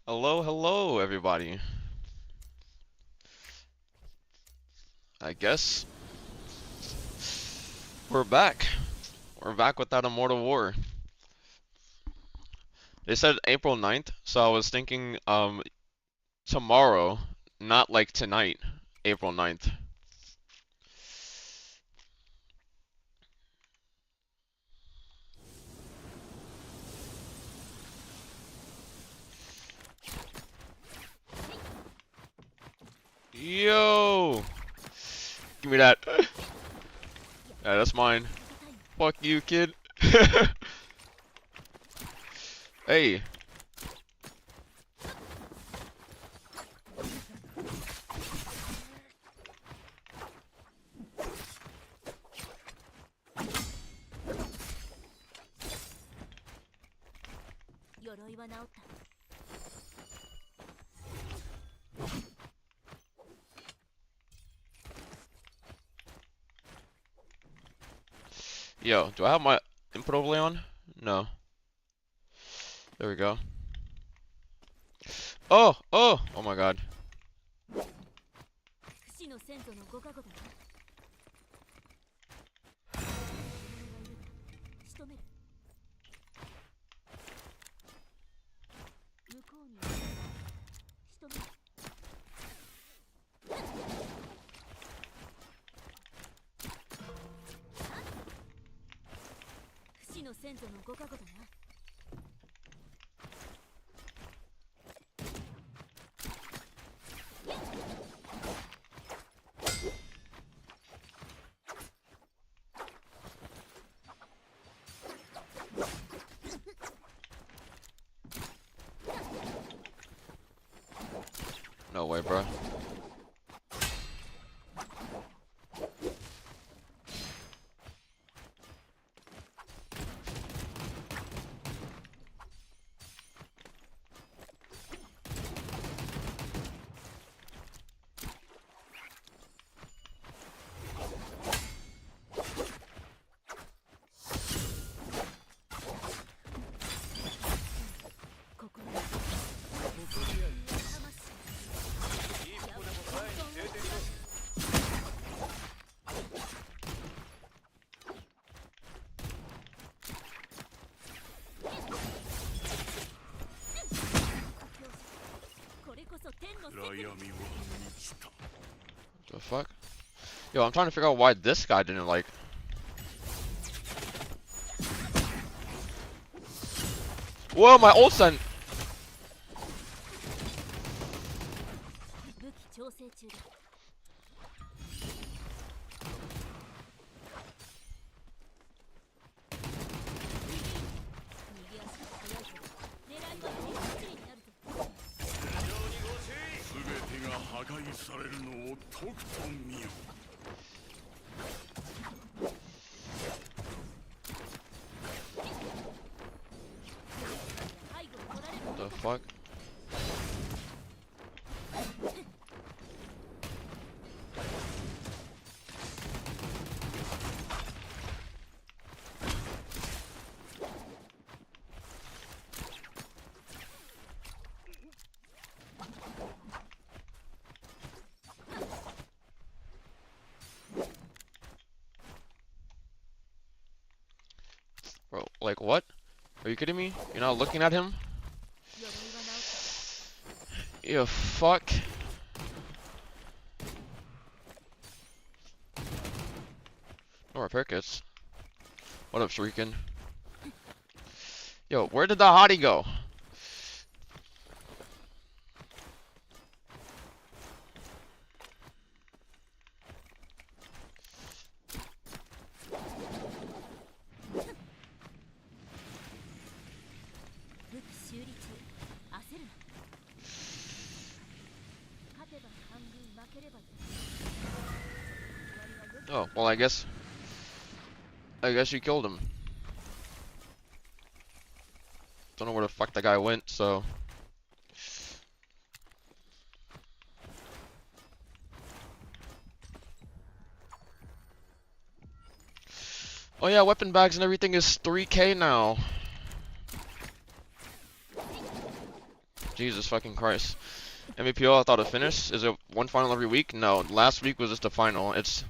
Hello, hello, everybody. I guess we're back. We're back without Immortal War. They said April 9th, so I was thinking tomorrow, not like tonight, April 9th. Yo! Give me that. Yeah, that's mine. Fuck you, kid. Hey. Yo, do I have my input overlay on? No. There we go. Oh, oh, oh my god. No way, bro. The fuck? Yo, I'm trying to figure out why this guy didn't like. Whoa, my ult sent. The fuck? Bro, like what? Are you kidding me? You're not looking at him? You fuck. No repair kits. What up, Shuriken? Yo, where did the hottie go? Oh, well, I guess you killed him. Don't know where the fuck that guy went, so. Oh yeah, weapon bags and everything is 3K now. Jesus fucking Christ. MVPO, I thought it finished. Is it one final every week? No, last week was just the final. It's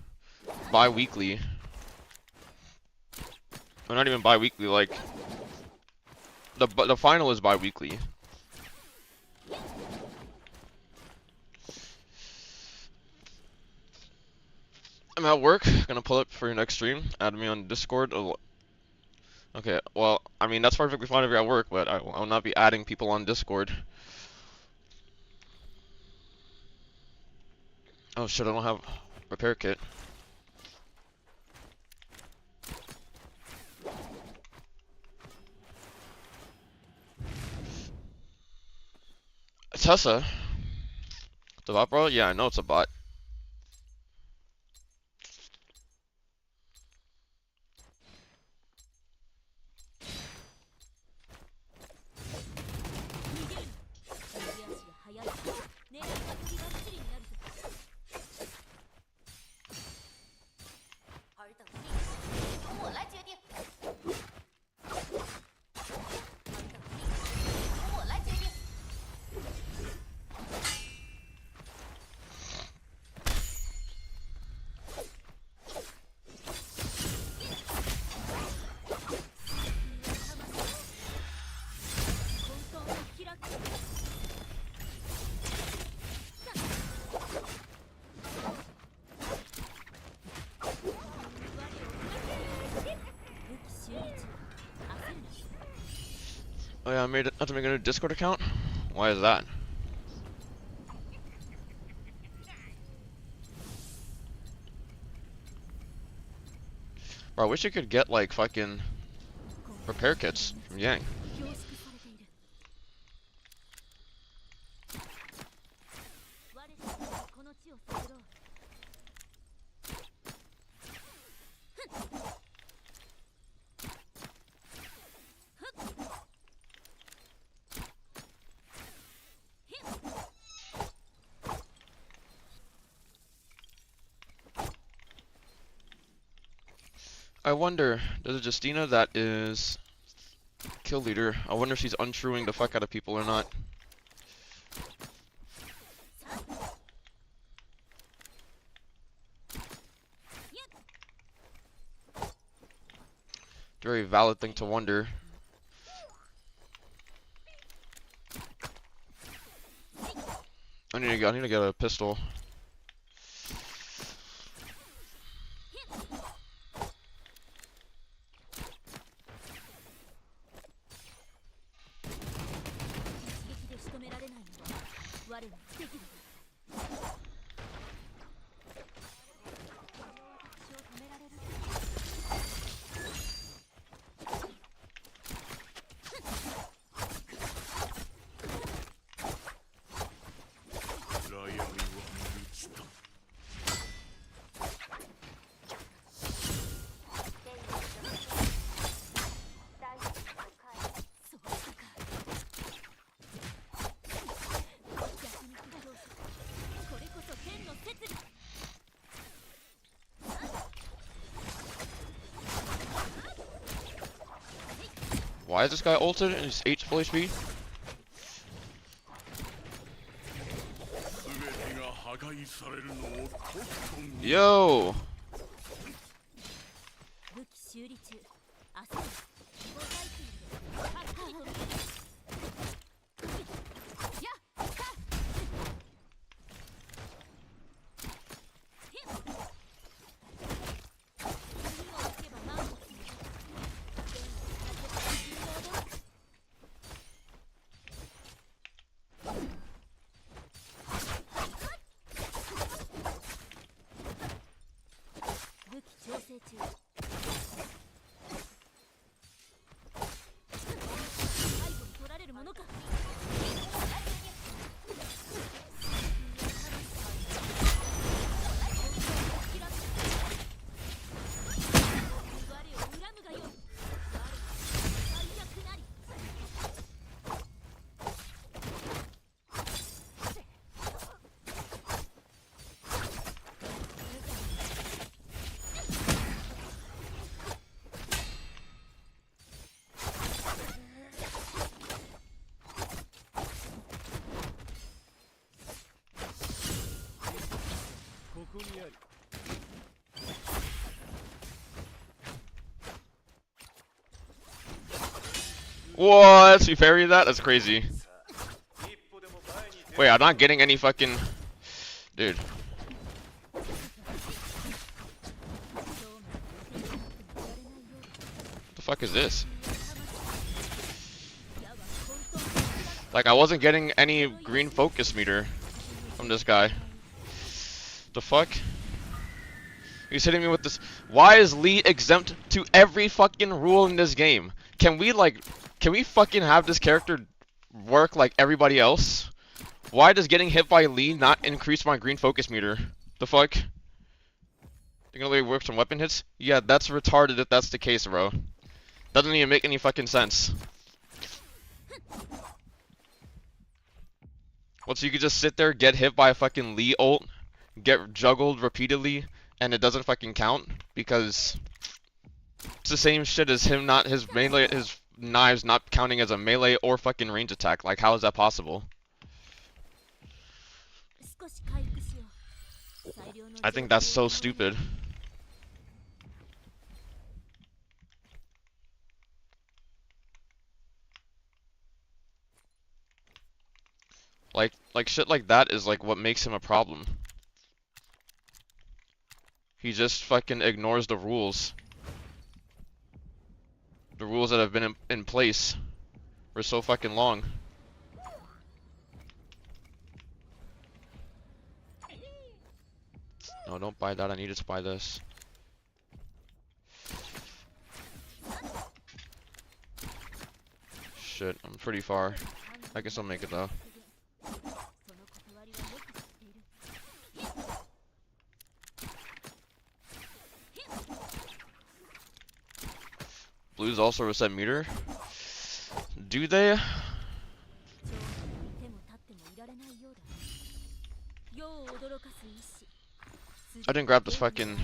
bi-weekly. Well, not even bi-weekly, like the final is bi-weekly. I'm at work, gonna pull up for your next stream. Add me on Discord. Okay, well, I mean, that's perfectly fine if you're at work, but I will not be adding people on Discord. Oh shit, I don't have repair kit. Tessa? The bot, bro? Yeah, I know it's a bot. Oh yeah, I have to make a new Discord account? Why is that? Bro, I wish you could get like fucking repair kits from Yang. I wonder, there's a Justina that is kill leader. I wonder if she's untruing the fuck out of people or not. Very valid thing to wonder. I need to get a pistol. Why is this guy ulted and he's 8 full HP? Yo! What? You parried that? That's crazy. Wait, I'm not getting any fucking... Dude. The fuck is this? Like, I wasn't getting any green focus meter from this guy. The fuck? He's hitting me with this. Why is Lee exempt to every fucking rule in this game? Can we fucking have this character work like everybody else? Why does getting hit by Lee not increase my green focus meter? The fuck? Think it only works on weapon hits? Yeah, that's retarded if that's the case, bro. Doesn't even make any fucking sense. What, so you could just sit there, get hit by a fucking Lee ult, get juggled repeatedly, and it doesn't fucking count? Because it's the same shit as him not, his melee, his knives not counting as a melee or fucking range attack. Like, how is that possible? I think that's so stupid. Like shit like that is like what makes him a problem. He just fucking ignores the rules. The rules that have been in place for so fucking long. No, don't buy that. I need to buy this. Shit, I'm pretty far. I guess I'll make it though. Blues also reset meter. Do they? I didn't grab this fucking...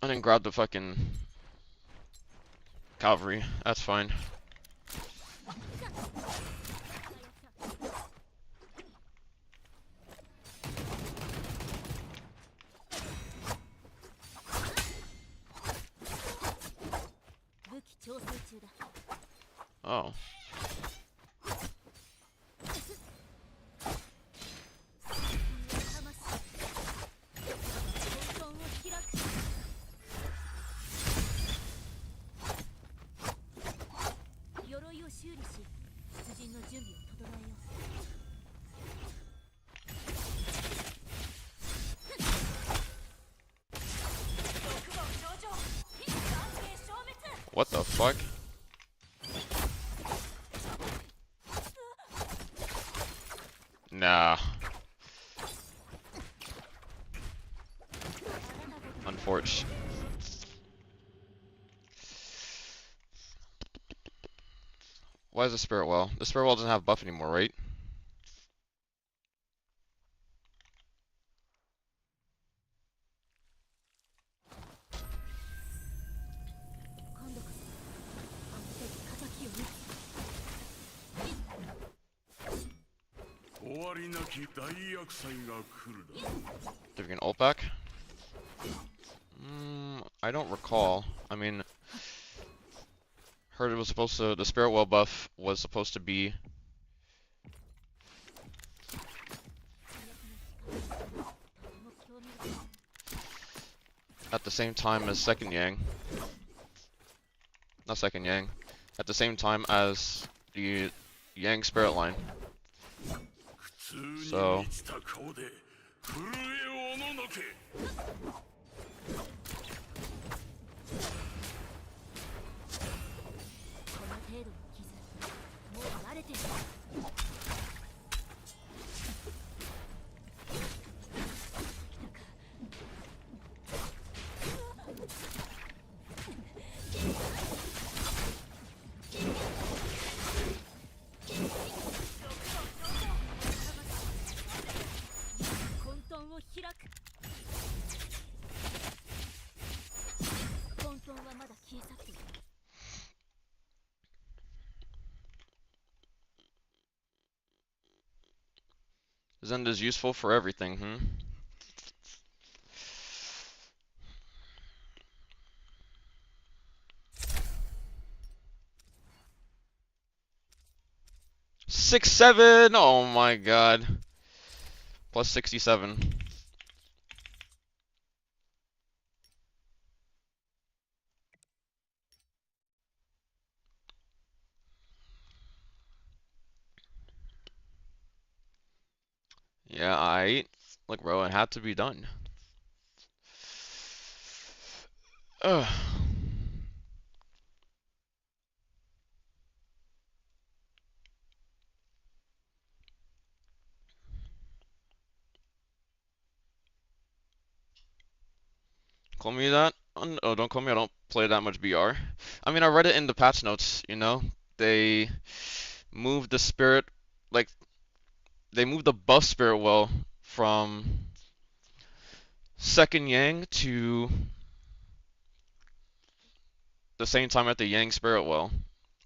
I didn't grab the fucking... Cavalry. That's fine. Oh. What the fuck? Nah. Unfortunate. Why is the Spirit Well? The Spirit Well doesn't have buff anymore, right? Did we get an ult back? I don't recall. I mean, heard it was supposed to, the Spirit Well buff was supposed to be at the same time as Second Yang. Not Second Yang. At the same time as the Yang Spirit line. So... Zen is useful for everything, 6-7. Oh my god. Plus 67. Yeah, look, bro, it had to be done. Ugh. Call me that? Oh, don't call me. I don't play that much BR. I mean, I read it in the patch notes. They moved the spirit, like they moved the buff spirit well from second Yang to the same time at the Yang spirit well,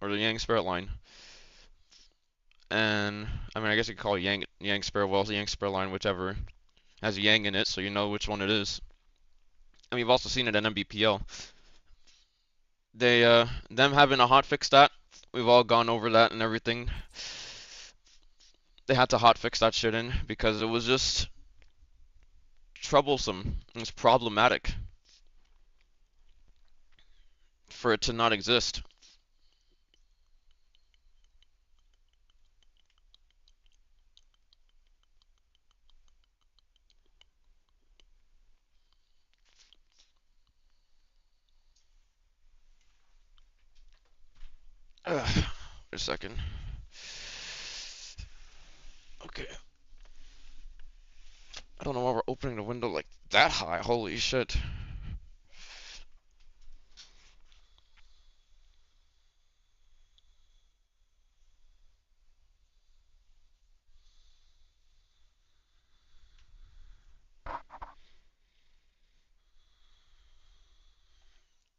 or the Yang spirit line. And I mean, I guess you could call it Yang spirit well, Yang spirit line, whichever has Yang in it, so you know which one it is. And we've also seen it in MBPL. Them having a hotfix that, we've all gone over that and everything. They had to hotfix that shit in because it was just troublesome. It was problematic for it to not exist. Wait a second. Okay. I don't know why we're opening the window like that high. Holy shit.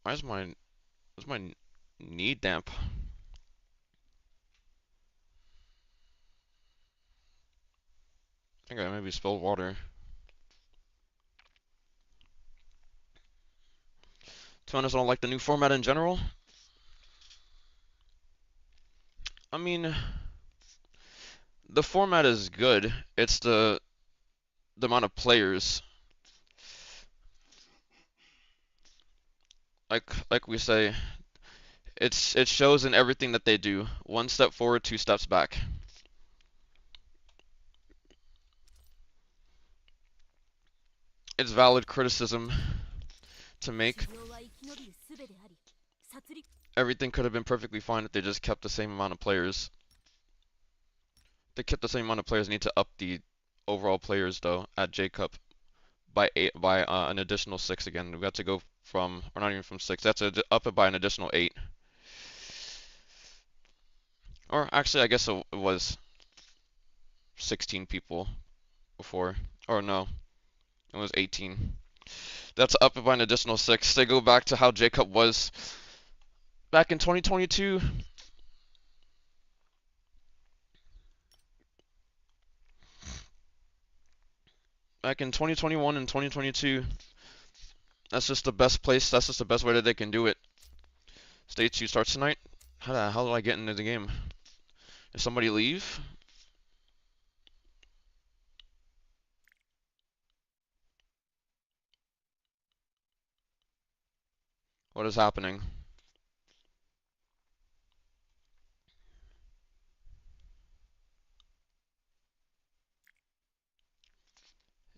Why is my knee damp? I think I maybe spilled water. To be honest, I don't like the new format in general. I mean, the format is good. It's the amount of players. Like we say, it shows in everything that they do. One step forward, two steps back. It's valid criticism to make. Everything could have been perfectly fine if they just kept the same amount of players. They kept the same amount of players. Need to up the overall players though at J Cup by an additional 6 again. We got to go from, or not even from 6. That's to up it by an additional 8. Or actually, I guess it was 16 people before. Or no, it was 18. That's up it by an additional 6. They go back to how J Cup was back in 2022. Back in 2021 and 2022. That's just the best place. That's just the best way that they can do it. Stage 2 starts tonight. How the hell do I get into the game? Did somebody leave? What is happening?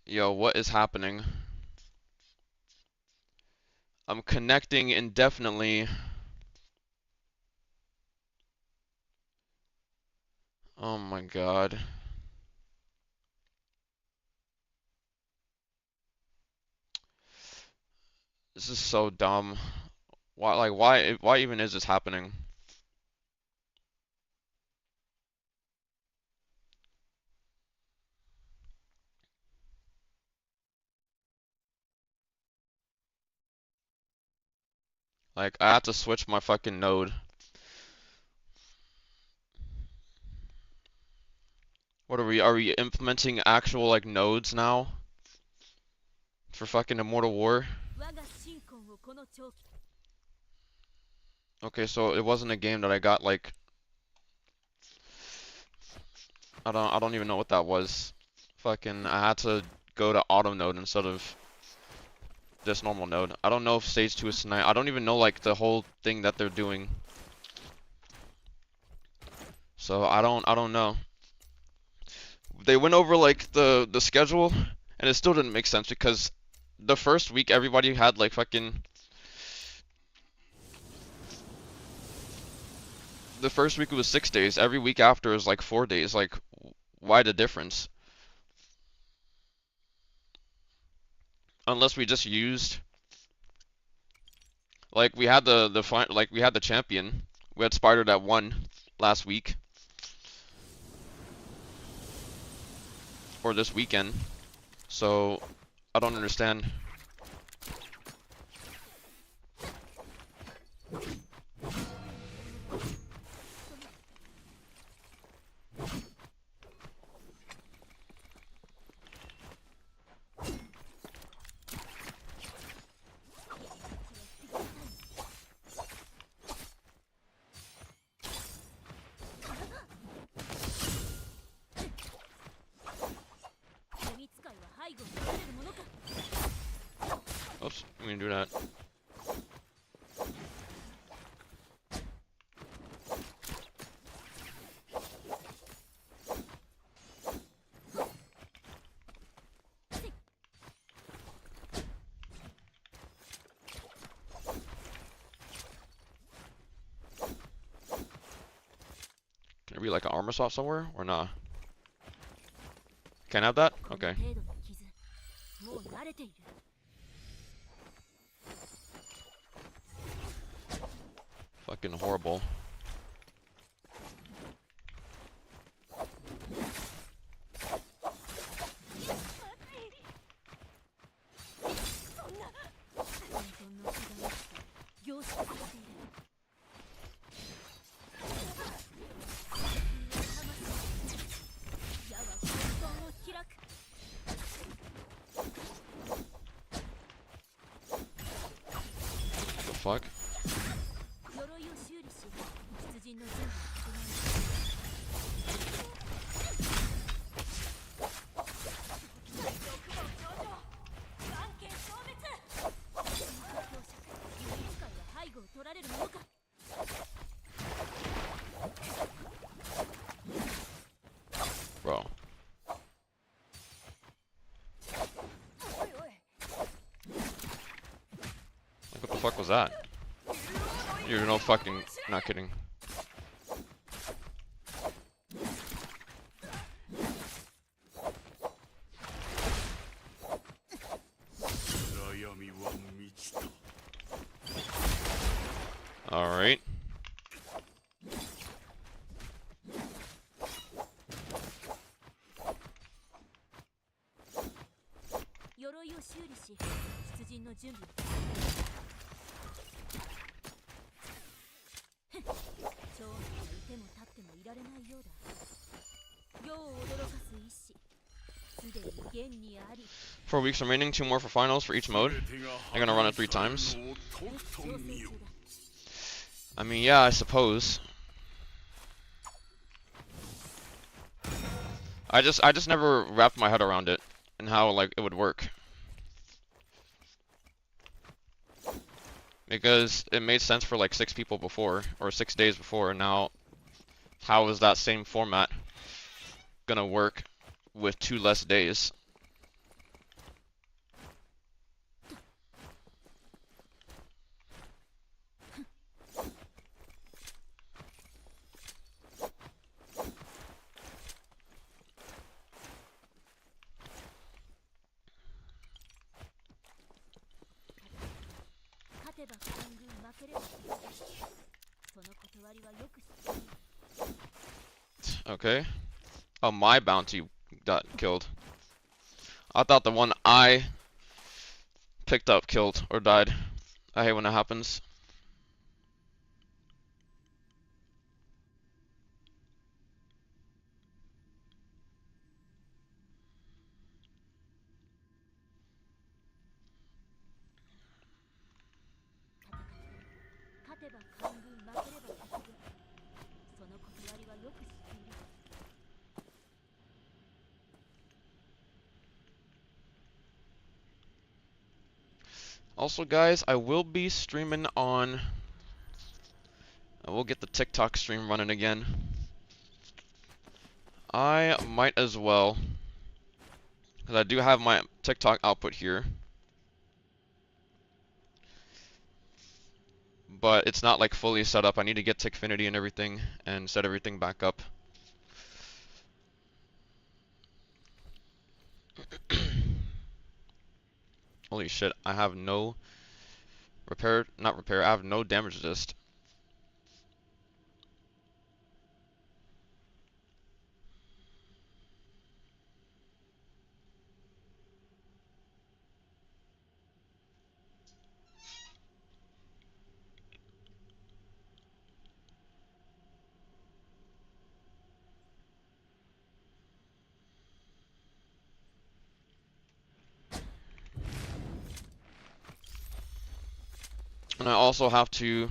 Yo, what is happening? I'm connecting indefinitely. Oh my god. This is so dumb. Why even is this happening? Like, I have to switch my fucking node. What are we implementing actual, like, nodes now? For fucking Immortal War? Okay, so it wasn't a game that I got, like, I don't even know what that was. Fucking, I had to go to auto node instead of this normal node. I don't know if stage 2 is tonight. I don't even know like the whole thing that they're doing. So I don't know. They went over like the schedule and it still didn't make sense because the first week everybody had like fucking the first week it was 6 days. Every week after is like 4 days. Like why the difference? Unless we just used like we had like we had the champion. We had Spider that won last week or this weekend. So I don't understand. Oops, I'm gonna do that. Can it be like an armor swap somewhere or not? Can't have that? Okay. Fucking horrible. The fuck? Bro. Like what the fuck was that? You're no fucking not kidding. Alright. Four weeks remaining, 2 more for finals for each mode. I'm gonna run it 3 times. I mean, yeah, I suppose. I just never wrapped my head around it and how like it would work. Because it made sense for like 6 people before or 6 days before, and now how is that same format gonna work with 2 less days? Okay. Oh, my bounty got killed. I thought the one I picked up killed or died. I hate when that happens. Also, guys, I will be streaming on. I will get the TikTok stream running again. I might as well, because I do have my TikTok output here. But it's not like fully set up. I need to get Tickfinity and everything and set everything back up. Holy shit, I have no repair, not repair, I have no damage resist. And I also have to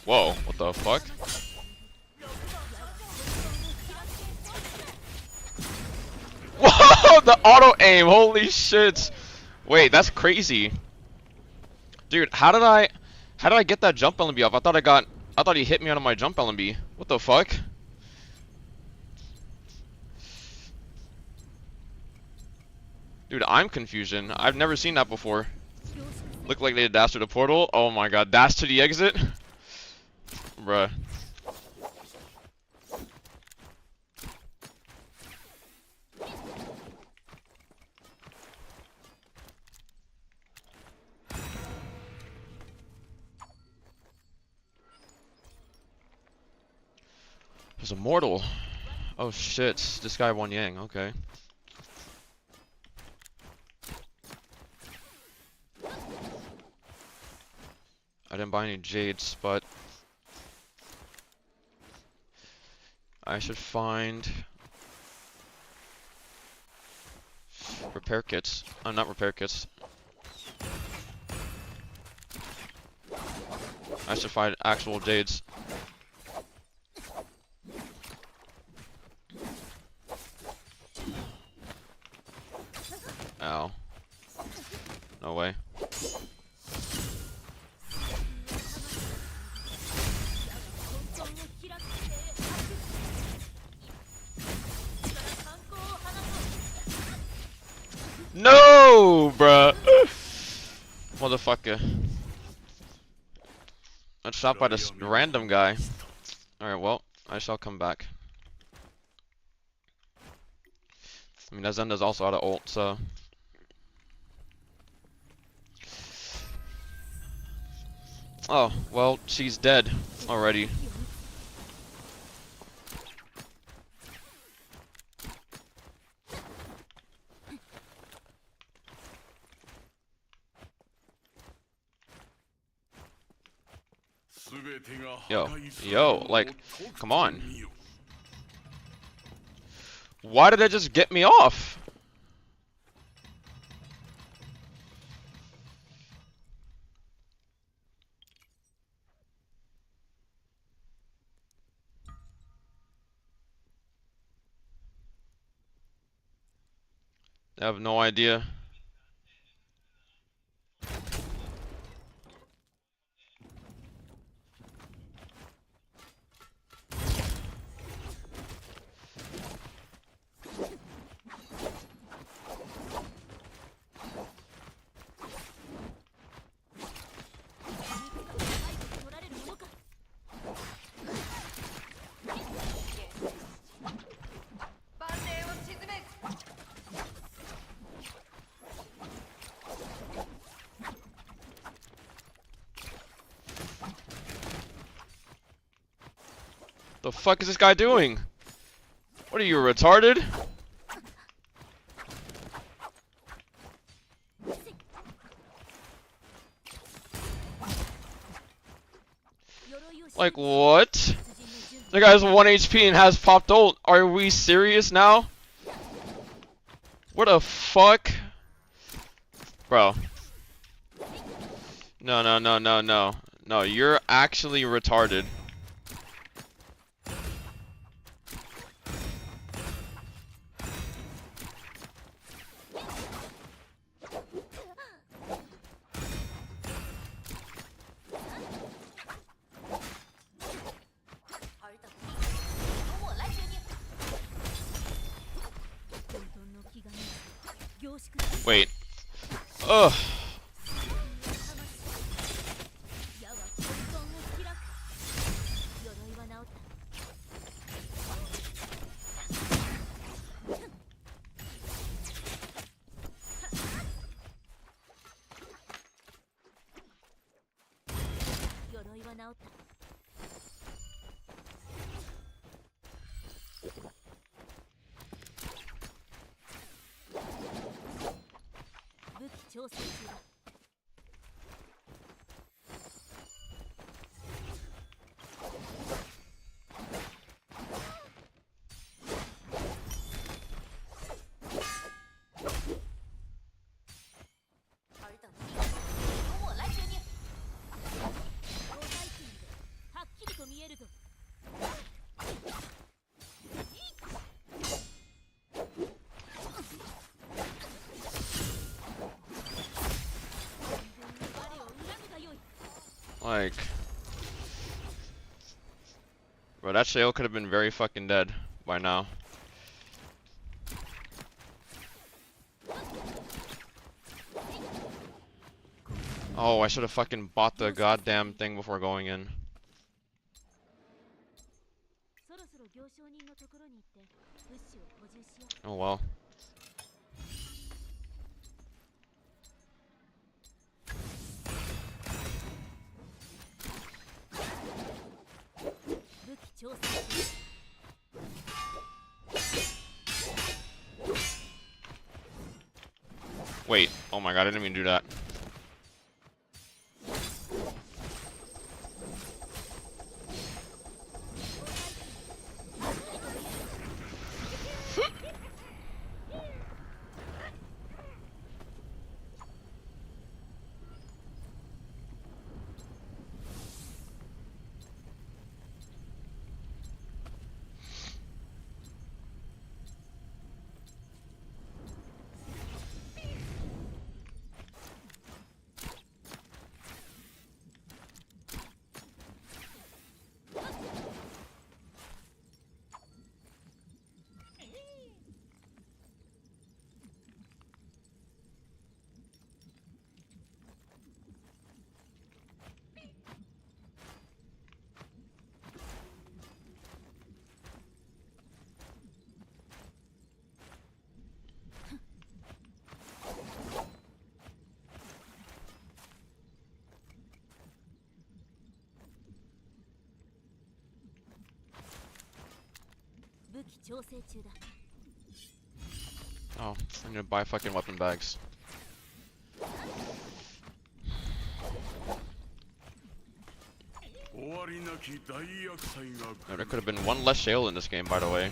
Whoa, what the fuck? Whoa, the auto aim, holy shit. Wait, that's crazy. Dude, how did I get that jump LMB off? I thought he hit me out of my jump LMB. What the fuck? Dude, I'm confusion. I've never seen that before. Looked like they dashed to the portal. Oh my god, dash to the exit? Bruh. There's Immortal. Oh shit, this guy won Yang, okay. I didn't buy any jades, but I should find repair kits. Not repair kits. I should find actual jades. Ow. No way. No, bruh. Motherfucker. Got shot by this random guy. Alright, well, I shall come back. I mean, that Zenda's also out of ult, so. Oh, well, she's dead already. Yo, like, come on. Why did it just get me off? I have no idea. The fuck is this guy doing? What are you, retarded? Like, what? The guy's 1 HP and has popped ult. Are we serious now? What the fuck? Bro. No, no, no, no, no. No, you're actually retarded. Wait. Ugh. Like, bro, that Shale could have been very fucking dead by now. Oh, I should have fucking bought the goddamn thing before going in. Oh well. Wait, oh my god, I didn't even do that. Oh, I need to buy fucking weapon bags. Oh, there could have been one less Shale in this game, by the way.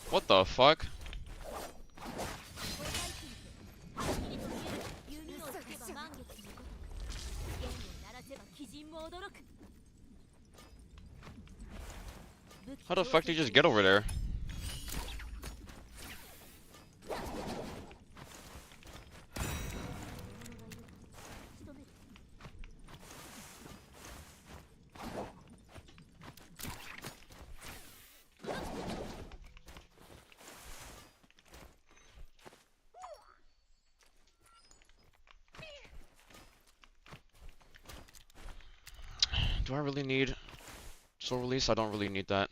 What the fuck? How the fuck did you just get over there? Do I really need soul release? I don't really need that.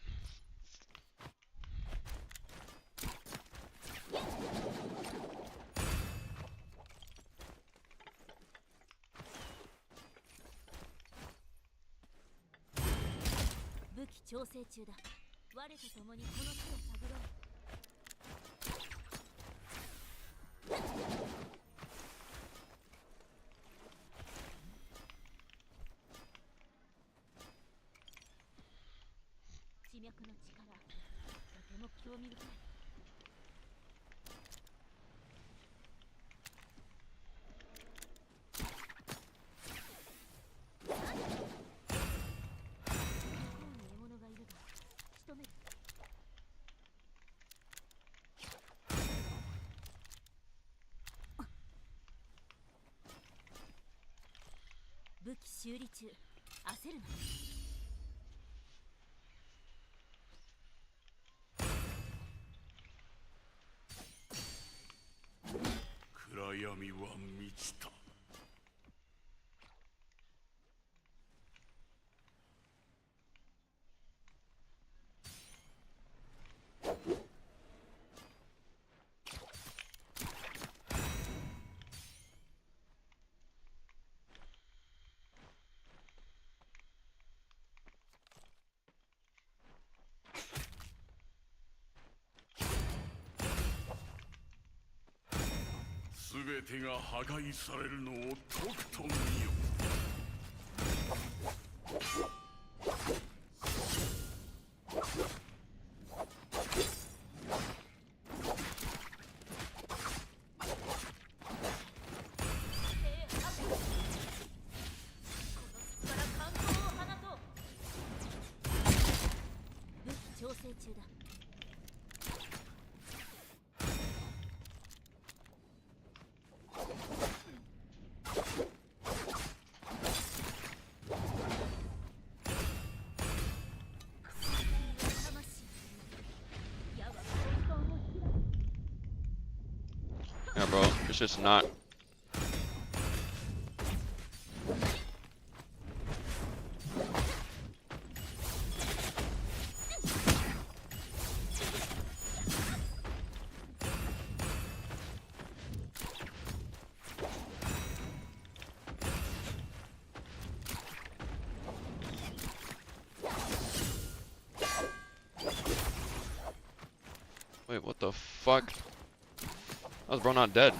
Yeah, bro, it's just not. Wait, what the fuck? How's bro not dead?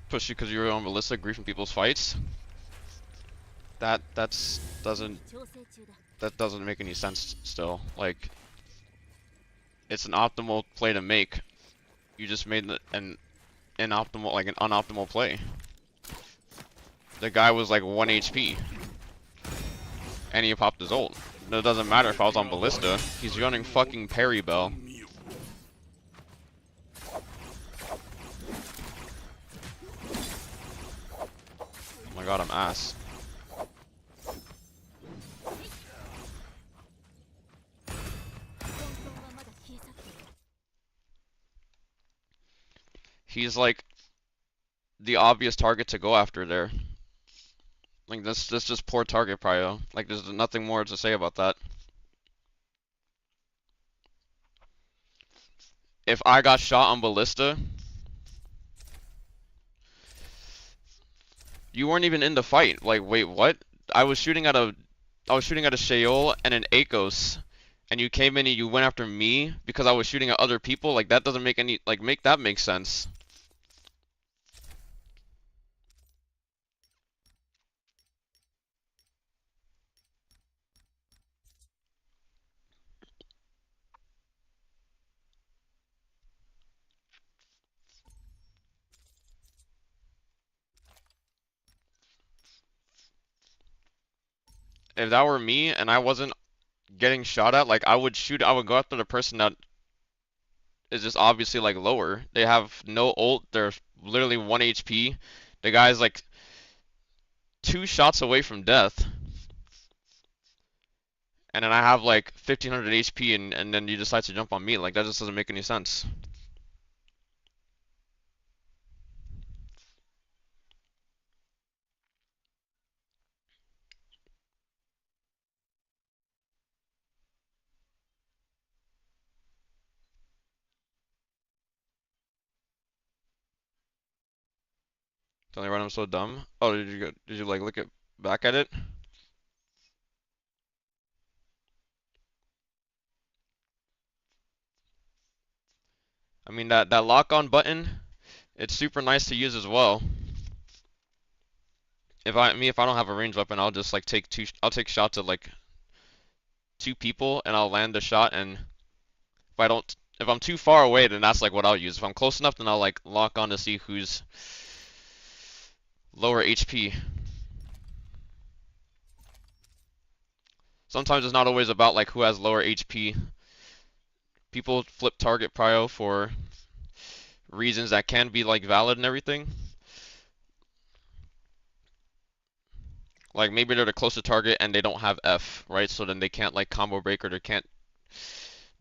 Push you because you were on Melissa griefing people's fights. That doesn't make any sense still. Like, it's an optimal play to make. You just made an inoptimal, like an unoptimal play. The guy was like 1 HP. And he popped his ult. It doesn't matter if I was on Ballista. He's running fucking parry bell. Oh my god, I'm ass. he's like the obvious target to go after there. Like that's just poor target prio. Like there's nothing more to say about that. If I got shot on Ballista, you weren't even in the fight. Like, wait, what? I was shooting at a Sheol and an Akos, and you came in and you went after me because I was shooting at other people. Like that doesn't make any make that make sense. If that were me and I wasn't getting shot at, like I would go after the person that is just obviously like lower. They have no ult, they're literally 1 HP. The guy's like 2 shots away from death. And then I have like 1500 HP and then you decide to jump on me. Like that just doesn't make any sense. Tell me why I'm so dumb. Oh, did you like look at back at it? I mean that lock on button, it's super nice to use as well. If I don't have a ranged weapon, I'll just like I'll take shots at like 2 people and I'll land the shot, and if I'm too far away, then that's like what I'll use. If I'm close enough, then I'll like lock on to see who's lower HP. Sometimes it's not always about like who has lower HP. People flip target prio for reasons that can be like valid and everything. Like maybe they're the closest target and they don't have F, right? So then they can't like combo break, or they can't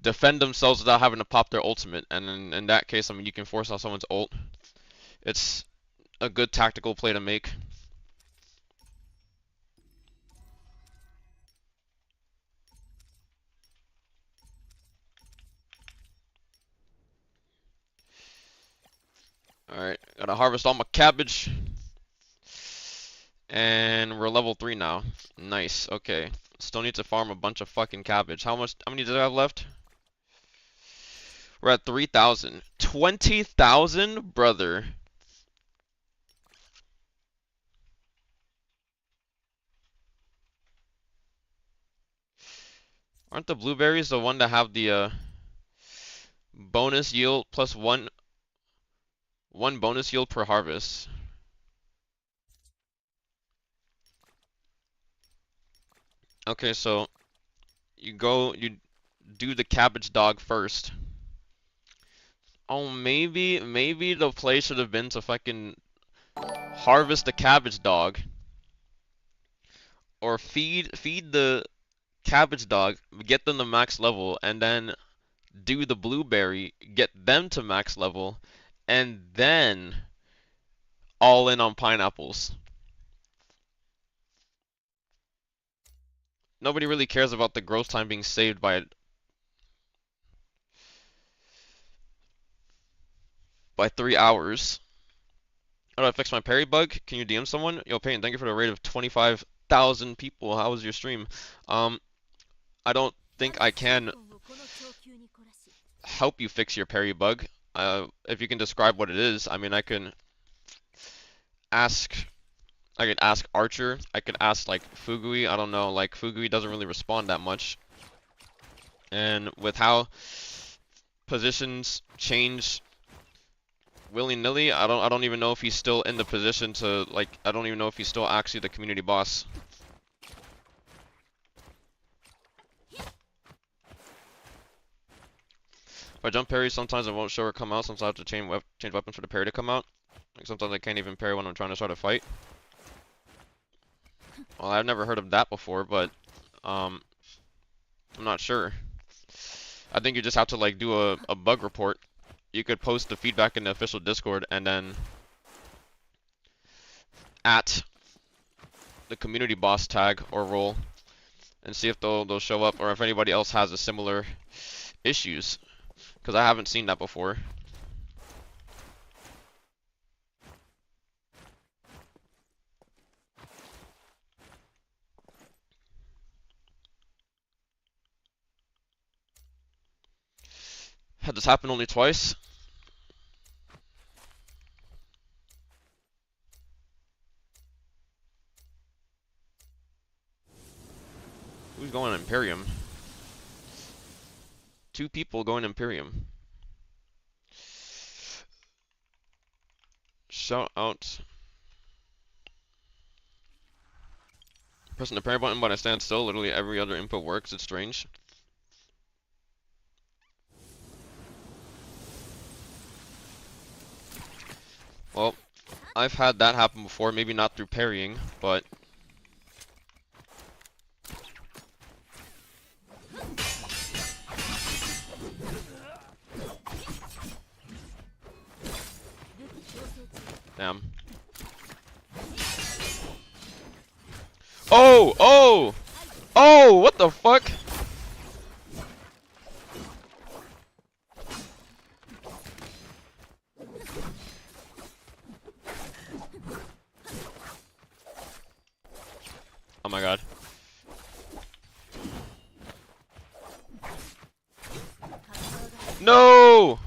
defend themselves without having to pop their ultimate. And in that case, I mean, you can force out someone's ult. It's a good tactical play to make. Alright, gotta harvest all my cabbage. And we're level 3 now. Nice, okay. Still need to farm a bunch of fucking cabbage. How many did I have left? We're at 3,000. 20,000? Brother. Aren't the blueberries the one that have the bonus yield plus one bonus yield per harvest? Okay, so you do the cabbage dog first. Oh, maybe the play should have been to fucking harvest the cabbage dog, or feed the cabbage dog, get them to max level, and then do the blueberry, get them to max level, and then all in on pineapples. Nobody really cares about the growth time being saved by 3 hours. How do I fix my parry bug? Can you DM someone? Yo, Payne, thank you for the rate of 25,000 people. How was your stream? I don't think I can help you fix your parry bug. If you can describe what it is, I mean, I can ask Archer. I could ask like Fugui. I don't know. Like Fugui doesn't really respond that much. And with how positions change willy-nilly, I don't even know if he's still in the position to like. I don't even know if he's still actually the community boss. If I jump parry, sometimes it won't show or come out. Sometimes I have to change weapons for the parry to come out. Like sometimes I can't even parry when I'm trying to start a fight. Well, I've never heard of that before, but I'm not sure. I think you just have to like do a bug report. you could post the feedback in the official Discord and then at the community boss tag or role and see if they'll show up or if anybody else has a similar issues, because I haven't seen that before. Had this happen only twice. Who's going Imperium? 2 people going Imperium. Shout out. Pressing the parry button, but I stand still. Literally every other input works. It's strange. Well, I've had that happen before. Maybe not through parrying, but damn. Oh! Oh! Oh! What the fuck? Oh my god. No!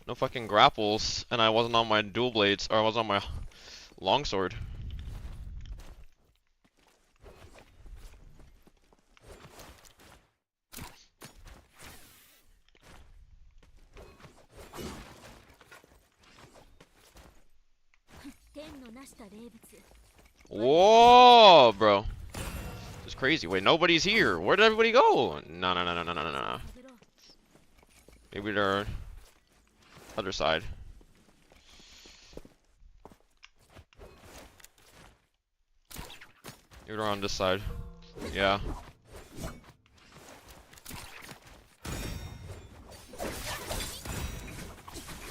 No fucking grapples, and I wasn't on my dual blades, or I was on my longsword. Whoa, bro. This is crazy. Wait, nobody's here. Where did everybody go? No, no, no, no, no, no, no, no. Maybe they're other side. Maybe they're on this side. Yeah.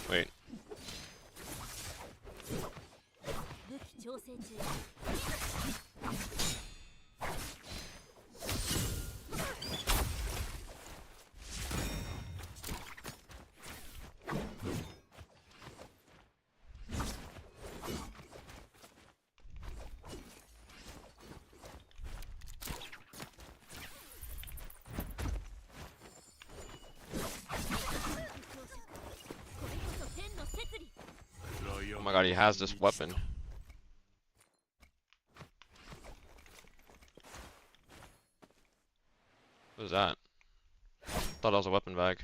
Wait. Oh my god, he has this weapon. What is that? Thought that was a weapon bag.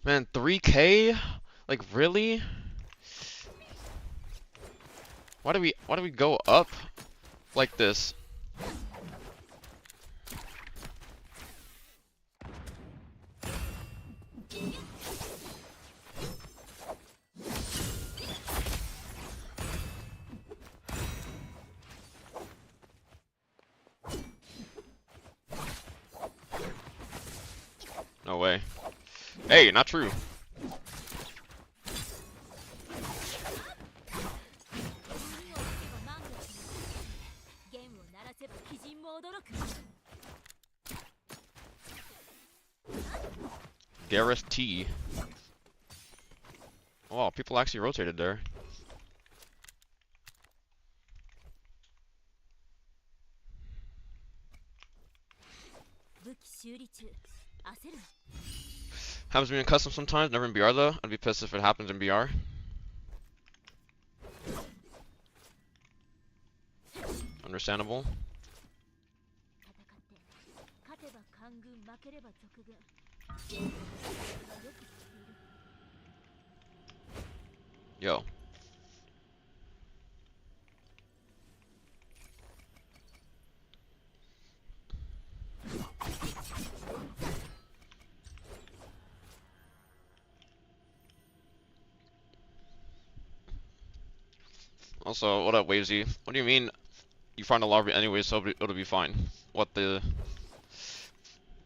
Man, 3K? Like really? Why do we go up like this? No way. Hey, not true. Gareth T. Oh, people actually rotated there. Happens to me in custom sometimes, never in BR though. I'd be pissed if it happens in BR. Understandable. Yo. Also, what up, Wavesy? What do you mean you find a lobby anyway, so it'll be fine? What, the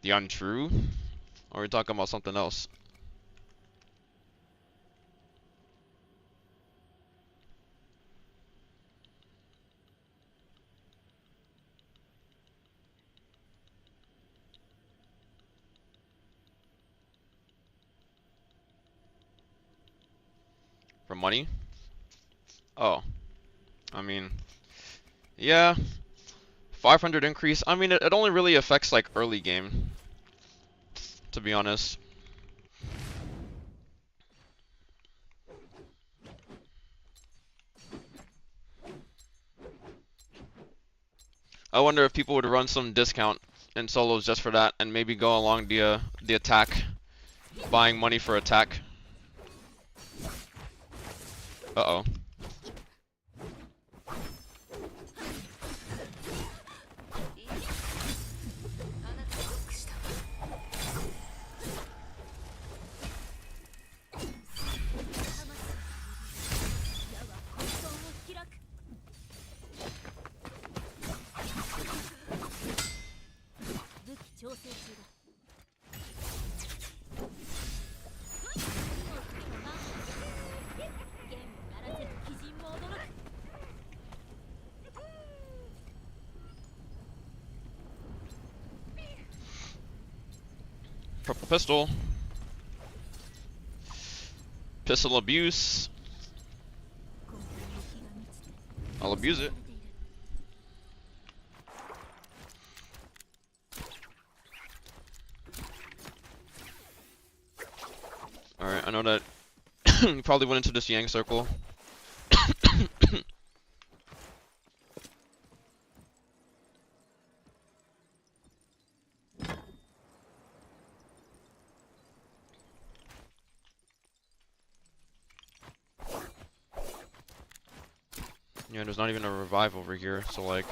untrue? Or are we talking about something else? For money? Oh. I mean, yeah. 500 increase. I mean, it only really affects like early game, to be honest. I wonder if people would run some discount in solos just for that, and maybe go along the attack, buying money for attack. Uh-oh. Purple pistol. Pistol abuse. I'll abuse it. Alright, I know that you probably went into this Yang circle. Yeah, there's not even a revive over here, so like,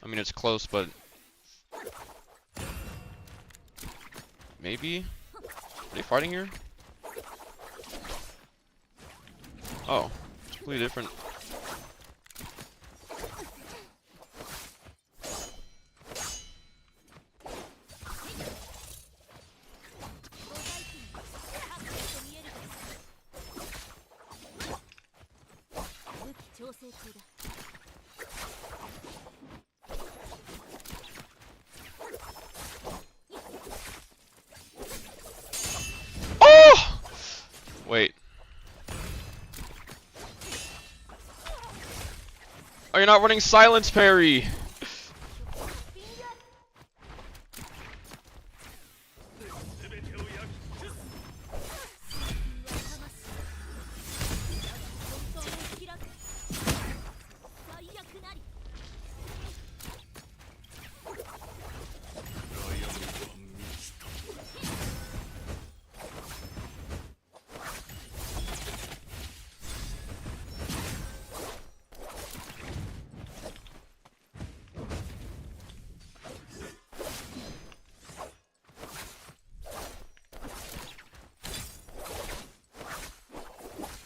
I mean it's close, but maybe? Are they fighting here? Oh, completely different. Oh! Wait. Oh, you're not running silence parry.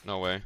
No way.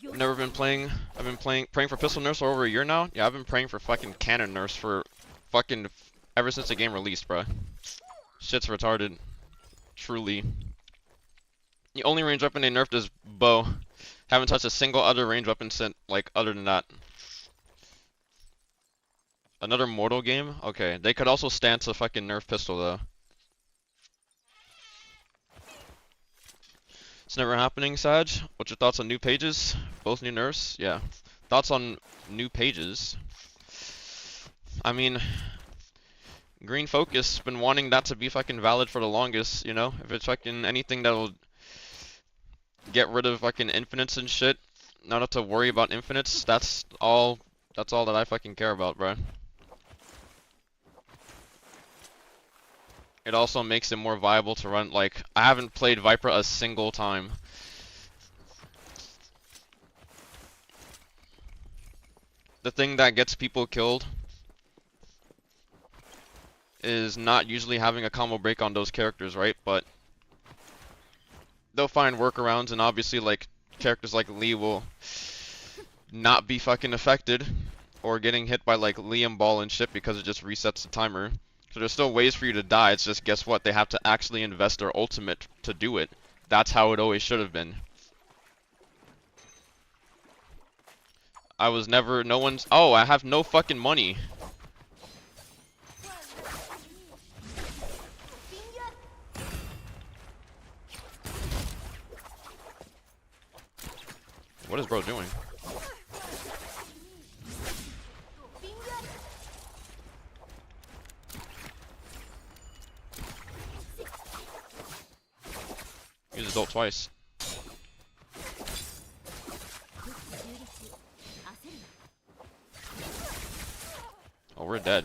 I've never been playing. I've been praying for pistol nurse for over a year now. Yeah, I've been praying for fucking cannon nurse for fucking ever since the game released, bro. Shit's retarded. Truly. The only range weapon they nerfed is bow. Haven't touched a single other range weapon since, like, other than that. Another Mortal game? Okay, they could also stance a fucking Nerf pistol, though. It's never happening, Sag. What's your thoughts on new pages? Both new nerfs? Yeah. Thoughts on new pages? I mean, Green Focus been wanting that to be fucking valid for the longest, you know? If it's fucking anything that'll get rid of fucking infinites and shit, not have to worry about infinites, that's all that I fucking care about, bro. It also makes it more viable to run, like, I haven't played Viper a single time. The thing that gets people killed is not usually having a combo break on those characters, right? But they'll find workarounds, and obviously, like, characters like Lee will not be fucking affected or getting hit by, like, Liam Ball and shit because it just resets the timer. So there's still ways for you to die, it's just, guess what? They have to actually invest their ultimate to do it. That's how it always should have been. I was never, no one's, oh, I have no fucking money. What is bro doing? Use his ult twice. Oh, we're dead.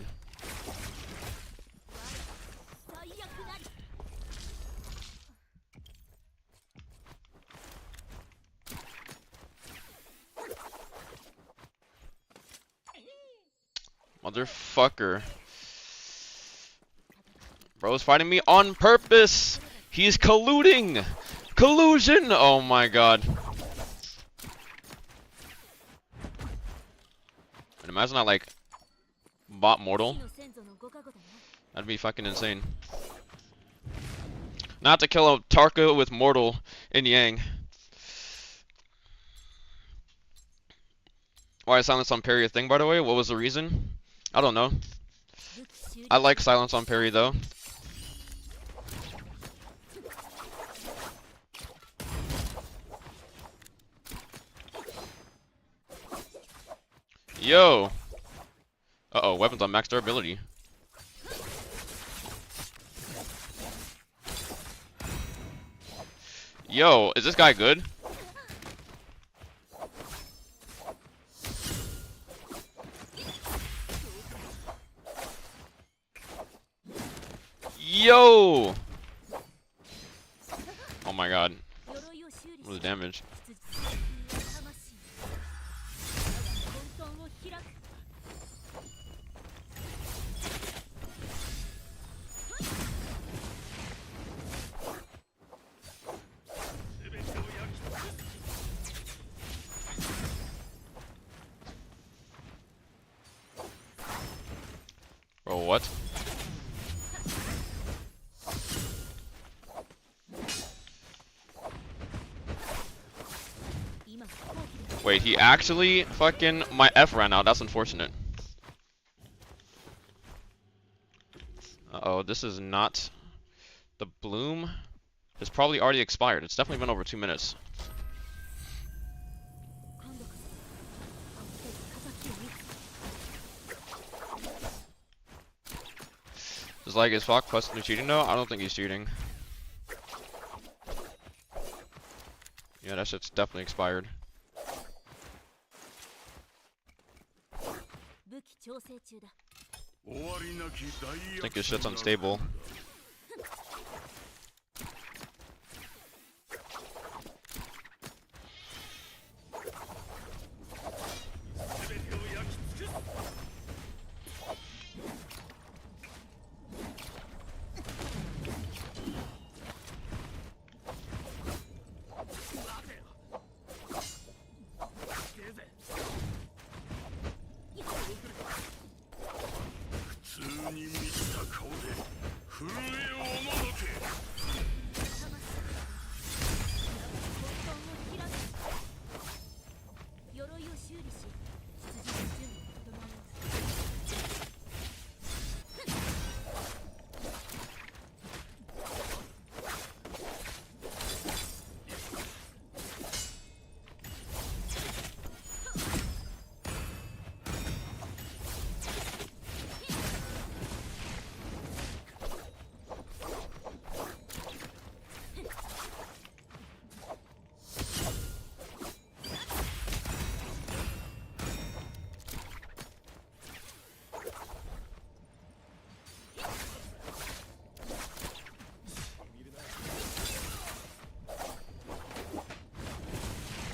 Motherfucker. Bro's fighting me on purpose! He's colluding! Collusion! Oh my god. And imagine I, like, bought Mortal. That'd be fucking insane. Not to kill a Tarka with Mortal in Yang. Why is silence on parry a thing, by the way? What was the reason? I don't know. I like silence on parry, though. Yo! Uh-oh, weapons on max durability. Yo, is this guy good? Yo! Oh my god. What was the damage? Bro, what? Wait, he actually fucking... My F ran out. That's unfortunate. Uh-oh, this is not... The bloom has probably already expired. It's definitely been over 2 minutes. Is Flock possibly cheating though? I don't think he's cheating. Yeah, that shit's definitely expired. I think his shit's unstable.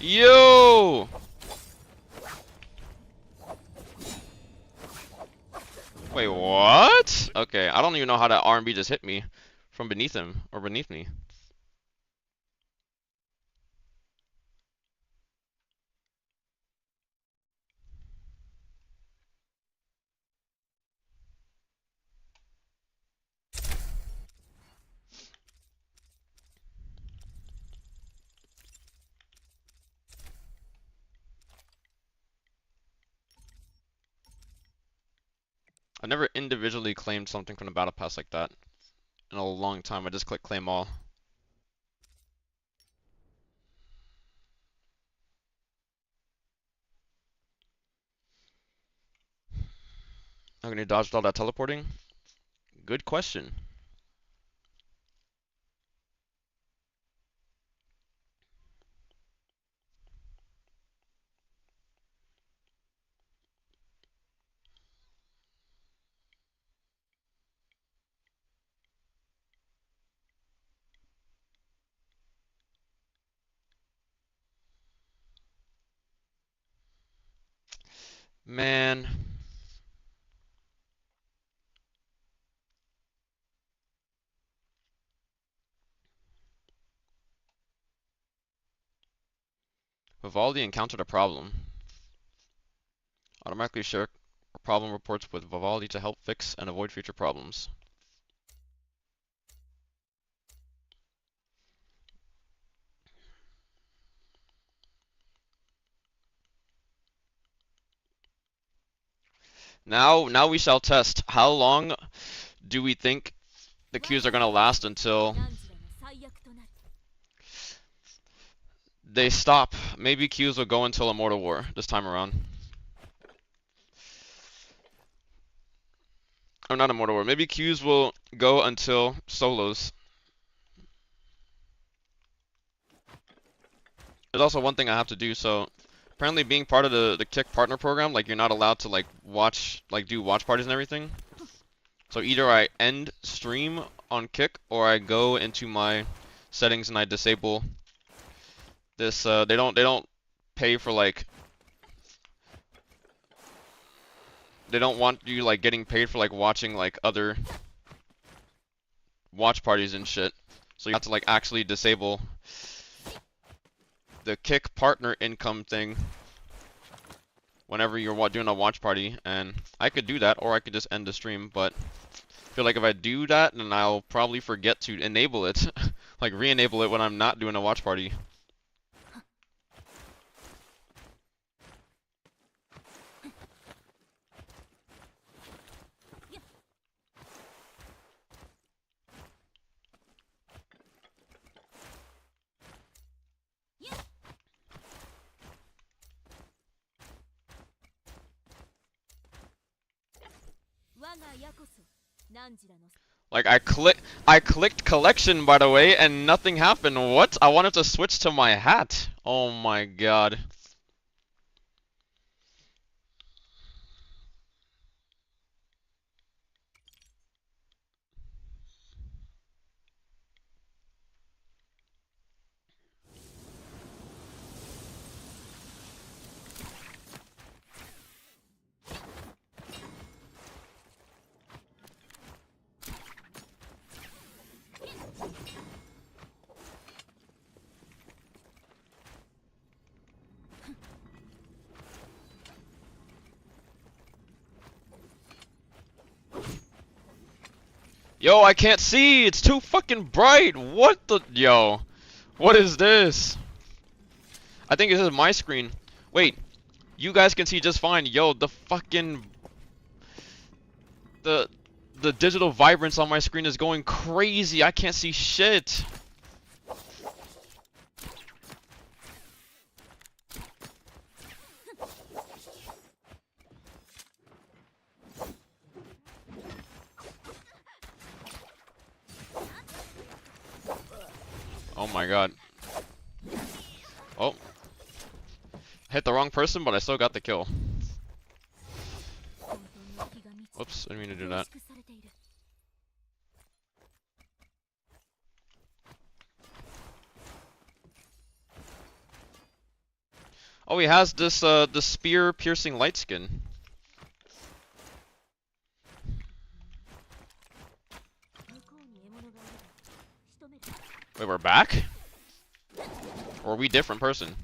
Yo! Wait, what? Okay, I don't even know how that R&B just hit me from beneath him or beneath me. I never individually claimed something from the battle pass like that in a long time. I just click claim all. I'm gonna dodge all that teleporting. Good question. Man. Vivaldi encountered a problem. Automatically share problem reports with Vivaldi to help fix and avoid future problems. Now we shall test. How long do we think the queues are gonna last until they stop? Maybe queues will go until Immortal War this time around. Oh, not Immortal War. Maybe queues will go until solos. There's also one thing I have to do. So apparently, being part of the Kick partner program, like you're not allowed to like do watch parties and everything. So either I end stream on Kick or I go into my settings and I disable this. They don't pay for like. They don't want you like getting paid for like watching like other watch parties and shit. So you have to like actually disable the Kick partner income thing whenever you're doing a watch party, and I could do that or I could just end the stream, but I feel like if I do that, then I'll probably forget to enable it, like re-enable it when I'm not doing a watch party. Like I clicked collection, by the way, and nothing happened. What? I wanted to switch to my hat. Oh my god. Yo, I can't see. It's too fucking bright. What the yo? What is this? I think this is my screen. Wait, you guys can see just fine. Yo, the fucking the digital vibrance on my screen is going crazy. I can't see shit. Oh my god. Oh. Hit the wrong person, but I still got the kill. Whoops, I didn't mean to do that. Oh, he has this the spear piercing light skin. Wait, we're back? Or are we different person?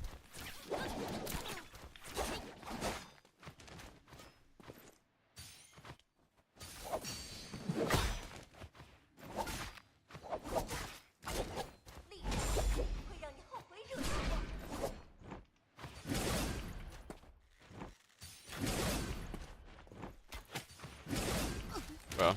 Bro.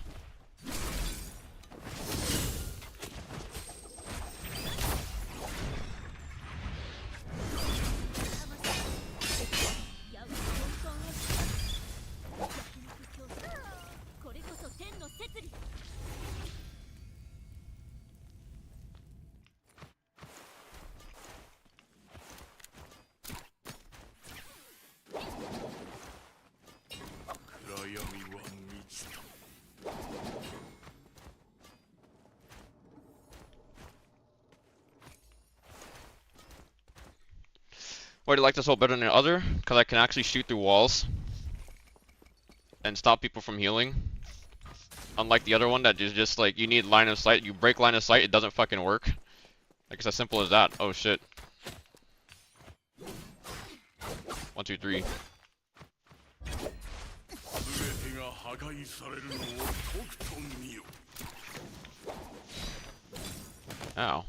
Why do you like this ult better than the other? Because I can actually shoot through walls and stop people from healing. Unlike the other one that is just like, you need line of sight. You break line of sight, it doesn't fucking work. Like, it's as simple as that. Oh shit. 1, 2, 3. Ow.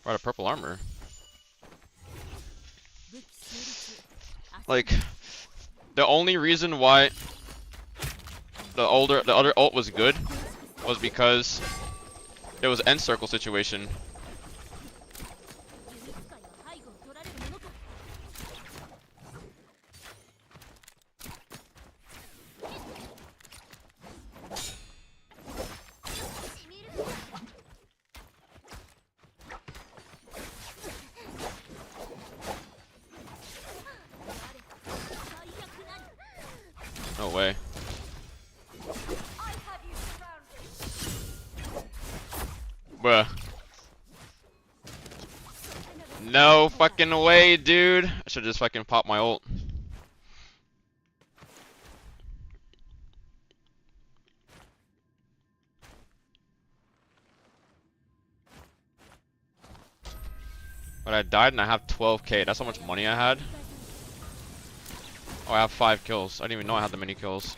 Right, a purple armor. Like, the only reason why the other ult was good was because it was end circle situation. No way. Bruh. No fucking way, dude. I should just fucking pop my ult. But I died and I have 12k. That's how much money I had. Oh, I have 5 kills. I didn't even know I had that many kills.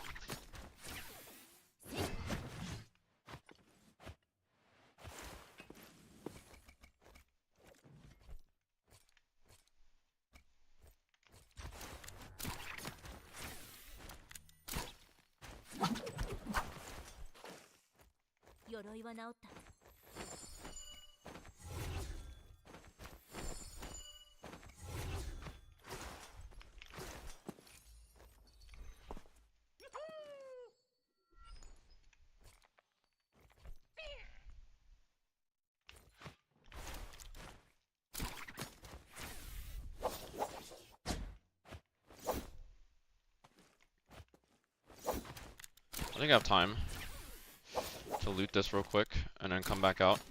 I think I have time to loot this real quick and then come back out.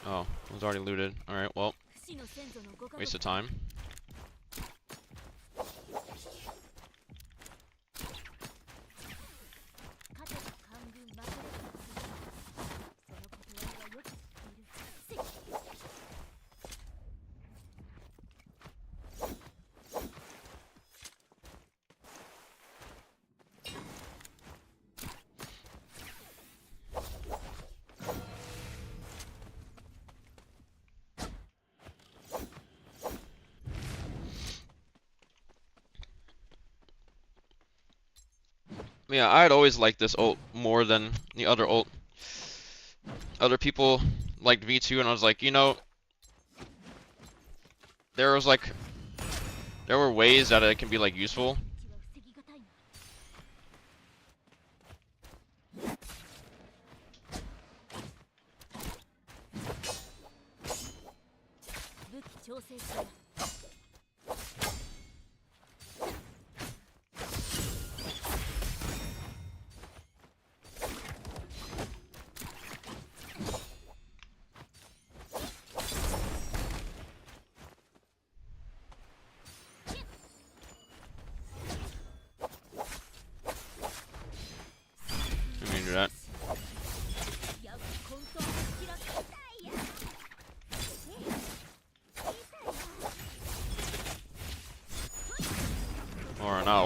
Oh, it was already looted. Alright, well, waste of time. Yeah, I'd always liked this ult more than the other ult. Other people liked V2, and I was like, you know, there were ways that it can be like useful.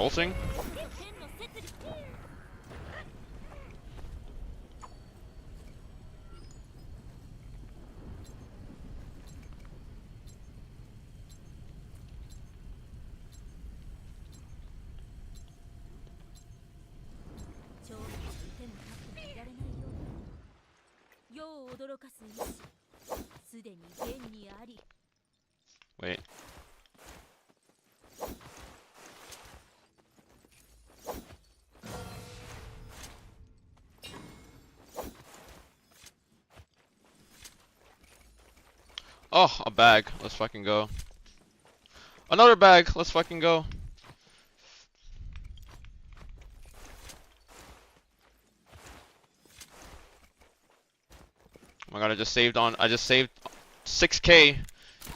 ulting? Wait. Oh, a bag. Let's fucking go. Another bag. Let's fucking go. Oh my god, I just saved 6K.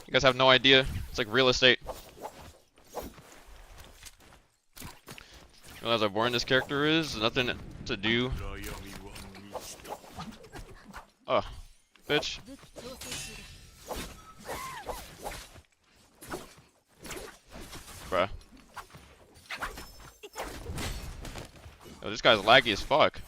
You guys have no idea. It's like real estate. You realize how boring this character is? Nothing to do. Oh, bitch. Bruh. Yo, this guy's laggy as fuck.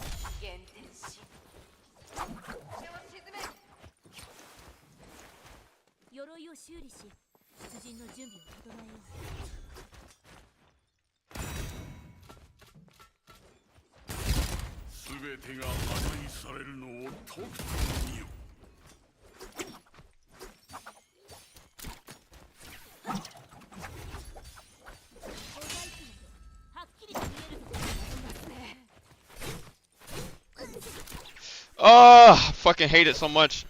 Oh, I fucking hate it so much.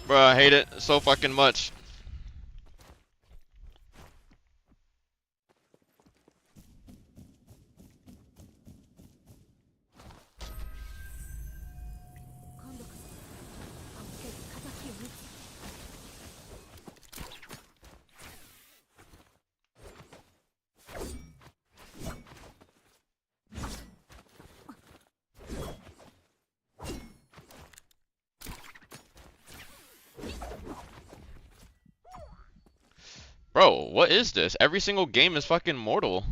Bro, I hate it so fucking much. Bro, what is this? Every single game is fucking mortal.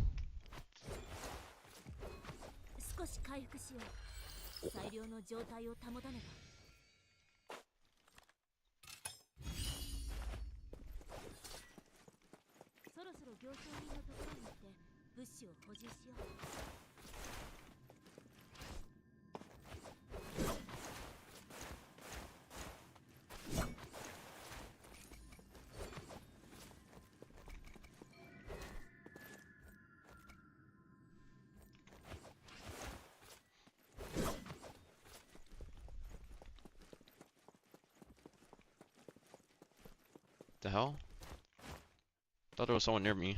The hell? Thought there was someone near me.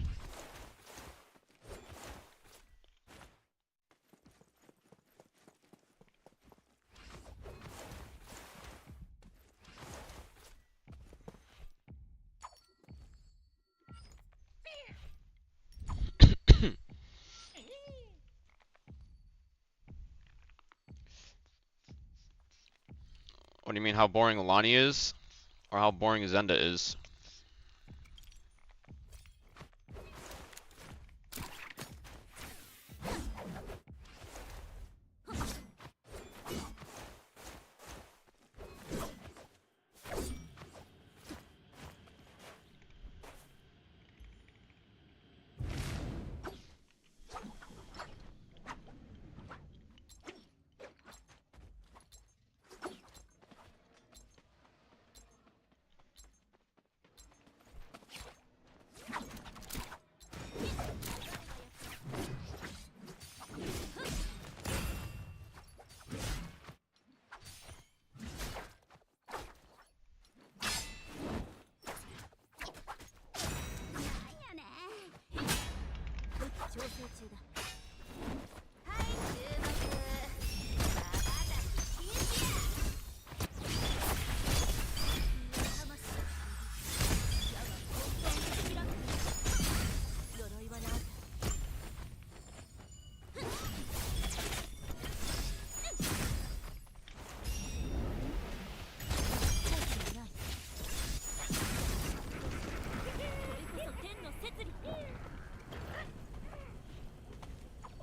What do you mean, how boring Lonnie is? Or how boring Zenda is?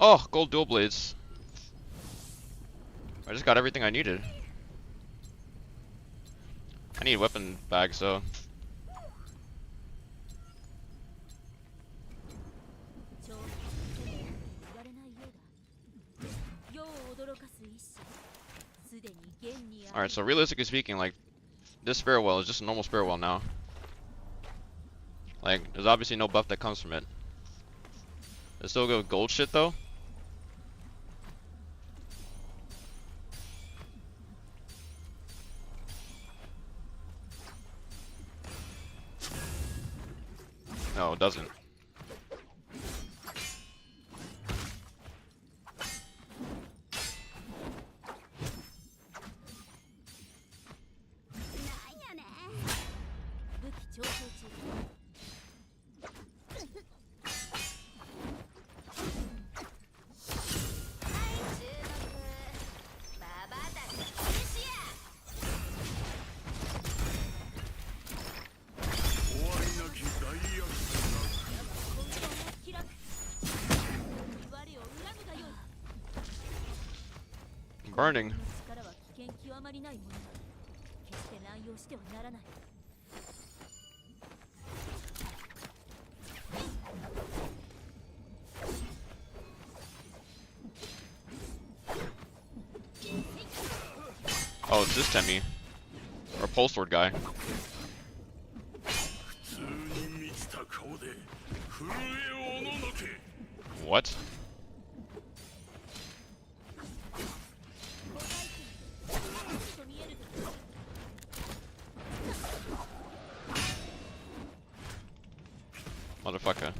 Oh, gold dual blades. I just got everything I needed. I need weapon bags though. Alright, so realistically speaking, like, this Spirit Well is just a normal Spirit Well now. Like, there's obviously no buff that comes from it. There's still good gold shit though. No, it doesn't. Burning. Oh, it's this Temmie. Or pole sword guy. What? Motherfucker.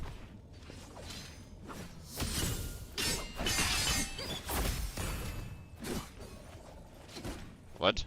What?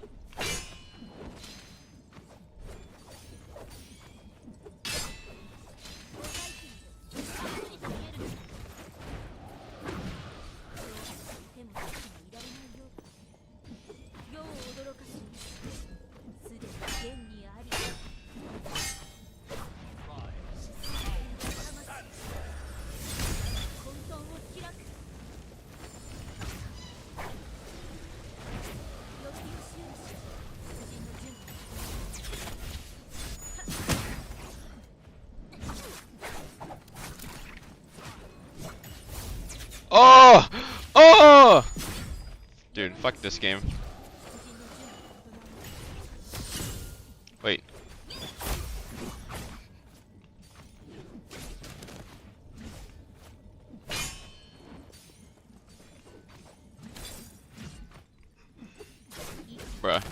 Oh! Oh! Dude, fuck this game. Wait. Bruh.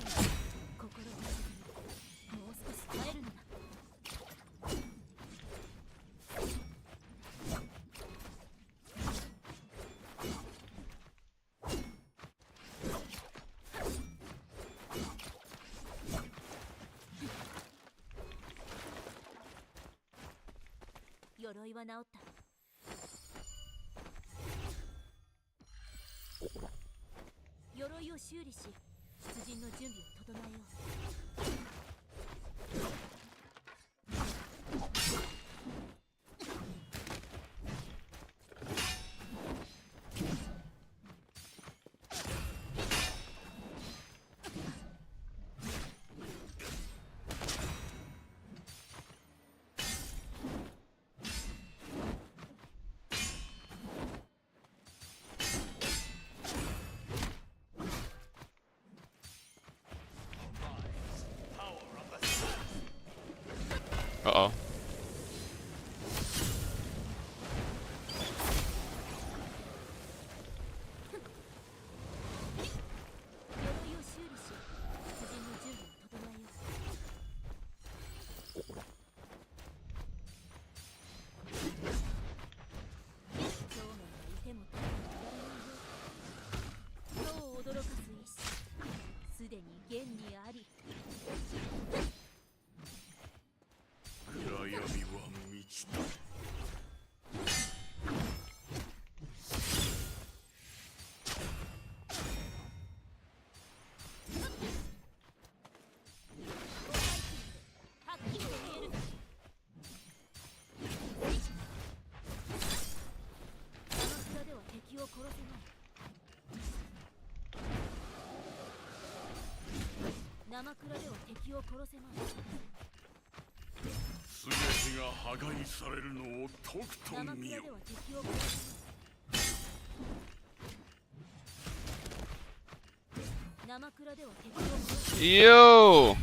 Yo!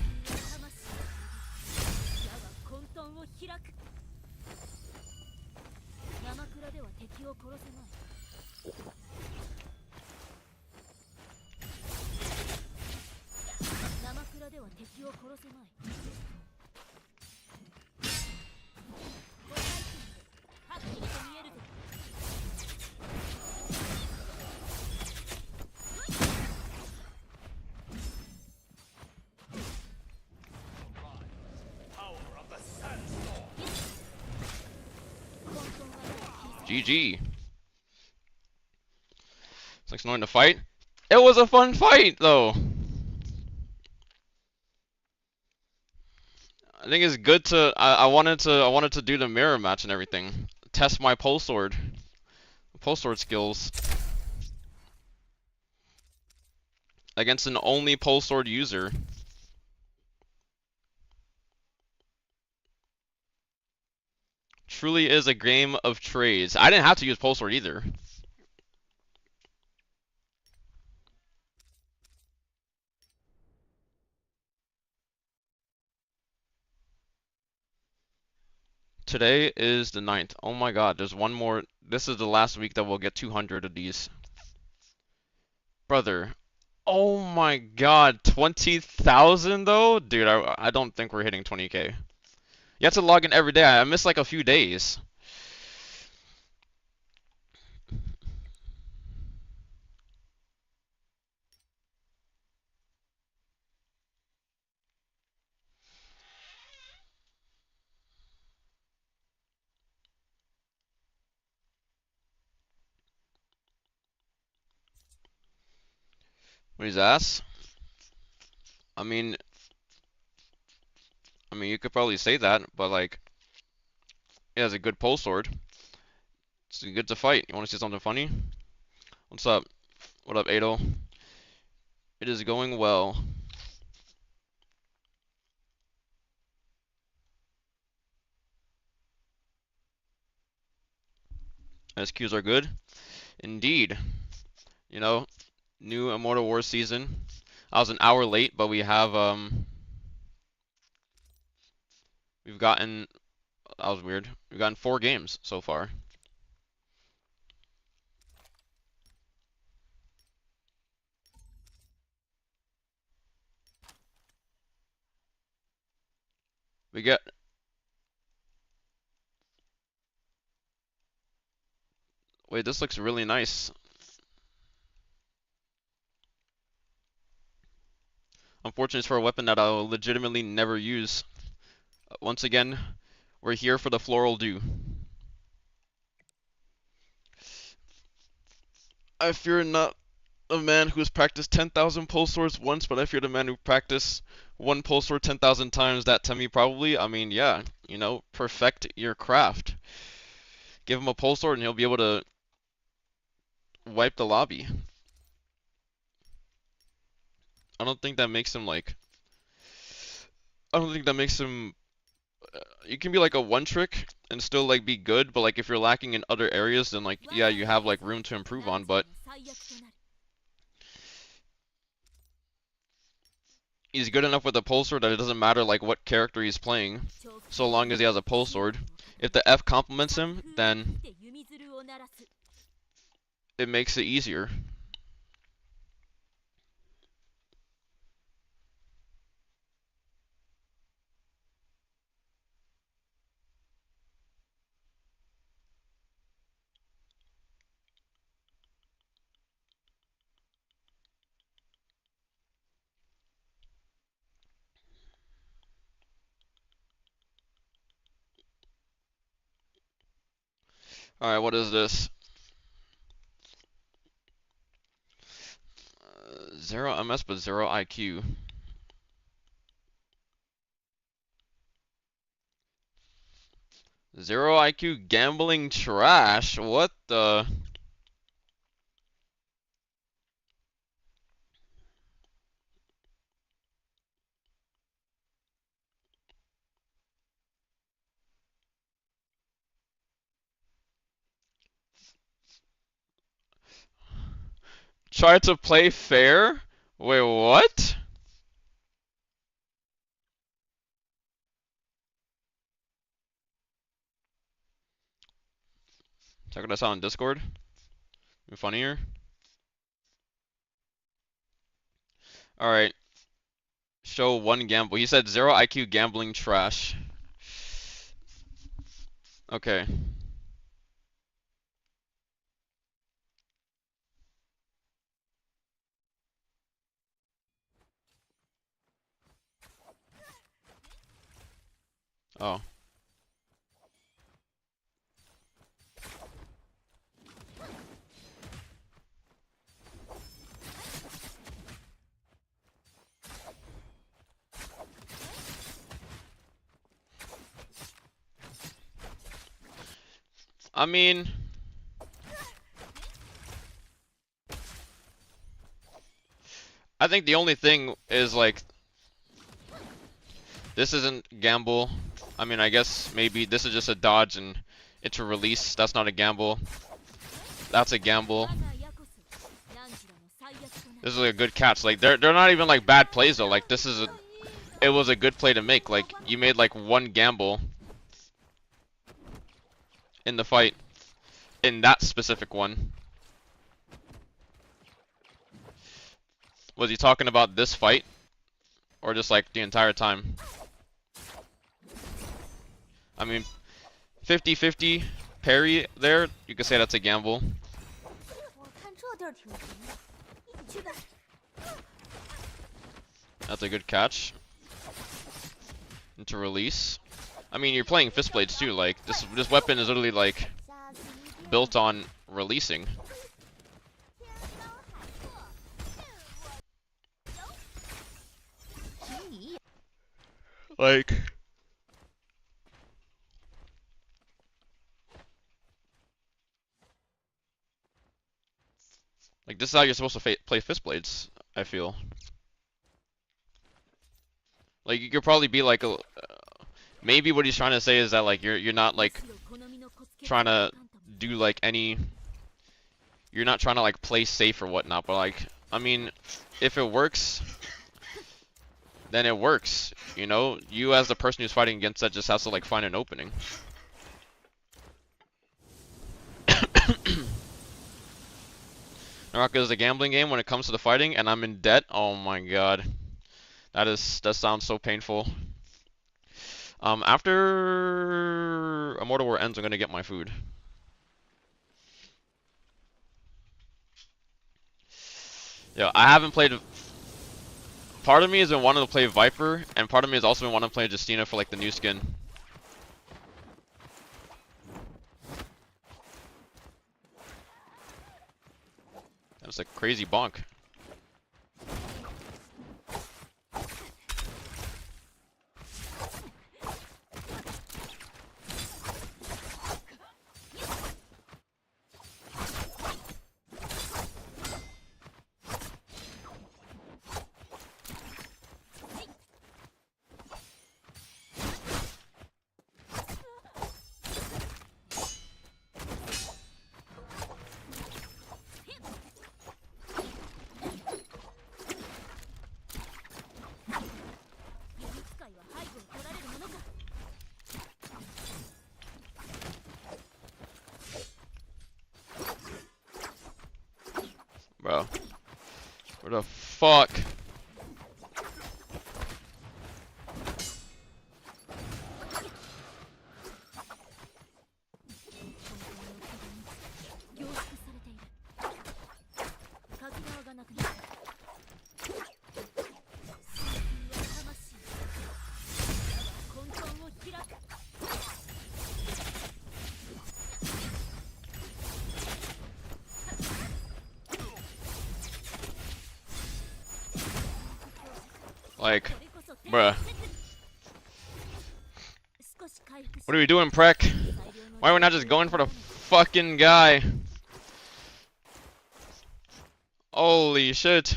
GG. It's like annoying to fight. It was a fun fight, though. I think it's good to. I wanted to do the mirror match and everything. Test my pole sword skills against an only pole sword user. Truly is a game of trades. I didn't have to use pole sword either. Today is the 9th. Oh my god, there's one more. This is the last week that we'll get 200 of these. Brother. Oh my god, 20,000 though? Dude, I don't think we're hitting 20k. You have to log in every day. I missed like a few days. What is ass? I mean, you could probably say that, but like, it has a good pole sword. It's good to fight. You want to see something funny? What's up? What up, Adel? It is going well. SQs are good. Indeed. You know, new Immortal Wars season. I was an hour late, but we've gotten, that was weird. We've gotten 4 games so far. We get, wait, this looks really nice. Unfortunately, it's for a weapon that I'll legitimately never use. Once again, we're here for the floral dew. I fear not a man who has practiced 10,000 pole swords once, but I fear the man who practiced one pole sword 10,000 times. That to me probably, I mean, yeah, you know, perfect your craft. Give him a pole sword and he'll be able to wipe the lobby. I don't think that makes him like, I don't think that makes him, you can be like a one trick and still like be good, but like if you're lacking in other areas, then like, yeah, you have like room to improve on, but he's good enough with a pole sword that it doesn't matter like what character he's playing, so long as he has a pole sword. If the F complements him, then it makes it easier. Alright, what is this? 0 MS but 0 IQ. Zero IQ gambling trash? What the? Try to play fair? Wait, what? Check us out on Discord. Be funnier. Alright. Show one gamble. He said 0 IQ gambling trash. Okay. Oh. I mean, I think the only thing is like this isn't gamble. I mean, I guess maybe this is just a dodge and it's a release. That's not a gamble. That's a gamble. This is a good catch. Like they're not even like bad plays though. Like it was a good play to make. Like you made like one gamble in the fight in that specific one. Was he talking about this fight or just like the entire time? I mean, 50-50 parry there. You could say that's a gamble. That's a good catch. Into release. I mean, you're playing fist blades too. Like this weapon is literally like built on releasing. Like this is how you're supposed to play fist blades, I feel. Like you could probably be like maybe what he's trying to say is that like you're not like trying to do like any, you're not trying to like play safe or whatnot, but like I mean, if it works, then it works. You know, you as the person who's fighting against that just has to like find an opening. Naraka is a gambling game when it comes to the fighting, and I'm in debt. Oh my god, that sounds so painful. After Immortal War ends, I'm gonna get my food. Yeah, I haven't played. Part of me has been wanting to play Viper, and part of me has also been wanting to play Justina for like the new skin. That's a crazy bonk. Bro. What the fuck? Like, bruh. What are we doing, Prek? Why are we not just going for the fucking guy? Holy shit.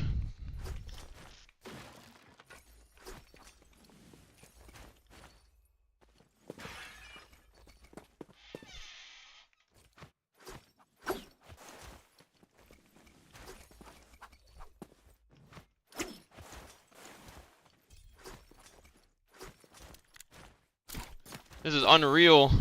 This is unreal.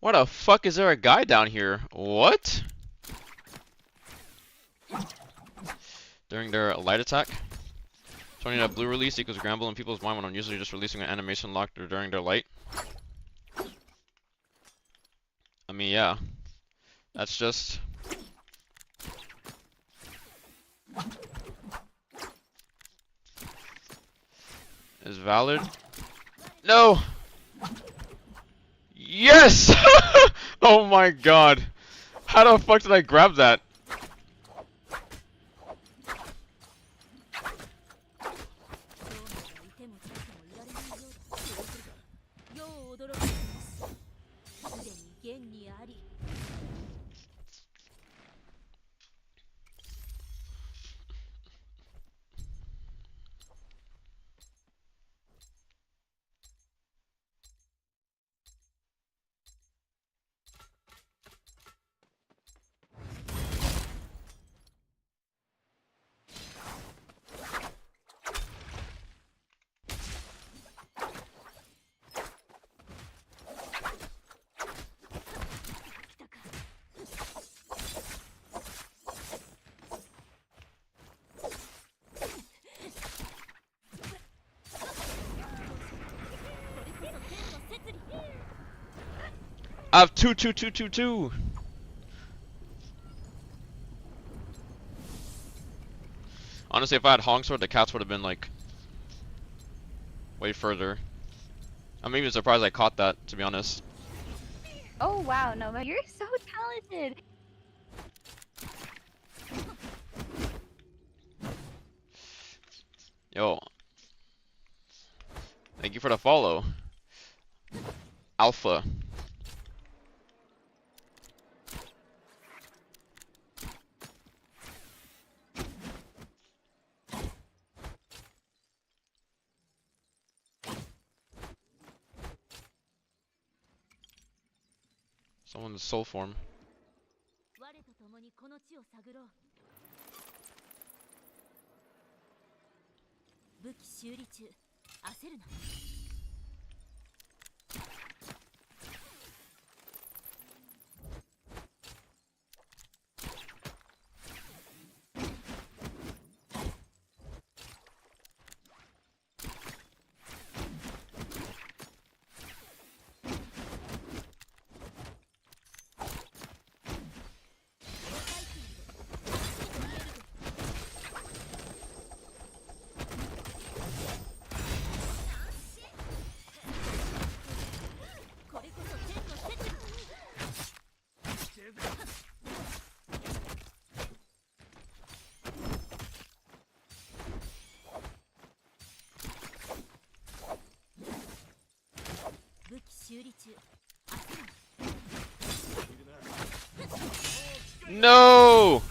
What the fuck, is there a guy down here? What? During their light attack? Showing that blue release equals Gramble in people's mind when I'm usually just releasing an animation locked during their light. I mean, yeah. That's just... is valid. No! Yes! Oh my god. How the fuck did I grab that? I have 2. Honestly, if I had Hong Sword, the cats would have been like way further. I'm even surprised I caught that, to be honest. Oh wow, Nova, you're so talented. Yo. Thank you for the follow. Alpha. Someone's soul form. No!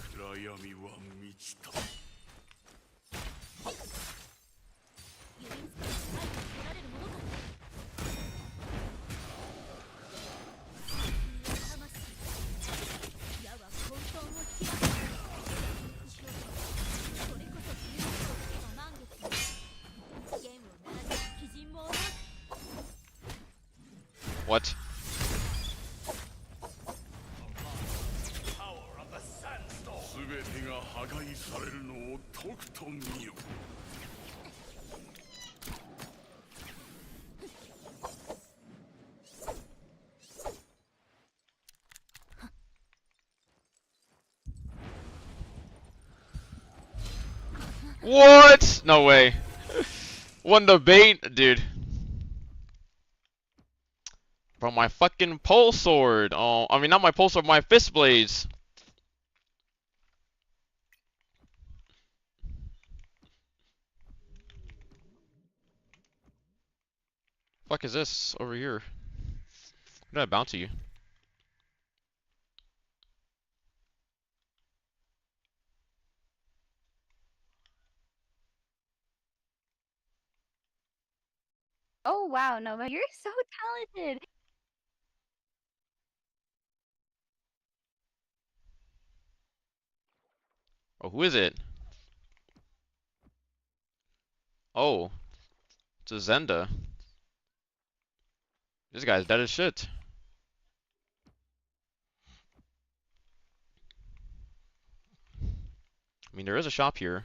What? What? No way. Won the bait, dude. Bro, my fucking pole sword. Oh, I mean, not my pole sword, my fist blades. Fuck is this over here? What did I bounce you? Oh wow, Nova, you're so talented. Oh, who is it? Oh, it's a Zenda. This guy's dead as shit. I mean, there is a shop here.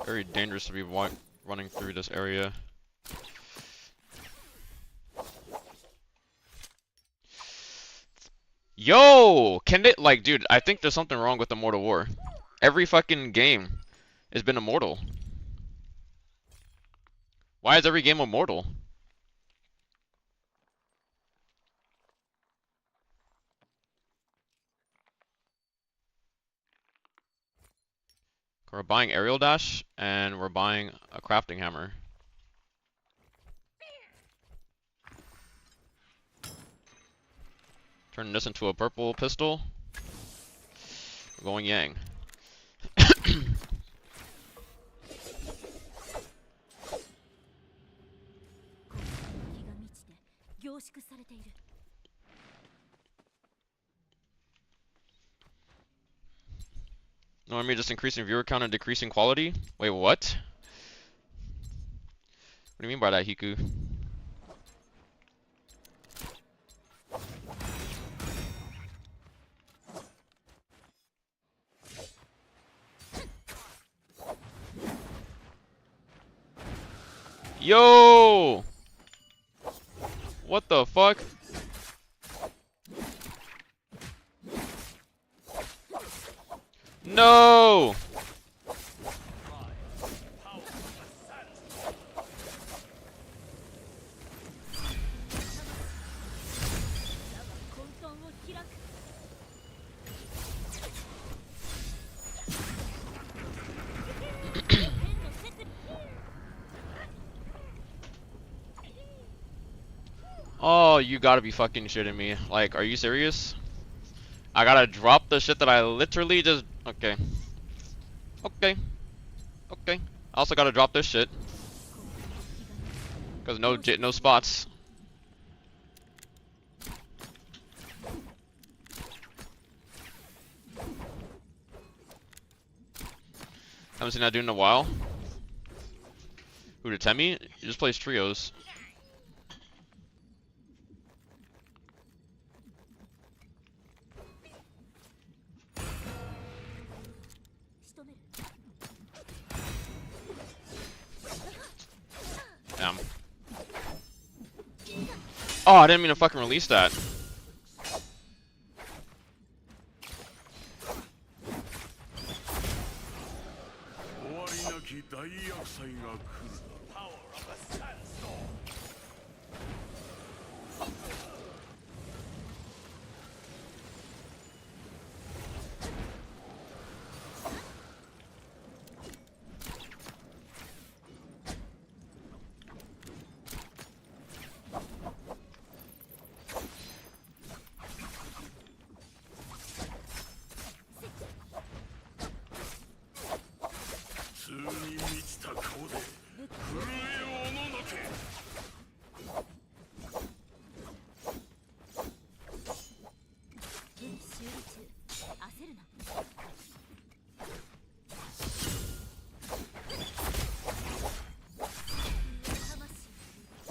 Very dangerous to be running through this area. Yo! Can it, like, dude, I think there's something wrong with Immortal War. Every fucking game has been immortal. Why is every game immortal? We're buying aerial dash, and we're buying a crafting hammer. Turn this into a purple pistol. We're going Yang. No, I mean just increasing viewer count and decreasing quality? Wait, what? What do you mean by that, Hiku? Yo! What the fuck? No! Oh, you gotta be fucking shitting me. Like, are you serious? I gotta drop the shit that I literally just... Okay. Okay. Okay. I also gotta drop this shit. Cause no spots. Haven't seen that dude in a while. Who, did Temi? He just plays trios. Damn. Oh, I didn't mean to fucking release that.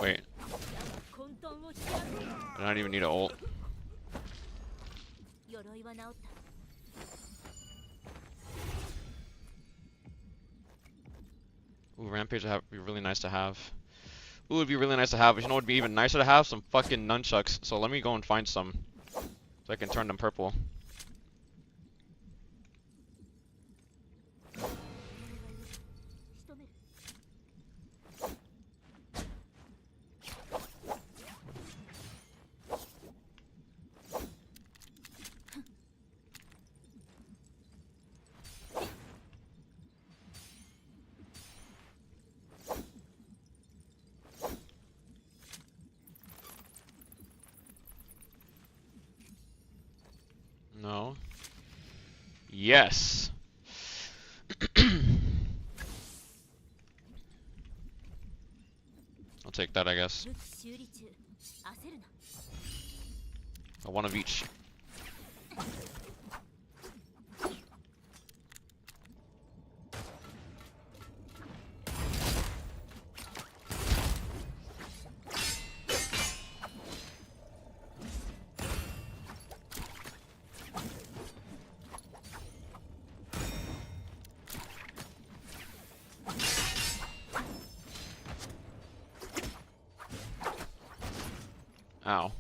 Wait. I don't even need an ult. Ooh, Rampage would be really nice to have. Ooh, it'd be really nice to have. But you know what would be even nicer to have? Some fucking nunchucks. So let me go and find some. So I can turn them purple. No. Yes. I'll take that, I guess. One of each. Ow.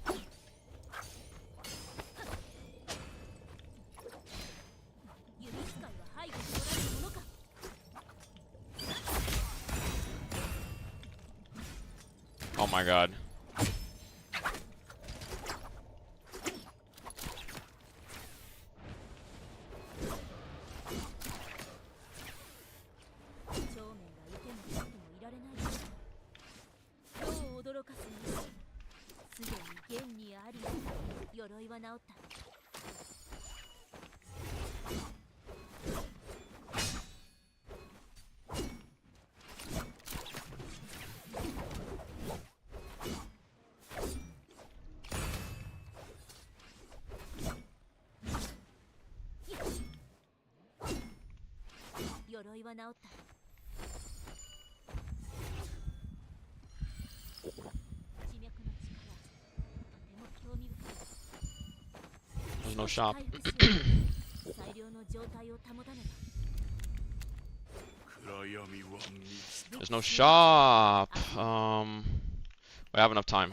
Oh my god. There's no shop. There's no shop. We have enough time.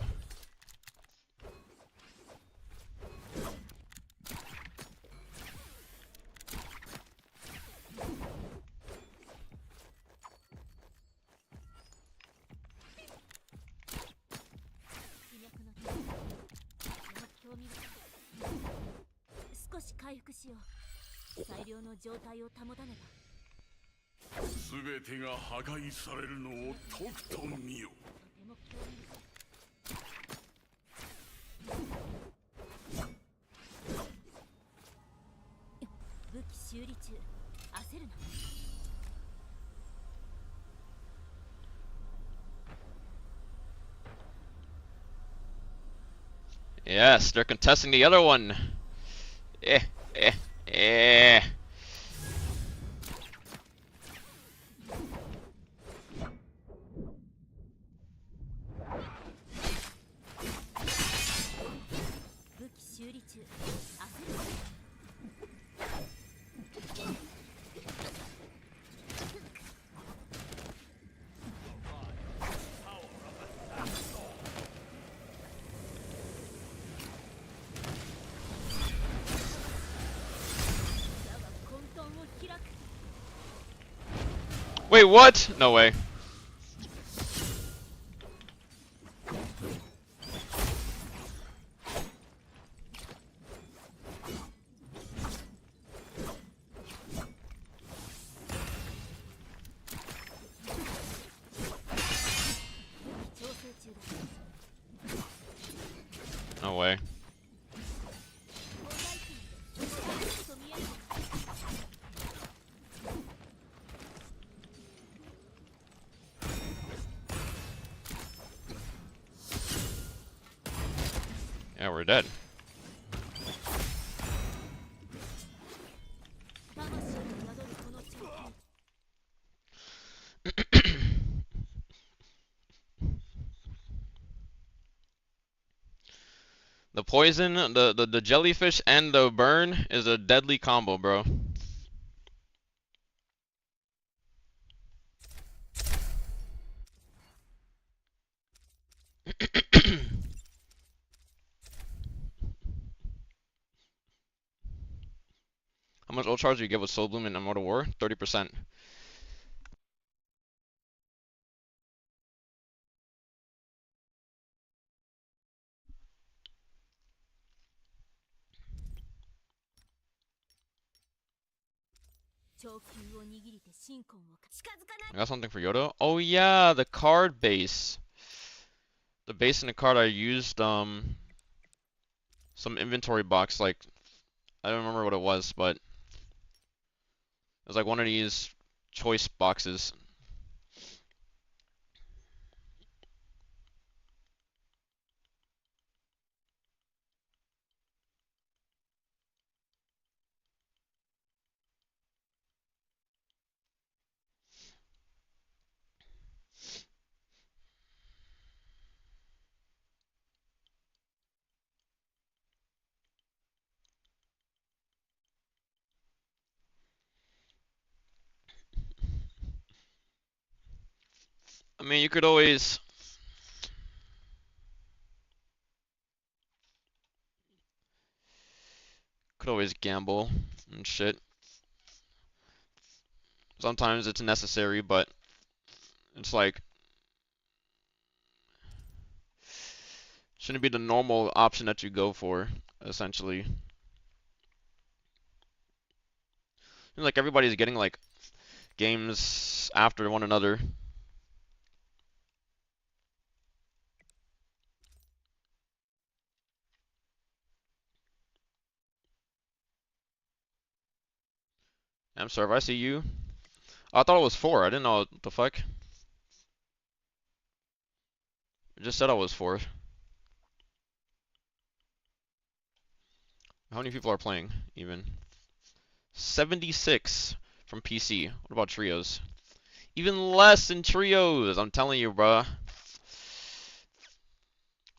Yes, they're contesting the other one. Eh, eh, eh. Wait, what? No way. No way. Yeah, we're dead. The poison, the jellyfish, and the burn is a deadly combo, bro. How much ult charge do you get with Soul Bloom in Immortal War? 30%. I got something for Yoda. Oh yeah, the card base. The base in the card I used some inventory box, like I don't remember what it was, but it was like one of these choice boxes. I mean, you could always gamble and shit. Sometimes it's necessary, but it's like shouldn't be the normal option that you go for, essentially. Like everybody's getting like games after one another. I'm sorry if I see you. Oh, I thought it was 4. I didn't know what the fuck. It just said I was 4. How many people are playing, even? 76 from PC. What about trios? Even less in trios. I'm telling you, bruh.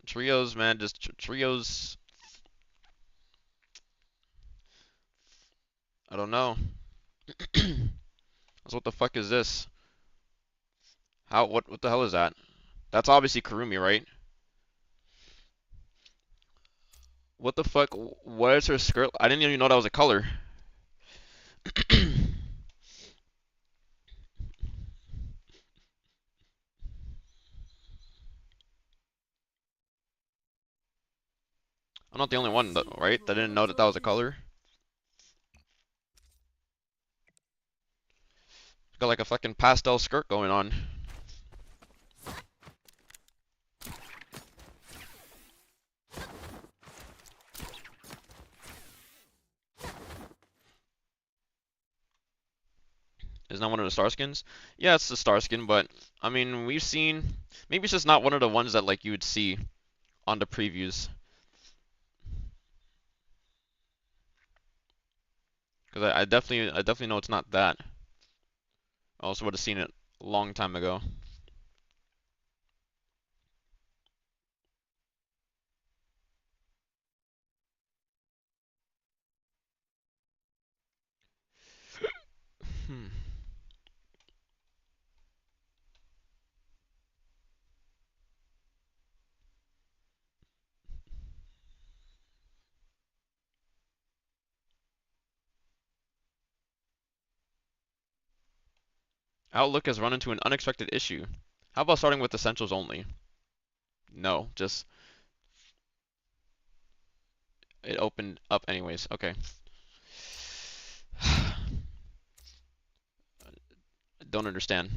Trios, man, just trios. I don't know. So what the fuck is this? What the hell is that? That's obviously Kurumi, right? What the fuck? What is her skirt? I didn't even know that was a color. I'm not the only one, right? That didn't know that that was a color. Got like a fucking pastel skirt going on. Isn't that one of the star skins? Yeah, it's the star skin, but I mean, we've seen. Maybe it's just not one of the ones that like you would see on the previews. Because I definitely know it's not that. I also would have seen it a long time ago. Hmm. Outlook has run into an unexpected issue. How about starting with essentials only? No, just it opened up anyways. Okay. Don't understand.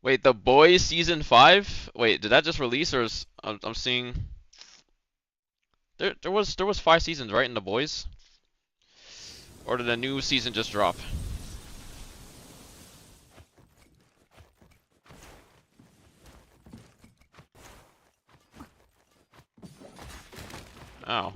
Wait, The Boys season 5? Wait, did that just release or is I'm seeing there was 5 seasons, right, in The Boys? Or did a new season just drop? Oh.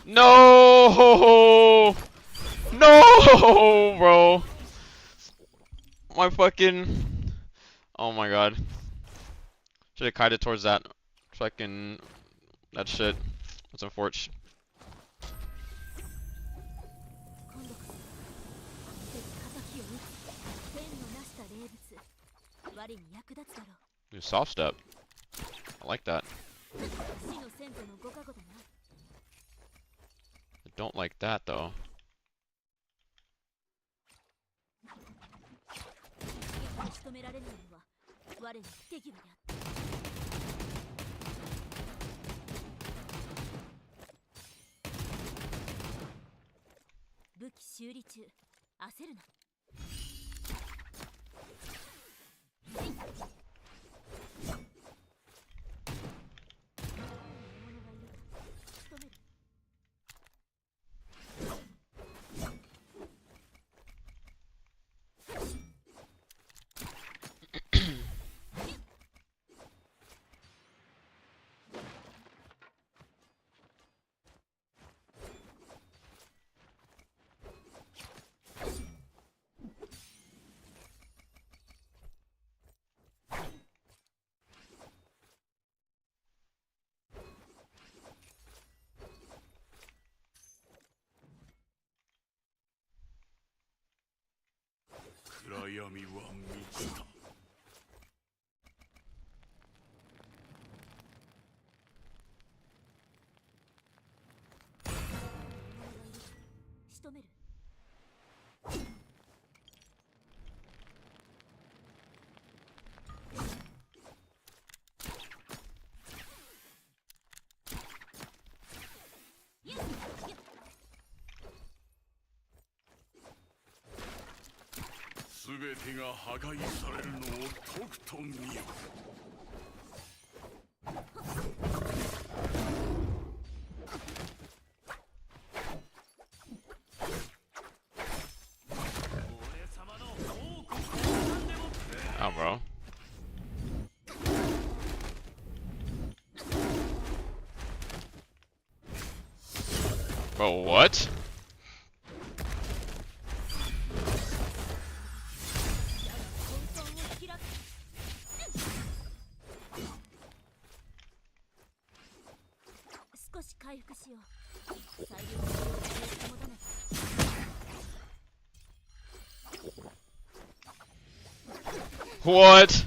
No! No, bro. My fucking. Oh my god. Should have kited towards that fucking. That shit. That's unfortunate. Dude, soft step. I like that. I don't like that though. Oh, bro. Bro, what? What?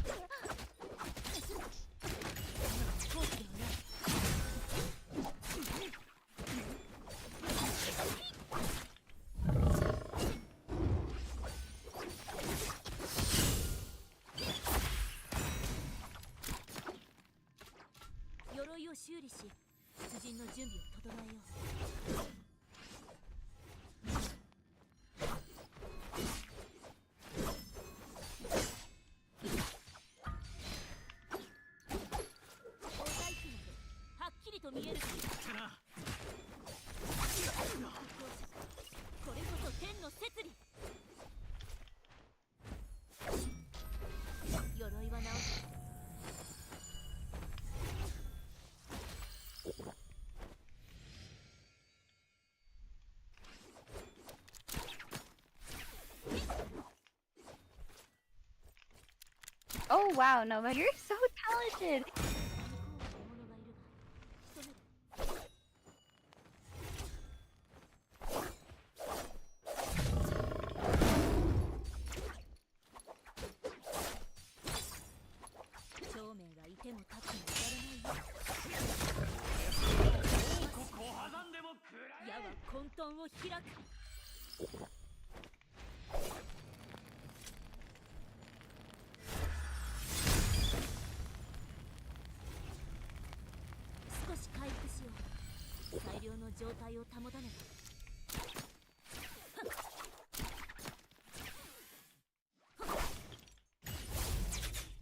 Oh wow, Nova, you're so talented.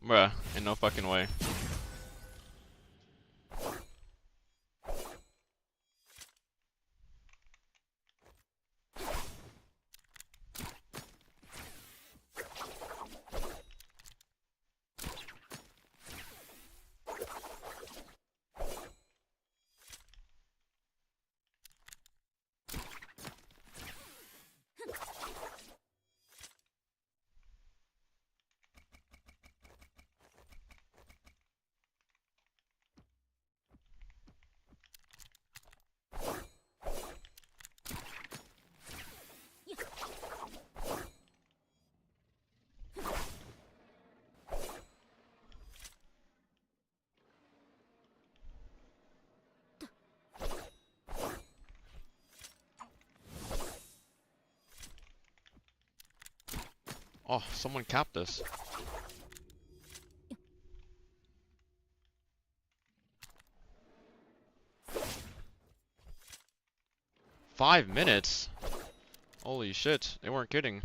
Bruh, in no fucking way. Oh, someone capped this. Five minutes? Holy shit, they weren't kidding.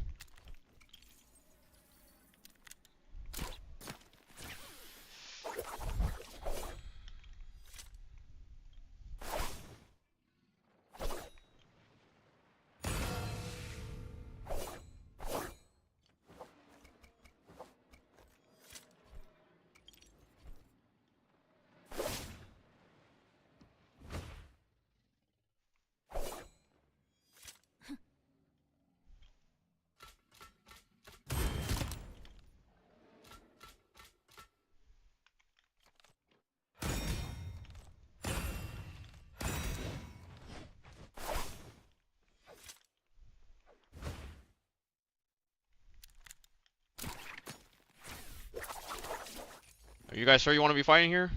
Are you guys sure you want to be fighting here?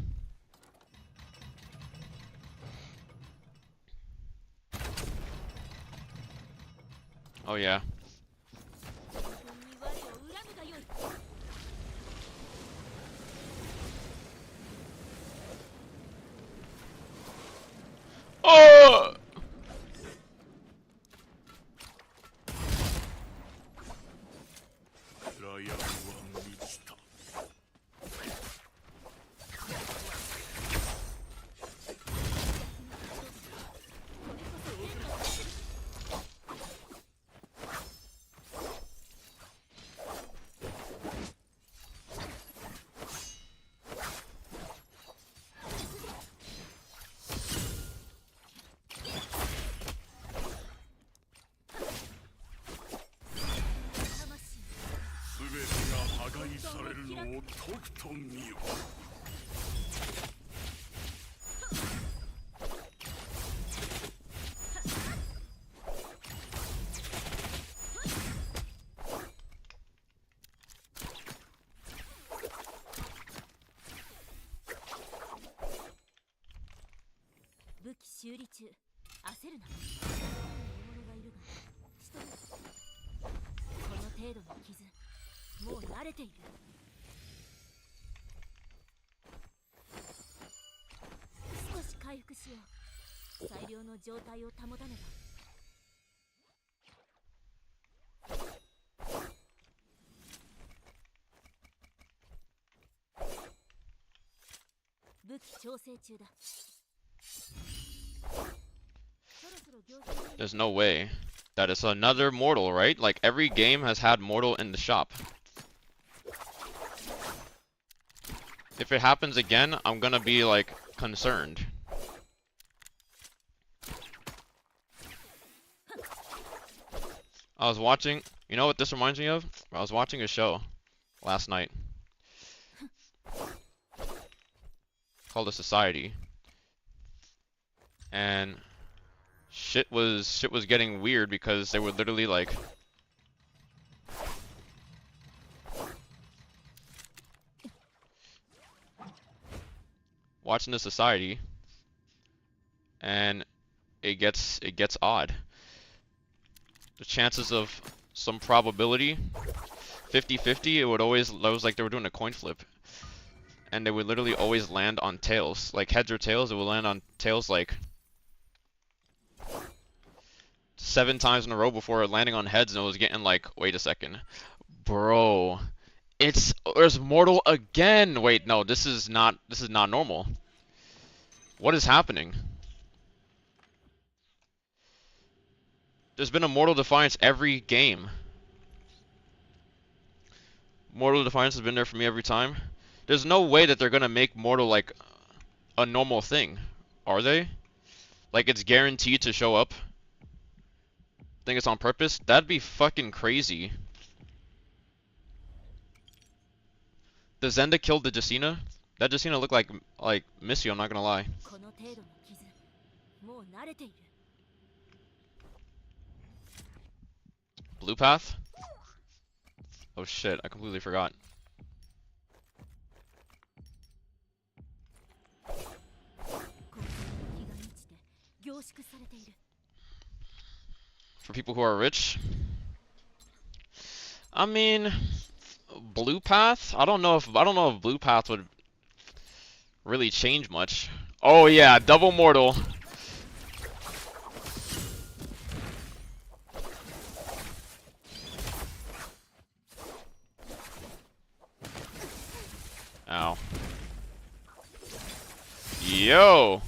Oh yeah. Oh! There's no way. That is another mortal, right? Like every game has had mortal in the shop. If it happens again, I'm gonna be like concerned. I was watching, you know what this reminds me of? I was watching a show last night. called a society, and shit was getting weird because they would literally like watching the society, and it gets odd. The chances of some probability 50-50, it was like they were doing a coin flip, and they would literally always land on tails, like heads or tails. It would land on tails like 7 times in a row before landing on heads, and it was getting like, wait a second, bro, there's Mortal again. Wait, no, this is not normal. What is happening? There's been a Mortal Defiance every game. Mortal Defiance has been there for me every time. There's no way that they're gonna make Mortal like a normal thing, are they? Like it's guaranteed to show up. Think it's on purpose? That'd be fucking crazy. The Zenda killed the Jacina? That Jacina looked like Missy, I'm not gonna lie. Blue path? Oh shit, I completely forgot. For people who are rich? I mean, blue path? I don't know if blue path would really change much. Oh yeah, double mortal. Ow. Yo!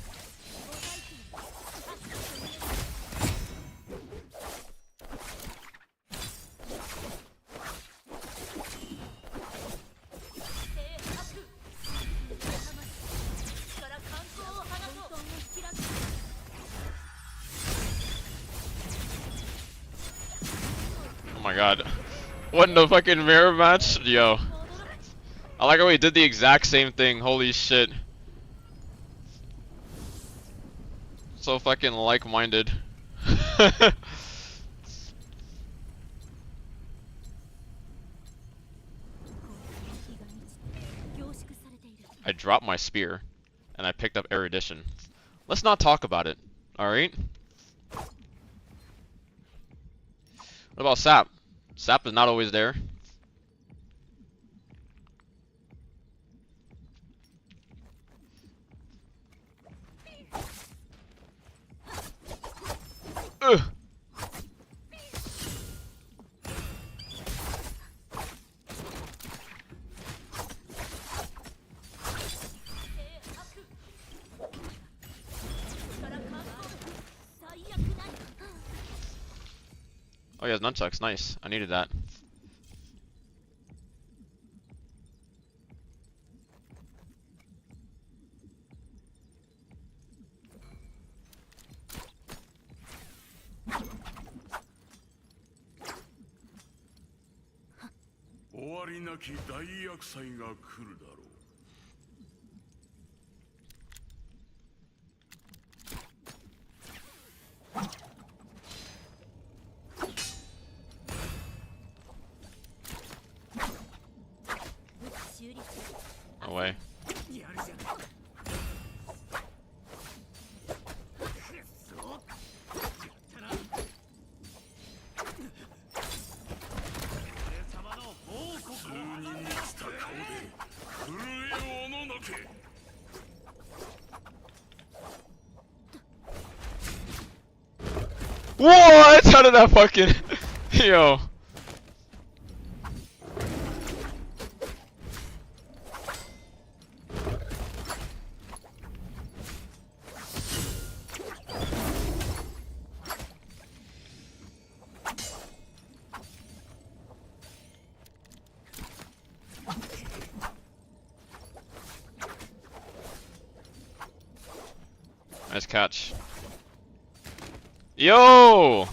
Oh my god. What in the fucking mirror match? Yo. I like how we did the exact same thing, holy shit. So fucking like-minded. I dropped my spear, and I picked up erudition. Let's not talk about it, alright? What about sap? Sap is not always there. Ugh. Oh, he has nunchucks. Nice. I needed that. No way. What? How did that fucking... Yo. Nice catch. Yo!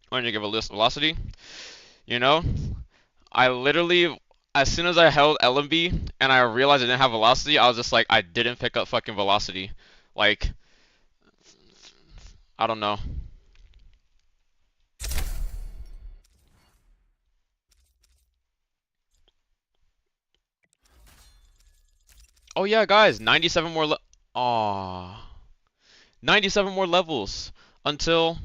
When you give a list velocity, you know, I literally, as soon as I held LMB and I realized I didn't have velocity, I was just like, I didn't pick up fucking velocity. Like, I don't know. Oh yeah, guys, 97 more Aww. 97 more levels until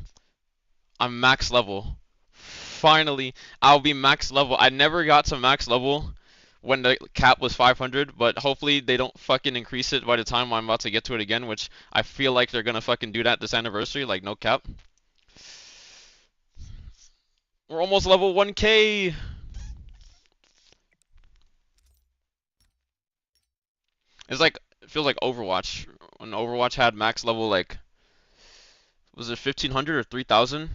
I'm max level. Finally, I'll be max level. I never got to max level when the cap was 500, but hopefully they don't fucking increase it by the time I'm about to get to it again, which I feel like they're gonna fucking do that this anniversary, like no cap. We're almost level 1K. It's like it feels like Overwatch. When Overwatch had max level like was it 1500 or 3000?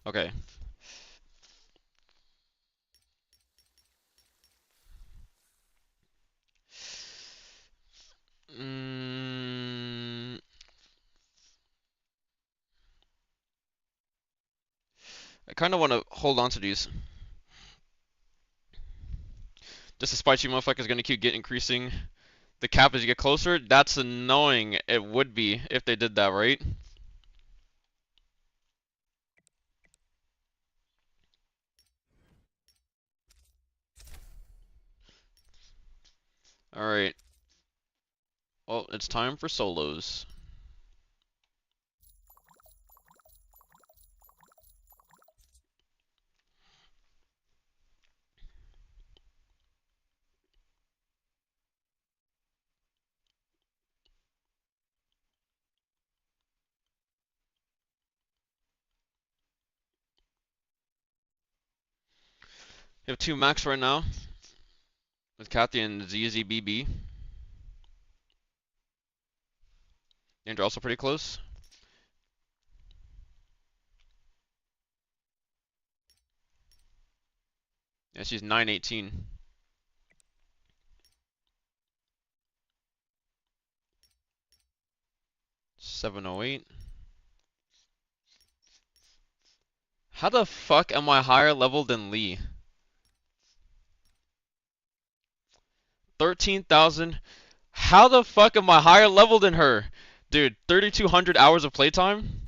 Okay. Mm, I kind of want to hold on to these. Just despite you motherfuckers gonna keep getting increasing the cap as you get closer. That's annoying. It would be if they did that, right? Alright. Well, it's time for solos. We have two max right now with Kathy and ZZBB. And they're also pretty close. Yeah, she's 918. 708. How the fuck am I higher level than Lee? 13,000. How the fuck am I higher level than her? Dude, 3,200 hours of playtime?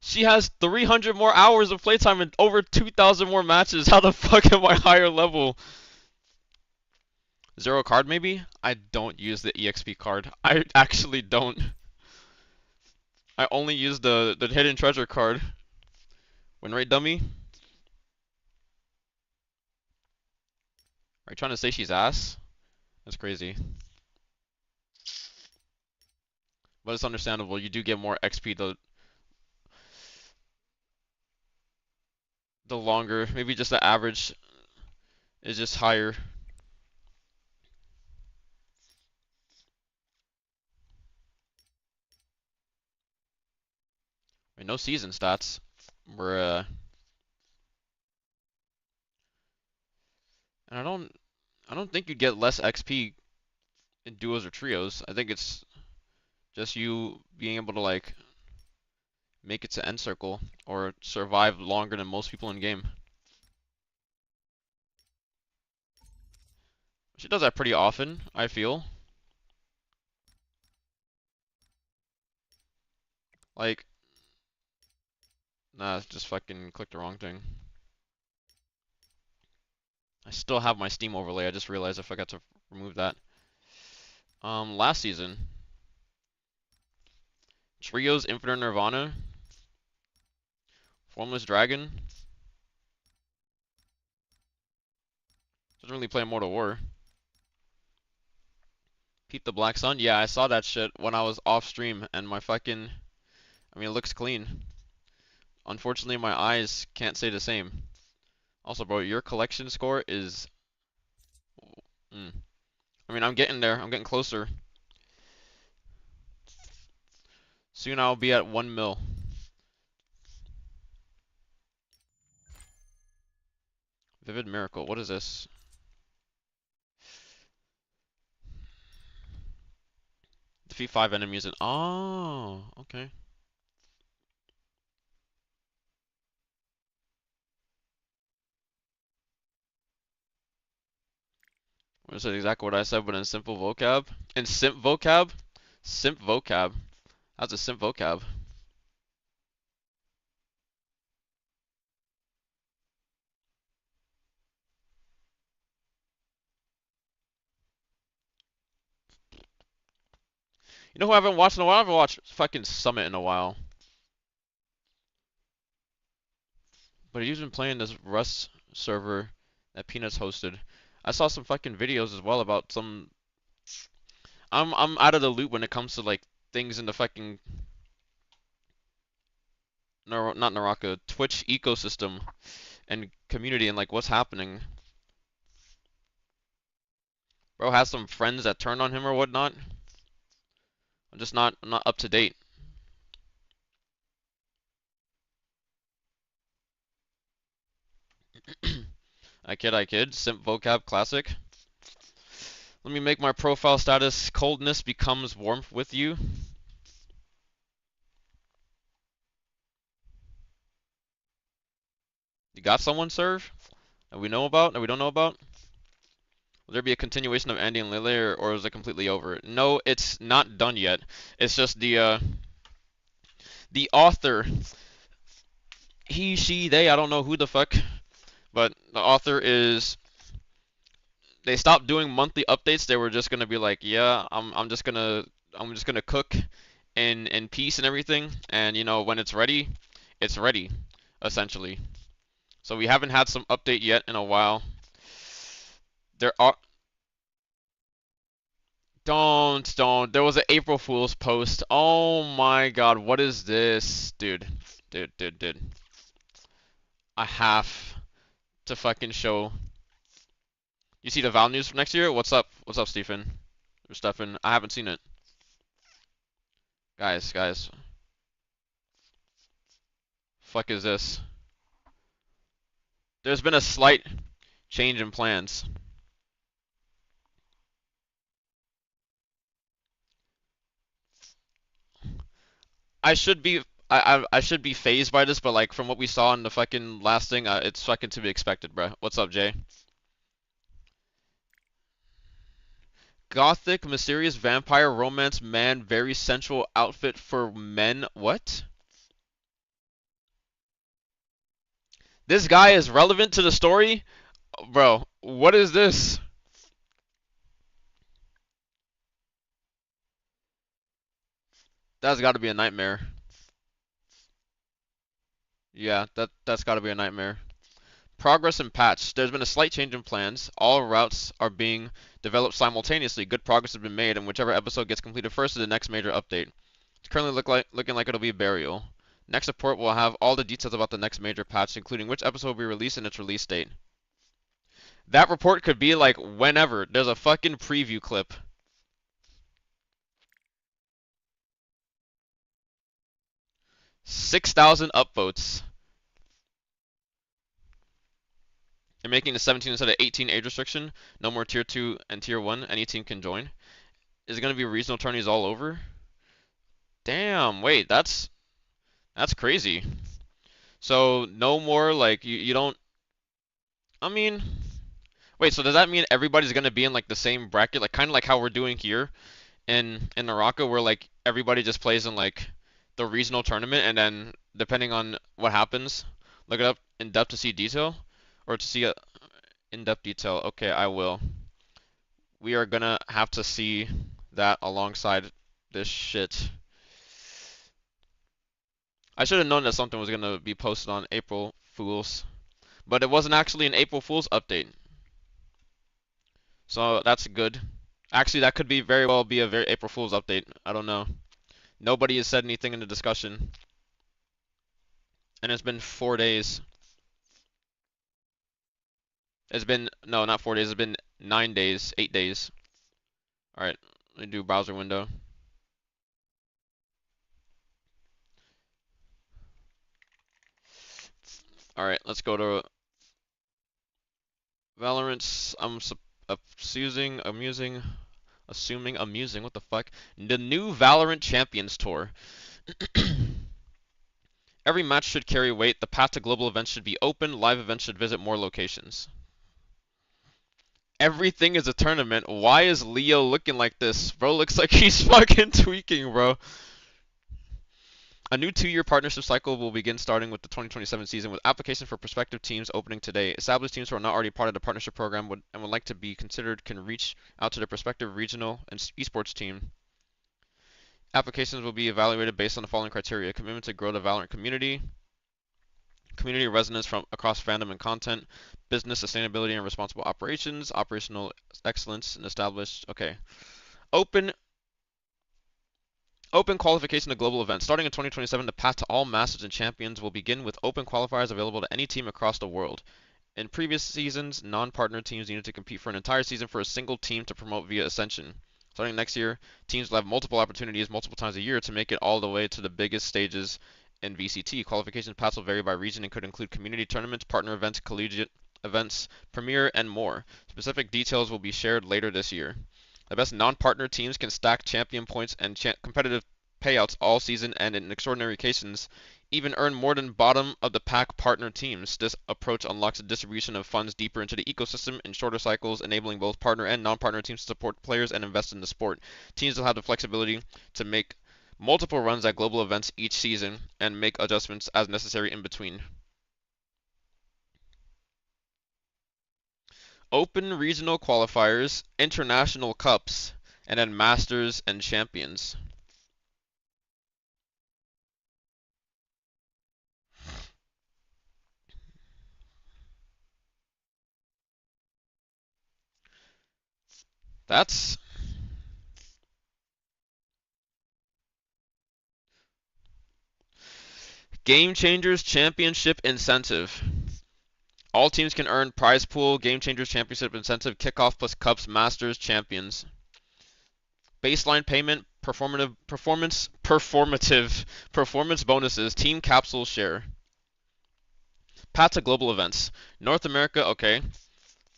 She has 300 more hours of playtime and over 2,000 more matches. How the fuck am I higher level? Zero card maybe? I don't use the EXP card. I actually don't. I only use the hidden treasure card. Win rate dummy? Are you trying to say she's ass? That's crazy. But it's understandable. You do get more XP the longer. Maybe just the average is just higher. Wait, no season stats. We're and I don't think you'd get less XP in duos or trios. I think it's just you being able to like make it to end circle or survive longer than most people in game. She does that pretty often, I feel. Like, nah, just fucking clicked the wrong thing. I still have my Steam overlay. I just realized I forgot to remove that. Last season, Trios, Infinite Nirvana, Formless Dragon. Doesn't really play Immortal War. Peep the Black Sun. Yeah, I saw that shit when I was off stream, and my fucking, I mean, it looks clean. Unfortunately, my eyes can't say the same. Also, bro, your collection score is. I mean, I'm getting there. I'm getting closer. Soon I'll be at 1 mil. Vivid Miracle. What is this? defeat 5 enemies and oh, okay. That's exactly what I said, but in simple vocab. In simp vocab? Simp vocab. That's a simp vocab. You know who I haven't watched in a while? I haven't watched fucking Summit in a while. But he's been playing this Rust server that Peanuts hosted. I saw some fucking videos as well about some. I'm out of the loop when it comes to like things in the fucking not Naraka Twitch ecosystem and community and like what's happening. Bro has some friends that turn on him or whatnot. I'm not up to date. I kid. Simp vocab classic. Let me make my profile status coldness becomes warmth with you. You got someone, Serve? That we know about? That we don't know about? Will there be a continuation of Andy and Lily, or is it completely over? No, it's not done yet. It's just the author, he, she, they, I don't know who the fuck, but the author is. They stopped doing monthly updates. They were just gonna be like, yeah, I'm just gonna cook in peace and everything, and you know when it's ready, essentially. So we haven't had some update yet in a while. There are don't. There was an April Fool's post. Oh my God, what is this, dude? Dude. I have to fucking show. You see the Val news for next year? What's up? What's up, Stephen? Or Stefan? I haven't seen it. Guys. Fuck is this? There's been a slight change in plans. I should be I should be phased by this, but like from what we saw in the fucking last thing, it's fucking to be expected, bro. What's up, Jay? Gothic, mysterious vampire romance man, very sensual outfit for men. What? This guy is relevant to the story? Bro, what is this? That's got to be a nightmare. Yeah, that's got to be a nightmare. Progress and patch. There's been a slight change in plans. All routes are being developed simultaneously. Good progress has been made, and whichever episode gets completed first is the next major update. It's currently looking like it'll be Burial. Next report will have all the details about the next major patch, including which episode will be released and its release date. That report could be like whenever. There's a fucking preview clip. $6,000 upvotes. They're making the 17 instead of 18 age restriction. No more tier 2 and tier 1. Any team can join. Is it going to be regional tourneys all over? Damn, wait, that's crazy. So no more like you don't. I mean, wait. So does that mean everybody's gonna be in like the same bracket, like kind of like how we're doing here in Naraka, where like everybody just plays in like the regional tournament, and then depending on what happens, look it up in depth to see detail, or to see a in-depth detail. Okay, I will. We are gonna have to see that alongside this shit. I should have known that something was gonna be posted on April Fools, but it wasn't actually an April Fools update. So that's good. Actually, that could be very well be a very April Fools update. I don't know. Nobody has said anything in the discussion, and it's been 4 days. It's been no, not 4 days. It's been 9 days, 8 days. All right, let me do browser window. All right, let's go to Valorant. I'm using Assuming amusing. What the fuck? The new Valorant Champions Tour. Every match should carry weight. The path to global events should be open. Live events should visit more locations. Everything is a tournament. Why is Leo looking like this? Bro looks like he's fucking tweaking, bro. A new 2-year partnership cycle will begin starting with the 2027 season, with applications for prospective teams opening today. Established teams who are not already part of the partnership program would like to be considered can reach out to their prospective regional and esports team. Applications will be evaluated based on the following criteria: commitment to grow the Valorant community, community resonance from across fandom and content, business sustainability and responsible operations, operational excellence and established. Okay. Open qualification to global events. Starting in 2027, the path to all Masters and Champions will begin with open qualifiers available to any team across the world. In previous seasons, non-partner teams needed to compete for an entire season for a single team to promote via Ascension. Starting next year, teams will have multiple opportunities multiple times a year to make it all the way to the biggest stages in VCT. Qualification paths will vary by region and could include community tournaments, partner events, collegiate events, premier, and more. Specific details will be shared later this year. The best non-partner teams can stack champion points and competitive payouts all season, and in extraordinary occasions, even earn more than bottom of the pack partner teams. This approach unlocks the distribution of funds deeper into the ecosystem in shorter cycles, enabling both partner and non-partner teams to support players and invest in the sport. Teams will have the flexibility to make multiple runs at global events each season and make adjustments as necessary in between. Open regional qualifiers, international cups, and then masters and champions. That's Game Changers Championship Incentive. All teams can earn prize pool, Game Changers Championship Incentive, kickoff plus cups, masters, champions. Baseline payment, performance bonuses, team capsule share. Path to global events. North America, okay.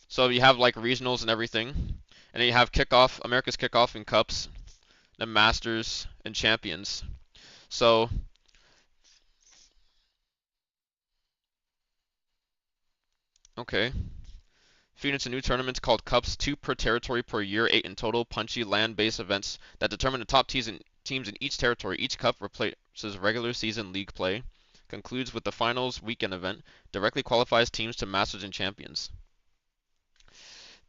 So you have like regionals and everything. And then you have kickoff, America's kickoff and cups, then masters and champions. So okay. Feed into new tournaments called Cups, 2 per territory per year, 8 in total, punchy land-based events that determine the top teams in each territory. Each cup replaces regular season league play, concludes with the finals weekend event, directly qualifies teams to Masters and Champions.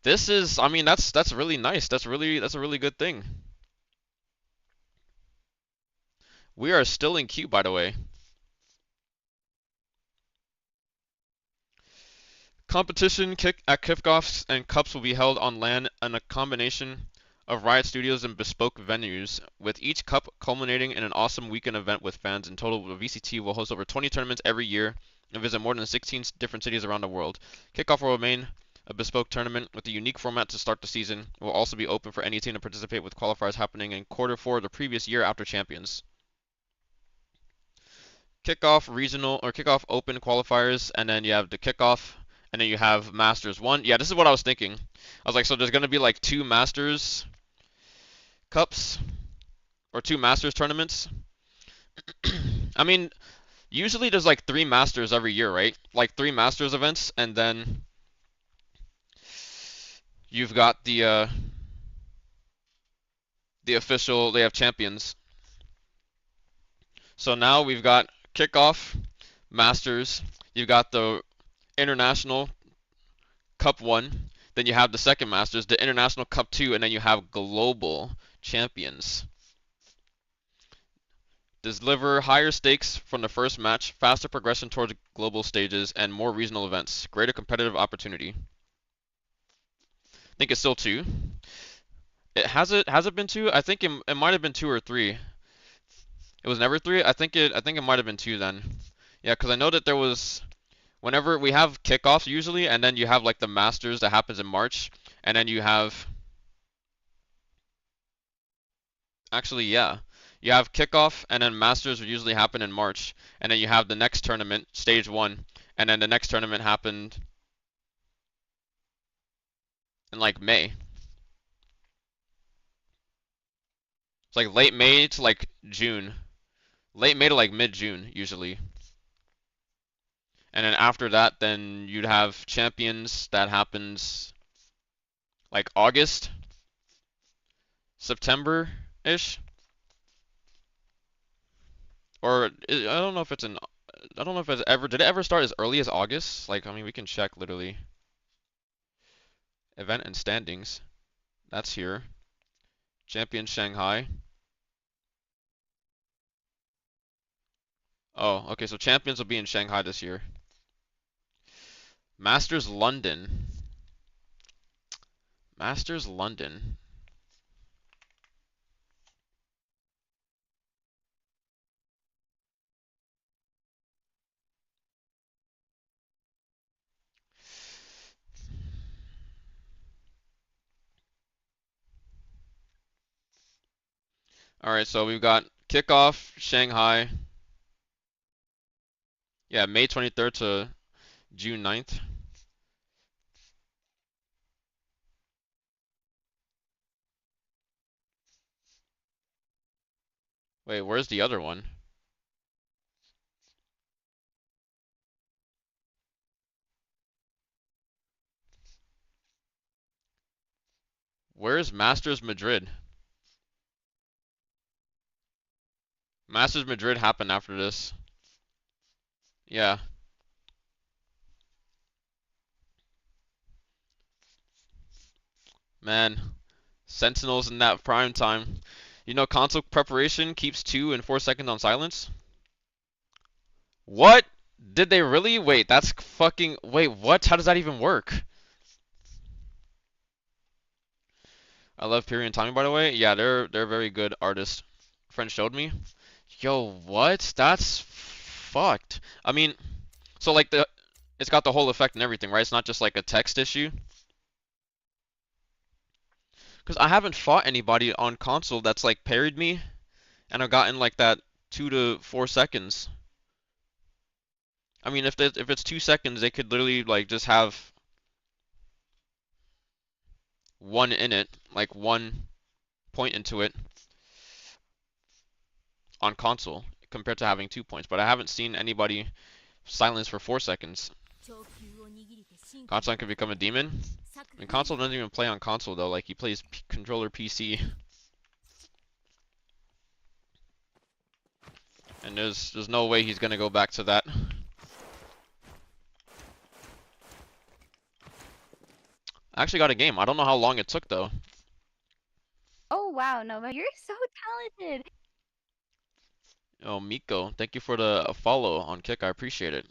This is, I mean, that's really nice. That's a really good thing. We are still in queue, by the way. Competition at kickoffs and cups will be held on LAN in a combination of Riot Studios and bespoke venues, with each cup culminating in an awesome weekend event with fans. In total, the VCT will host over 20 tournaments every year and visit more than 16 different cities around the world. Kickoff will remain a bespoke tournament with a unique format to start the season. It will also be open for any team to participate, with qualifiers happening in Q4 of the previous year after champions. Kickoff regional or kickoff open qualifiers, and then you have the kickoff, and then you have Masters 1. Yeah, this is what I was thinking. I was like, so there's going to be like 2 Masters Cups or 2 Masters tournaments. I mean, usually there's like 3 Masters every year, right? Like 3 Masters events, and then you've got the official, they have champions. So now we've got kickoff, Masters, you've got the International Cup 1, then you have the second Masters, the International Cup 2, and then you have Global Champions. Deliver higher stakes from the first match, faster progression towards global stages, and more regional events. Greater competitive opportunity. I think it's still 2. Has it been 2? I think it might have been 2 or 3. It was never 3? I think it might have been 2 then. Yeah, because I know that there was, whenever we have kickoffs usually, and then you have like the Masters that happens in March, and then you have, actually, yeah, you have kickoff, and then Masters would usually happen in March, and then you have the next tournament, stage 1, and then the next tournament happened in like May. It's like late May to like June. Late May to like mid-June usually. And then after that, then you'd have Champions that happens like August, September-ish. Or I don't know if it's in. I don't know if it's ever. Did it ever start as early as August? Like, I mean, we can check literally. Event and standings. That's here. Champion Shanghai. Oh, okay. So champions will be in Shanghai this year. Masters London. Masters London. All right. So we've got kickoff Shanghai. Yeah, May 23rd to June 9th. Wait, where's the other one? Where's Masters Madrid? Masters Madrid happened after this. Yeah. Man, Sentinels in that prime time. You know, console preparation keeps 2 and 4 seconds on silence? What? Did they really? Wait, that's fucking. Wait, what? How does that even work? I love Piri and Tommy, by the way. Yeah, they're very good artists. Friend showed me. Yo, what? That's fucked. I mean, so like it's got the whole effect and everything, right? It's not just like a text issue. Because I haven't fought anybody on console that's like parried me and I've gotten like that 2 to 4 seconds. I mean, if it's 2 seconds, they could literally like just have one in it, like one point into it on console compared to having 2 points. But I haven't seen anybody silence for 4 seconds. Console can become a demon. I mean, console doesn't even play on console though. Like he plays controller PC, and there's no way he's gonna go back to that. I actually got a game. I don't know how long it took though. Oh wow, Nova, you're so talented. Oh, Miko, thank you for the follow on Kick. I appreciate it.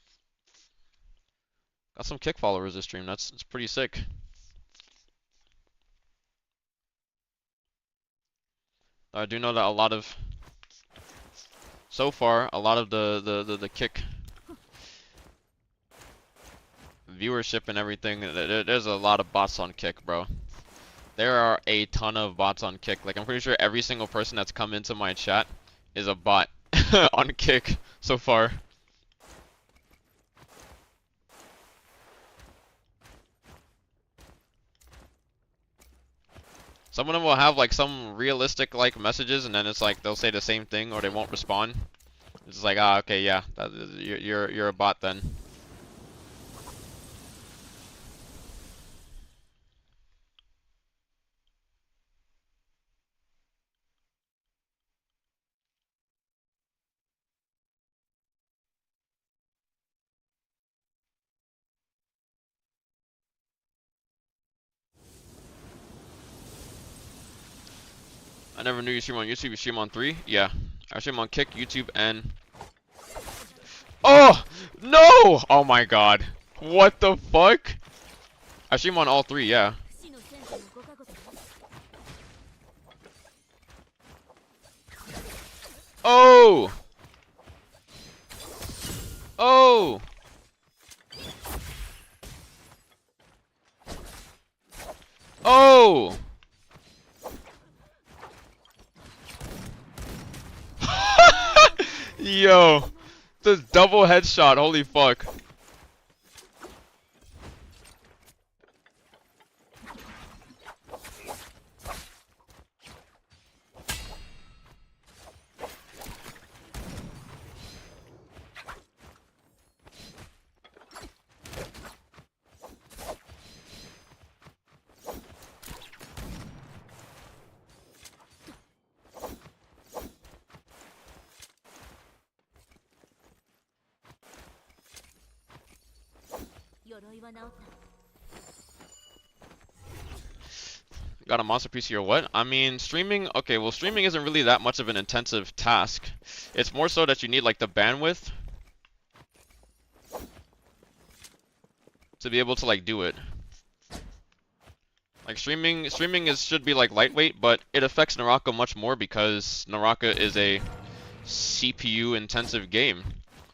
Got some Kick followers this stream. It's pretty sick. I do know that a lot of so far a lot of the Kick viewership and everything. There's a lot of bots on Kick, bro. There are a ton of bots on Kick. Like I'm pretty sure every single person that's come into my chat is a bot on Kick so far. Some of them will have like some realistic like messages, and then it's like they'll say the same thing or they won't respond. It's like, ah, okay, yeah, you're a bot then. I never knew you stream on YouTube. You stream on 3? Yeah, I stream on Kick, YouTube, and oh no! Oh my God, what the fuck? I stream on all 3. Yeah. Oh! Oh! Oh! Yo, this double headshot, holy fuck. Got a monster PC or what? I mean, streaming, okay, well, streaming isn't really that much of an intensive task. It's more so that you need, like, the bandwidth to be able to, like, do it. Like, streaming should be, like, lightweight, but it affects Naraka much more because Naraka is a CPU-intensive game.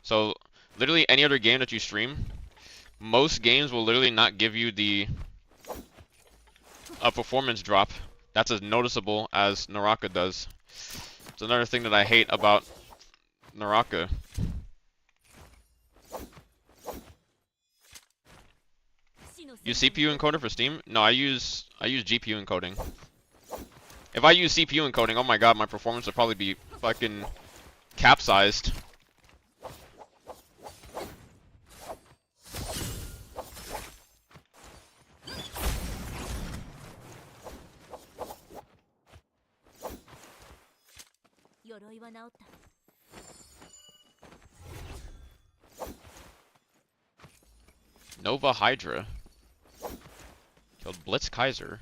So, literally any other game that you stream, most games will literally not give you a performance drop that's as noticeable as Naraka does. It's another thing that I hate about Naraka. Use CPU encoder for Steam? No, I use GPU encoding. If I use CPU encoding, oh my god, my performance would probably be fucking capsized. Nova Hydra killed Blitz Kaiser.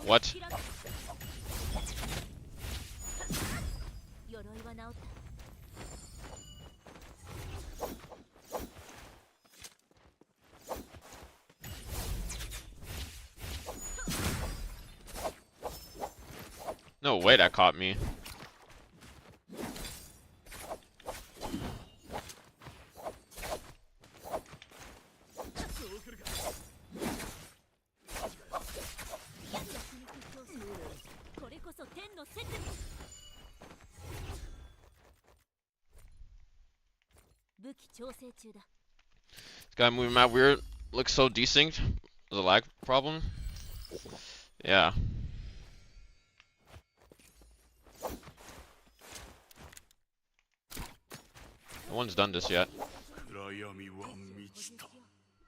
What? No way that caught me. This guy moving map weird. Looks so desynced. There's a lag problem. Yeah. No one's done this yet.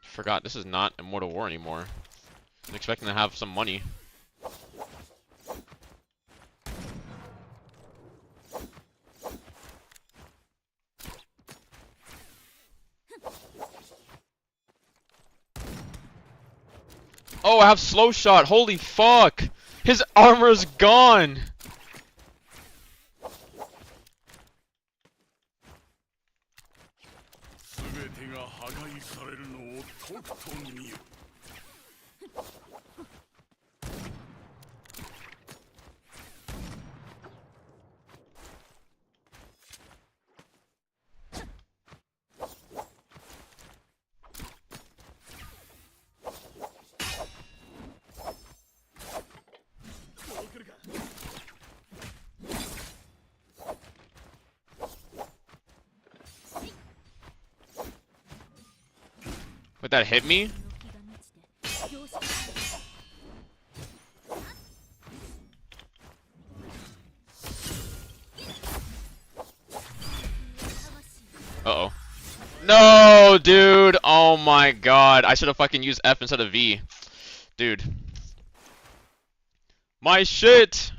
Forgot this is not Immortal War anymore. I'm expecting to have some money. Oh, I have slow shot. Holy fuck! His armor's gone. Would that hit me? Uh-oh. No, dude! Oh my god. I should have fucking used F instead of V. Dude. My shit!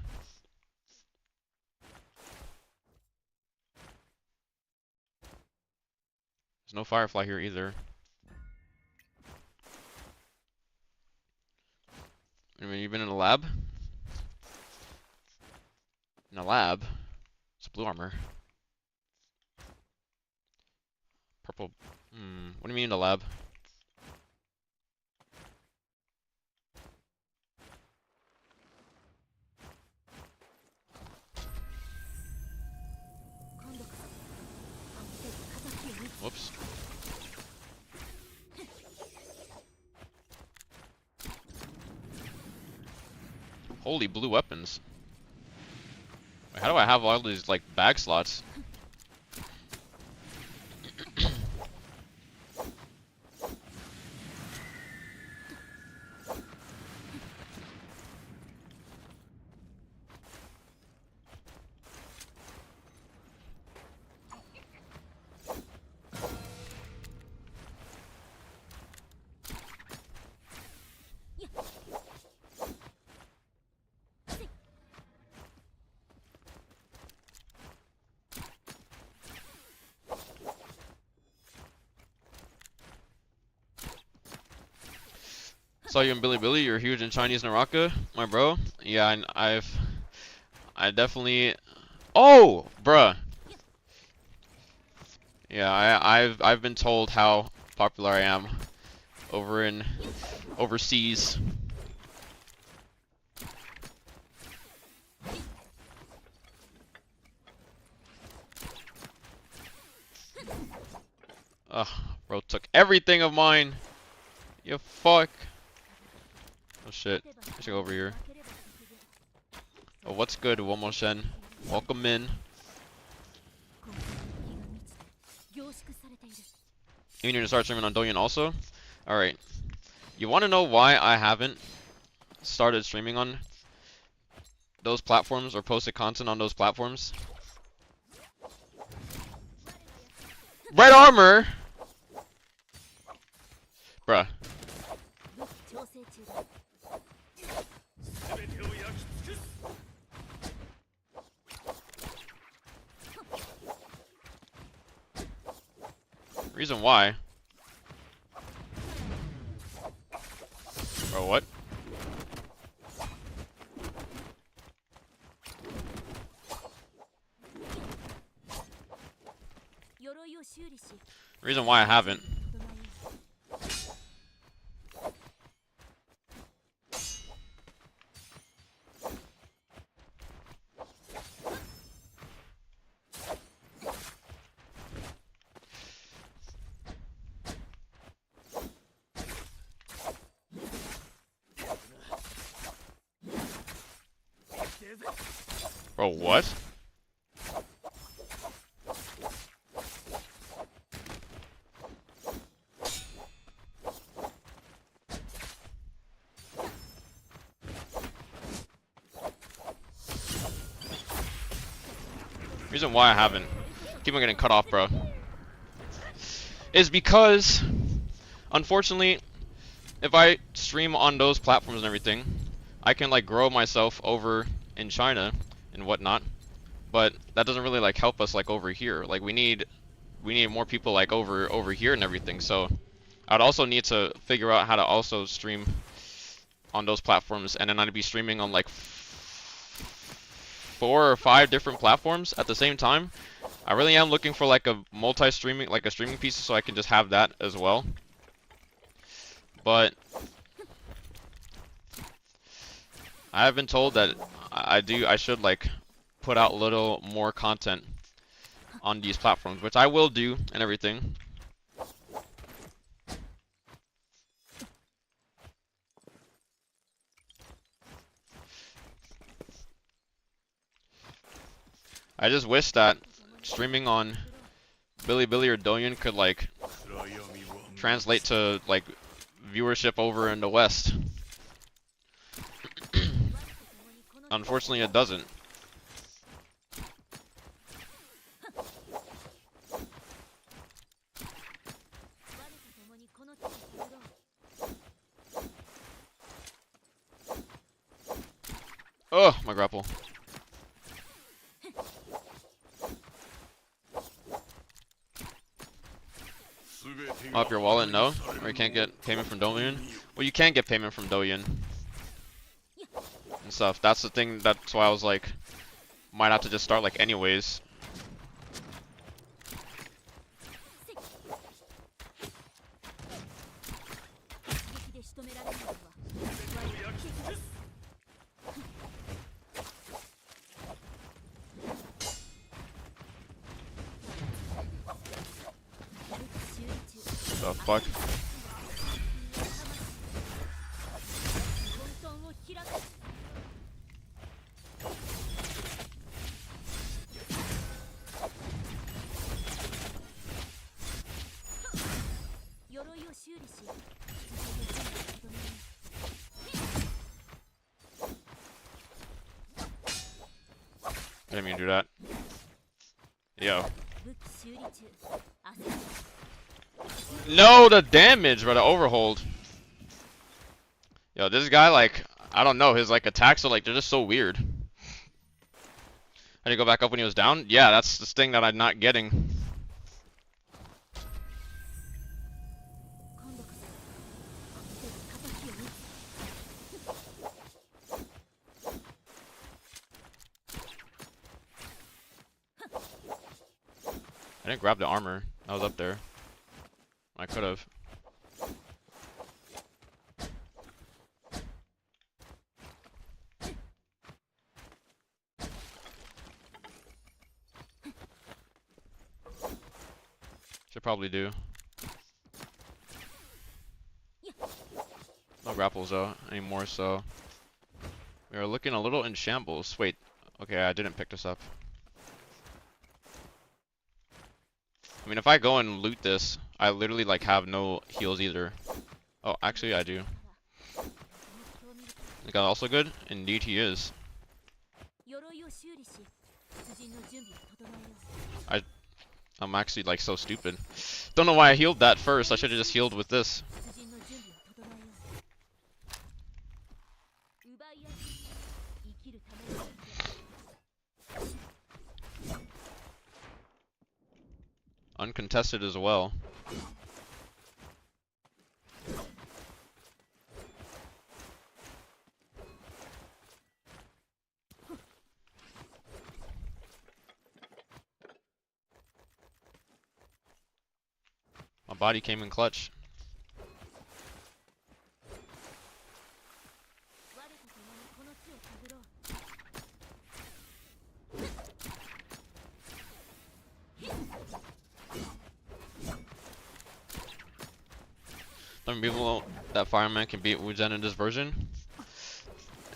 There's no Firefly here either. I mean, you've been in a lab? In a lab? It's blue armor. Purple. What do you mean in the lab? Whoops. Holy blue weapons. Wait, how do I have all these, like, bag slots? Saw you in Billy. You're huge in Chinese Naraka, my bro. Yeah, I definitely. Oh, bruh. Yeah, I've been told how popular I am over in overseas. Ugh, bro took everything of mine. You fuck. Oh shit. I should go over here. Oh, what's good, Womoshen? Welcome in. You need to start streaming on Douyin also? Alright. You want to know why I haven't started streaming on those platforms or posted content on those platforms? Red armor! Bruh. Reason why. Bro, what? Reason why I haven't. Bro, what? Reason why I haven't. Keep on getting cut off, bro. Is because, unfortunately, if I stream on those platforms and everything, I can like grow myself over in China and whatnot, but that doesn't really like help us like over here. Like we need more people like over here and everything. So I'd also need to figure out how to also stream on those platforms, and then I'd be streaming on like 4 or 5 different platforms at the same time. I really am looking for like a multi-streaming, like a streaming piece, so I can just have that as well. But I have been told that I should like put out a little more content on these platforms, which I will do and everything. I just wish that streaming on Billy or Douyin could like translate to like viewership over in the West. Unfortunately, it doesn't. Oh, my grapple. Off your wallet, no? Or you can't get payment from Douyin? Well, you can get payment from Douyin and stuff. That's the thing. That's why I was like, might have to just start like anyways. The fuck? Didn't mean to do that. Yo. No, the damage, bro, the overhold. Yo, this guy, like, I don't know, his, like, attacks are, like, they're just so weird. Had to go back up when he was down? Yeah, that's the thing that I'm not getting. I didn't grab the armor. I was up there. I could have. Should probably do. No grapples though anymore, so we are looking a little in shambles. Wait, okay, I didn't pick this up. I mean, if I go and loot this, I literally like have no heals either. Oh, actually I do. Is that also good? Indeed he is. I'm actually like so stupid. Don't know why I healed that first. I should have just healed with this. Uncontested as well. My body came in clutch. Some people that fireman can beat Wuzen in this version.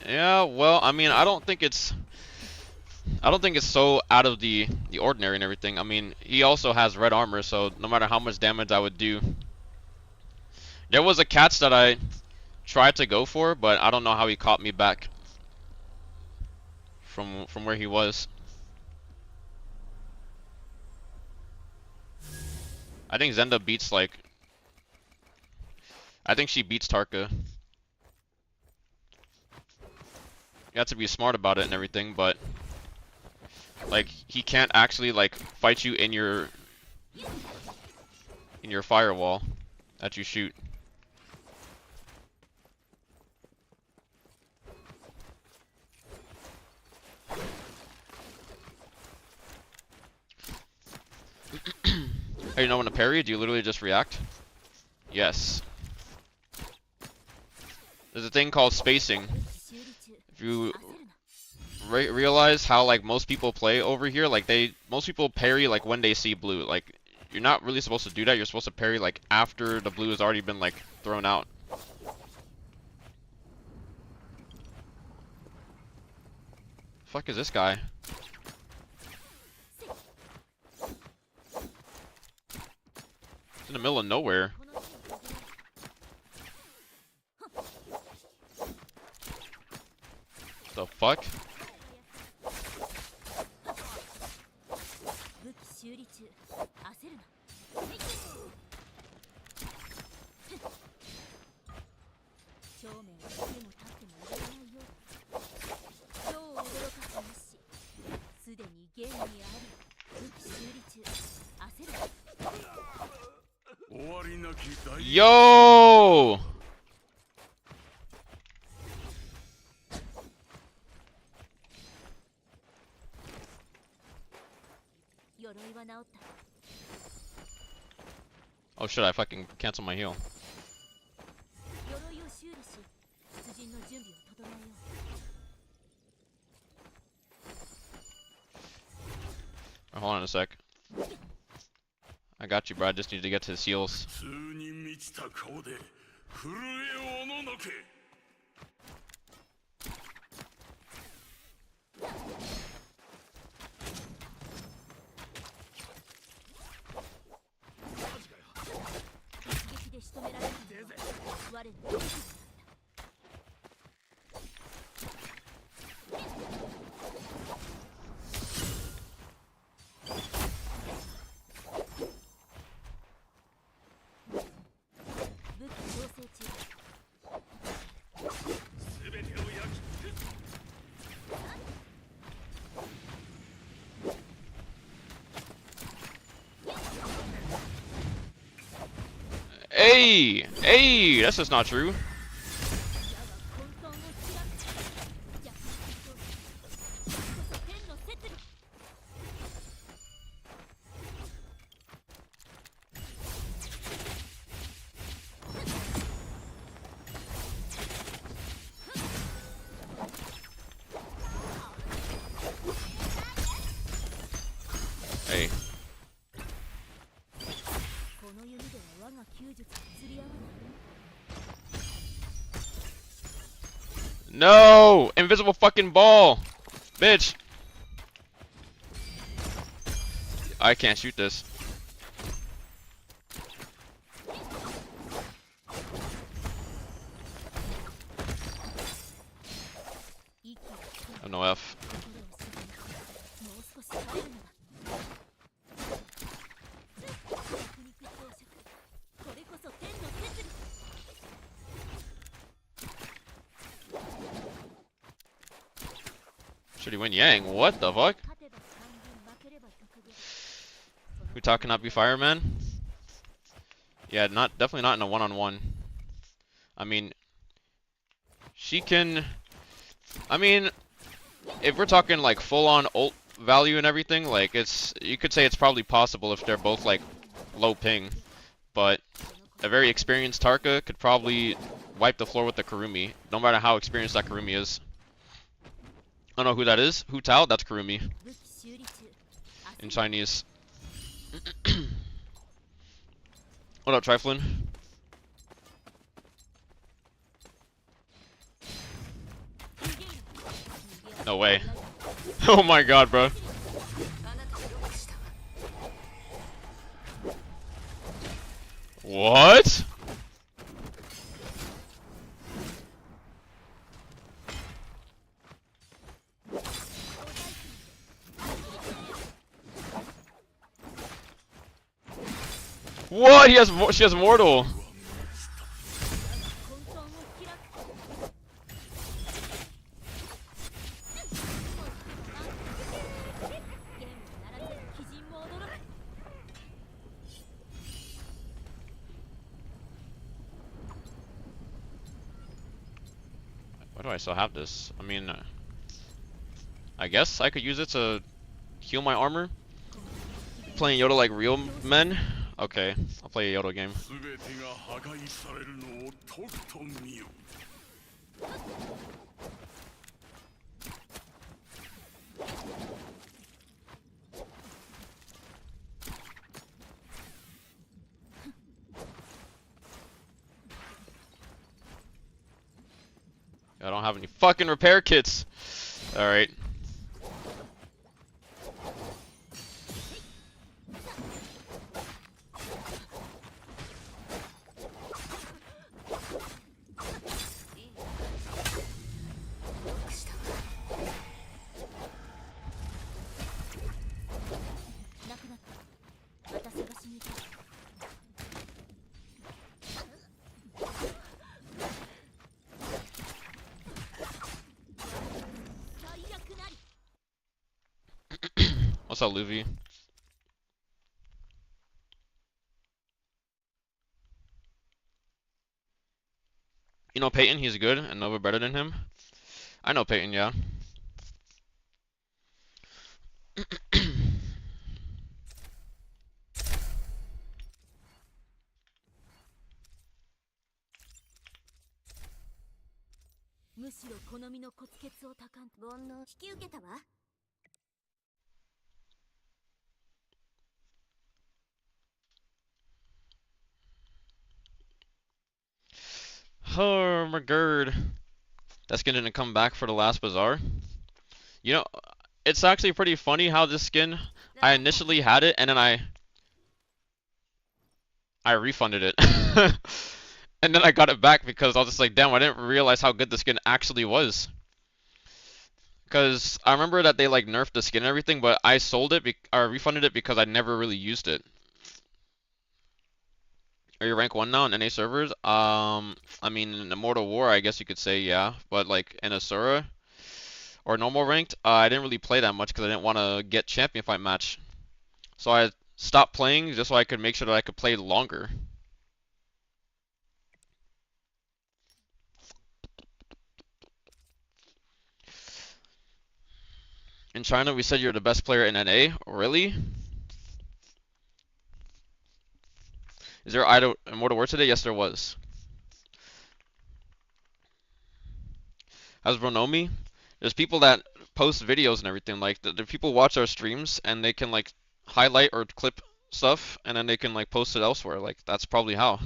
Yeah, well, I mean, I don't think it's so out of the ordinary and everything. I mean, he also has red armor, so no matter how much damage I would do. There was a catch that I tried to go for, but I don't know how he caught me back from where he was. I think Zenda beats like I think she beats Tarka. You have to be smart about it and everything, but like he can't actually like fight you in your firewall that you shoot. Hey, you know when to parry? Do you literally just react? Yes. There's a thing called spacing. If you realize how like most people play over here, like most people parry like when they see blue. Like you're not really supposed to do that. You're supposed to parry like after the blue has already been like thrown out. Fuck is this guy? He's in the middle of nowhere. The fuck? Yo! Oh shit, I fucking cancel my heal. Hold on a sec. I got you, bro. I just need to get to his heals. Hey! Hey! That's just not true. No! Invisible fucking ball! Bitch! I can't shoot this. Oh, no F. Should he win Yang? What the fuck? Uta cannot be fireman? Yeah, definitely not in a one-on-one. I mean, she can. I mean, if we're talking like full-on ult value and everything, like you could say it's probably possible if they're both like low ping, but a very experienced Tarka could probably wipe the floor with the Karumi, no matter how experienced that Karumi is. I don't know who that is. Hu Tao? That's Karumi in Chinese. What up, Triflin? No way. Oh my god, bro. What? What? She has Immortal. Why do I still have this? I mean, I guess I could use it to heal my armor. Playing Yoda like real men? Okay, I'll play a Yoda game. I don't have any fucking repair kits. Alright. What's up, Luffy? You know Peyton, he's good and Nova better than him. I know Peyton, yeah. Oh my god. That skin didn't come back for the last bazaar. You know, it's actually pretty funny how this skin, I initially had it and then I refunded it. And then I got it back because I was just like, damn, I didn't realize how good the skin actually was. Because I remember that they like nerfed the skin and everything, but I sold it, or refunded it because I never really used it. Are you rank 1 now in NA servers? I mean, in Immortal War, I guess you could say, yeah. But like in Asura or normal ranked, I didn't really play that much because I didn't want to get champion fight match. So I stopped playing just so I could make sure that I could play longer. In China, we said you're the best player in NA. Really? Is there Immortal War today? Yes, there was. How's bro know me? There's people that post videos and everything. Like, the people watch our streams and they can like highlight or clip stuff and then they can like post it elsewhere. Like, that's probably how.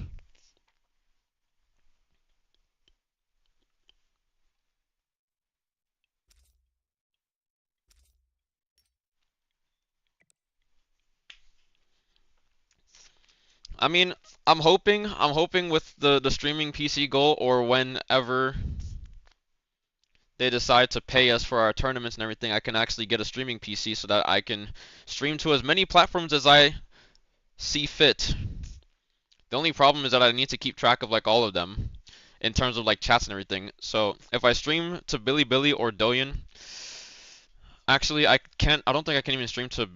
I mean, I'm hoping with the streaming PC goal or whenever they decide to pay us for our tournaments and everything, I can actually get a streaming PC so that I can stream to as many platforms as I see fit. The only problem is that I need to keep track of like all of them in terms of like chats and everything. So if I stream to Bilibili or Douyin, actually I don't think I can even stream to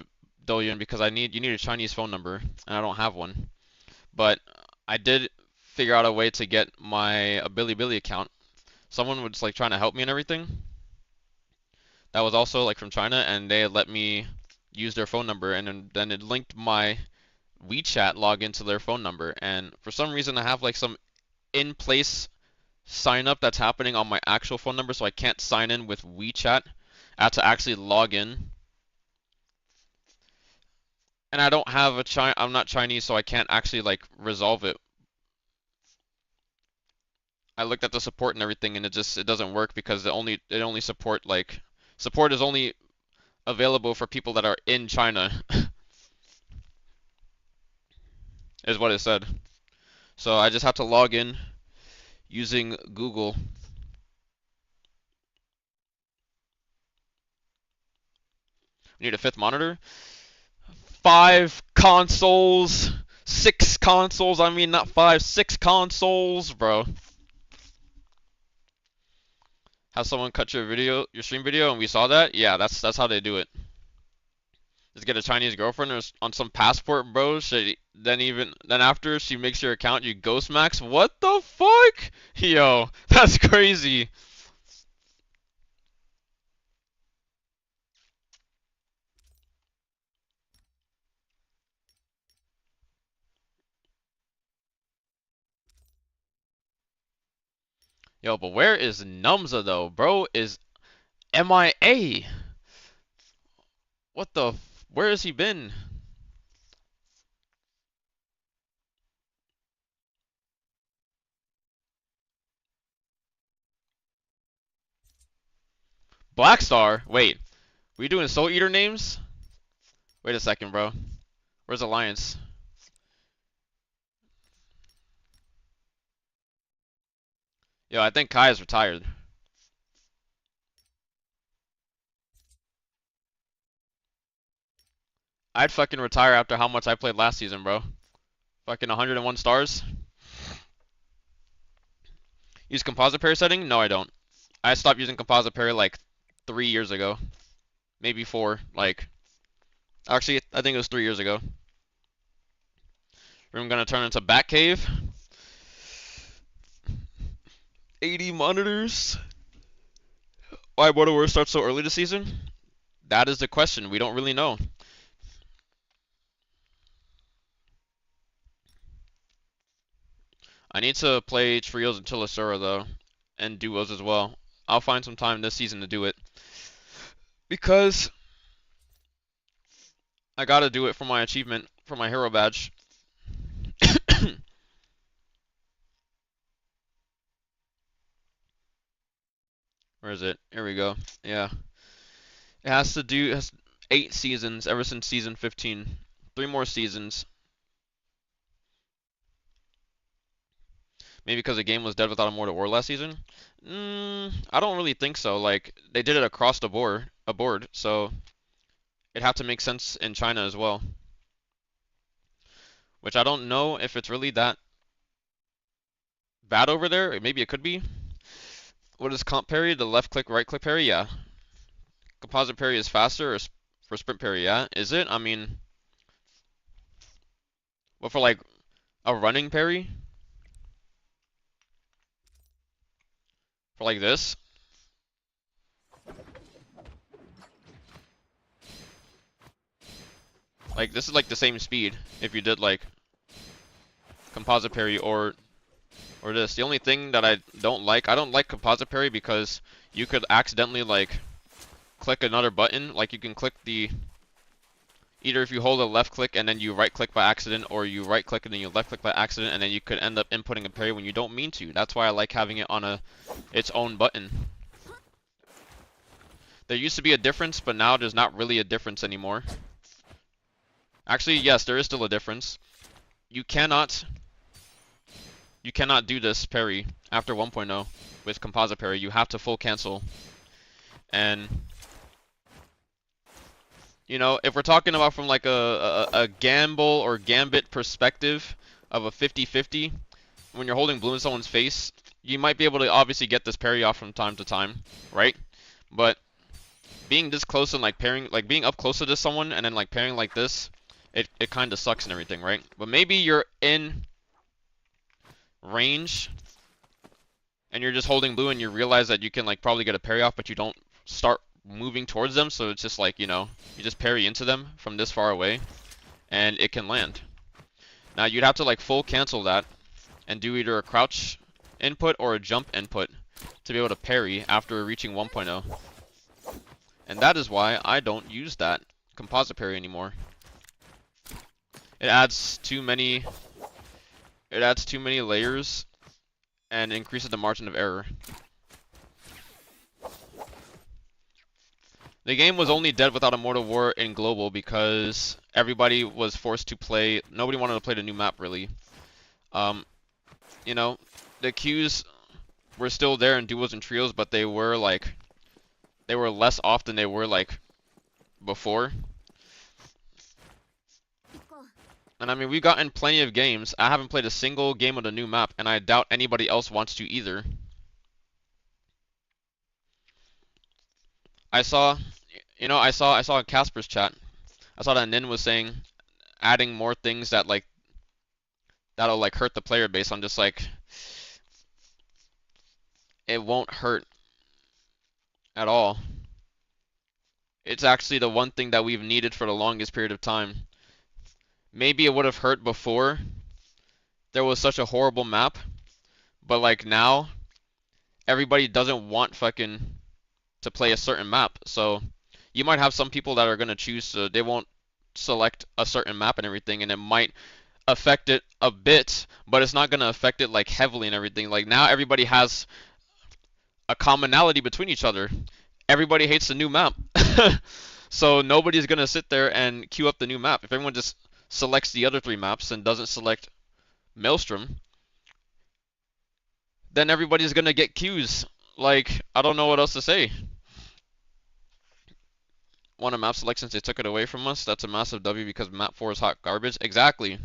Douyin because you need a Chinese phone number and I don't have one. But I did figure out a way to get my Bilibili account. Someone was like trying to help me and everything. That was also like from China, and they let me use their phone number, and then it linked my WeChat login to their phone number. And for some reason, I have like some in-place sign up that's happening on my actual phone number, so I can't sign in with WeChat. I have to actually log in. And I don't have I'm not Chinese, so I can't actually like resolve it. I looked at the support and everything, and it doesn't work because it only support is only available for people that are in China, is what it said. So I just have to log in using Google. Need a fifth monitor? 5 consoles, 6 consoles. I mean, not five, 6 consoles, bro. Have someone cut your stream video, and we saw that. Yeah, that's how they do it. Just get a Chinese girlfriend or on some passport, bro. Then after she makes your account, you ghost max. What the fuck? Yo, that's crazy. Yo, but where is Numza though? Bro is MIA. What the? Where has he been? Blackstar? Wait, we doing Soul Eater names? Wait a second, bro. Where's Alliance? Yo, I think Kai is retired. I'd fucking retire after how much I played last season, bro. Fucking 101 stars. Use composite parry setting? No, I don't. I stopped using composite parry like 3 years ago. Maybe 4. Like, actually, I think it was 3 years ago. Room gonna turn into Batcave. 80 monitors. Why Modern Warfare starts so early this season? That is the question. We don't really know. I need to play trios and Tillasura though, and duos as well. I'll find some time this season to do it because I gotta do it for my achievement for my hero badge. Where is it? Here we go. Yeah, it has 8 seasons ever since season 15. 3 more seasons. Maybe because the game was dead without Immortal War last season? I don't really think so. Like, they did it across the board, so it'd have to make sense in China as well. Which I don't know if it's really that bad over there. Maybe it could be. What is comp parry? The left click, right click parry? Yeah. Composite parry is faster or for sprint parry? Yeah. Is it? I mean, what for like a running parry? For like this? Like, this is like the same speed if you did like composite parry or this. The only thing that I don't like composite parry because you could accidentally like click another button. Like you can click either if you hold a left click and then you right click by accident, or you right click and then you left click by accident, and then you could end up inputting a parry when you don't mean to. That's why I like having it on its own button. There used to be a difference, but now there's not really a difference anymore. Actually, yes, there is still a difference. you cannot do this parry after 1.0 with composite parry. You have to full cancel. And you know, if we're talking about from like a gamble or gambit perspective of a 50-50, when you're holding blue in someone's face, you might be able to obviously get this parry off from time to time, right? But being this close and like pairing, like being up close to this someone and then like pairing like this, it kind of sucks and everything, right? But maybe you're in range and you're just holding blue and you realize that you can like probably get a parry off, but you don't start moving towards them, so it's just like, you know, you just parry into them from this far away and it can land. Now you'd have to like full cancel that and do either a crouch input or a jump input to be able to parry after reaching 1.0. And that is why I don't use that composite parry anymore. It adds too many layers and increases the margin of error. The game was only dead without Immortal War in global because everybody was forced to play. Nobody wanted to play the new map really. You know, the queues were still there in duos and trios, but they were less off than they were like before. And I mean, we've gotten plenty of games. I haven't played a single game of the new map, and I doubt anybody else wants to either. I saw in Casper's chat. I saw that Nin was saying adding more things that like that'll like hurt the player base. I'm just like, it won't hurt at all. It's actually the one thing that we've needed for the longest period of time. Maybe it would have hurt before there was such a horrible map, but like now everybody doesn't want fucking to play a certain map. So you might have some people that are going to choose to, they won't select a certain map and everything, and it might affect it a bit, but it's not going to affect it like heavily and everything. Like now everybody has a commonality between each other. Everybody hates the new map. So nobody's going to sit there and queue up the new map. If everyone just selects the other 3 maps and doesn't select Maelstrom, then everybody's going to get queues. Like, I don't know what else to say. Want a map select since they took it away from us? That's a massive W because map 4 is hot garbage. Exactly.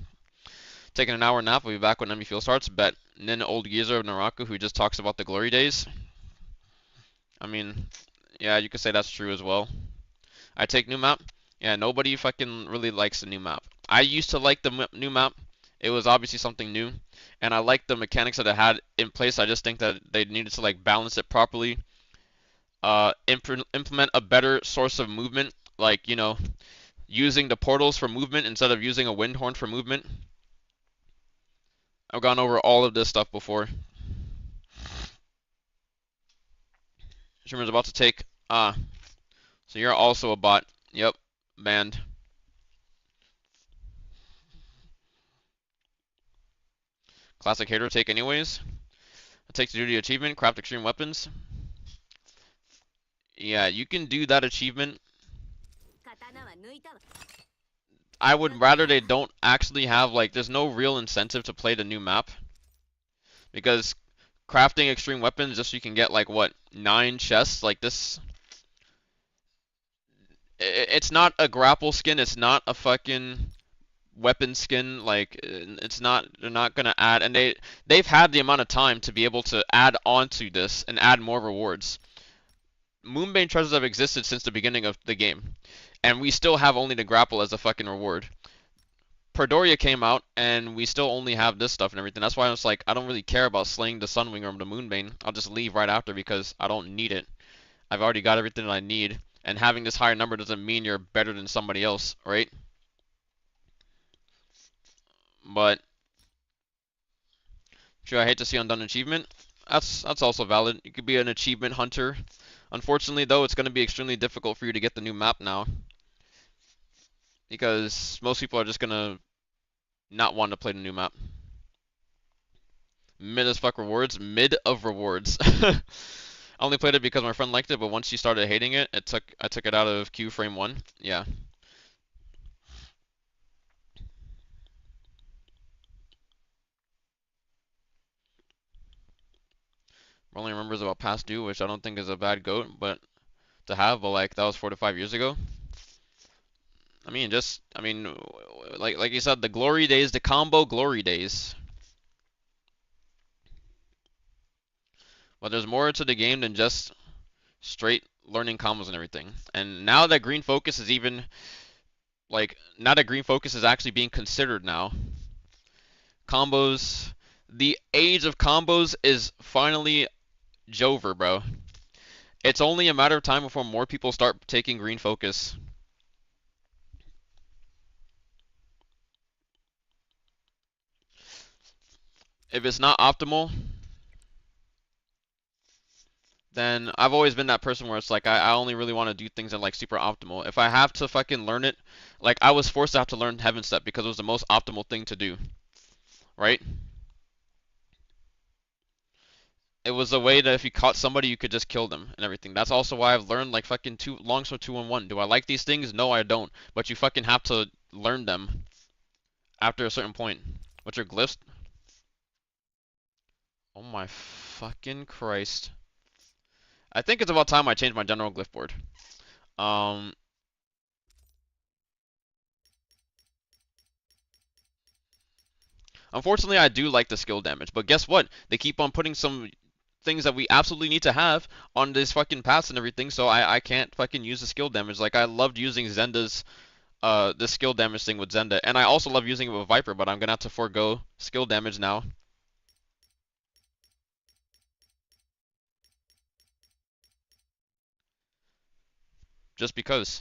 Taking an hour nap. We'll be back when Enemy Fuel starts. Bet Nin Old Geezer of Naraku who just talks about the glory days. I mean, yeah, you could say that's true as well. I take new map. Yeah, nobody fucking really likes the new map. I used to like the new map. It was obviously something new, and I liked the mechanics that it had in place. I just think that they needed to like balance it properly. Implement a better source of movement, like, you know, using the portals for movement instead of using a wind horn for movement. I've gone over all of this stuff before. Sherman's about to take. So you're also a bot. Yep, banned. Classic hater take anyways. It takes the duty achievement, craft extreme weapons. Yeah, you can do that achievement. I would rather they don't actually have, like, there's no real incentive to play the new map. Because crafting extreme weapons just so you can get, like, what, 9 chests? Like, this... It's not a grapple skin, it's not a fucking weapon skin, like, it's not, they're not gonna add, and they've had the amount of time to be able to add on to this and add more rewards. Moonbane treasures have existed since the beginning of the game, and we still have only the grapple as a fucking reward. Perdoria came out, and we still only have this stuff and everything. That's why I was like, I don't really care about slaying the Sunwing or the Moonbane. I'll just leave right after because I don't need it. I've already got everything that I need, and having this higher number doesn't mean you're better than somebody else, right? But sure, I hate to see undone achievement. That's also valid. You could be an achievement hunter. Unfortunately, though, it's going to be extremely difficult for you to get the new map now. Because most people are just going to not want to play the new map. Mid as fuck rewards. Mid of rewards. I only played it because my friend liked it, but once she started hating it, I took it out of queue frame 1. Yeah. Only remembers about past due, which I don't think is a bad goat, but to have, but like that was 4 to 5 years ago. I mean, like you said, the glory days, the combo glory days. But there's more to the game than just straight learning combos and everything. And now that green focus is even like now that green focus is actually being considered now, combos, the age of combos is finally over, bro. It's only a matter of time before more people start taking green focus. If it's not optimal, then I've always been that person where it's like I only really want to do things that like super optimal. If I have to fucking learn it, like I was forced to have to learn Heaven Step because it was the most optimal thing to do, right? It was a way that if you caught somebody, you could just kill them and everything. That's also why I've learned like fucking two longsword 2-1-1. Do I like these things? No, I don't. But you fucking have to learn them after a certain point. What's your glyphs? Oh my fucking Christ. I think it's about time I change my general glyph board. Um, Unfortunately, I do like the skill damage, but guess what? They keep on putting some things that we absolutely need to have on this fucking pass and everything, so I can't fucking use the skill damage. Like I loved using Zenda's the skill damage thing with Zenda, and I also love using it with Viper, but I'm gonna have to forego skill damage now, just because.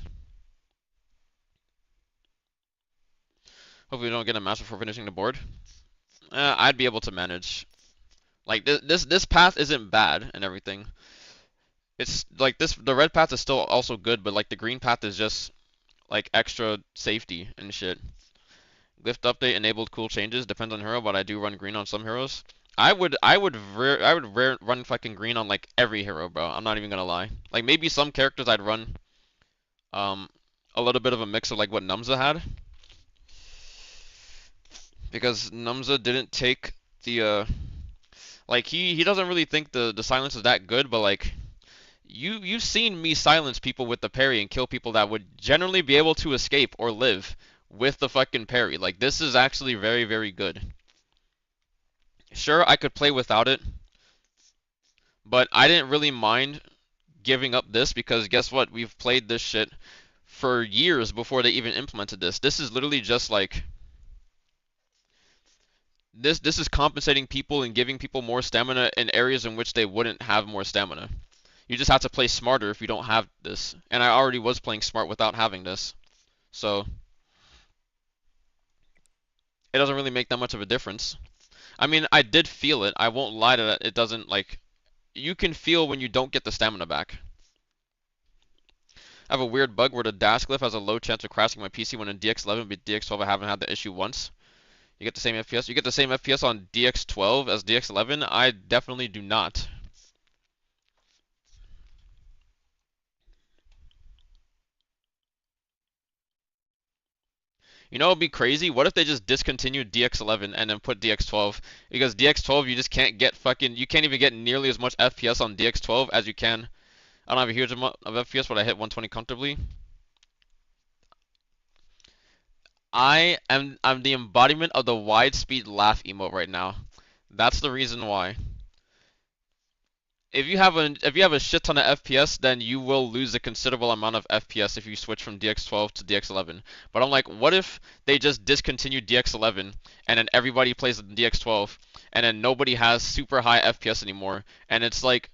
Hopefully, we don't get a master for finishing the board. I'd be able to manage. Like this path isn't bad and everything. It's like this the red path is still also good, but like the green path is just like extra safety and shit. Glyph update enabled cool changes. Depends on hero, but I do run green on some heroes. I would run fucking green on like every hero, bro. I'm not even gonna lie. Like maybe some characters I'd run um a little bit of a mix of like what Numza had, because Numza didn't take the like he doesn't really think the silence is that good, but like you've seen me silence people with the parry and kill people that would generally be able to escape or live with the fucking parry. Like this is actually very, very good. Sure, I could play without it, but I didn't really mind giving up this because guess what? We've played this shit for years before they even implemented this. This is literally just like this is compensating people and giving people more stamina in areas in which they wouldn't have more stamina. You just have to play smarter if you don't have this. And I already was playing smart without having this. So it doesn't really make that much of a difference. I mean, I did feel it. I won't lie to that. It doesn't like you can feel when you don't get the stamina back. I have a weird bug where the dash glyph has a low chance of crashing my PC when in DX11, but DX12 I haven't had the issue once. You get the same FPS. You get the same FPS on DX12 as DX11. I definitely do not. You know, it'd be crazy. What if they just discontinued DX11 and then put DX12? Because DX12, you just can't get fucking. You can't even get nearly as much FPS on DX12 as you can. I don't have a huge amount of FPS, but I hit 120 comfortably. I'm the embodiment of the wide speed laugh emote right now. That's the reason why. If you have a shit ton of FPS, then you will lose a considerable amount of FPS if you switch from DX12 to DX11. But I'm like, what if they just discontinue DX11 and then everybody plays the DX12 and then nobody has super high FPS anymore and it's like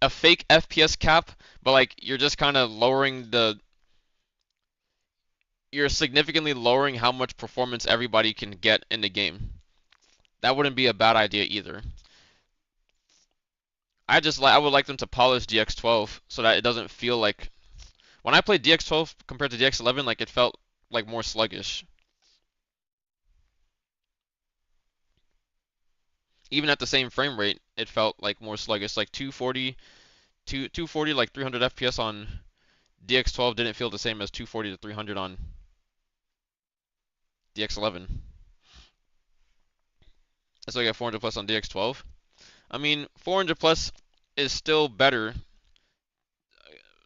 a fake FPS cap, but like you're just kind of lowering the you're significantly lowering how much performance everybody can get in the game. That wouldn't be a bad idea either. I would like them to polish DX12 so that it doesn't feel like when I played DX12 compared to DX11, like it felt like more sluggish. Even at the same frame rate, it felt like more sluggish. Like 240 like 300 FPS on DX12 didn't feel the same as 240 to 300 on DX11. So I got 400 plus on DX12. I mean, 400 plus is still better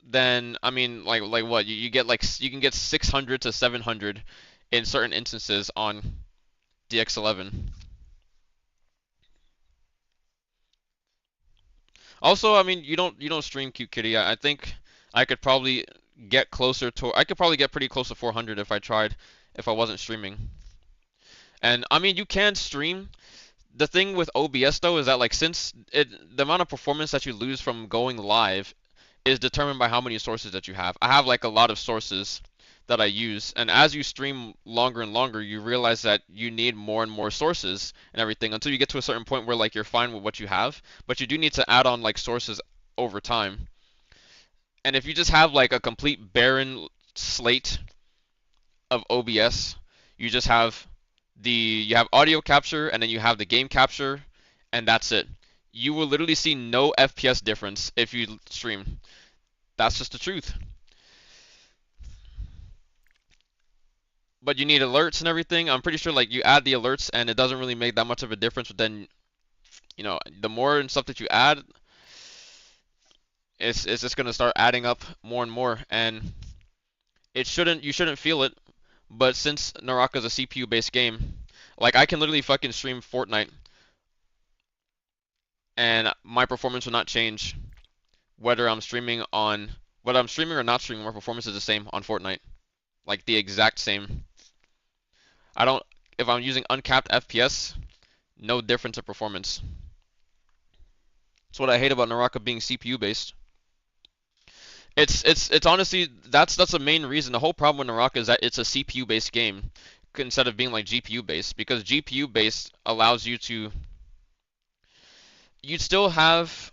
than, I mean, like what? You get like you can get 600 to 700 in certain instances on DX11. Also, I mean, you don't stream Cute Kitty. I think I could probably I could probably get pretty close to 400 if I tried, if I wasn't streaming. And I mean, you can stream. The thing with OBS though is that like since the amount of performance that you lose from going live is determined by how many sources that you have. I have like a lot of sources that I use, and as you stream longer and longer, you realize that you need more and more sources and everything until you get to a certain point where like you're fine with what you have, but you do need to add on like sources over time. And if you just have like a complete barren slate of OBS, you just have you have audio capture and then you have the game capture and that's it. You will literally see no FPS difference if you stream. That's just the truth. But you need alerts and everything. I'm pretty sure like you add the alerts and it doesn't really make that much of a difference. But then, the more and stuff that you add, it's just gonna start adding up more and more. And you shouldn't feel it. But since Naraka is a CPU based game, like I can literally fucking stream Fortnite and my performance will not change whether I'm streaming or not streaming. My performance is the same on Fortnite, like the exact same. I don't If I'm using uncapped FPS, no difference in performance. That's what I hate about Naraka being CPU based. It's honestly that's the main reason. The whole problem with Naraka is that it's a CPU based game instead of being like GPU based, because GPU based allows you'd still have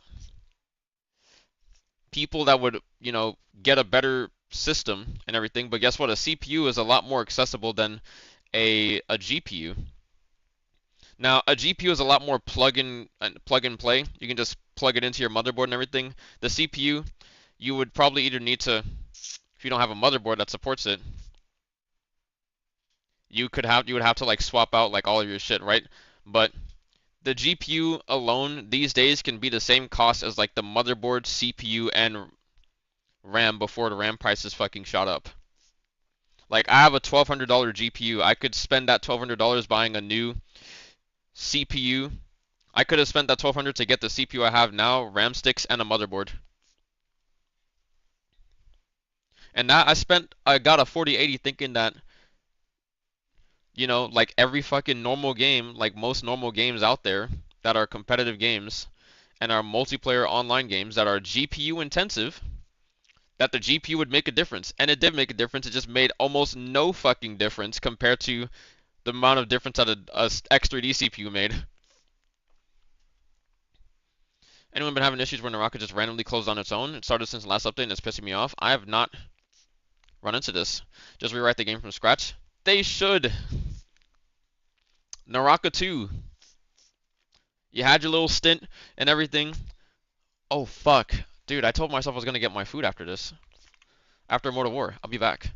people that would, get a better system and everything, but guess what? A CPU is a lot more accessible than a GPU. Now, a GPU is a lot more plug and play. You can just plug it into your motherboard and everything. The CPU, you would probably either need to, if you don't have a motherboard that supports it, you would have to like swap out like all of your shit, right? But the GPU alone these days can be the same cost as like the motherboard, CPU, and RAM before the RAM prices fucking shot up. Like I have a $1,200 GPU. I could spend that $1,200 buying a new CPU. I could have spent that 1,200 to get the CPU I have now, RAM sticks, and a motherboard. And that I got a 4080 thinking that, like every fucking normal game, like most normal games out there that are competitive games and are multiplayer online games that are GPU intensive, that the GPU would make a difference. And it did make a difference. It just made almost no fucking difference compared to the amount of difference that a X3D CPU made. Anyone been having issues where Naraka just randomly closed on its own? It started since the last update and it's pissing me off. I have not run into this. Just rewrite the game from scratch. They should. Naraka 2. You had your little stint and everything. Oh, fuck. Dude, I told myself I was going to get my food after this. After Immortal War. I'll be back.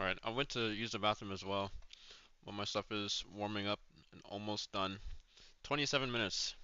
Alright, I went to use the bathroom as well. While my stuff is warming up and almost done. 27 minutes.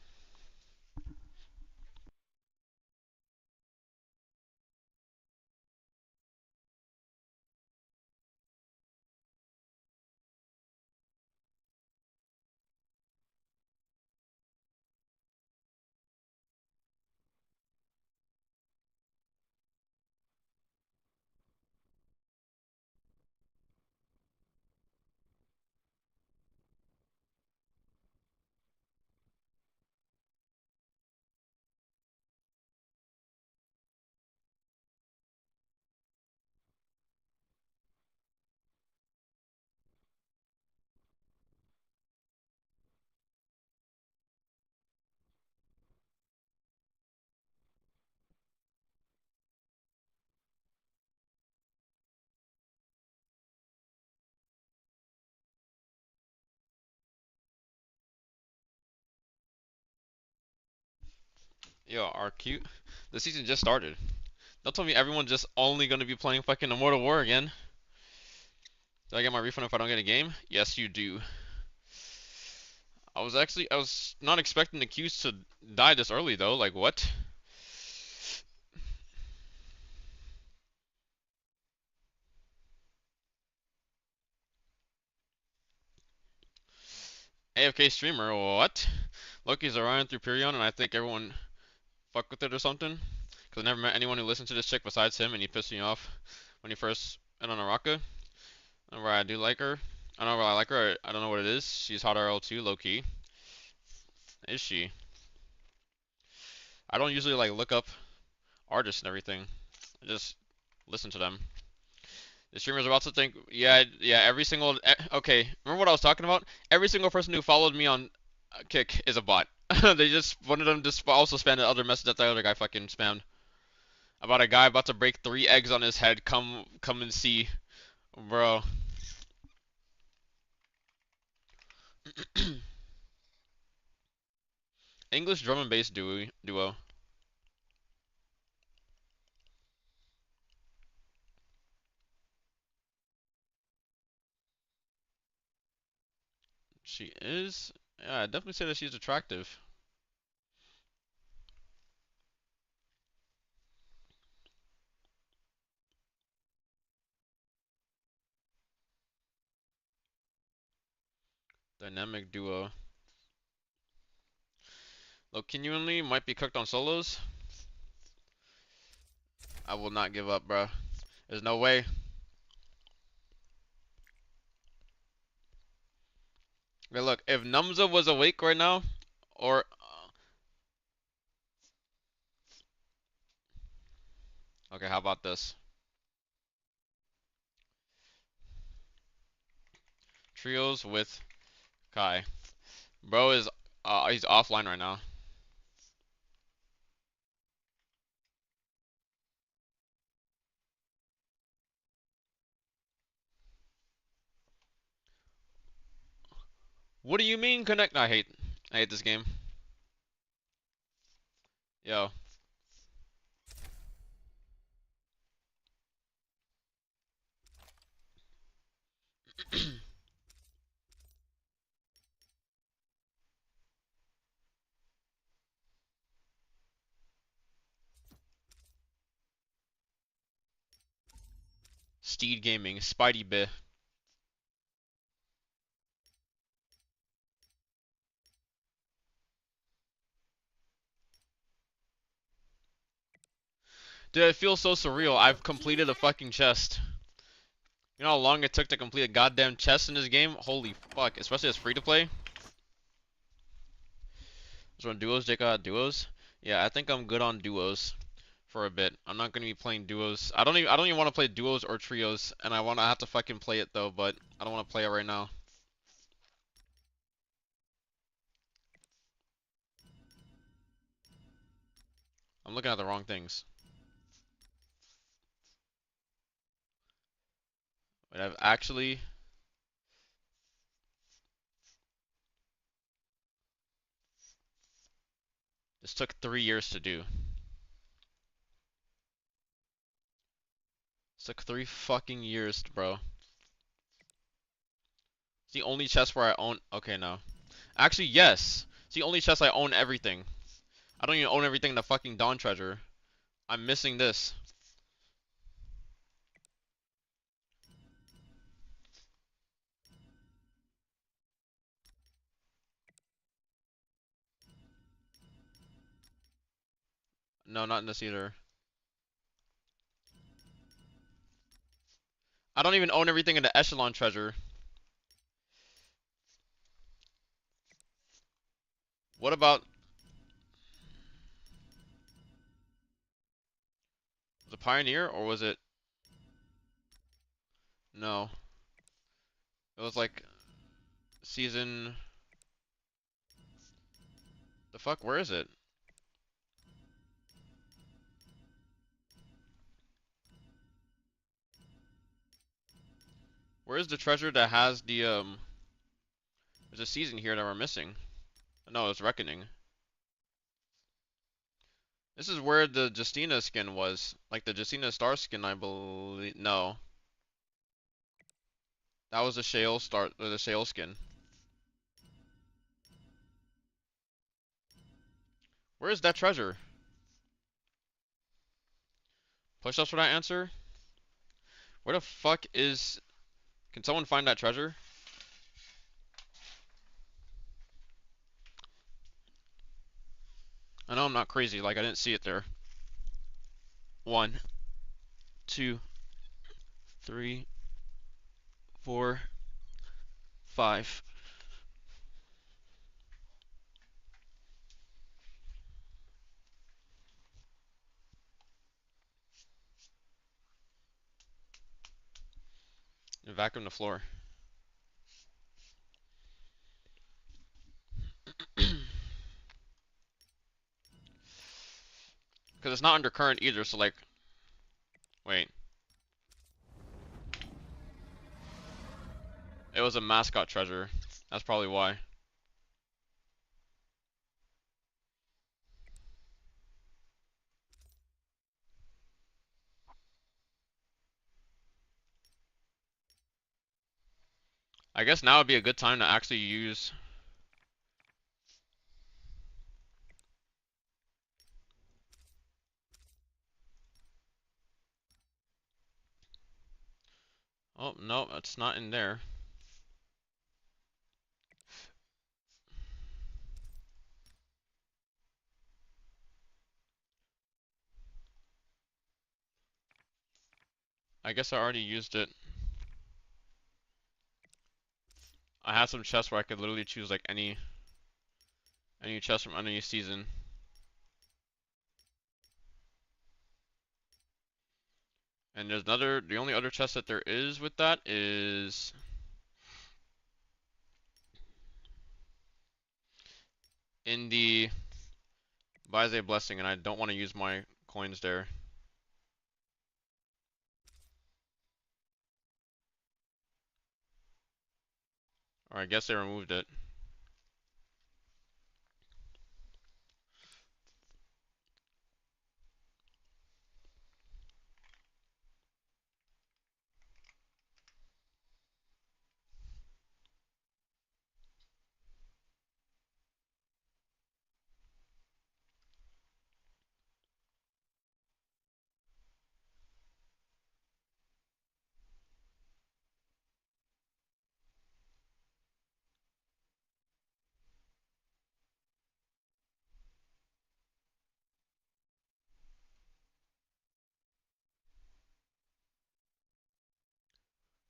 Yo, are cute. The season just started. Don't tell me everyone's just only gonna be playing fucking Immortal War again. Do I get my refund if I don't get a game? Yes, you do. I was not expecting the queues to die this early though. Like what? AFK streamer, what? Loki's Orion through Purion, and I think everyone fuck with it or something. Cause I never met anyone who listened to this chick besides him, and he pissed me off when he first went on Araka. Where I do like her. I don't know where I like her. I don't know what it is. She's hot RL too, low key. Is she? I don't usually like look up artists and everything. I just listen to them. The streamer's about to think, yeah, yeah. Okay. Remember what I was talking about? Every single person who followed me on Kick is a bot. They just one of them just also spammed the other message that the other guy fucking spammed about a guy about to break 3 eggs on his head. Come and see, bro. English drum and bass duo. She is. Yeah, I definitely say that she's attractive. Dynamic duo. Though genuinely might be cooked on solos. I will not give up, bro. There's no way. Okay, look, if Numza was awake right now, or okay, how about this? Trios with Kai. Bro is he's offline right now. What do you mean connect? I hate this game. Yo, Steed Gaming, Spidey bit. Dude, it feels so surreal. I've completed a fucking chest. You know how long it took to complete a goddamn chest in this game? Holy fuck, especially as free to play. So on duos, Jake got duos. Yeah, I think I'm good on duos for a bit. I'm not gonna be playing duos. I don't even want to play duos or trios, and I have to fucking play it though, but I don't want to play it right now. I'm looking at the wrong things. But I've actually this took 3 years to do. This took 3 fucking years, bro. the only chest where I own. Okay, no. Actually, yes. It's the only chest I own everything. I don't even own everything in the fucking Dawn treasure. I'm missing this. No, not in this either. I don't even own everything in the Echelon treasure. What about the Pioneer, or was it? No. It was like season. The fuck? Where is it? Where is the treasure that has the There's a season here that we're missing. No, it's Reckoning. This is where the Justina skin was. Like the Justina Star skin, I believe. No. That was the Shale Star, the Shale skin. Where is that treasure? Push ups for that answer? Where the fuck is... Can someone find that treasure? I know I'm not crazy, like I didn't see it there. 1, 2, 3, 4, 5. And vacuum the floor. Because it's not under current either, so like... Wait. It was a mascot treasure. That's probably why. I guess now would be a good time to actually use... Oh, no, it's not in there. I guess I already used it. I had some chests where I could literally choose like any chest from any season. And there's another, the only other chest that there is with that is in the Vise Blessing, and I don't want to use my coins there. Or I guess they removed it.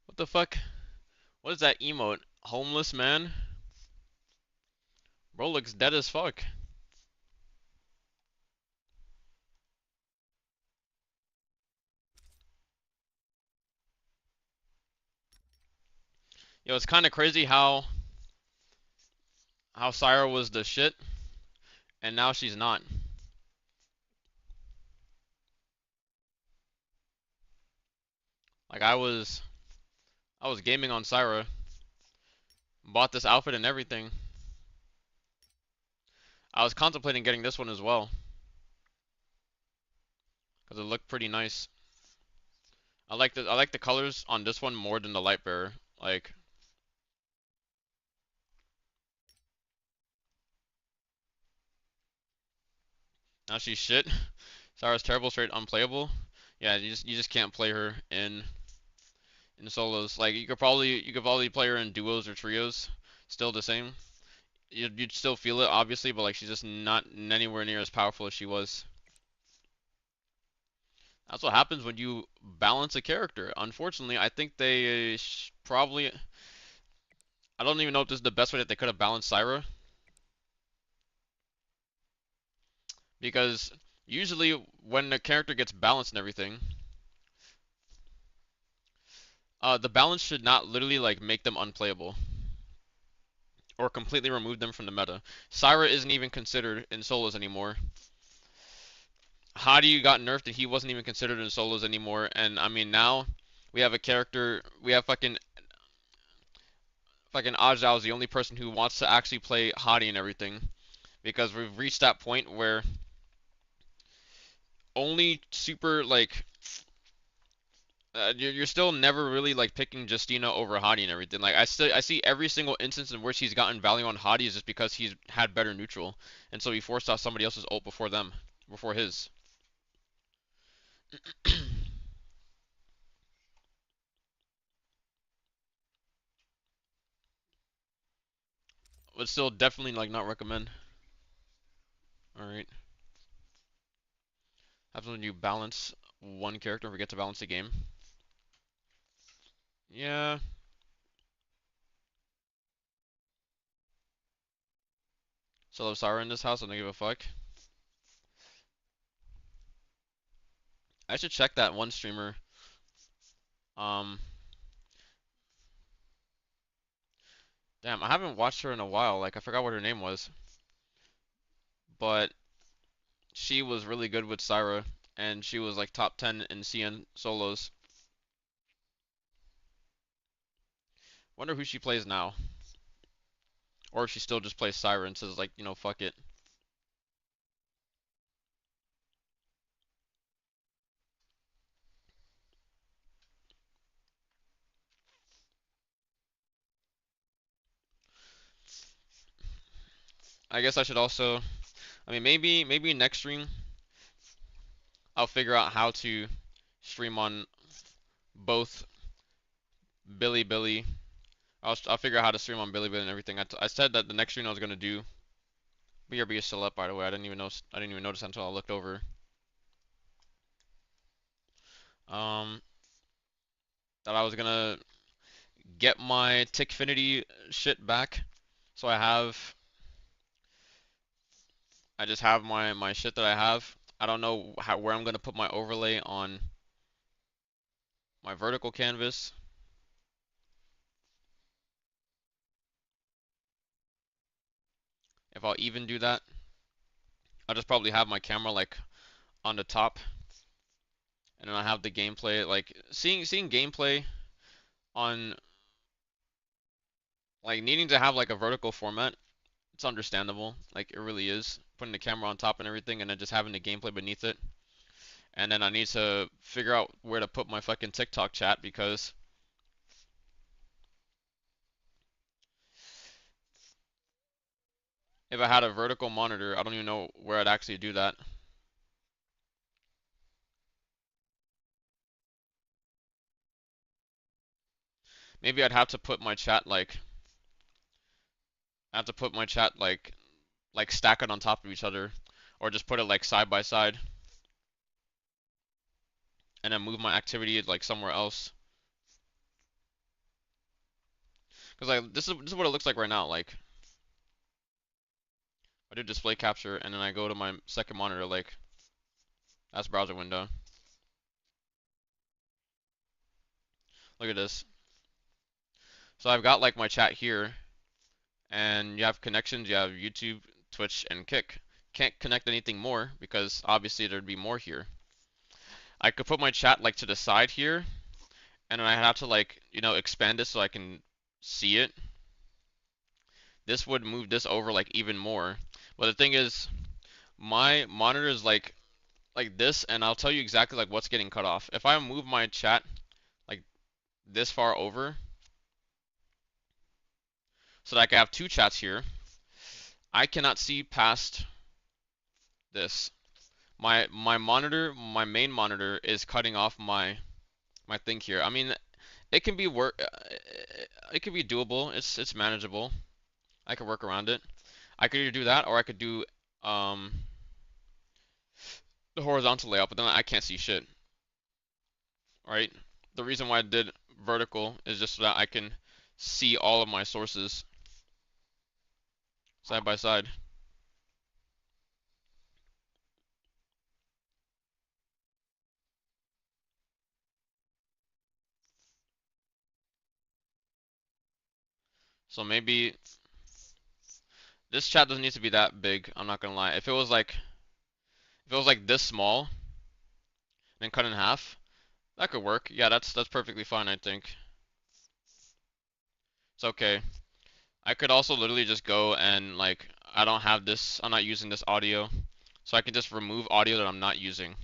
What the fuck? What is that emote? Homeless man? Bro looks dead as fuck. Yo, it's kind of crazy how Syra was the shit, and now she's not. Like I was gaming on Syra, bought this outfit and everything. I was contemplating getting this one as well, because it looked pretty nice. I like the colors on this one more than the light bearer. Like Now she's shit. Sarah's terrible, straight unplayable. Yeah, you just can't play her in solos. Like you could probably play her in duos or trios, still the same. You'd still feel it obviously, but like she's just not anywhere near as powerful as she was. That's what happens when you balance a character. Unfortunately, I think they probably. I don't even know if this is the best way that they could have balanced Syra, because usually when the character gets balanced and everything, the balance should not literally like make them unplayable or completely remove them from the meta. Syra isn't even considered in solos anymore. Hadi got nerfed and he wasn't even considered in solos anymore. And I mean now we have a character. We have fucking Ajao is the only person who wants to actually play Hadi and everything, because we've reached that point where only super like you're still never really like picking Justina over Hadi and everything. Like I see every single instance in which he's gotten value on Hadi is just because he's had better neutral, and so he forced off somebody else's ult before his. Would still definitely like not recommend. All right, happens when you balance one character and forget to balance the game. Yeah, solo Sara in this house. I don't give a fuck. I should check that one streamer. Um, damn, I haven't watched her in a while. Like I forgot what her name was, but she was really good with Syra, and she was like top 10 in CN solos. Wonder who she plays now, or if she still just plays Syra and says like, fuck it. I guess I should also, I mean, maybe next stream I'll figure out how to stream on both Billy. I'll figure out how to stream on Billy and everything. I said that the next stream I was gonna do. BRB is still up, by the way. I didn't even notice until I looked over. Um, that I was gonna get my Tickfinity shit back. So I just have my shit that I have. I don't know where I'm gonna put my overlay on my vertical canvas. If I'll even do that, I'll just probably have my camera like on the top, and then I have the gameplay. Like seeing gameplay on like needing to have like a vertical format. It's understandable. Like it really is. Putting the camera on top and everything, and then just having the gameplay beneath it. And then I need to figure out where to put my fucking TikTok chat, because if I had a vertical monitor, I don't even know where I'd actually do that. Maybe I'd have to put my chat like I have to put my chat like stack it on top of each other, or just put it like side by side, and then move my activity like somewhere else. Cause like this is what it looks like right now. Like I do display capture, and then I go to my second monitor. Like that's browser window. Look at this. So I've got like my chat here, and you have connections. You have YouTube, Twitch, and Kick. Can't connect anything more because obviously there'd be more here. I could put my chat like to the side here, and then I have to like expand it so I can see it. This would move this over like even more. But the thing is, my monitor is like this, and I'll tell you exactly like what's getting cut off. If I move my chat like this far over, so that I can have two chats here, I cannot see past this. My monitor, my main monitor is cutting off my thing here. I mean, it can be it can be doable. It's manageable. I could work around it. I could either do that or I could do um the horizontal layout, but then I can't see shit, right? The reason why I did vertical is just so that I can see all of my sources side by side. So maybe this chat doesn't need to be that big. I'm not gonna lie. If it was like this small and cut in half, that could work. Yeah, that's perfectly fine, I think. It's okay. I could also literally just go and like I don't have this. I'm not using this audio, so I can just remove audio that I'm not using.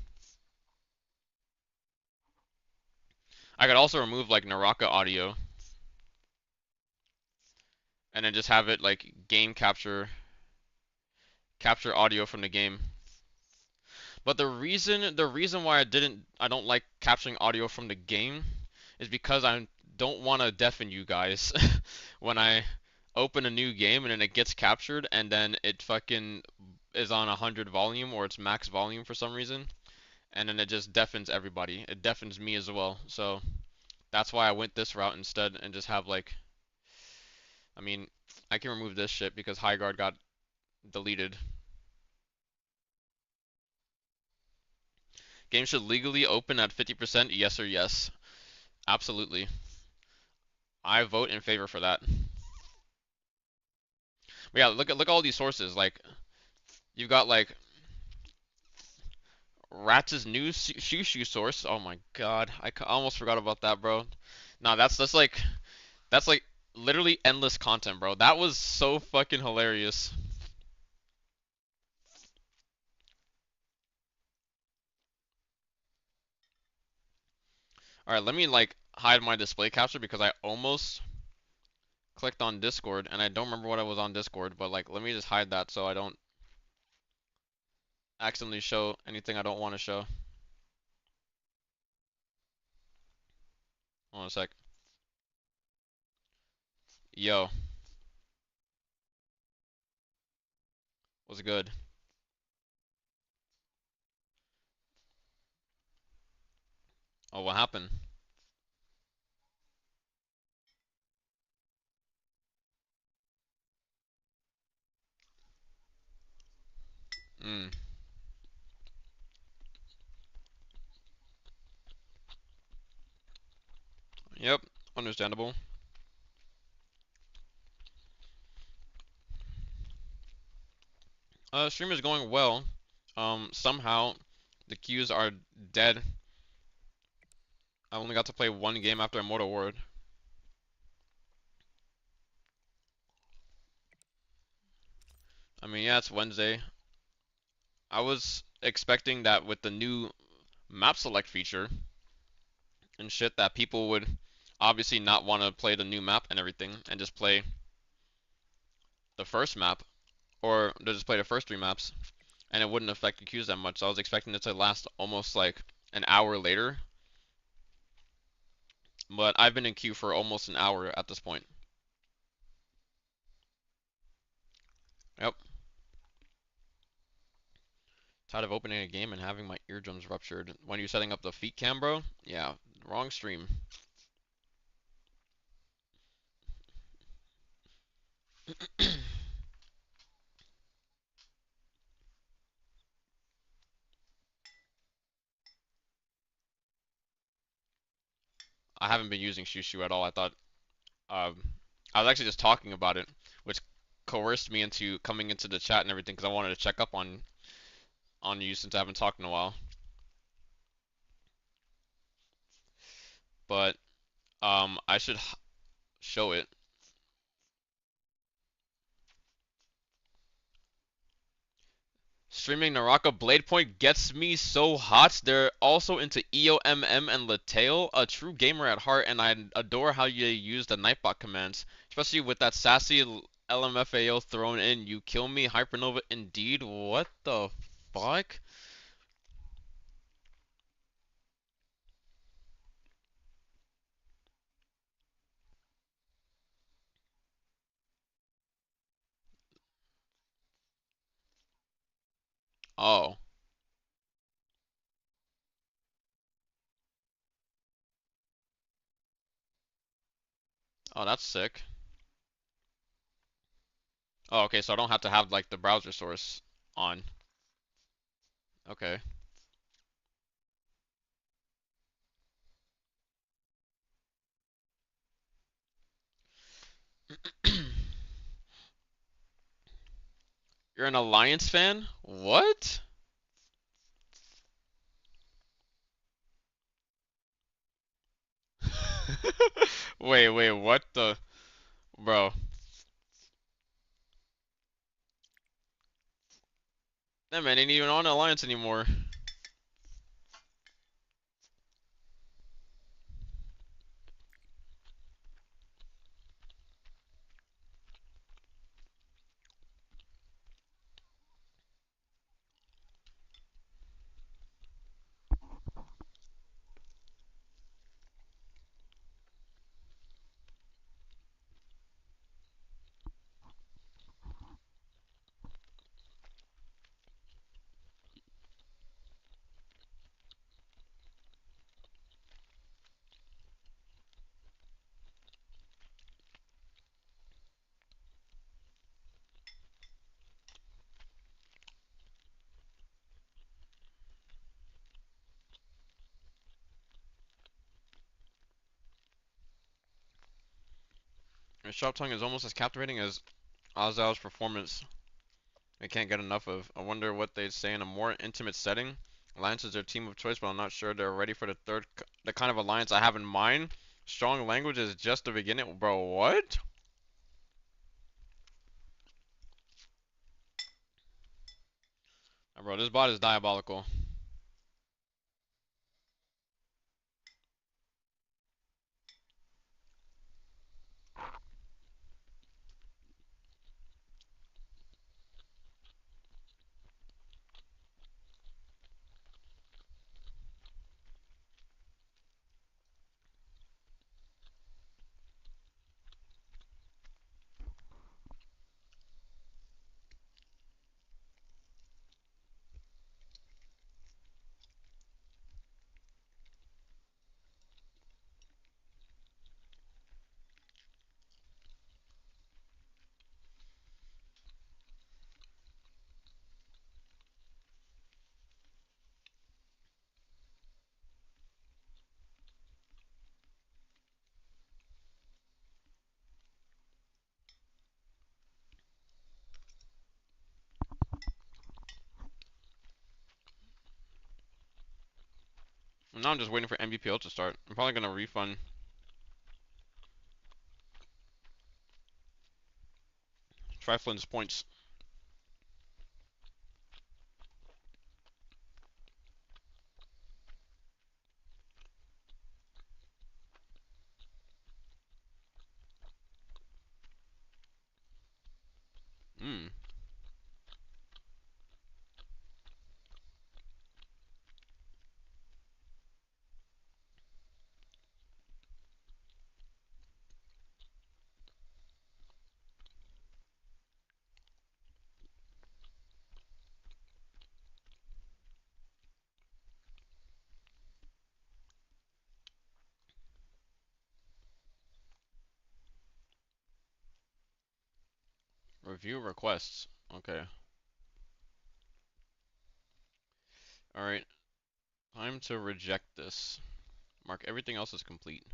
I could also remove like Naraka audio and then just have it like game capture audio from the game. But the reason why I don't like capturing audio from the game is because I don't want to deafen you guys when I open a new game and then it gets captured and then it fucking is on 100 volume or it's max volume for some reason and then it just deafens everybody. It deafens me as well. So that's why I went this route instead and just have like I mean I can remove this shit because High Guard got deleted. Game should legally open at 50%, yes or yes. Absolutely. I vote in favor for that. But yeah, look at all these sources. Like you've got like Rats' new shoe source. Oh my god, I almost forgot about that, bro. Nah, that's like literally endless content, bro. That was so fucking hilarious. All right, let me like hide my display capture because I almost clicked on Discord and I don't remember what I was on Discord, but like let me just hide that so I don't accidentally show anything I don't want to show. Hold on a sec. Yo, what's good? Oh, what happened? Hmm. Yep, understandable. Stream is going well. Somehow the queues are dead. I only got to play one game after Immortal Word. I mean, yeah, it's Wednesday. I was expecting that with the new map select feature and shit that people would obviously not want to play the new map and everything and just play the first map or to just play the first three maps and it wouldn't affect the queues that much. So I was expecting it to last almost like an hour later, but I've been in queue for almost an hour at this point. Yep. Tired of opening a game and having my eardrums ruptured. When you're setting up the feet cam, bro? Yeah, wrong stream. I haven't been using Shushu at all. I thought um, I was actually just talking about it, which coerced me into coming into the chat and everything because I wanted to check up on you since I haven't talked in a while. But I should show it. Streaming Naraka Blade Point gets me so hot. They're also into EOMM and Latale, a true gamer at heart, and I adore how you use the Nightbot commands, especially with that sassy LMFAO thrown in. You kill me, Hypernova indeed. What the fuck? Oh. Oh, that's sick. Oh, okay, so I don't have to have like the browser source on. Okay. You're an Alliance fan? What? Wait, what the? Bro. That man ain't even on Alliance anymore. And Sharp Tongue is almost as captivating as Azal's performance. I can't get enough of. I wonder what they'd say in a more intimate setting. Alliance is their team of choice, but I'm not sure they're ready for the kind of alliance I have in mind. Strong language is just the beginning. Bro, what? Bro, this bot is diabolical. And now I'm just waiting for MVPL to start. I'm probably gonna refund Triflin's points. Hmm. Review requests. Okay. Alright. Time to reject this. Mark everything else is complete.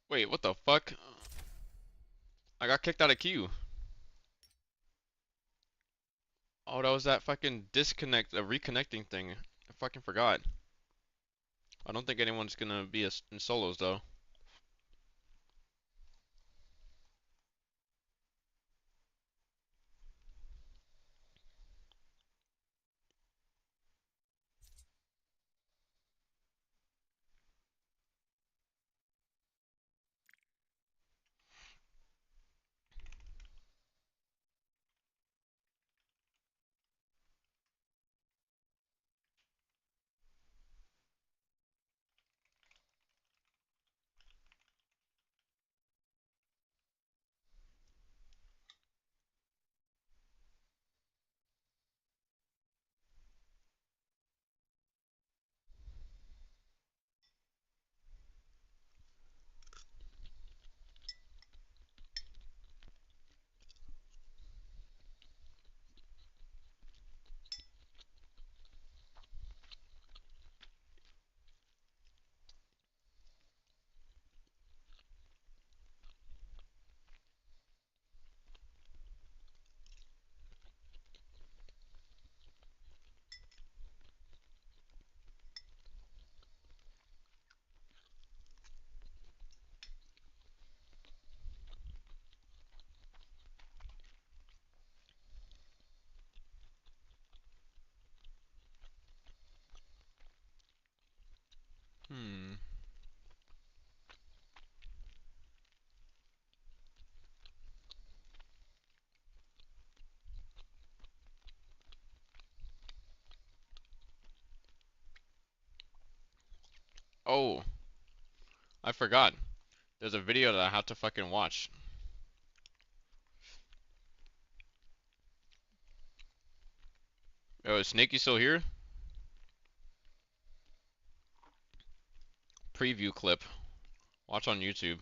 Wait, what the fuck? I got kicked out of queue. Oh, that was that fucking disconnect, reconnecting thing. I fucking forgot. I don't think anyone's gonna be in solos though. Oh, I forgot. There's a video that I have to fucking watch. Oh, is Snakey still here? Preview clip. Watch on YouTube.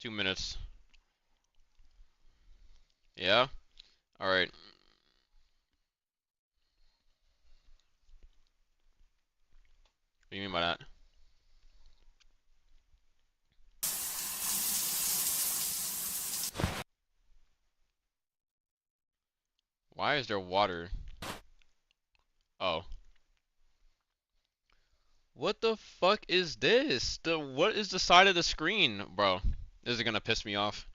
2 minutes. Yeah? Alright. What do you mean by that? Why is there water? Oh. What the fuck is this? What is the side of the screen? Bro, this is gonna piss me off.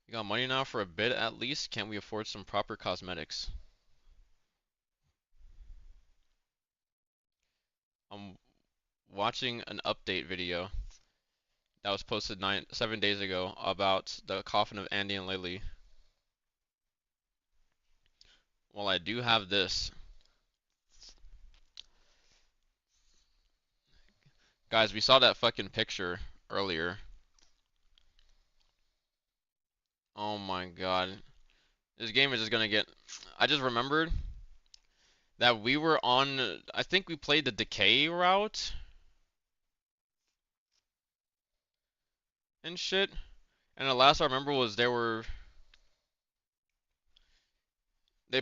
You got money now for a bit at least? Can't we afford some proper cosmetics? I'm watching an update video that was posted 7 days ago about the coffin of Andy and Lily. Well, I do have this. Guys, we saw that fucking picture earlier. Oh my god. This game is just gonna get... I just remembered that we were on... I think we played the Decay route and shit. And the last I remember was they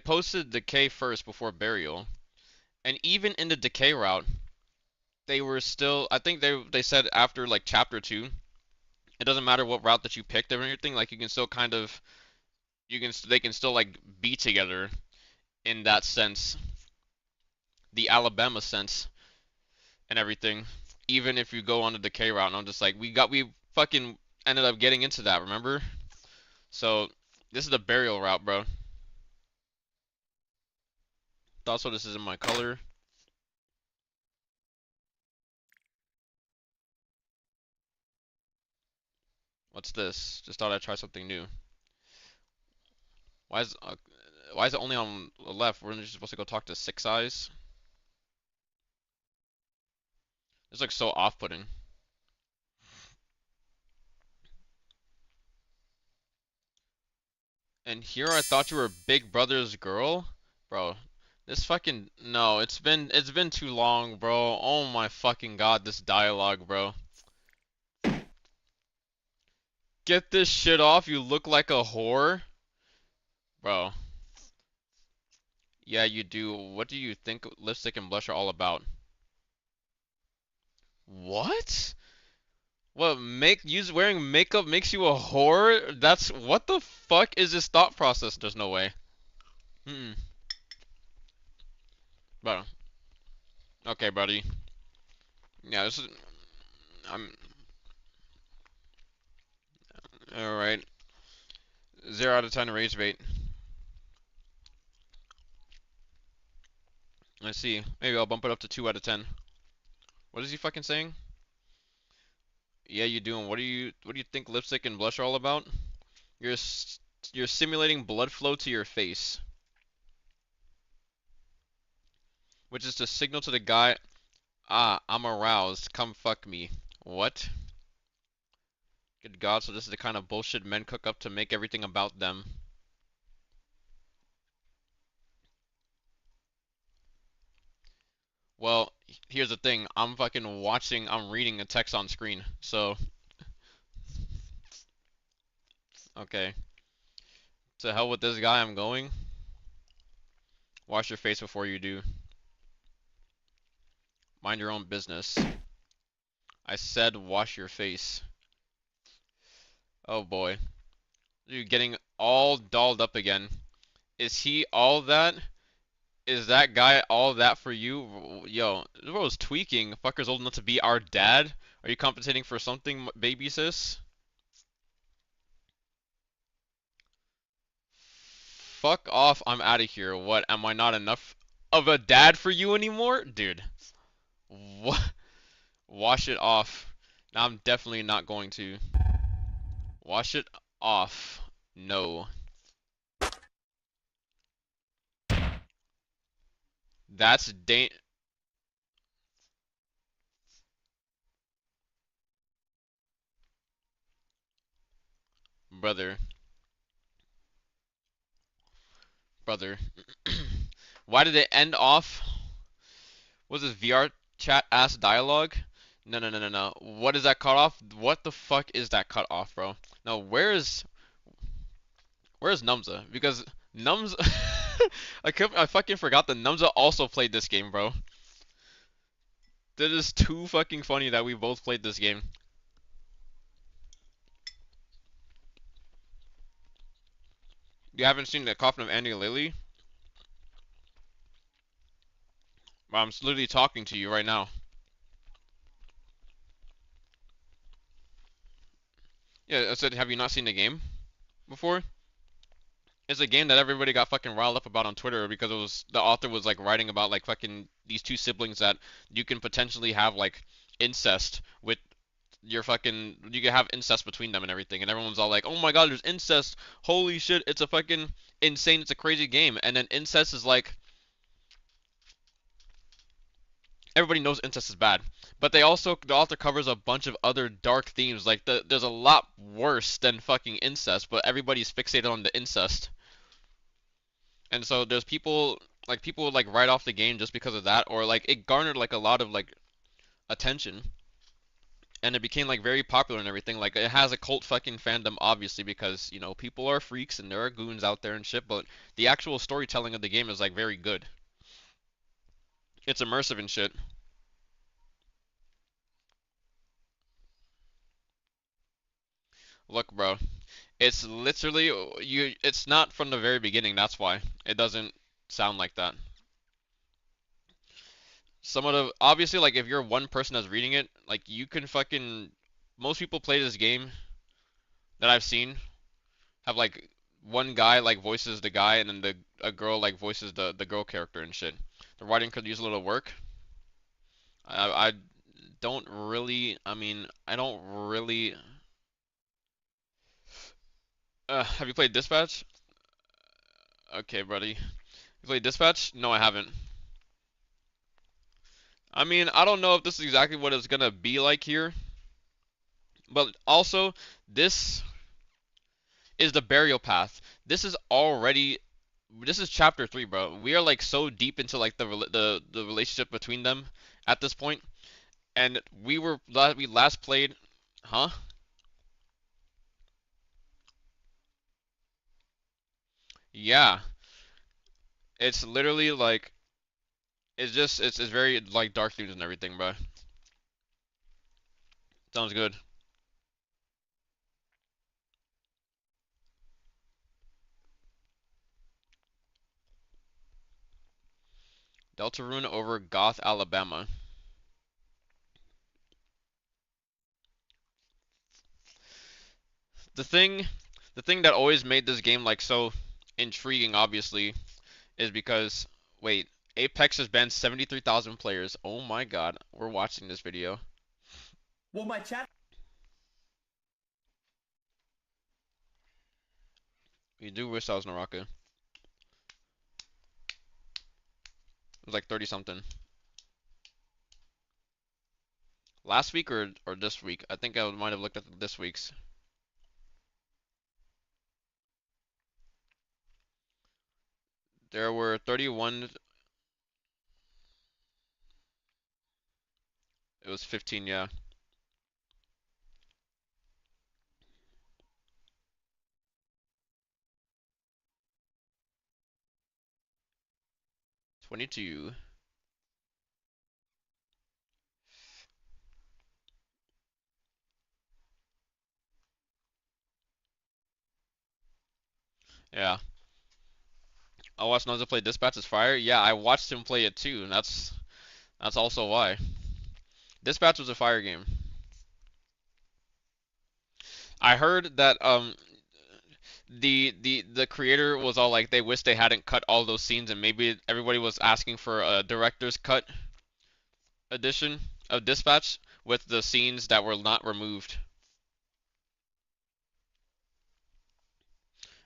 posted Decay first before Burial. And even in the Decay route, they were still... I think they said after like chapter 2, it doesn't matter what route that you picked or anything, like you can still kind of... They can still like be together in that sense. The Alabama sense and everything. Even if you go on the Decay route, and I'm just like, we fucking ended up getting into that, remember? So, this is the Burial route, bro. Also, this is in my color. What's this? Just thought I'd try something new. Why is uh, why is it only on the left? We're just supposed to go talk to Six Eyes. This looks so off-putting. And here I thought you were Big Brother's girl, bro. This fucking no, it's been too long, bro. Oh my fucking god, this dialogue, bro. Get this shit off. You look like a whore, bro. Yeah, you do. What do you think lipstick and blush are all about? What? What wearing makeup makes you a whore? That's what the fuck is this thought process? There's no way. Mm-mm. Bro. Okay, buddy. Yeah, this is I'm all right. 0 out of 10 rage bait. Let's see. Maybe I'll bump it up to 2 out of 10. What is he fucking saying? Yeah, you doing. What do you think lipstick and blush are all about? You're you're simulating blood flow to your face, which is to signal to the guy, ah, I'm aroused. Come fuck me. What? Good God, so this is the kind of bullshit men cook up to make everything about them. Well, here's the thing. I'm reading a text on screen. So, okay. To hell with this guy, I'm going. Wash your face before you do. Mind your own business. I said wash your face. Oh boy. You're getting all dolled up again. Is he all that? Is that guy all that for you? Yo, this bro's tweaking. Fucker's old enough to be our dad? Are you compensating for something, baby sis? Fuck off, I'm out of here. What, am I not enough of a dad for you anymore? Dude, what? Wash it off. Now I'm definitely not going to. Wash it off. No. That's brother, brother. Why did it end off? Was this VR chat ass dialogue? No, no, no, no, no. What is that cut off? What the fuck is that cut off, bro? No, where's Numza? Because Nums, I fucking forgot that Numza also played this game, bro. That is too fucking funny that we both played this game. You haven't seen the Coffin of Andy Lilly? Well, I'm literally talking to you right now. Yeah, I said, have you not seen the game before? It's a game that everybody got fucking riled up about on Twitter because it was the author was like writing about like fucking these two siblings that you can potentially have like incest with your fucking you can have incest between them and everything, and everyone's all like, "Oh my god, there's incest. Holy shit, it's a fucking insane, it's a crazy game." And then incest is like everybody knows incest is bad, but the author covers a bunch of other dark themes. Like there's a lot worse than fucking incest, but everybody's fixated on the incest. And so there's people like write off the game just because of that, or like it garnered like a lot of like attention, and it became like very popular and everything. Like it has a cult fucking fandom, obviously, because you know people are freaks and there are goons out there and shit. But the actual storytelling of the game is like very good. It's immersive and shit. Look, bro, it's literally you. It's not from the very beginning. That's why it doesn't sound like that. Some of the obviously like if you're one person that's reading it, like you can fucking most people play this game that I've seen have like one guy like voices the guy and then the a girl like voices the girl character and shit. The writing could use a little work. I don't really. I mean, I don't really. Have you played Dispatch? Okay, buddy. You played Dispatch? No, I haven't. I mean, I don't know if this is exactly what it's gonna be like here, but also this is the burial path. This is chapter 3, bro. We are like so deep into like the relationship between them at this point, and we last played, huh? Yeah, it's literally like it's very like dark themes and everything, bro. Sounds good. Deltarune over Goth, Alabama. The thing, the thing that always made this game like so intriguing, obviously, is because wait, Apex has banned 73,000 players. Oh my god, we're watching this video. Well, my chat. You do wish I was Naraka. It was like 30 something. Last week or this week? I think I might have looked at this week's. There were 31. It was 15, yeah. 22. Yeah. I watched Nonza play Dispatch is fire. Yeah, I watched him play it too, and that's also why. Dispatch was a fire game. I heard that the creator was all like they wish they hadn't cut all those scenes and maybe everybody was asking for a director's cut edition of Dispatch with the scenes that were not removed.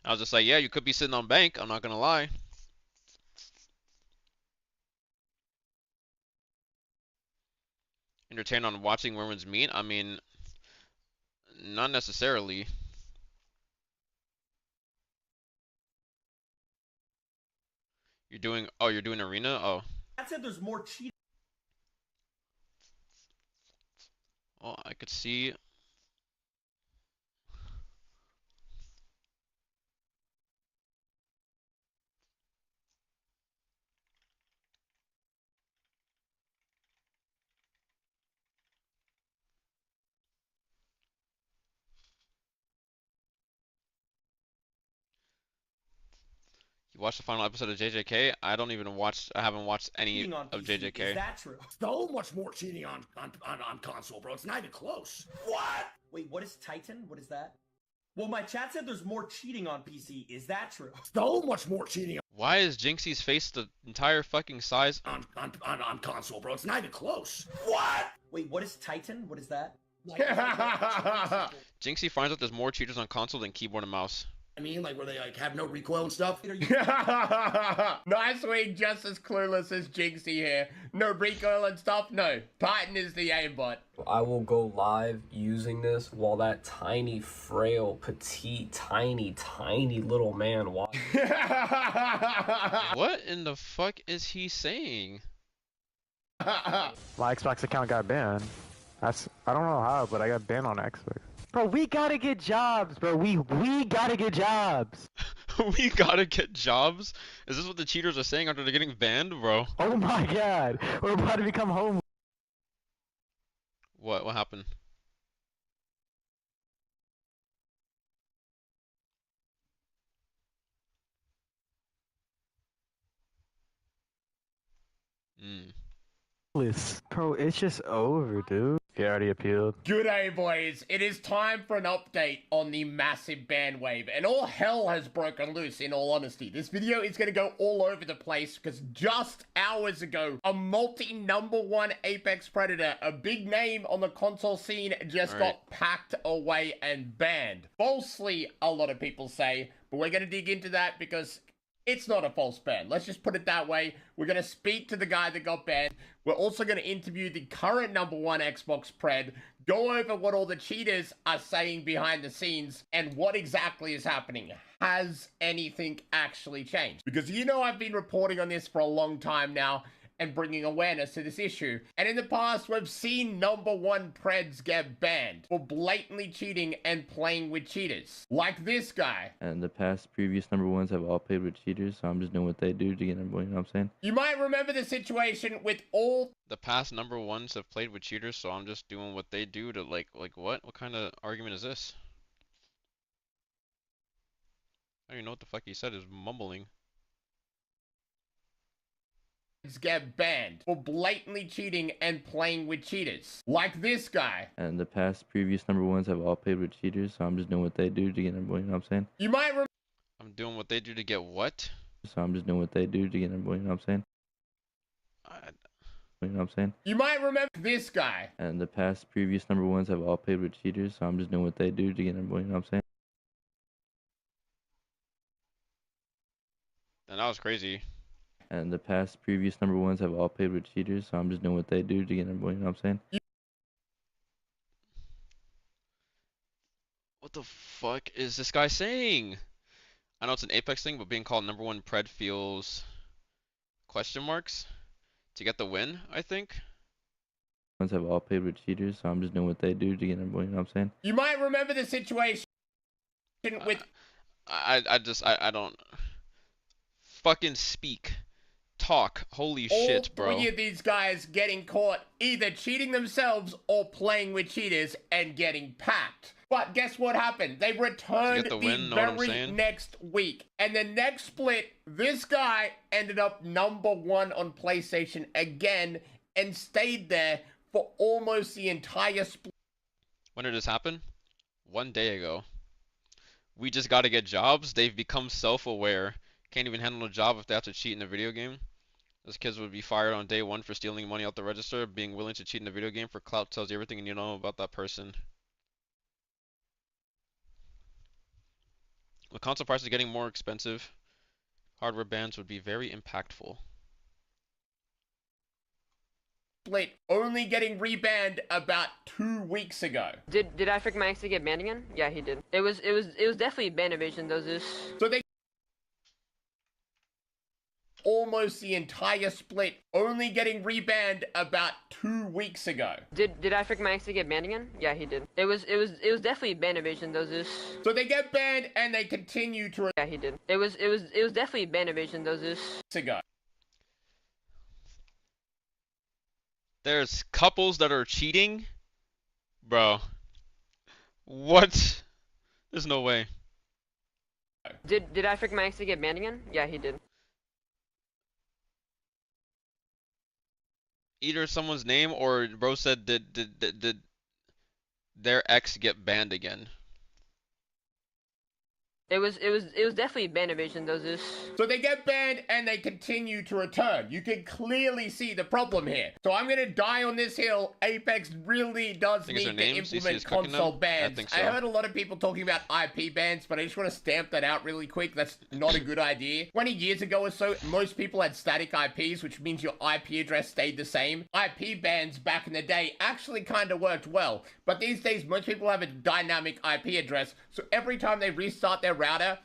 I was just like, yeah, you could be sitting on bank, I'm not gonna lie. Entertained on watching women's meet? I mean, not necessarily. You're doing. Oh, you're doing arena. Oh. Chat said there's more cheating. Oh, I could see. You watched the final episode of JJK? I don't even watch. I haven't watched any Cheating on of PC. Is JJK. that true? So much more cheating on console, bro. It's not even close. What? Wait, what is Titan? What is that? Well, my chat said there's more cheating on PC. Is that true? So much more cheating Why is Jinxie's face the entire fucking size? on console, bro. It's not even close. What? Wait, what is Titan? What is that? Jinxie finds out there's more cheaters on console than keyboard and mouse. I mean, like, where they like have no recoil and stuff. Nice week, just as clueless as Jinxie here. No recoil and stuff? No. Titan is the aimbot. I will go live using this while that tiny, frail, petite, tiny little man watches. What in the fuck is he saying? My Xbox account got banned. I don't know how, but I got banned on Xbox. Bro, we gotta get jobs, bro. We gotta get jobs. We gotta get jobs? Is this what the cheaters are saying after they're getting banned, bro? Oh my god, we're about to become homeless. What? What happened? Hmm. Bro, it's just over, dude. He already appealed. Good day, boys. It is time for an update on the massive ban wave, and all hell has broken loose, in all honesty. This video is going to go all over the place, because just hours ago, a multi-number 1 Apex Predator, a big name on the console scene, just got packed away and banned. Falsely, a lot of people say, but we're going to dig into that because it's not a false ban. Let's just put it that way. We're going to speak to the guy that got banned. We're also going to interview the current number 1 Xbox Pred, go over what all the cheaters are saying behind the scenes, and what exactly is happening. Has anything actually changed? Because you know I've been reporting on this for a long time now, and bringing awareness to this issue. And in the past, we've seen number 1 Preds get banned for blatantly cheating and playing with cheaters. Like this guy. And the past previous number 1s have all played with cheaters, so I'm just doing what they do to get number 1, you know what I'm saying? You might remember the situation with all The past number 1s have played with cheaters, so I'm just doing what they do to like what? What kind of argument is this? I don't even know what the fuck he said. Is mumbling. get banned for blatantly cheating and playing with cheaters. Like this guy. And the past previous number 1s have all played with cheaters, so I'm just doing what they do to get number 1, you know what I'm saying? You might I'm doing what they do to get what? So I'm just doing what they do to get number 1, you know what I'm saying? You know what I'm saying? You might remember this guy. And the past previous number 1s have all played with cheaters, so I'm just doing what they do to get number 1, you know what I'm saying? And that was crazy. And the past previous number 1s have all played with cheaters, so I'm just doing what they do to get number 1, you know what I'm saying? What the fuck is this guy saying? I know it's an Apex thing, but being called number 1 Pred feels question marks to get the win, I think. Ones have all played with cheaters, so I'm just doing what they do to get number 1, you know what I'm saying? You might remember the situation with I don't fucking speak. Talk. Holy all shit, bro. 3 of these guys getting caught either cheating themselves or playing with cheaters and getting packed. But guess what happened? They returned the the win, know what I'm very saying? next week. And the next split, this guy ended up number 1 on PlayStation again and stayed there for almost the entire split. When did this happen? 1 day ago. We just gotta get jobs. They've become self-aware. Can't even handle a job if they have to cheat in a video game. Those kids would be fired on day 1 for stealing money out the register. Being willing to cheat in a video game for clout tells you everything you need to know about that person. With console prices getting more expensive, hardware bans would be very impactful. Split only getting rebanned about 2 weeks ago. Did Afric Max get banned again? Yeah, he did. It was definitely Bandivision does this. So they almost the entire split, only getting rebanned about 2 weeks ago. Did I freak Max to get banned again? Yeah, he did. It was definitely Bandivision, though, Zeus. So they get banned and they continue to Yeah, he did. It was definitely Bandivision, though, Zeus. ago. There's couples that are cheating? Bro. What? There's no way. Did I freak Max to get banned again? Yeah, he did. Either someone's name or bro said did their ex get banned again? It was definitely Bandivision, though, Zeus. So they get banned and they continue to return. You can clearly see the problem here. So I'm gonna die on this hill. Apex really does Think it's need their to name? CC implement is cooking console them? bans. I think so. I heard a lot of people talking about IP bans, but I just want to stamp that out really quick. That's not a good idea. 20 years ago or so, most people had static IPs, which means your IP address stayed the same. IP bans back in the day actually kind of worked well, but these days most people have a dynamic IP address, so every time they restart their router,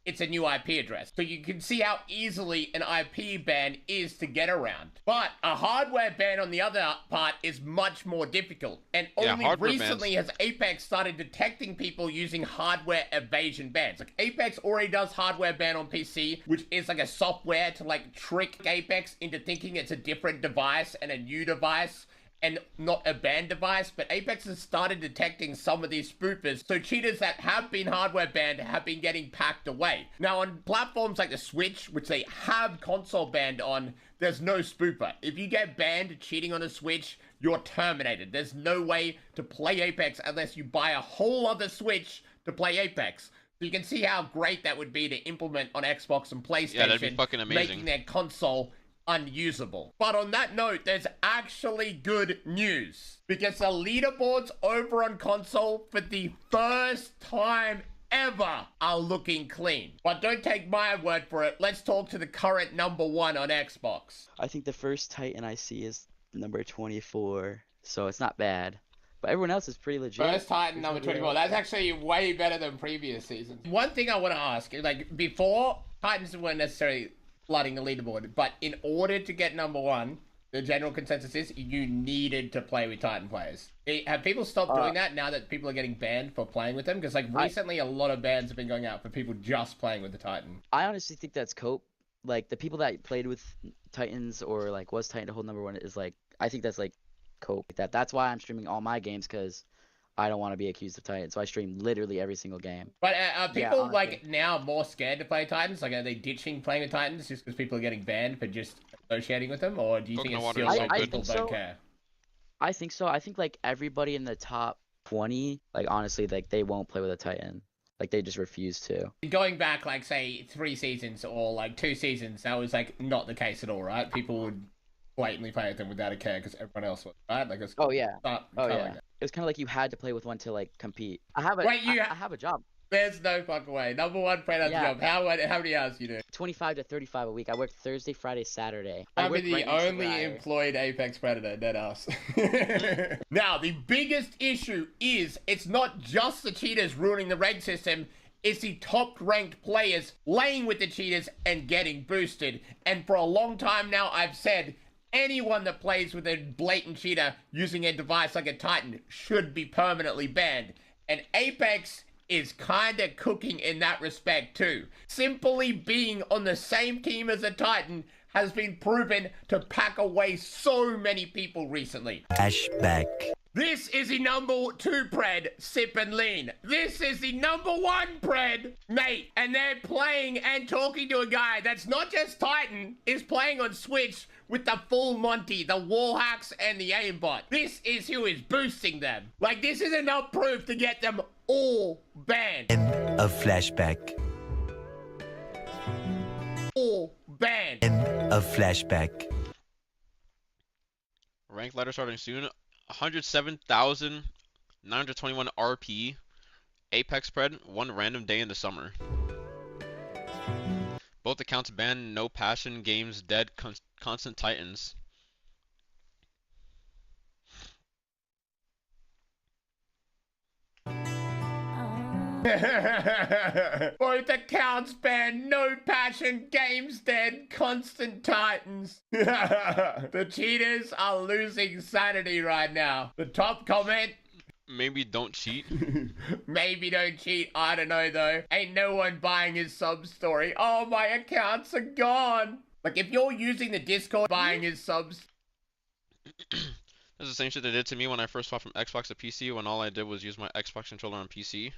it's a new IP address. So you can see how easily an IP ban is to get around. But a hardware ban on the other part is much more difficult. And only recently has Apex started detecting people using hardware evasion bans. Like Apex already does hardware ban on PC, which is like a software to like trick Apex into thinking it's a different device and a new device, and not a banned device, but Apex has started detecting some of these spoofers, so cheaters that have been hardware banned have been getting packed away. Now on platforms like the Switch, which they have console banned on, there's no spoofer. If you get banned cheating on a Switch, you're terminated. There's no way to play Apex unless you buy a whole other Switch to play Apex. So you can see how great that would be to implement on Xbox and PlayStation, Yeah, that'd be fucking amazing. making their console unusable. But on that note, there's actually good news, because the leaderboards over on console for the first time ever are looking clean. But don't take my word for it. Let's talk to the current #1 on Xbox. I think the first Titan I see is number 24, so it's not bad. But everyone else is pretty legit. First Titan number 24. That's actually way better than previous seasons. One thing I want to ask, like before, Titans weren't necessarily flooding the leaderboard, but in order to get #1, the general consensus is you needed to play with Titan players. Have people stopped doing that now that people are getting banned for playing with them? Because like recently a lot of bans have been going out for people just playing with the Titan. I honestly think that's cope. Like the people that played with Titans or like was Titan to hold #1 is like, I think that's like cope. That's why I'm streaming all my games, because I don't want to be accused of Titan, so I stream literally every single game. But are people like now more scared to play Titans? Like are they ditching playing with Titans just because people are getting banned for just associating with them? Or do you think it's still like people don't care? I think so. I think like everybody in the top 20, like honestly, like they won't play with a Titan. Like they just refuse to. Going back like say 3 seasons or like 2 seasons, that was like not the case at all, right? People would blatantly play with them without a care because everyone else was, right? Like it's It was kind of like you had to play with one to like compete. I have a I have a job. There's no fucking way. #1 Predator job. How many hours you do? 25 to 35 a week. I work Thursday, Friday, Saturday. I'm the only employed Apex Predator, dead ass. Now, the biggest issue is it's not just the cheaters ruining the rank system. It's the top-ranked players laying with the cheaters and getting boosted. And for a long time now, I've said anyone that plays with a blatant cheater using a device like a Titan should be permanently banned. And Apex is kinda cooking in that respect too. Simply being on the same team as a Titan has been proven to pack away so many people recently. Flashback. This is the #2 Pred, Sip and Lean. This is the #1 Pred, mate. And they're playing and talking to a guy that's not just Titan, is playing on Switch with the full Monty, the wall hacks, and the aimbot. This is who is boosting them. Like, this is enough proof to get them all banned. End of flashback. All banned. End of flashback. Rank ladder starting soon. 107,921 RP. Apex Pred, one random day in the summer. Both accounts banned. No passion. Games dead. Constant Titans. Both accounts banned, no passion, games dead, constant Titans. The cheaters are losing sanity right now. The top comment. Maybe don't cheat. Maybe don't cheat. I don't know though. Ain't no one buying his sub story. Oh, my accounts are gone. Like if you're using the Discord buying his subs. That's the same shit they did to me when I first swapped from Xbox to PC, when all I did was use my Xbox controller on PC.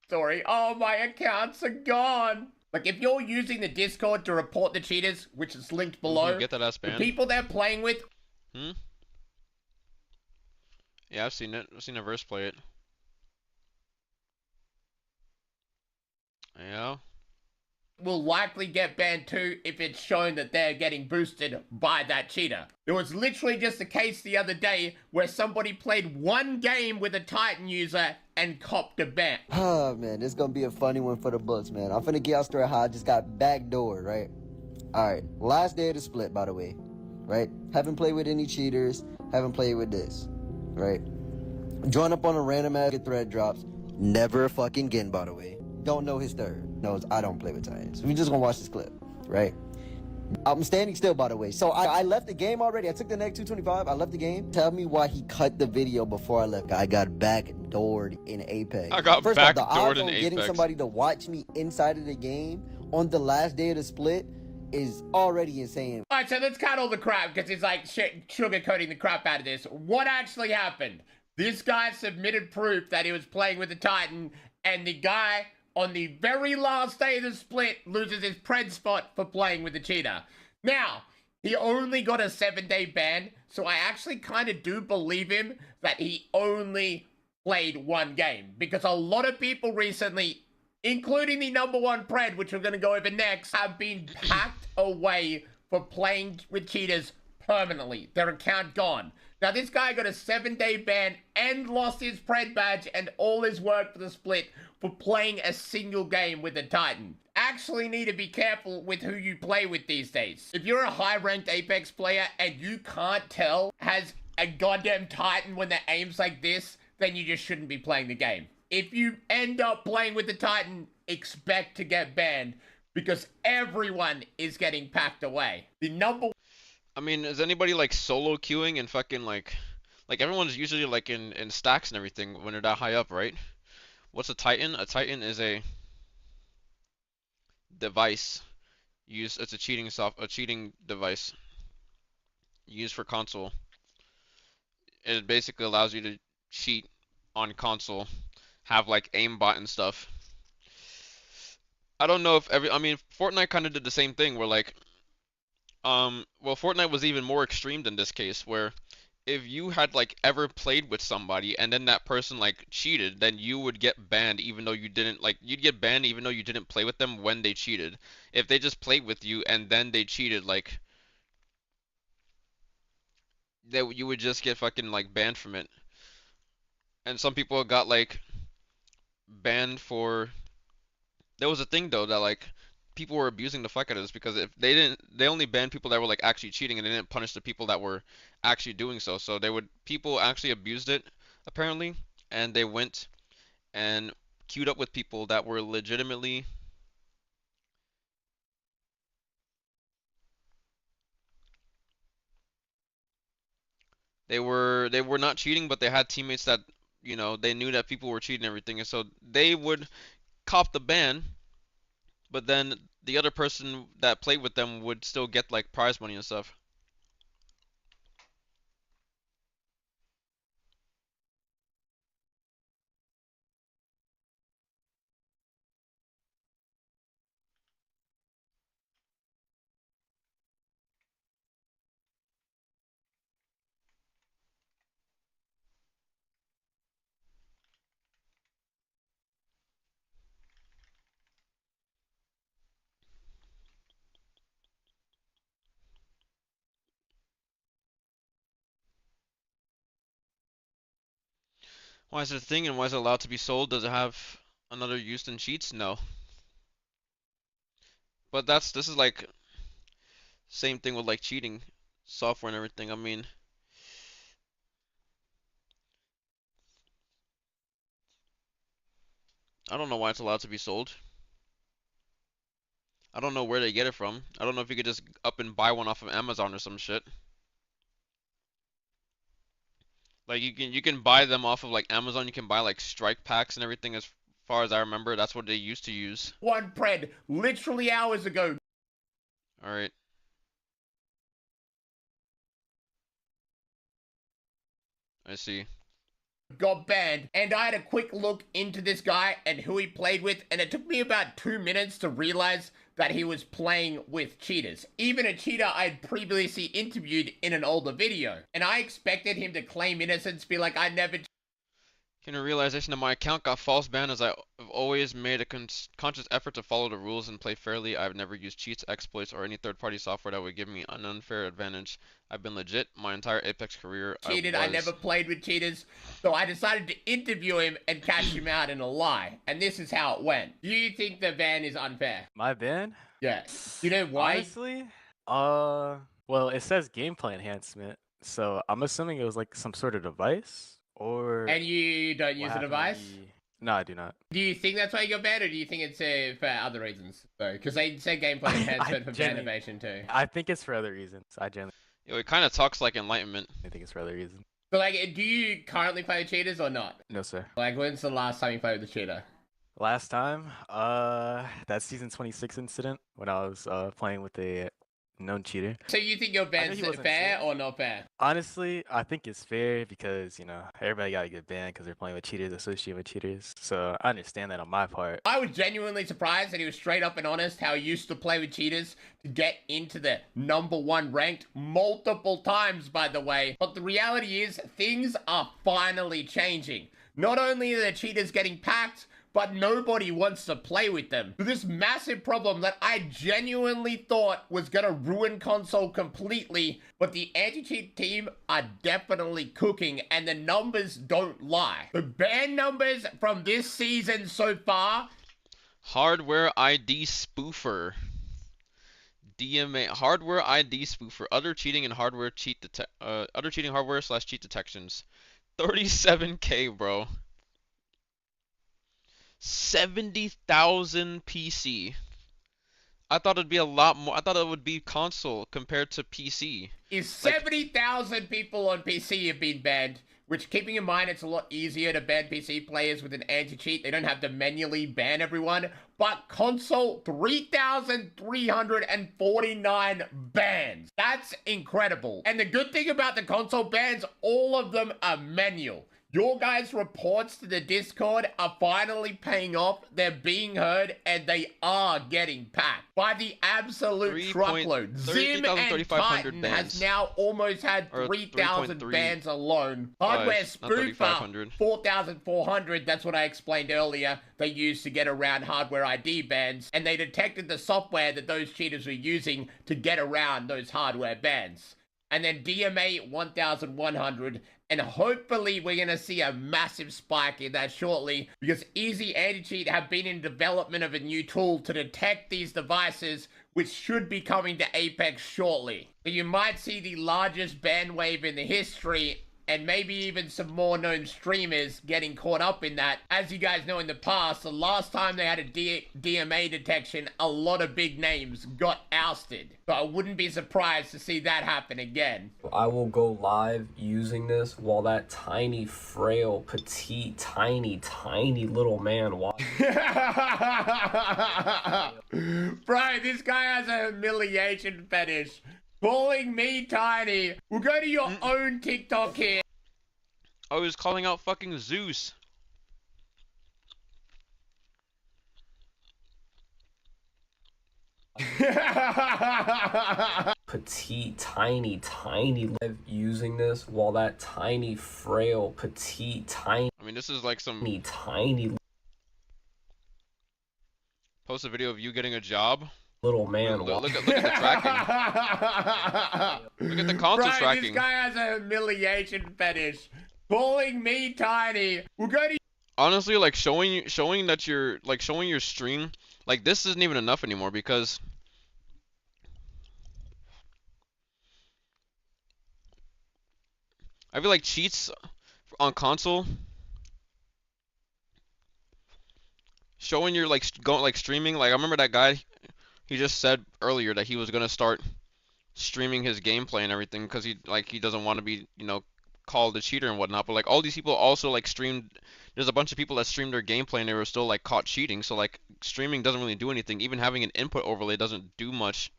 Story. Oh, my accounts are gone. Like if you're using the Discord to report the cheaters, which is linked below, Get that ass the banned. people they're playing with. Yeah, I've seen it. I've seen a verse play it. Yeah. Will likely get banned too if it's shown that they're getting boosted by that cheater. There was literally just a case the other day where somebody played one game with a Titan user and copped a ban. Oh man, this is gonna be a funny one for the books, man. I'm finna get y'all straight how I just got backdoored, right? Alright, last day of the split, by the way, right? Haven't played with any cheaters, haven't played with this, right? Join up on a random ass thread drops. Never fucking again, by the way. Don't know his third. Knows I don't play with Titans. We just gonna watch this clip, right? I'm standing still, by the way. So I left the game already. I took the next 225. I left the game. Tell me why he cut the video before I left. I got backdoored in Apex. I got First off, the backdoored odds in on getting Apex. somebody to watch me inside of the game on the last day of the split is already insane. Alright, so let's cut all the crap because it's like sugarcoating the crap out of this. What actually happened? This guy submitted proof that he was playing with the Titan, and the guy on the very last day of the split loses his pred spot for playing with the cheater. Now, he only got a 7-day ban, so I actually kind of do believe him that he only played one game. Because a lot of people recently, including the #1 pred, which we're going to go over next, have been packed away for playing with cheaters permanently. Their account gone. Now, this guy got a 7-day ban and lost his pred badge and all his work for the split for playing a single game with a Titan. Actually need to be careful with who you play with these days. If you're a high-ranked Apex player and you can't tell has a goddamn Titan when their aim's like this, then you just shouldn't be playing the game. If you end up playing with the Titan, expect to get banned because everyone is getting packed away. I mean, is anybody like solo queuing and fucking like everyone's usually like in stacks and everything when they're that high up, right? What's a Titan? A Titan is a device used. It's a cheating device used for console. It basically allows you to cheat on console, have like aimbot and stuff. I don't know if I mean, Fortnite kind of did the same thing where like, well, Fortnite was even more extreme than this case where if you had like ever played with somebody and then that person like cheated, then you would get banned even though you didn't you'd get banned even though you didn't play with them when they cheated. If they just played with you and then they cheated, like you would just get fucking like banned from it. And some people got like banned for. There was a thing though that like people were abusing the fuck out of this because if they only banned people that were like actually cheating and they didn't punish the people that were actually doing so. So people actually abused it apparently, and they went and queued up with people that were legitimately they were not cheating, but they had teammates that they knew that people were cheating and everything, and so they would cop the ban, but then the other person that played with them would still get like prize money and stuff. Why is it a thing and why is it allowed to be sold? Does it have another use than cheats? No. But this is like same thing with like cheating software and everything. I mean, I don't know why it's allowed to be sold. I don't know where they get it from. I don't know if you could just up and buy one off of Amazon or some shit. Like you can buy them off of like Amazon. You can buy like strike packs and everything. As far as I remember, that's what they used to use. One pred literally hours ago. All right. I see. Got banned, and I had a quick look into this guy and who he played with, and it took me about 2 minutes to realize that he was playing with cheaters. Even a cheater I'd previously interviewed in an older video. And I expected him to claim innocence, be like, I never... Came to realization that my account got false banned as I have always made a conscious effort to follow the rules and play fairly. I've never used cheats, exploits, or any third-party software that would give me an unfair advantage. I've been legit my entire Apex career. Cheated, I never played with cheaters, so I decided to interview him and catch him out in a lie. And this is how it went. Do you think the ban is unfair? My ban? Yeah. You know why? Honestly, well, it says gameplay enhancement, so I'm assuming it was like some sort of device, or... And you don't use the device? No, I do not. Do you think that's why you got banned, or do you think it's for other reasons? Because they say gameplay enhancement for ban evasion too. I think it's for other reasons. I generally Yo, it kind of talks like Enlightenment. think it's for other reasons. So like, do you currently play with cheaters or not? No, sir. Like, when's the last time you played with a cheater? Last time, that season 26 incident when I was playing with a known cheater. So you think your ban's fair or not fair? Honestly, I think it's fair because, you know, everybody got to get banned because they're playing with cheaters, associated with cheaters. So I understand that on my part. I was genuinely surprised that he was straight up and honest how he used to play with cheaters to get into the #1 ranked multiple times, by the way. But the reality is, things are finally changing. Not only are the cheaters getting packed, but nobody wants to play with them. This massive problem that I genuinely thought was gonna ruin console completely, but the anti-cheat team are definitely cooking, and the numbers don't lie. The ban numbers from this season so far... Hardware ID spoofer. DMA hardware ID spoofer. Other cheating and hardware other cheating hardware / cheat detections. 37K, bro. 70,000 PC. I thought it'd be a lot more. I thought it would be console compared to PC. Is 70,000 people on PC have been banned, which, keeping in mind, it's a lot easier to ban PC players with an anti-cheat. They don't have to manually ban everyone. But console, 3,349 bans. That's incredible. And the good thing about the console bans, all of them are manual. Your guys' reports to the Discord are finally paying off. They're being heard, and they are getting packed by the absolute truckload. Zim and Titan has now almost had 3,000 bans alone. Hardware Spoofer, 4,400. That's what I explained earlier. They used to get around hardware ID bans, and they detected the software that those cheaters were using to get around those hardware bans. And then DMA 1,100, and hopefully we're going to see a massive spike in that shortly, because Easy Anti-Cheat have been in development of a new tool to detect these devices, which should be coming to Apex shortly. So you might see the largest ban wave in the history, and maybe even some more known streamers getting caught up in that. As you guys know, in the past, the last time they had a DMA detection, a lot of big names got ousted. So I wouldn't be surprised to see that happen again. I will go live using this while that tiny, frail, petite, tiny little man watches. Bro, this guy has a humiliation fetish. Calling me tiny. We'll go to your own TikTok here. Oh, he was calling out fucking Zeus. Petite, tiny live using this while that tiny, frail, petite, tiny. I mean, this is like some tiny. Post a video of you getting a job. Little man. Look at the tracking. Look at the console tracking. This guy has a humiliation fetish. Calling me tiny. We'll go to. Honestly, like showing that you're like showing your stream, like this isn't even enough anymore because I feel like cheats on console showing your like going like streaming. Like I remember that guy. He just said earlier that he was gonna start streaming his gameplay and everything because he doesn't want to be called a cheater and whatnot. But like all these people also like streamed. There's a bunch of people that streamed their gameplay and they were still like caught cheating. So like streaming doesn't really do anything. Even having an input overlay doesn't do much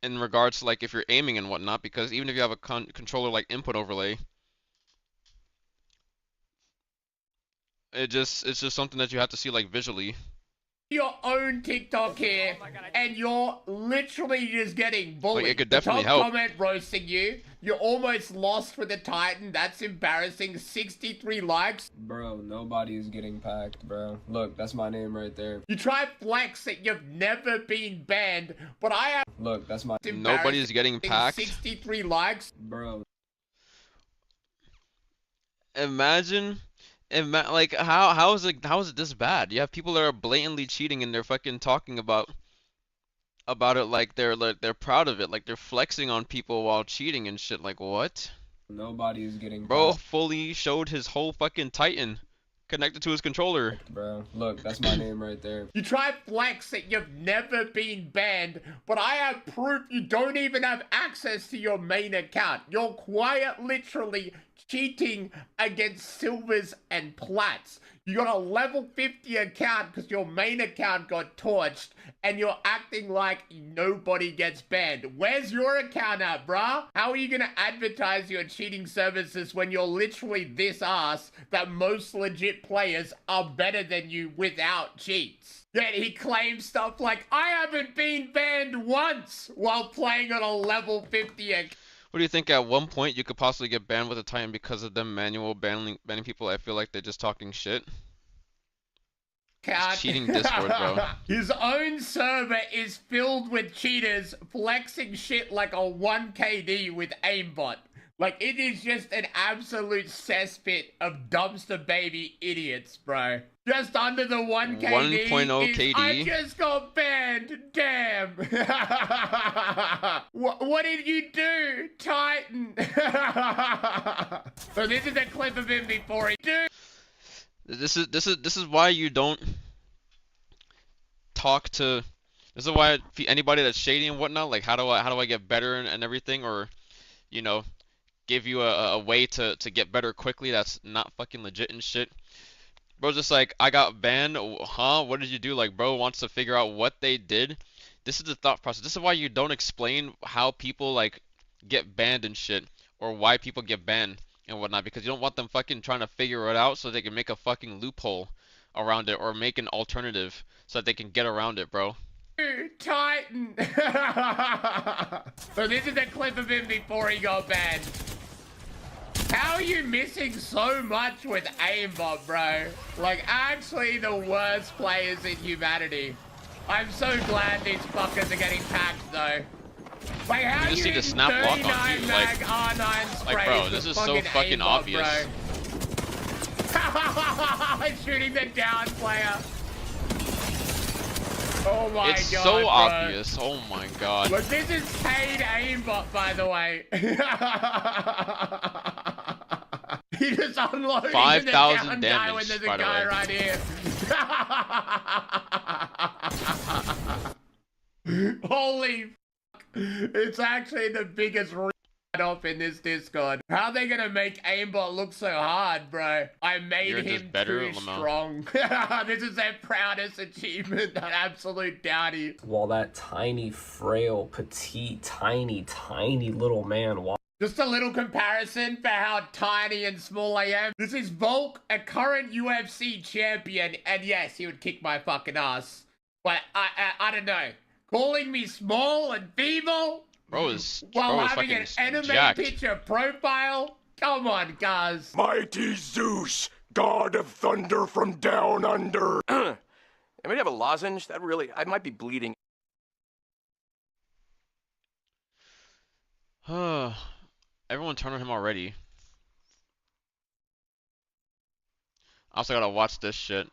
in regards to like if you're aiming and whatnot, because even if you have a controller like input overlay, it's just something that you have to see like visually. Your own TikTok here, and you're literally just getting bullied. Like, it could definitely the top help. comment roasting you. You're almost lost with the Titan. That's embarrassing. 63 likes. Bro, nobody is getting packed, bro. Look, that's my name right there. You try flex that you've never been banned, but I have. Look, that's my. Nobody's getting packed. 63 likes. Bro. Imagine like how is it this bad? You have people that are blatantly cheating and they're fucking talking about it like they're proud of it, like they're flexing on people while cheating and shit. Like what? Nobody is getting Bro fully showed his whole fucking Titan connected to his controller. Bro, look, that's my name right there. You try flex that you've never been banned, but I have proof you don't even have access to your main account. You're quite literally cheating against silvers and plats. You got a level 50 account because your main account got torched, and you're acting like nobody gets banned. Where's your account at, bruh? How are you gonna advertise your cheating services when you're literally this ass that most legit players are better than you without cheats? Yet he claims stuff like, I haven't been banned once while playing on a level 50 account. What do you think at one point you could possibly get banned with a Titan because of them manual banning people? I feel like they're just talking shit. It's cheating Discord, bro. His own server is filled with cheaters flexing shit like a 1KD with aimbot. Like, it is just an absolute cesspit of dumpster baby idiots, bro. Just under the 1KD 1.0 KD. I just got banned. Damn. What did you do, Titan? So this is a clip of him before he do. This is why you don't talk to. This is why anybody that's shady and whatnot, like how do I get better and everything, or give you a way to get better quickly that's not fucking legit and shit. Bro's just like, I got banned, huh? What did you do? Like, bro wants to figure out what they did. This is the thought process. This is why you don't explain how people like get banned and shit, or why people get banned and whatnot, because you don't want them fucking trying to figure it out so they can make a fucking loophole around it, or make an alternative so that they can get around it, bro. Titan. So this is a clip of him before he got banned. How are you missing so much with aimbot, bro? Like, actually the worst players in humanity. I'm so glad these fuckers are getting packed, though. Like, how you just need to snap lock on you, like bro, this is so fucking aimbot, obvious. Shooting the down player. Oh my it's god, so bro. obvious. Oh my god. Look, this is paid aimbot, by the way. He just unloaded 5,000 damage when damage, there's a by the guy way. right here. Holy fuck. It's actually the biggest off in this Discord. How are they gonna make aimbot look so hard, bro? I made You're just him better, too Lamau. strong. This is their proudest achievement, that absolute dowdy. While that tiny, frail, petite, tiny little man Just a little comparison for how tiny and small I am. This is Volk, a current UFC champion, and yes, he would kick my fucking ass. But I don't know. Calling me small and feeble? Bro is While bro is having an fucking anime jacked. picture profile? Come on, guys. Mighty Zeus, god of thunder from down under. Anybody have a lozenge? That really, I might be bleeding. Everyone turn on him already. I also gotta watch this shit.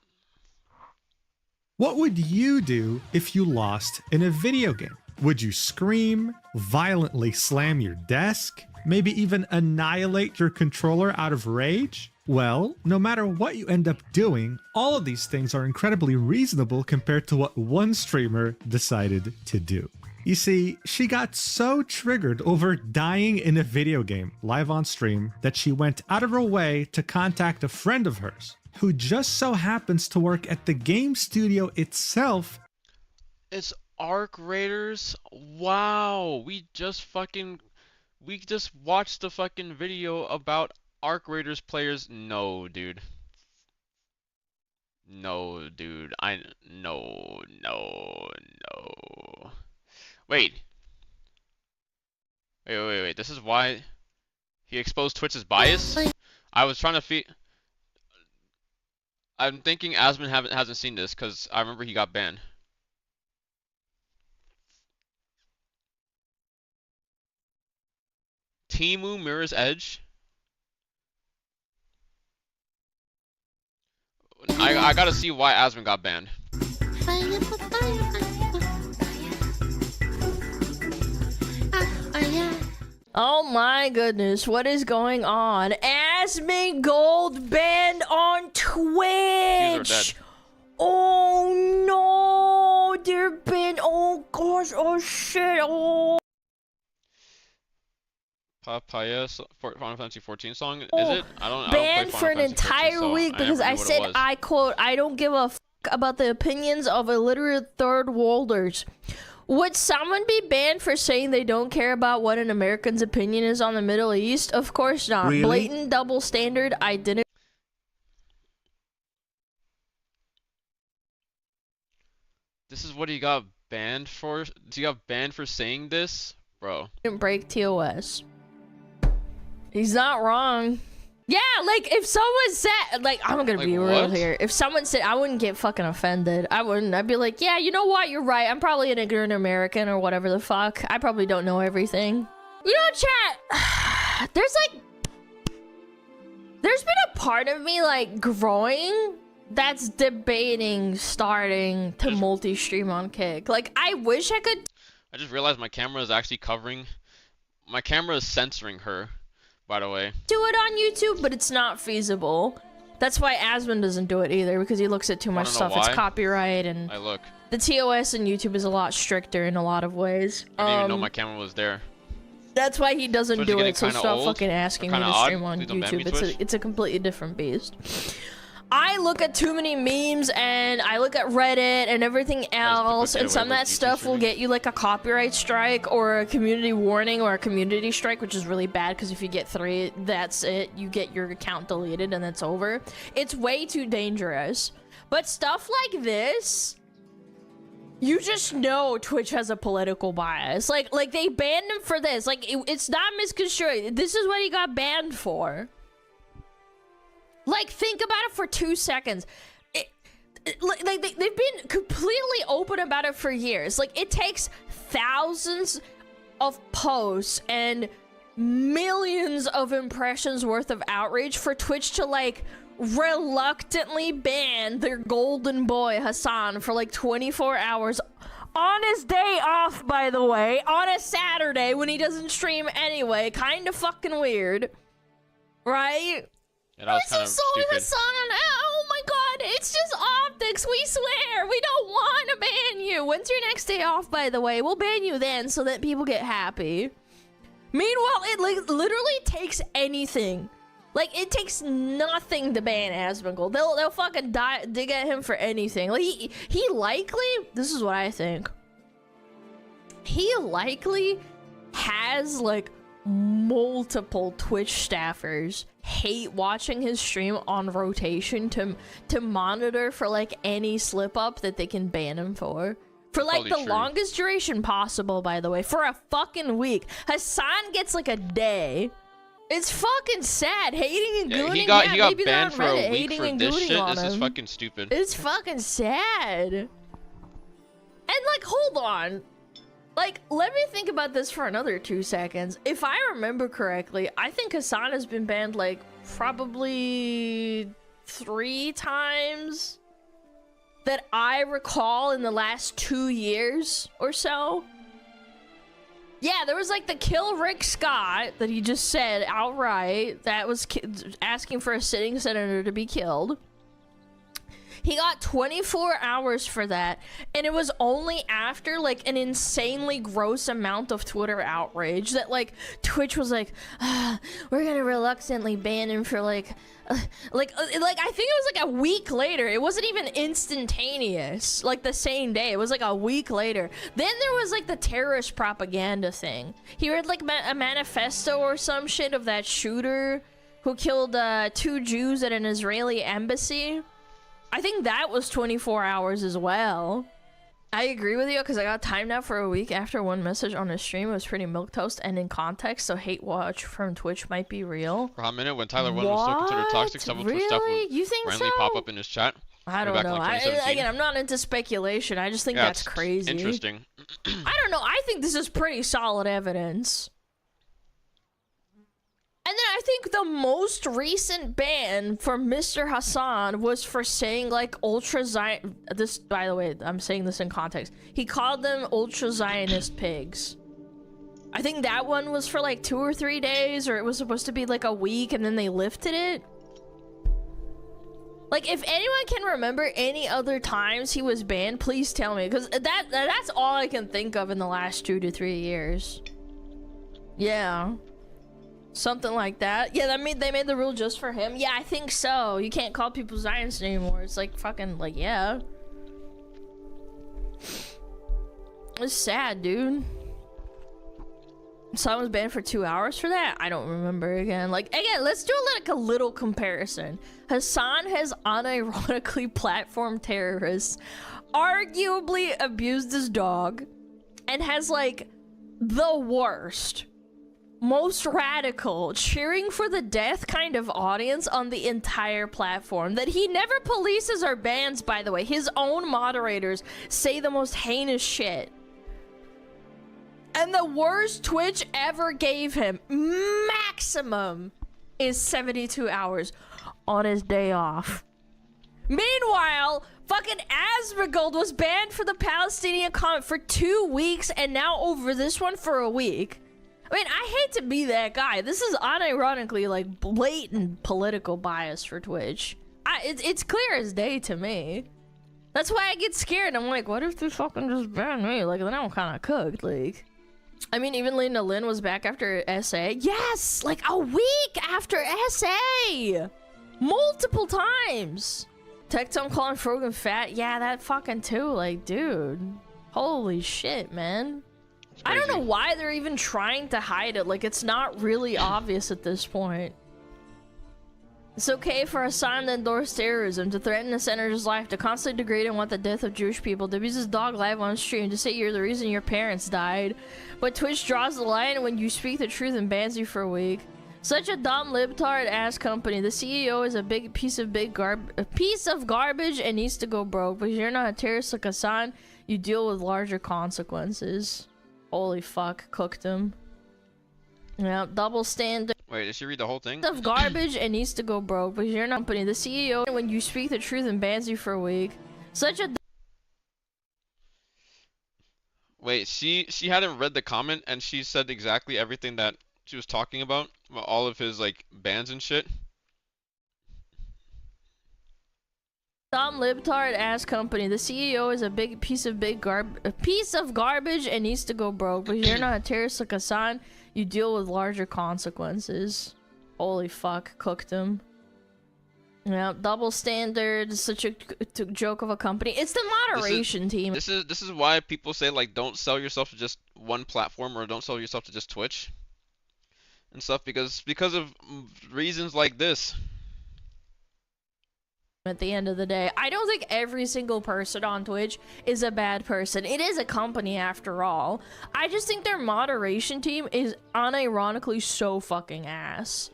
What would you do if you lost in a video game? Would you scream, violently slam your desk, maybe even annihilate your controller out of rage? Well, no matter what you end up doing, all of these things are incredibly reasonable compared to what one streamer decided to do. You see, she got so triggered over dying in a video game live on stream that she went out of her way to contact a friend of hers who just so happens to work at the game studio itself. It's Arc Raiders? Wow, we just watched the fucking video about Arc Raiders players. No, dude. No, dude. No. Wait. Wait. This is why he exposed Twitch's bias? I was trying to I'm thinking Asmon hasn't seen this because I remember he got banned. Timu Mirror's Edge? I gotta see why Asmon got banned. Oh my goodness, what is going on? Asmon Gold banned on Twitch! Oh no! They're banned. Oh gosh, oh shit, oh. Papaya Final Fantasy 14 song? Is it? I don't Banned play for an Final Fantasy 14, entire so week because I said, I quote, I don't give a fuck about the opinions of illiterate third worlders. Would someone be banned for saying they don't care about what an American's opinion is on the Middle East? Of course not. Really? Blatant double standard. I didn't. This is what he got banned for? He got banned for saying this? Bro. Break TOS. He's not wrong. Yeah, like if someone said, like I'm gonna be real what? here. If someone said, I wouldn't get fucking offended. I wouldn't. I'd be like, yeah, you know what? You're right. I'm probably an ignorant American or whatever the fuck. I probably don't know everything. You know, chat. There's been a part of me like growing that's debating starting to multi-stream on Kick. Like I wish I could. I just realized my camera is actually covering. My camera is censoring her, by the way. Do it on YouTube, but it's not feasible. That's why Asmon doesn't do it either, because he looks at too much stuff. It's copyright, and I look. The TOS and YouTube is a lot stricter in a lot of ways. I didn't even know my camera was there. That's why he doesn't Twitch do is it, so getting stop kinda fucking old, asking me kinda to odd. stream on Please don't ban me, YouTube. Twitch. It's a completely different beast. I look at too many memes and I look at Reddit and everything else, and some of that stuff will get you like a copyright strike or a community warning or a community strike, which is really bad because if you get 3, that's it. You get your account deleted and it's over. It's way too dangerous. But stuff like this, you just know Twitch has a political bias. Like they banned him for this. Like it's not misconstrued. This is what he got banned for. Like, think about it for 2 seconds. Like, they've been completely open about it for years. Like, it takes thousands of posts and millions of impressions worth of outreach for Twitch to, like, reluctantly ban their golden boy, Hassan, for, like, 24 hours. On his day off, by the way. On a Saturday when he doesn't stream anyway. Kind of fucking weird. Right? Yeah, that was kind of stupid. Hassan, oh my god, it's just optics, we swear. We don't want to ban you. When's your next day off, by the way? We'll ban you then so that people get happy. Meanwhile, it like literally takes anything. Like, it takes nothing to ban Asmongold. They'll fucking dig at him for anything. Like, he likely, this is what I think. He likely has, like, multiple Twitch staffers hate watching his stream on rotation to monitor for like any slip up that they can ban him for like the longest duration possible, by the way, for a fucking week. Hassan gets like a day. It's fucking sad. Hating and gooning. He got banned for a week for this shit. This is fucking stupid. It's fucking sad. And like, hold on. Like, let me think about this for another 2 seconds. If I remember correctly, I think Hassan has been banned, like, probably 3 times that I recall in the last 2 years or so. Yeah, there was like the kill Rick Scott that he just said outright. That was asking for a sitting senator to be killed. He got 24 hours for that, and it was only after like an insanely gross amount of Twitter outrage that like Twitch was like, we're gonna reluctantly ban him for like I think it was like a week later. It wasn't even instantaneous, like the same day. It was like a week later. Then there was like the terrorist propaganda thing. He read like a manifesto or some shit of that shooter who killed 2 Jews at an Israeli embassy. I think that was 24 hours as well. I agree with you because I got timed out for a week after one message on a stream. It was pretty milquetoast and in context, so hate watch from Twitch might be real. For a hot minute, when Tyler 1 was still considered toxic, several Twitch stuff would You think randomly so? pop up in his chat. I don't know. Again, I'm not into speculation. I just think that's crazy. Interesting. I don't know. I think this is pretty solid evidence. And then I think the most recent ban for Mr. Hassan was for saying like ultra-Zion. This, by the way, I'm saying this in context. He called them ultra-Zionist pigs. I think that one was for like 2 or 3 days, or it was supposed to be like a week, and then they lifted it. Like, if anyone can remember any other times he was banned, please tell me, because that's all I can think of in the last 2 to 3 years. Yeah. Something like that. Yeah, they made the rule just for him. Yeah, I think so. You can't call people Zionists anymore. It's like fucking like, yeah. It's sad, dude. Someone was banned for 2 hours for that? I don't remember again. Like, again, let's do like a little comparison. Hassan has unironically platformed terrorists, arguably abused his dog, and has like the worst, most radical, cheering for the death kind of audience on the entire platform that he never polices or bans, by the way. His own moderators say the most heinous shit. And the worst Twitch ever gave him, maximum, is 72 hours on his day off. Meanwhile, fucking Asmongold was banned for the Palestinian comment for 2 weeks, and now over this one for a week. I mean, I hate to be that guy. This is unironically like blatant political bias for Twitch. It's clear as day to me. That's why I get scared. I'm like, what if they fucking just ban me? Like, then I'm kind of cooked. Like, I mean, even Lena Lynn was back after SA. Yes, like a week after SA, multiple times. Tectone calling Frogan fat. Yeah, that fucking too. Like, dude, holy shit, man. I don't know why they're even trying to hide it. Like, it's not really obvious at this point. It's okay for Hassan to endorse terrorism, to threaten a senator's life, to constantly degrade and want the death of Jewish people, to abuse his dog live on stream, to say you're the reason your parents died. But Twitch draws the line when you speak the truth and bans you for a week. Such a dumb libtard ass company. The CEO is a big piece of garbage and needs to go broke. But you're not a terrorist like Hassan. You deal with larger consequences. Holy fuck, cooked him. Yeah, double standard. Wait, did she read the whole thing? Of garbage and needs to go broke, but you're not company. The CEO, when you speak the truth, and bans you for a week. Such a. Wait, she hadn't read the comment, and she said exactly everything that she was talking about all of his like bans and shit. Dumb libtard ass company. The CEO is a big piece of garbage and needs to go broke, but you're not a terrorist like Hassan. You deal with larger consequences. Holy fuck, cooked him. Yeah, double standard. Such a joke of a company. It's the moderation team. This is why people say like don't sell yourself to just one platform, or don't sell yourself to just Twitch and stuff, because of reasons like this. At the end of the day, I don't think every single person on Twitch is a bad person. It is a company after all. I just think their moderation team is unironically so fucking ass.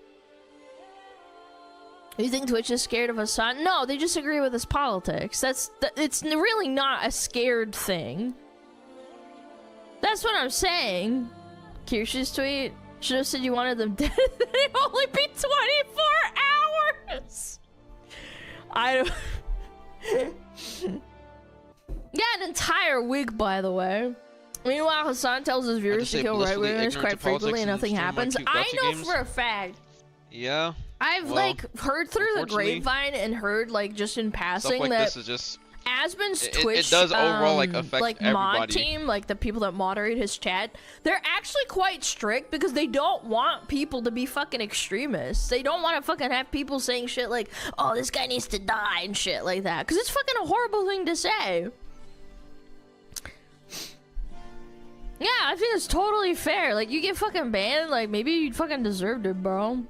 You think Twitch is scared of Hassan? No, they just agree with his politics. It's really not a scared thing. That's what I'm saying. Kirsch's tweet should have said you wanted them dead. It'd only be 24 hours. I don't. Yeah, an entire week, by the way. Meanwhile, Hassan tells his viewers just to say kill blissfully right-wingers ignorant quite to politics frequently and and nothing stream my happens. cute I gacha know games? for a fact. Yeah. I've well, like heard through the unfortunately, grapevine and heard like just in Stuff passing like that this is just. Asmon's It Twitch does overall like affect like mod everybody. team, like the people that moderate his chat, they're actually quite strict because they don't want people to be fucking extremists. They don't want to fucking have people saying shit like, "Oh, this guy needs to die" and shit like that, because it's fucking a horrible thing to say. Yeah, I think it's totally fair. Like, you get fucking banned, like maybe you fucking deserved it, bro.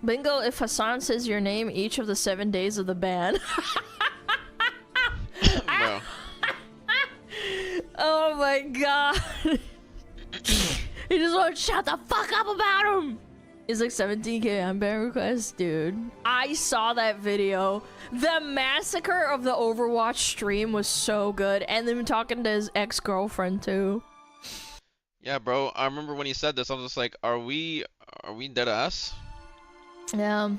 Bingo, if Hassan says your name each of the 7 days of the ban. Bro. Oh my god. He just won't shut the fuck up about him. He's like 17k unban request, dude. I saw that video. The massacre of the Overwatch stream was so good, and them talking to his ex-girlfriend too. Yeah, bro. I remember when he said this, I was just like, "Are we dead ass?" Yeah.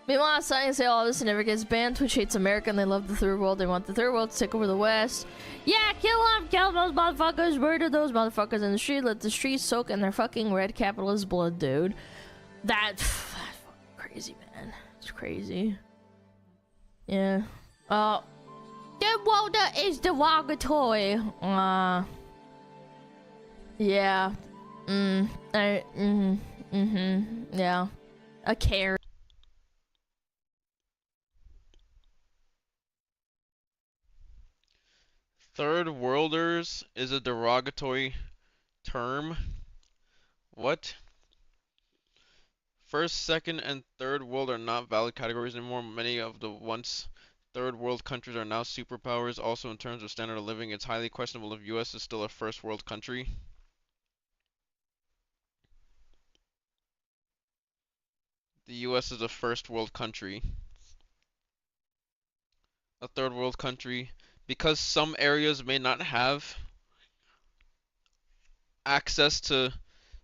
Meanwhile, Sunny say all this never gets banned. Twitch hates America and they love the third world. They want the third world to take over the West. Yeah, kill those motherfuckers, murder those motherfuckers in the street, let the streets soak in their fucking red capitalist blood, dude. That's crazy, man. It's crazy. Yeah. The world is derogatory. Yeah. Yeah. A care. Third worlders is a derogatory term. What? First, second, and third world are not valid categories anymore. Many of the once third world countries are now superpowers. Also, in terms of standard of living, it's highly questionable if US is still a first world country. The US is a first world country. A third world country. Because some areas may not have access to,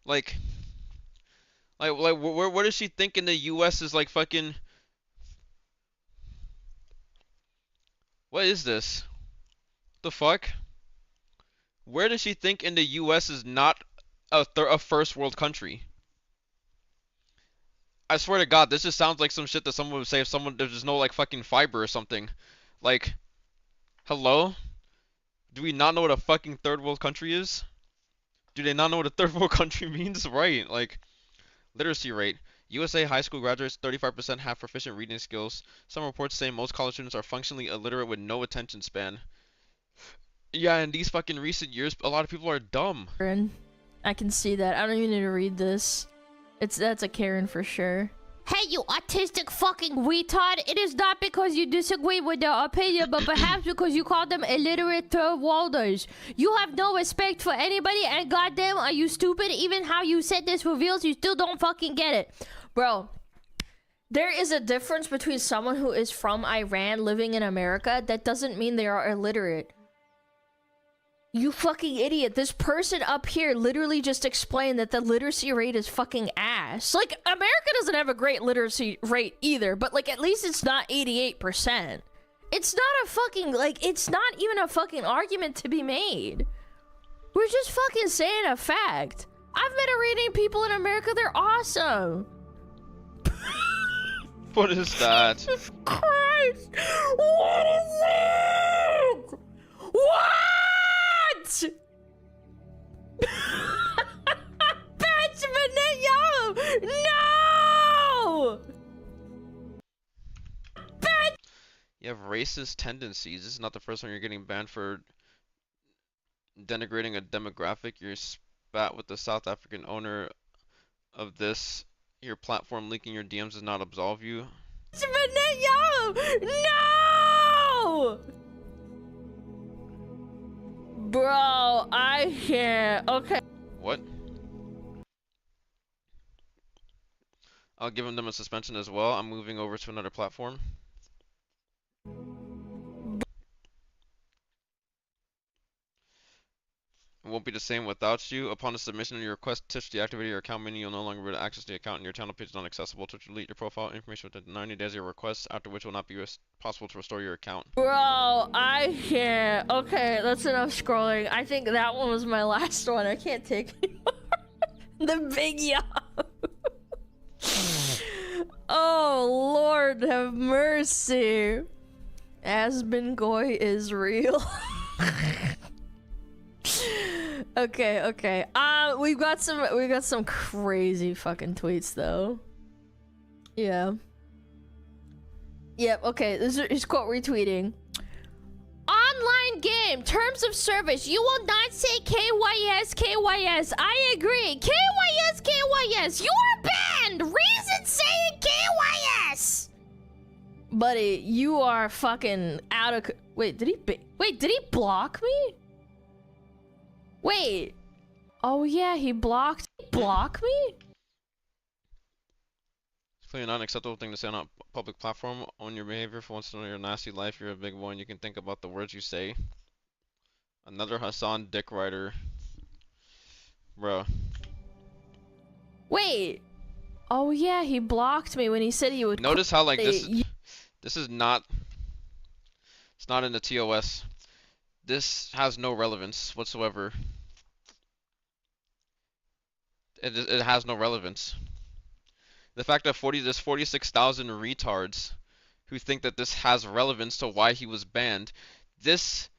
like where does she think in the US is like fucking, what is this? The fuck? Where does she think in the US is not a first world country? I swear to God, this just sounds like some shit that someone would say if someone, there's just no like fucking fiber or something. Like, hello? Do we not know what a fucking third world country is? Do they not know what a third world country means? Right, like, literacy rate. USA high school graduates, 35% have proficient reading skills. Some reports say most college students are functionally illiterate with no attention span. Yeah, in these fucking recent years, a lot of people are dumb. I can see that. I don't even need to read this. That's a Karen for sure. Hey, you autistic fucking retard! It is not because you disagree with their opinion, but perhaps because you call them illiterate third worlders. You have no respect for anybody, and goddamn, are you stupid? Even how you said this reveals you still don't fucking get it. Bro, there is a difference between someone who is from Iran living in America. That doesn't mean they are illiterate. You fucking idiot. This person up here literally just explained that the literacy rate is fucking ass. Like, America doesn't have a great literacy rate either, but like, at least it's not 88%. It's not a fucking, like, it's not even a fucking argument to be made. We're just fucking saying a fact. I've met reading people in America, they're awesome. What is that? Jesus Christ! What is it? What? Bitch, Benito! No! Bitch! You have racist tendencies. This is not the first time you're getting banned for denigrating a demographic. You're spat with the South African owner of this. Your platform leaking your DMs does not absolve you. Benito! No! Bro, I can't. Okay. What? I'll give them a suspension as well. I'm moving over to another platform. It won't be the same without you. Upon the submission of your request, Twitch deactivate your account menu. You'll no longer be able to access the account, and your channel page is not accessible. Twitch will delete your profile information within 90 days of your request, after which it will not be possible to restore your account. Bro, I can't. Okay, that's enough scrolling. I think that one was my last one. I can't take anymore. The big yawn. Oh, Lord have mercy. Aspen Goy is real. Okay. We've got some crazy fucking tweets though. Yeah. Yep, okay, this is quote retweeting. Online game, terms of service. You will not say KYS. I agree. KYS. You are banned. Reason saying KYS. Buddy, you are fucking out of. Wait, did he block me? Wait. Oh yeah, he blocked. Block me? It's clearly not an acceptable thing to say on a public platform. Own your behavior. For once in your nasty life, you're a big boy and you can think about the words you say. Another Hassan dick rider. Bro. Wait. Oh yeah, he blocked me when he said he would. Notice how like this is not. It's not in the TOS. This has no relevance whatsoever. It has no relevance. The fact that there's 46,000 retards who think that this has relevance to why he was banned. This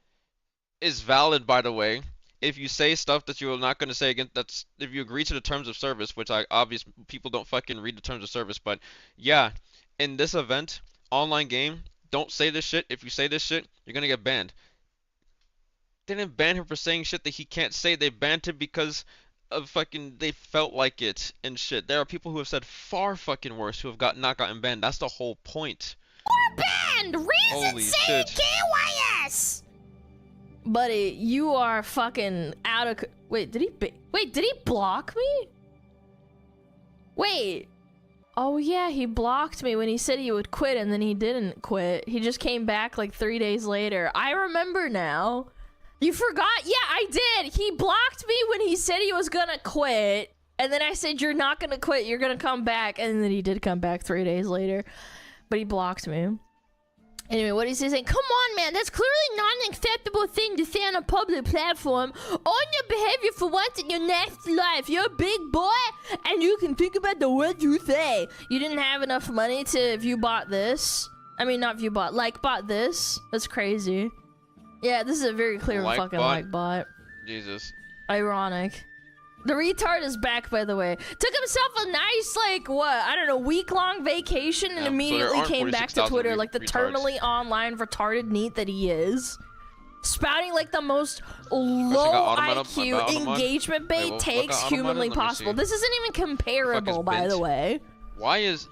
is valid, by the way, if you say stuff that you're not going to say again. That's if you agree to the terms of service, which obviously people don't fucking read the terms of service. But yeah, in this event, online game, don't say this shit. If you say this shit, you're gonna get banned. They didn't ban him for saying shit that he can't say. They banned him because of fucking they felt like it and shit. There are people who have said far fucking worse who have not gotten banned. That's the whole point. Or banned. Reason Holy saying shit. KYS. Buddy, you are fucking out of. Wait, did he block me? Wait. Oh yeah, he blocked me when he said he would quit and then he didn't quit. He just came back like 3 days later. I remember now. You forgot? Yeah, I did. He blocked me when he said he was gonna quit. And then I said, you're not gonna quit, you're gonna come back. And then he did come back 3 days later. But he blocked me. Anyway, what is he saying? Come on, man. That's clearly not an acceptable thing to say on a public platform. Own your behavior for once in your next life. You're a big boy, and you can think about the words you say. You didn't have enough money to view bot this. I mean, not view bot. Like bot this. That's crazy. Yeah, this is a very clear Like fucking bot? like bot. Jesus. Ironic. The retard is back, by the way. Took himself a nice, like, what? I don't know, week-long vacation and Yeah, so immediately there aren't came back to 46,000 Twitter like the retards. terminally online retarded neat that he is. Spouting like the most got low Automata- IQ about Automata? engagement Wait, bait what takes got Automata? humanly Let me possible. see. This isn't even comparable, by Bint? the way. Why is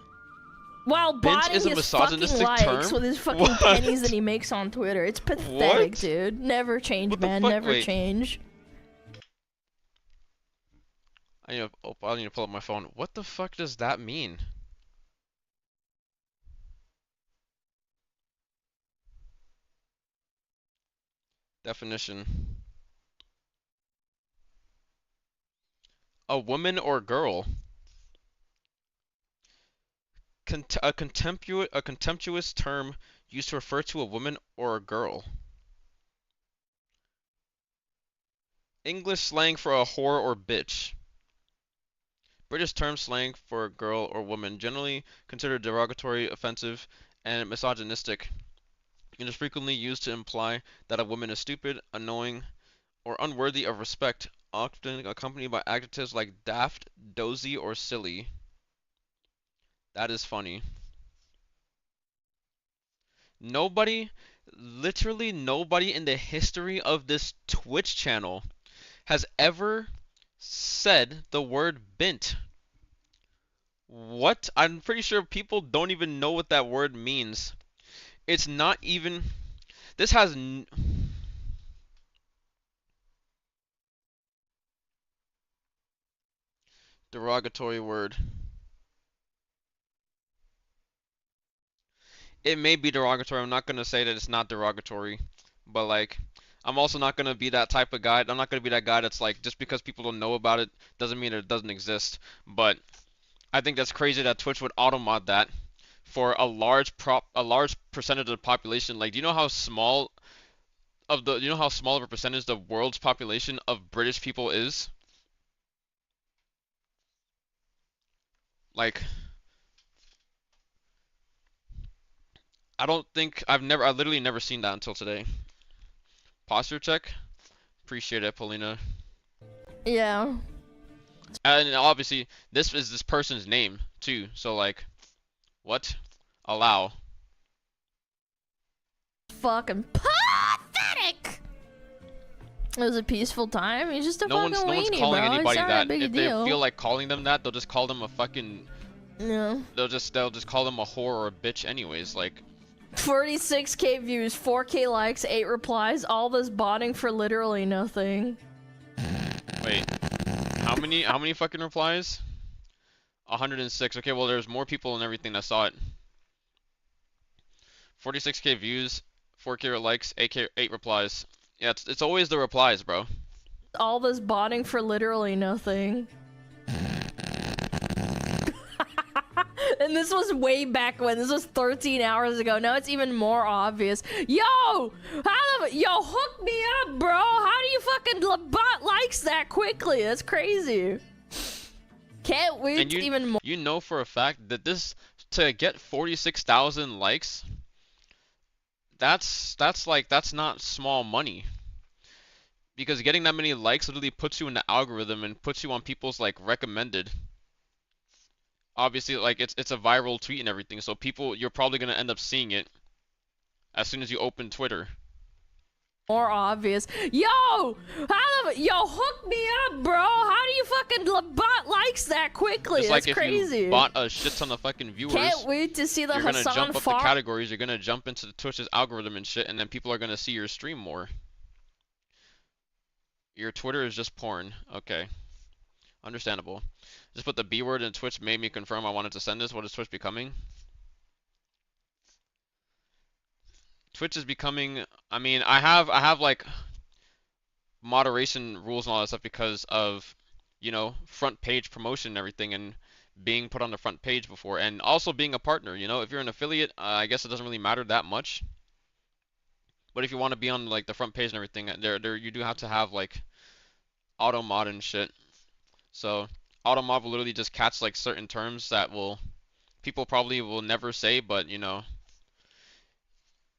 While Bint botting is a his fucking misogynistic likes term? with his fucking What? pennies that he makes on Twitter. It's pathetic, What? dude. Never change, What the man. fuck? Never Wait. change. I need to pull up my phone. What the fuck does that mean? Definition. A woman or girl. A contemptuous term used to refer to a woman or a girl. English slang for a whore or bitch. British term slang for a girl or woman, generally considered derogatory, offensive, and misogynistic. It is frequently used to imply that a woman is stupid, annoying, or unworthy of respect, often accompanied by adjectives like daft, dozy, or silly. That is funny. Literally nobody in the history of this Twitch channel has ever said the word bint. What? I'm pretty sure people don't even know what that word means. It's not even. This has. Derogatory word. It may be derogatory. I'm not gonna say that it's not derogatory, but like, I'm also not gonna be that type of guy. I'm not gonna be that guy that's like, just because people don't know about it doesn't mean it doesn't exist. But I think that's crazy that Twitch would automod that for a large percentage of the population. Like, do you know how small of a percentage the world's population of British people is? Like, I literally never seen that until today. Posture check? Appreciate it, Paulina. Yeah. And obviously, this is this person's name, too. So, like, what? Allow. Fucking pathetic! It was a peaceful time. He's just a No fucking one's weenie, calling bro. anybody It's not that. big a If they deal. feel like calling them that, they'll just call them a fucking... Yeah. They'll just call them a whore or a bitch anyways, like... 46k views, 4k likes, 8 replies, all this botting for literally nothing. Wait. How many fucking replies? 106. Okay, well there's more people and everything that saw it. 46k views, 4k likes, 8 replies. Yeah, it's always the replies, bro. All this botting for literally nothing. And this was way back when. This was 13 hours ago. Now it's even more obvious. Yo! Hook me up, bro! How do you fucking bot likes that quickly? That's crazy. Can't wait And even more. you know for a fact that to get 46,000 likes, that's not small money. Because getting that many likes literally puts you in the algorithm and puts you on people's like recommended. Obviously, like it's a viral tweet and everything, so you're probably gonna end up seeing it as soon as you open Twitter. More obvious. Hook me up, bro! How do you fucking bot likes that quickly? It's That's like crazy. if you bought a shit ton of fucking viewers, Can't wait to see the you're gonna Hassan jump up the Farr. categories, you're gonna jump into the Twitch's algorithm and shit, and then people are gonna see your stream more. Your Twitter is just porn. Okay. Understandable. Just put the B word and Twitch made me confirm I wanted to send this. What is Twitch becoming? Twitch is becoming, I mean, I have like moderation rules and all that stuff because of, you know, front page promotion and everything, and being put on the front page before, and also being a partner. You know, if you're an affiliate, I guess it doesn't really matter that much. But if you want to be on like the front page and everything, there you do have to have like auto mod and shit. So auto mod will literally just catch like certain terms that people probably will never say, but you know,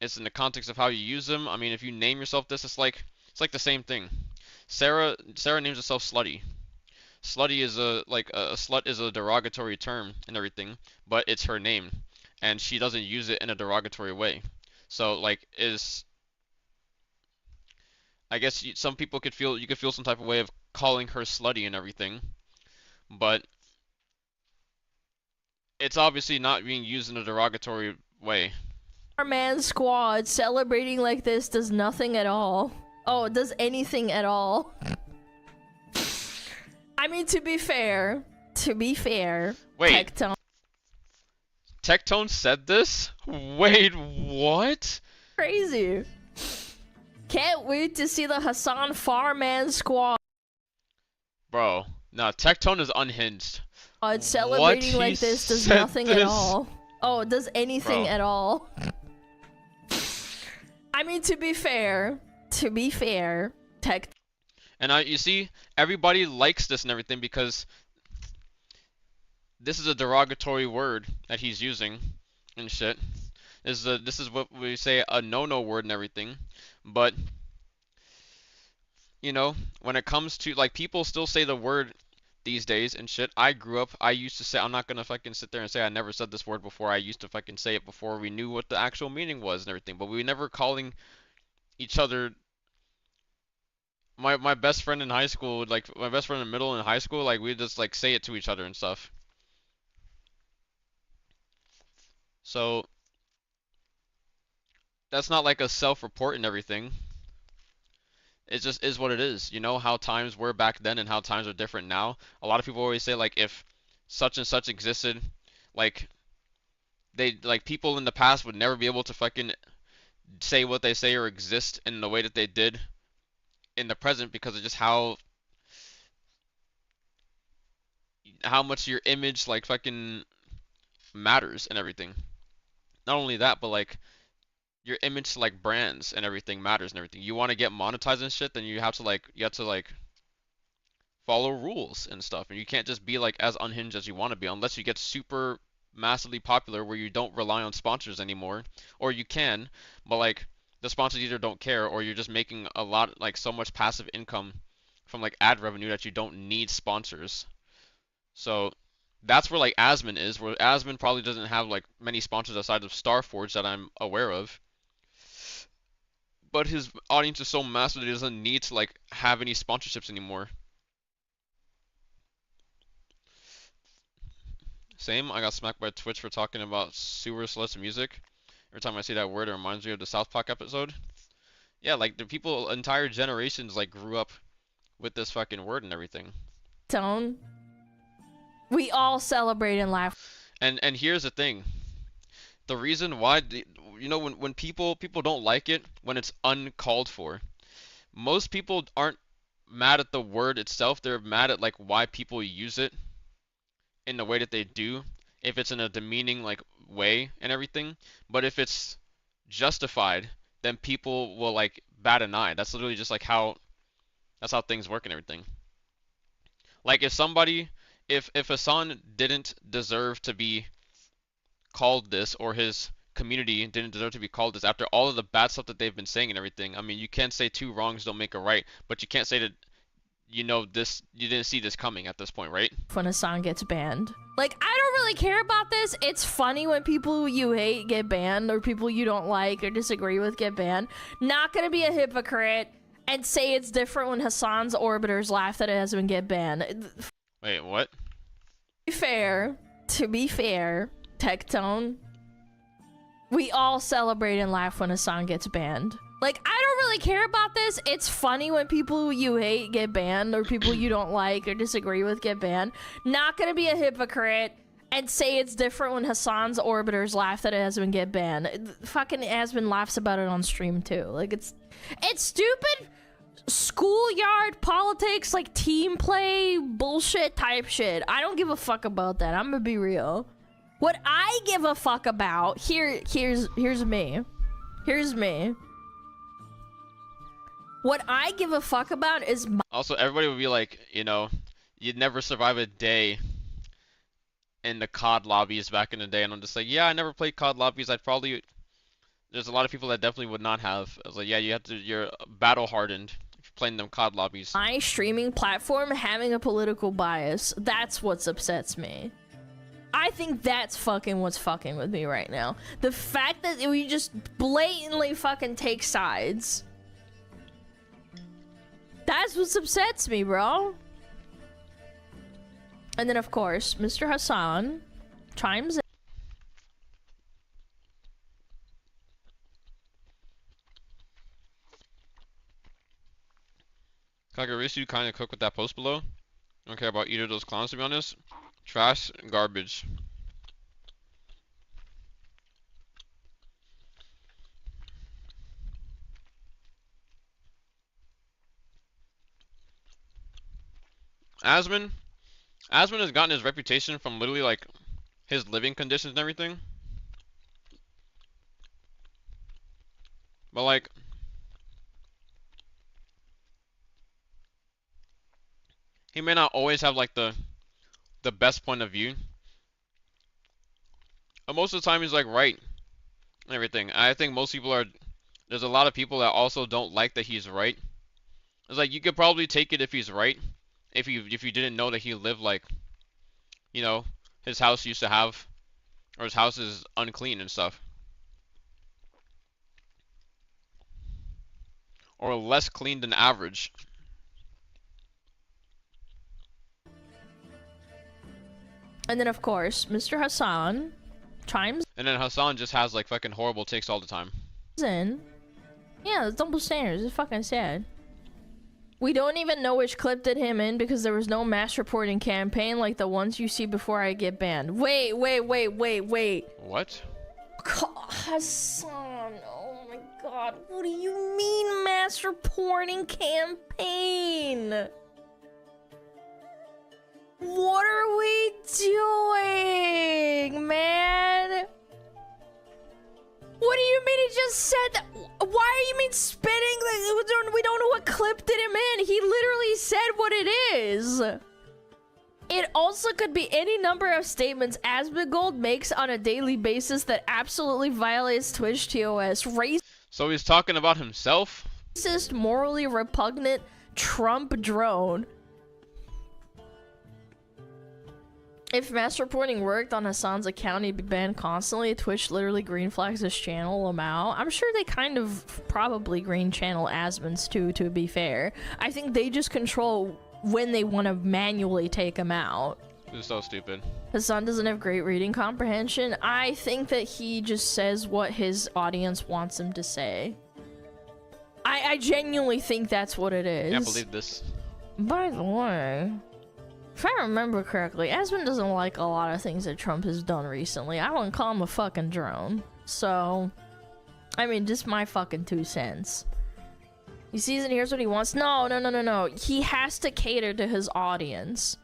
it's in the context of how you use them. I mean, if you name yourself this, it's like the same thing. Sarah names herself Slutty. Slutty is a slut is a derogatory term and everything, but it's her name, and she doesn't use it in a derogatory way. So like I guess some people could feel some type of way of calling her slutty and everything, but it's obviously not being used in a derogatory way. Our man squad celebrating like this does nothing at all. Oh, it does anything at all. I mean, to be fair, Wait. Tectone. Tectone said this? Wait, what? Crazy. Can't wait to see the Hassan Farman squad. Bro, no, Tectone is unhinged. Celebrating What? like He this does said nothing at this? all. Oh, it does anything Bro. at all. I mean, to be fair, Tech. And you see, everybody likes this and everything because this is a derogatory word that he's using and shit. This is what we say a no-no word and everything. But you know, when it comes to like people still say the word these days and shit. I grew up, I used to say, I'm not gonna fucking sit there and say I never said this word before. I used to fucking say it before we knew what the actual meaning was and everything. But we were never calling each other. My best friend in high school, like my best friend in middle and high school, like we just like say it to each other and stuff. So that's not like a self-report and everything. It just is what it is. You know how times were back then and how times are different now. A lot of people always say like if such and such existed, like people in the past would never be able to fucking say what they say or exist in the way that they did in the present because of just how much your image like fucking matters and everything. Not only that, but like your image to like brands and everything matters and everything. You want to get monetized and shit, then you have to like follow rules and stuff, and you can't just be like as unhinged as you want to be unless you get super massively popular where you don't rely on sponsors anymore, or you can, but like the sponsors either don't care or you're just making a lot like so much passive income from like ad revenue that you don't need sponsors. So that's where like Asmon is, where Asmon probably doesn't have like many sponsors outside of Starforge that I'm aware of. But his audience is so massive that he doesn't need to like have any sponsorships anymore. Same, I got smacked by Twitch for talking about sewer sluts music. Every time I see that word, it reminds me of the South Park episode. Yeah, like the people, entire generations like grew up with this fucking word and everything. Tone. We all celebrate and laugh. And here's the thing. The reason why, you know, when people don't like it when it's uncalled for. Most people aren't mad at the word itself. They're mad at like why people use it in the way that they do, if it's in a demeaning like way and everything. But if it's justified, then people will like bat an eye. That's literally just like that's how things work and everything. Like if Hassan didn't deserve to be called this, or his community didn't deserve to be called this after all of the bad stuff that they've been saying and everything. I mean, you can't say two wrongs don't make a right, but you can't say that you didn't see this coming at this point, right? When a song gets banned. Like, I don't really care about this. It's funny when people you hate get banned, or people you don't like or disagree with get banned. Not gonna be a hypocrite and say it's different when Hassan's orbiters laugh that it hasn't get banned. Wait, what? To be fair, Tectone, we all celebrate and laugh when a song gets banned. Like, I don't really care about this. It's funny when people you hate get banned, or people you don't like or disagree with get banned. Not gonna be a hypocrite and say it's different when Hassan's orbiters laugh that it hasn't get banned. Fucking Asmon laughs about it on stream too. Like, it's stupid schoolyard politics, like team play bullshit type shit. I don't give a fuck about that. I'm gonna be real. What I give a fuck about, here's me. What I give a fuck about is Also, everybody would be like, you know, you'd never survive a day in the COD lobbies back in the day, and I'm just like, yeah, I never played COD lobbies. There's a lot of people that definitely would not have. I was like, yeah, you're battle hardened if you're playing them COD lobbies. my streaming platform having a political bias. That's what upsets me. I think that's fucking what's fucking with me right now. The fact that we just blatantly fucking take sides. That's what upsets me, bro. And then, of course, Mr. Hassan chimes in. Kagarisu, you kind of cook with that post below. I don't care about either of those clowns, to be honest. Trash, garbage. Asmon has gotten his reputation from literally like his living conditions and everything. But like, he may not always have like the best point of view. But most of the time he's like right and everything. I think most people there's a lot of people that also don't like that he's right. It's like, you could probably take it if he's right. If you didn't know that he lived like, you know, his house used to have, or his house is unclean and stuff. Or less clean than average. And then, of course, Mr. Hassan chimes And then Hassan just has like fucking horrible takes all the time. in. Yeah, it's double standards. It's fucking sad. We don't even know which clip did him in because there was no mass reporting campaign like the ones you see before I get banned. Wait. What? Hassan, oh my god, what do you mean master porning campaign? What are we doing, man? What do you mean he just said that? Why are you mean spitting? We don't know what clip did him in. He literally said what it is. It also could be any number of statements Asmongold makes on a daily basis that absolutely violates Twitch TOS. So he's talking about himself? Racist, morally repugnant Trump drone. If master porting worked on Hassan's account, he'd be banned constantly. Twitch literally green flags his channel him out. I'm sure they kind of probably green channel Asmon's too, to be fair. I think they just control when they want to manually take him out. This is so stupid. Hassan doesn't have great reading comprehension. I think that he just says what his audience wants him to say. I genuinely think that's what it is. Can't believe this. By the way, if I remember correctly, Asmon doesn't like a lot of things that Trump has done recently. I wouldn't call him a fucking drone. So, I mean, just my fucking 2 cents. He sees and hears what he wants. No. He has to cater to his audience.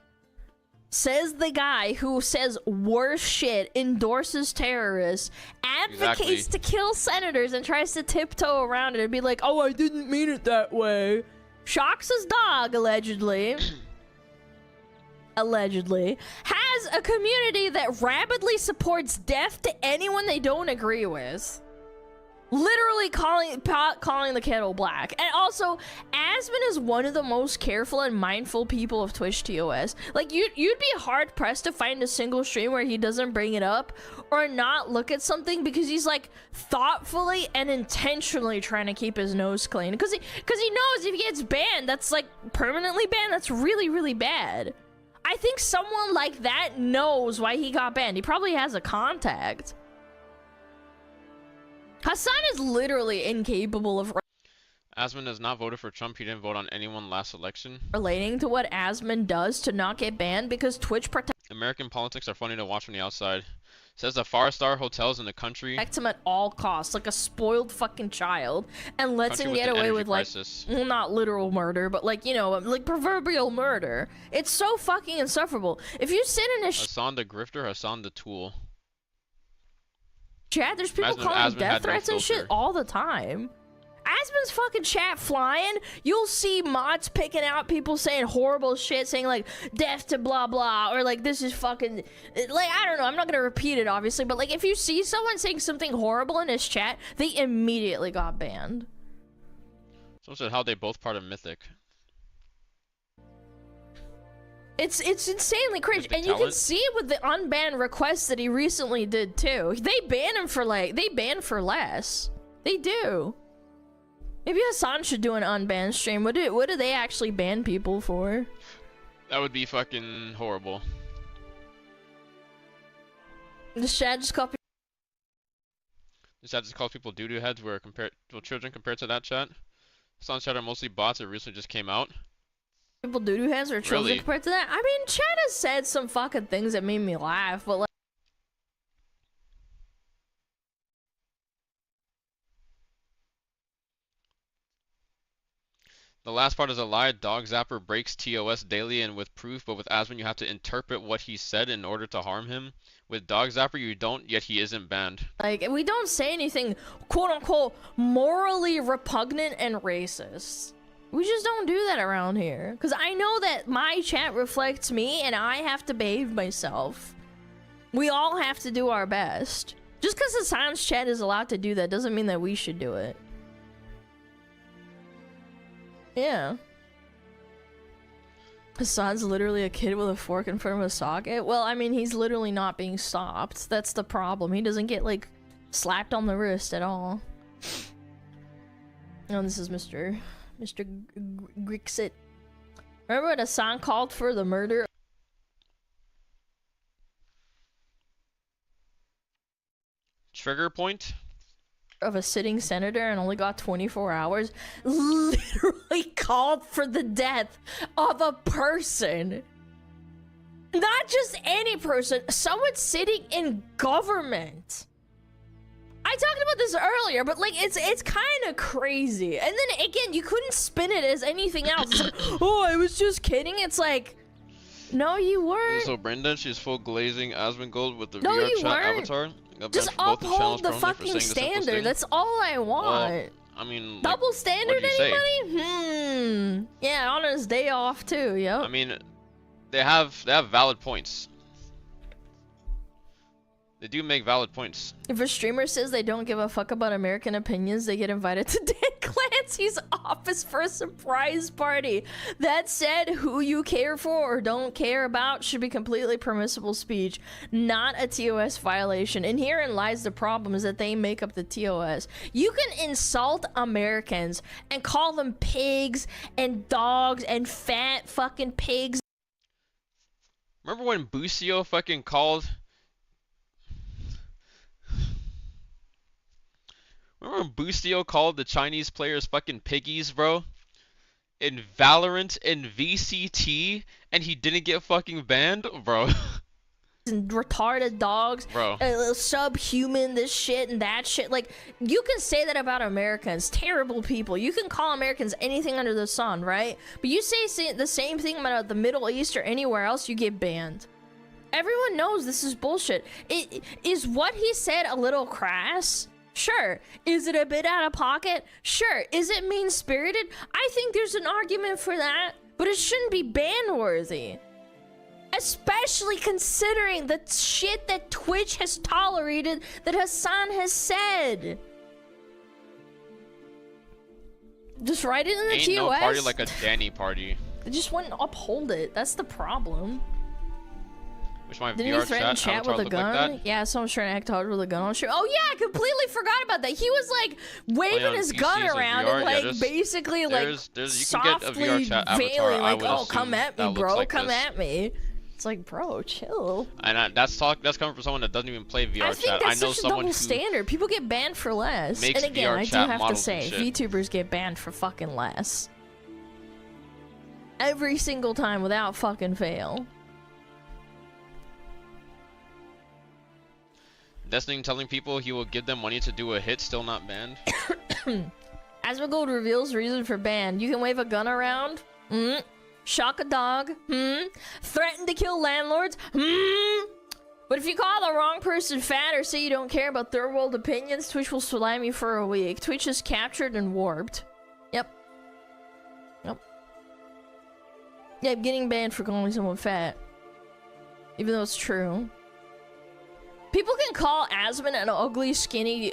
Says the guy who says worse shit, endorses terrorists, advocates to kill senators, and tries to tiptoe around it and be like, oh, I didn't mean it that way. Shocks his dog, allegedly. Allegedly. Has a community that rapidly supports death to anyone they don't agree with. Literally calling the kettle black. And also, Asmon is one of the most careful and mindful people of Twitch TOS. Like, you'd be hard-pressed to find a single stream where he doesn't bring it up or not look at something, because he's, like, thoughtfully and intentionally trying to keep his nose clean. Because he knows if he gets banned, that's, like, permanently banned, that's really, really bad. I think someone like that knows why he got banned. He probably has a contact. Hassan is literally incapable of Asmon has not voted for Trump. He didn't vote on anyone last election. Relating to what Asmon does to not get banned because Twitch protects American politics are funny to watch from the outside. Says the 5-star hotels in the country him at all costs, like a spoiled fucking child, and lets him get away with, like, well, not literal murder, but, like, you know, like proverbial murder. It's so fucking insufferable. If you sit in a Hassan the grifter, Hassan the tool. Chat, there's people calling death threats and shit all the time. Asmon's fucking chat flying. You'll see mods picking out people saying horrible shit, saying like death to blah blah, or like this is fucking, like, I don't know, I'm not gonna repeat it obviously, but like if you see someone saying something horrible in his chat, they immediately got banned. Someone said how they both part of Mythic. It's insanely cringe, and you can see it with the unbanned requests that he recently did too. They ban him for for less. They do. Maybe Hassan should do an unbanned stream. What do they actually ban people for? That would be fucking horrible. The chat just called. The chat just calls people doo-doo heads. Where children compared to that chat. Hassan's chat are mostly bots. It recently just came out. People doo-doo heads or children compared to that? I mean, chat has said some fucking things that made me laugh, but like. The last part is a lie. Dog Zapper breaks TOS daily and with proof, but with Asmon you have to interpret what he said in order to harm him. With Dog Zapper you don't, yet he isn't banned. Like, we don't say anything quote-unquote morally repugnant and racist. We just don't do that around here. Because I know that my chat reflects me and I have to behave myself. We all have to do our best. Just because Hassan's chat is allowed to do that doesn't mean that we should do it. Yeah. Hassan's literally a kid with a fork in front of a socket. Well, I mean, he's literally not being stopped. That's the problem. He doesn't get, like, slapped on the wrist at all. Oh, this is Mr. Grixit. Remember when Hassan called for the murder Trigger point? Of a sitting senator and only got 24 hours? Literally called for the death of a person. Not just any person, someone sitting in government. I talked about this earlier, but like it's kind of crazy. And then again, you couldn't spin it as anything else. It's like, oh, I was just kidding. It's like, no, you weren't. So Brenda, she's full glazing Asmongold with the No, VR you chat weren't. avatar. Got Just banned from both uphold the channels currently for fucking saying the simplest standard. thing. That's all I want. Well, I mean, like, Double standard, what'd you say? anybody? Yeah, on his day off too. Yep. I mean, they have valid points. They do make valid points. If a streamer says they don't give a fuck about American opinions, they get invited to Dan Clancy's office for a surprise party. That said, who you care for or don't care about should be completely permissible speech, not a TOS violation. And herein lies the problem, is that they make up the TOS. You can insult Americans and call them pigs and dogs and fat fucking pigs. Remember when Busio fucking called? Remember when Busio called the Chinese players fucking piggies, bro? In Valorant and VCT, and he didn't get fucking banned, bro. And retarded dogs, Bro. Subhuman, this shit and that shit. Like, you can say that about Americans, terrible people. You can call Americans anything under the sun, right? But you say the same thing about the Middle East or anywhere else, you get banned. Everyone knows this is bullshit. Is what he said a little crass? Sure. Is it a bit out of pocket? Sure. Is it mean-spirited? I think there's an argument for that, but it shouldn't be ban-worthy. Especially considering the shit that Twitch has tolerated that Hassan has said. Just write it in the Ain't TOS. no party like a Danny party. They just wouldn't uphold it. That's the problem. Which my Didn't VR he threaten chat avatar with a look gun? like that? Yeah, someone's trying to act hard with a gun on stream. Oh yeah, I completely forgot about that. He was like waving on his gun PCs and around VR, and yeah, like there's- basically like you can get a softly VR chat avatar, veiling I like, would oh assume come at me, that looks bro, like come this. at me. It's like, bro, chill. And that's coming from someone that doesn't even play VR I think chat. that's I know such a someone double who standard. People get banned for less. makes And again, VR I do chat have to models and say, shit. VTubers get banned for fucking less. Every single time without fucking fail. Destiny telling people he will give them money to do a hit, still not banned. Asmongold reveals reason for ban. You can wave a gun around. Shock a dog. Threaten to kill landlords. But if you call the wrong person fat or say you don't care about third world opinions, Twitch will slam you for a week. Twitch is captured and warped. Yep. Yeah, getting banned for calling someone fat. Even though it's true. People can call Asmon an ugly, skinny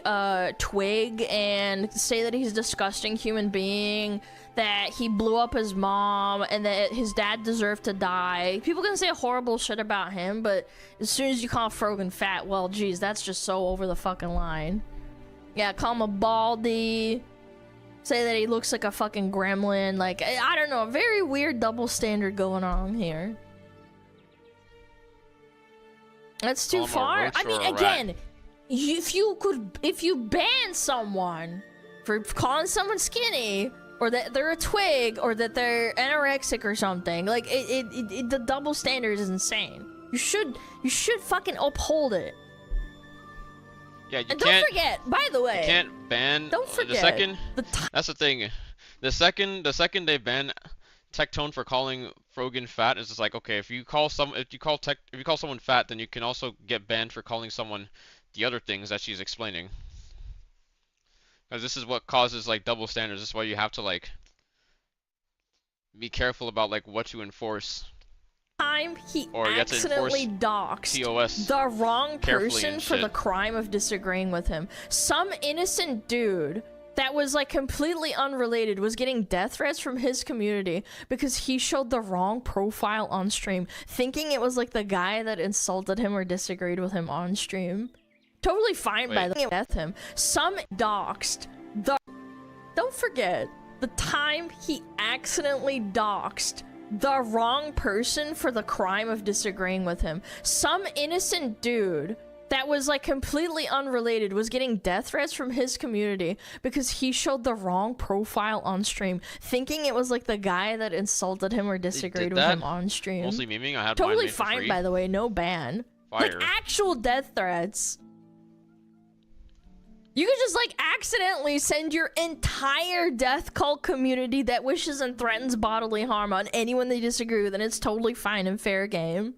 twig and say that he's a disgusting human being, that he blew up his mom, and that his dad deserved to die. People can say horrible shit about him, but as soon as you call Frogan fat, well, geez, that's just so over the fucking line. Yeah, call him a baldy. Say that he looks like a fucking gremlin. Like, I don't know, a very weird double standard going on here. That's too far. I mean, again, if you ban someone for calling someone skinny, or that they're a twig, or that they're anorexic or something, like the double standard is insane. You should fucking uphold it. Yeah, you And can't. don't forget, by the way, you can't ban. Don't forget the second. That's the thing. The second they ban Tectone for calling Frogan fat, is just like, okay, if you call someone fat, then you can also get banned for calling someone the other things that she's explaining. Because this is what causes like double standards. This is why you have to like be careful about like what you enforce. Time he Or you have to accidentally enforce doxed TOS the wrong carefully person and for the shit. crime of disagreeing with him. Some innocent dude that was like completely unrelated was getting death threats from his community because he showed the wrong profile on stream, thinking it was like the guy that insulted him or disagreed with him on stream. Totally fine by the death him. Some doxed the. Don't forget the time he accidentally doxed the wrong person for the crime of disagreeing with him. Some innocent dude that was like completely unrelated was getting death threats from his community because he showed the wrong profile on stream, thinking it was like the guy that insulted him or disagreed with him on stream. Mostly memeing. I had Totally mine made for fine, free. by the way, no ban. Fire. Like actual death threats. You could just like accidentally send your entire death cult community that wishes and threatens bodily harm on anyone they disagree with, and it's totally fine and fair game.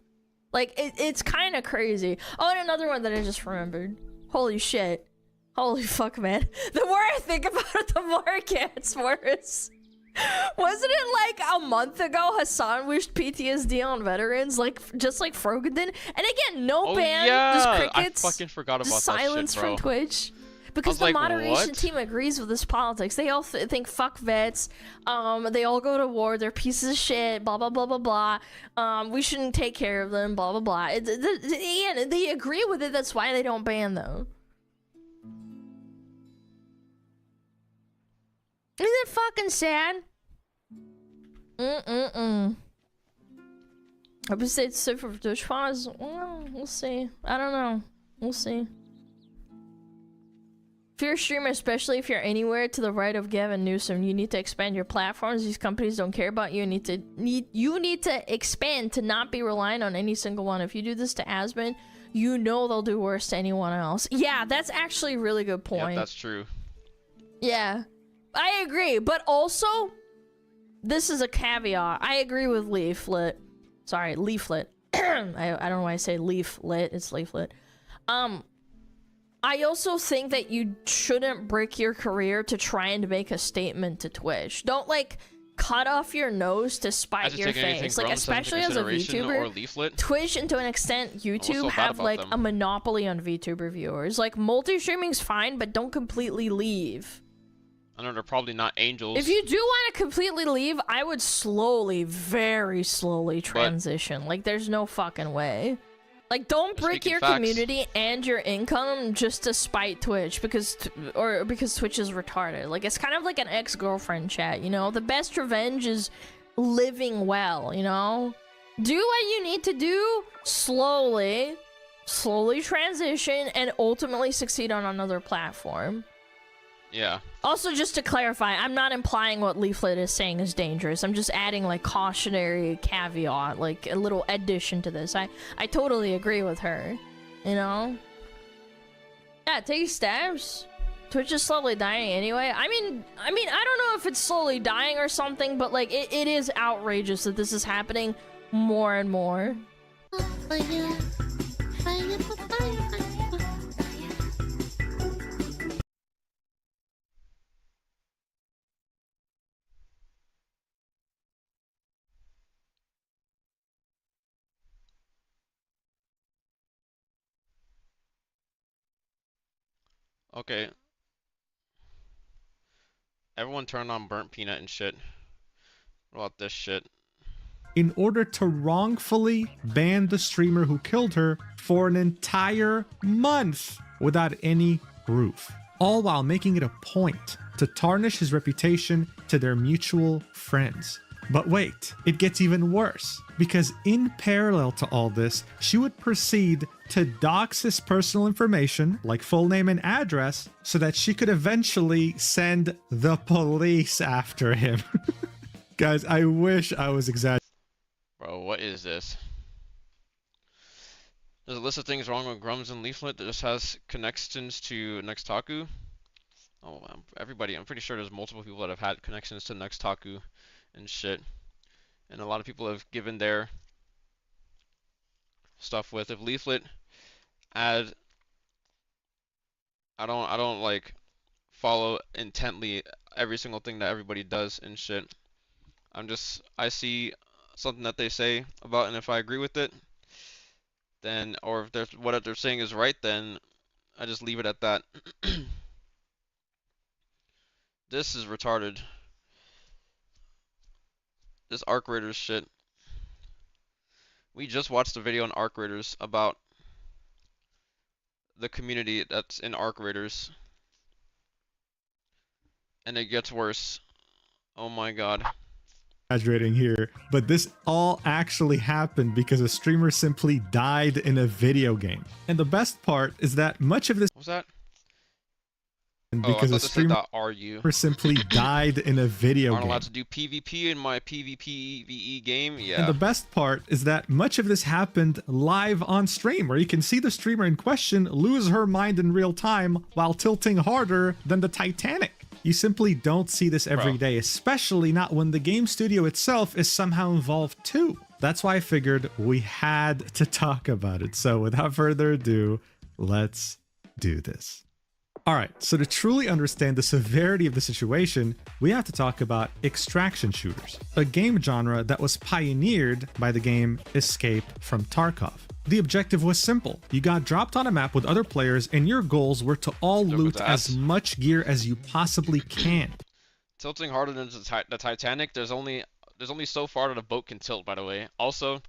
Like, it's kind of crazy. Oh, and another one that I just remembered. Holy shit. Holy fuck, man. The more I think about it, the more it gets worse. Wasn't it like a month ago Hassan wished PTSD on veterans, like just like Frogan did? And again, no ban, just crickets, I fucking forgot about just that silence shit, bro. from Twitch. Because the like, moderation what? team agrees with this politics. They all think fuck vets. They all go to war. They're pieces of shit. Blah blah blah blah blah. We shouldn't take care of them. Blah blah blah. And they agree with it. That's why they don't ban them. Isn't it fucking sad? I would say it's safe for Twitch pause. Well, we'll see. I don't know. We'll see. If you're a streamer, especially if you're anywhere to the right of Gavin Newsom, you need to expand your platforms. These companies don't care about you. You need to expand to not be reliant on any single one. If you do this to Asmon, you know they'll do worse to anyone else. Yeah, that's actually a really good point. Yeah, that's true. Yeah, I agree. But also, this is a caveat. I agree with Leaflet. Sorry, Leaflet. I don't know why I say Leaflet. It's Leaflet. I also think that you shouldn't break your career to try and make a statement to Twitch. Don't like cut off your nose to spite your face. Like, especially as a VTuber, Twitch and to an extent YouTube have like a monopoly on VTuber viewers. Like, multi-streaming's fine, but don't completely leave. I know they're probably not angels. If you do want to completely leave, I would slowly, very slowly transition. Like, there's no fucking way. Like, don't break your community and your income just to spite Twitch because Twitch is retarded. Like, it's kind of like an ex-girlfriend chat, you know? The best revenge is living well, you know? Do what you need to do slowly transition, and ultimately succeed on another platform. Yeah. Also, just to clarify, I'm not implying what Leaflet is saying is dangerous. I'm just adding, like, cautionary caveat, like, a little addition to this. I totally agree with her, you know? Yeah, take steps. Twitch is slowly dying anyway. I mean, I don't know if it's slowly dying or something, but, like, it is outrageous that this is happening more and more. Okay. Everyone turn on burnt peanut and shit. What about this shit? In order to wrongfully ban the streamer who killed her for an entire month without any proof. All while making it a point to tarnish his reputation to their mutual friends. But wait, it gets even worse, because in parallel to all this, she would proceed to dox his personal information, like full name and address, so that she could eventually send the police after him. Guys, I wish I was exaggerating. Bro, what is this? There's a list of things wrong with Grums and Leaflet that just has connections to Nextaku. Oh, I'm pretty sure there's multiple people that have had connections to Nextaku and shit, and a lot of people have given their stuff with. If Leaflet I don't like follow intently every single thing that everybody does and shit. I see something that they say about, and if I agree with it, then, or if there's what they're saying is right, then I just leave it at that. This is retarded. This Arc Raiders shit. We just watched a video on Arc Raiders about the community that's in Arc Raiders. And it gets worse. Oh my god. Exaggerating here, but this all actually happened because a streamer simply died in a video game. And the best part is that much of this— What was that? because I a thought they said streamer that, are you? simply died in a video Aren't game. allowed to do PvP in my PvPVE game? Yeah. And the best part is that much of this happened live on stream, where you can see the streamer in question lose her mind in real time while tilting harder than the Titanic. You simply don't see this every day, especially not when the game studio itself is somehow involved too. That's why I figured we had to talk about it. So without further ado, let's do this. Alright, so to truly understand the severity of the situation, we have to talk about extraction shooters, a game genre that was pioneered by the game Escape from Tarkov. The objective was simple. You got dropped on a map with other players and your goals were to all loot as much gear as you possibly can. Tilting harder than the Titanic, there's only so far that a boat can tilt, by the way. Also,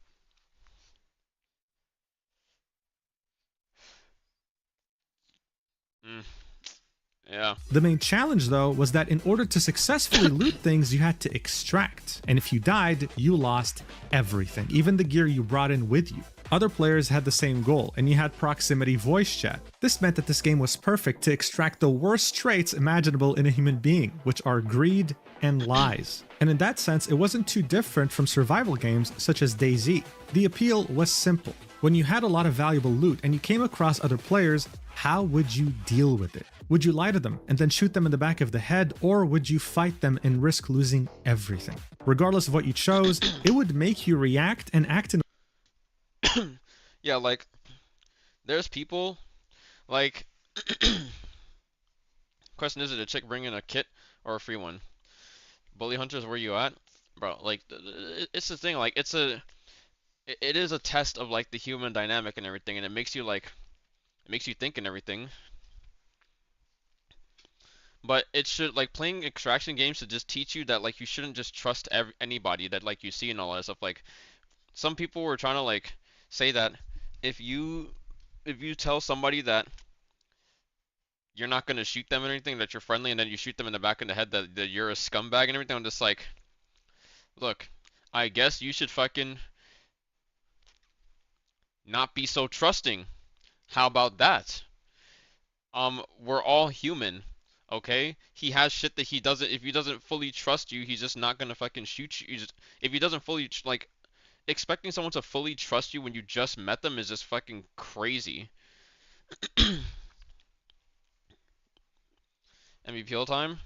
yeah. The main challenge, though, was that in order to successfully loot things, you had to extract. And if you died, you lost everything, even the gear you brought in with you. Other players had the same goal, and you had proximity voice chat. This meant that this game was perfect to extract the worst traits imaginable in a human being, which are greed and lies. And in that sense, it wasn't too different from survival games such as DayZ. The appeal was simple. When you had a lot of valuable loot and you came across other players, how would you deal with it? Would you lie to them and then shoot them in the back of the head, or would you fight them and risk losing everything? Regardless of what you chose, it would make you react and act in Yeah, like, there's people, like, question is it a chick bringing a kit or a free one? Bully Hunters, where you at? Bro, like, it's the thing, like, it is a test of, like, the human dynamic and everything, and it makes you, like, it makes you think and everything. But it should, like, playing extraction games should just teach you that, like, you shouldn't just trust anybody that, like, you see and all that stuff. Like, some people were trying to, like, say that if you tell somebody that you're not gonna shoot them or anything, that you're friendly, and then you shoot them in the back of the head that you're a scumbag and everything, I'm just like, look, I guess you should fucking not be so trusting. How about that? We're all human, okay? He has shit that he doesn't, if he doesn't fully trust you, he's just not gonna fucking shoot you. If he doesn't fully, like, expecting someone to fully trust you when you just met them is just fucking crazy. MVP all time?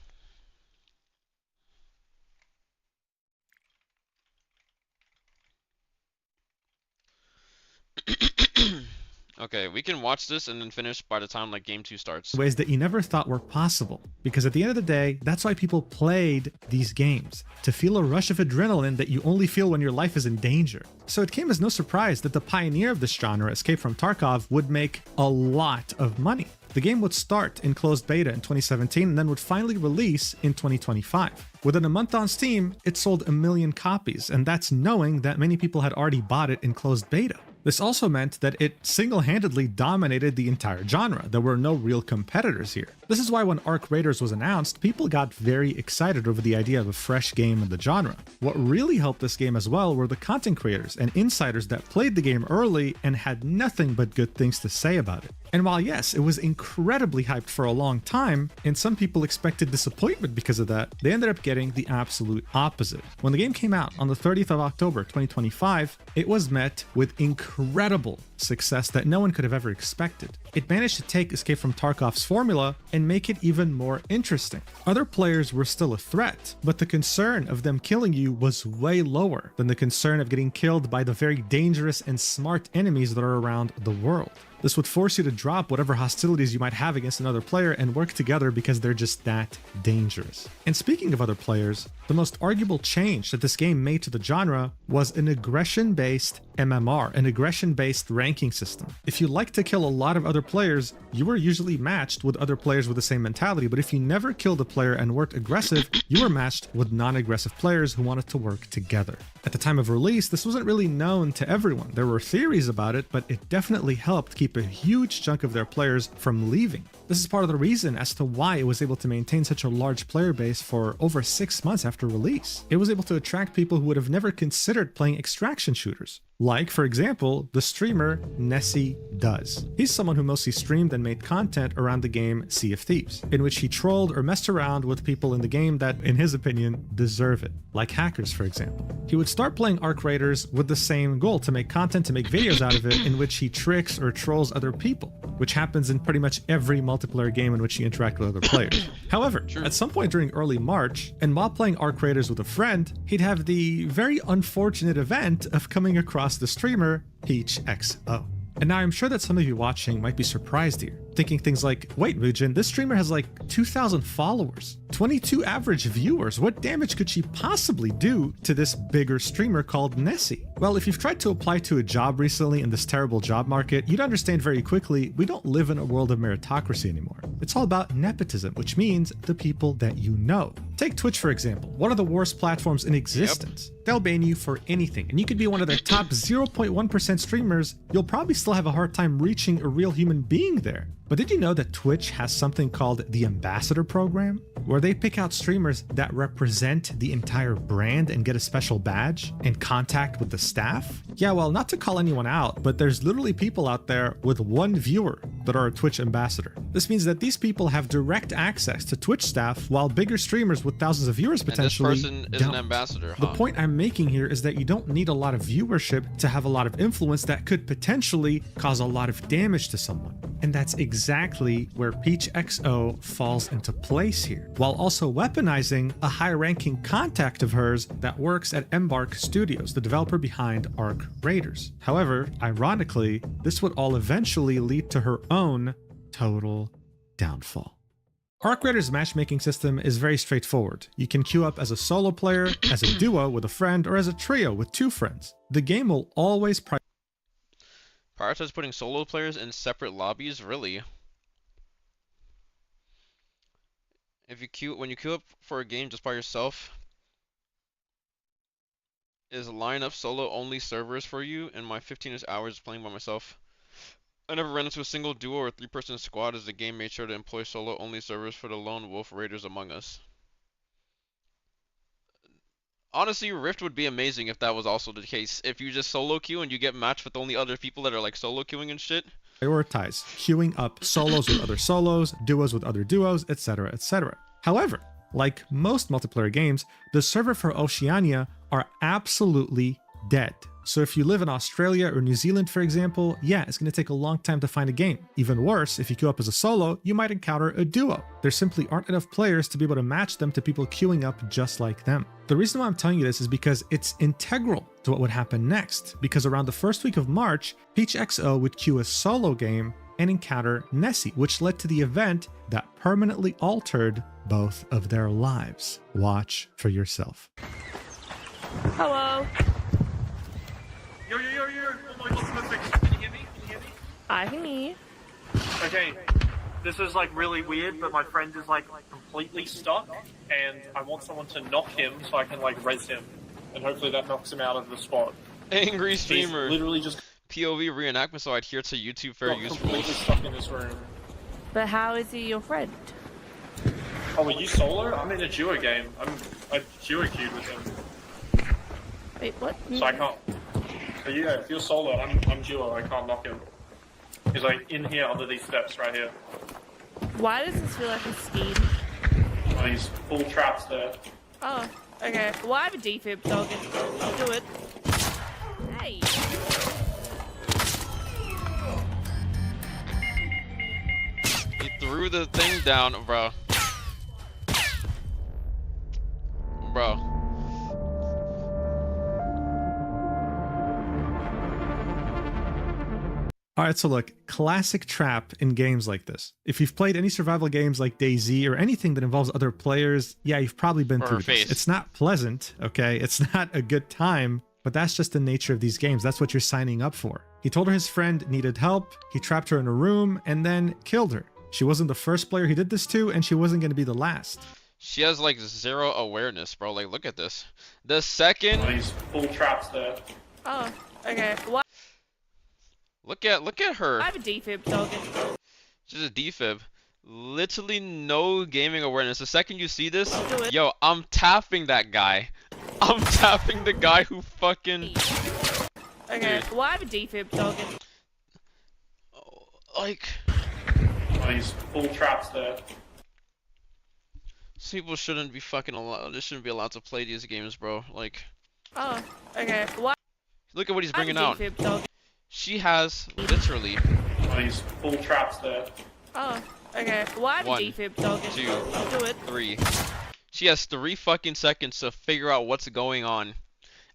Okay, we can watch this and then finish by the time, like, game 2 starts. ways that you never thought were possible. Because at the end of the day, that's why people played these games, to feel a rush of adrenaline that you only feel when your life is in danger. So it came as no surprise that the pioneer of this genre, Escape from Tarkov, would make a lot of money. The game would start in closed beta in 2017 and then would finally release in 2025. Within a month on Steam, it sold 1 million copies, and that's knowing that many people had already bought it in closed beta. This also meant that it single-handedly dominated the entire genre. There were no real competitors here. This is why when Arc Raiders was announced, people got very excited over the idea of a fresh game in the genre. What really helped this game as well were the content creators and insiders that played the game early and had nothing but good things to say about it. And while yes, it was incredibly hyped for a long time, and some people expected disappointment because of that, they ended up getting the absolute opposite. When the game came out on the 30th of October 2025, it was met with incredible success that no one could have ever expected. It managed to take Escape from Tarkov's formula and make it even more interesting. Other players were still a threat, but the concern of them killing you was way lower than the concern of getting killed by the very dangerous and smart enemies that are around the world. This would force you to drop whatever hostilities you might have against another player and work together because they're just that dangerous. And speaking of other players, the most arguable change that this game made to the genre was an aggression-based MMR, an aggression-based ranking system. If you like to kill a lot of other players, you were usually matched with other players with the same mentality, but if you never killed a player and weren't aggressive, you were matched with non-aggressive players who wanted to work together. At the time of release, this wasn't really known to everyone. There were theories about it, but it definitely helped keep a huge chunk of their players from leaving. This is part of the reason as to why it was able to maintain such a large player base for over 6 months after release. It was able to attract people who would have never considered playing extraction shooters. Like, for example, the streamer Nessie Does. He's someone who mostly streamed and made content around the game Sea of Thieves, in which he trolled or messed around with people in the game that, in his opinion, deserve it, like hackers, for example. He would start playing Arc Raiders with the same goal, to make content, to make videos out of it, in which he tricks or trolls other people, which happens in pretty much every multiplayer game in which you interact with other players. However, at some point during early March, and while playing Arc Raiders with a friend, he'd have the very unfortunate event of coming across the streamer Peach XO. And now I'm sure that some of you watching might be surprised here, thinking things like, wait, Mujin, this streamer has like 2,000 followers, 22 average viewers. What damage could she possibly do to this bigger streamer called Nessie? Well, if you've tried to apply to a job recently in this terrible job market, you'd understand very quickly we don't live in a world of meritocracy anymore. It's all about nepotism, which means the people that you know. Take Twitch, for example, one of the worst platforms in existence. They'll ban you for anything, and you could be one of their top 0.1% streamers, you'll probably still have a hard time reaching a real human being there. But did you know that Twitch has something called the Ambassador Program, where they pick out streamers that represent the entire brand and get a special badge and contact with the staff? Yeah, well, not to call anyone out, but there's literally people out there with 1 viewer that are a Twitch ambassador. This means that these people have direct access to Twitch staff, while bigger streamers with thousands of viewers potentially And this person is an ambassador, huh? The point I'm making here is that you don't need a lot of viewership to have a lot of influence that could potentially cause a lot of damage to someone. And that's exactly where Peach XO falls into place here, while also weaponizing a high-ranking contact of hers that works at Embark Studios, the developer behind Arc Raiders. However, ironically, this would all eventually lead to her own total downfall. Arc Raiders' matchmaking system is very straightforward. You can queue up as a solo player, as a duo with a friend, or as a trio with 2 friends. The game will always prioritize putting solo players in separate lobbies? Really? When you queue up for a game just by yourself, is line up solo only servers for you? In my 15-ish hours playing by myself, I never ran into a single duo or 3-person squad, as the game made sure to employ solo only servers for the lone wolf raiders among us. Honestly, Rift would be amazing if that was also the case. If you just solo queue and you get matched with only other people that are like solo queuing and shit. Prioritize queuing up solos with other solos, duos with other duos, etc., etc. However, like most multiplayer games, the server for Oceania are absolutely dead. So if you live in Australia or New Zealand, for example, yeah, it's going to take a long time to find a game. Even worse, if you queue up as a solo, you might encounter a duo. There simply aren't enough players to be able to match them to people queuing up just like them. The reason why I'm telling you this is because it's integral to what would happen next, because around the first week of March, Peach XO would queue a solo game and encounter Nessie, which led to the event that permanently altered both of their lives. Watch for yourself. Hello. Yo, oh my god, perfect. Can you hear me? I can hear you. Okay, this is like really weird, but my friend is like completely stuck, and I want someone to knock him so I can like res him, and hopefully that knocks him out of the spot. Angry streamer. He's literally just POV reenactment, so I adhere to YouTube fair use completely rules. stuck in this room. But how is he your friend? Oh, are you solo? I'm in a duo game. I duo queued with him. Wait, what? So I can't. So yeah, if you're solo, I'm duo. I can't knock him. He's like in here under these steps right here. Why does this feel like a scheme? Oh, he's full traps there. Oh, okay. Well, I have a defib, so I'll do it. Hey. He threw the thing down, bro. Bro. Alright, so look, classic trap in games like this. If you've played any survival games like DayZ or anything that involves other players, yeah, you've probably been through this. It's not pleasant, okay? It's not a good time, but that's just the nature of these games. That's what you're signing up for. He told her his friend needed help, he trapped her in a room, and then killed her. She wasn't the first player he did this to, and she wasn't going to be the last. She has like 0 awareness, bro. Like, look at this. The second... Oh, he's full traps there. Oh, okay. What? Look at her. I have a defib, so She's a defib. Literally no gaming awareness. The second you see this, yo, I'm tapping that guy. I'm tapping the guy who fucking... okay. Well, I have a defib, so I'll get... Like, Oh, he's full traps there. people shouldn't be fucking allowed. They shouldn't be allowed to play these games, bro. Like, Oh, okay. Well, look at what he's I have bringing a out. defib, so I'll get... She has literally Oh, he's full traps there. Oh, okay. Well, I have a 1, defib, so I'll get... 2, I'll do it. 3. She has 3 fucking seconds to figure out what's going on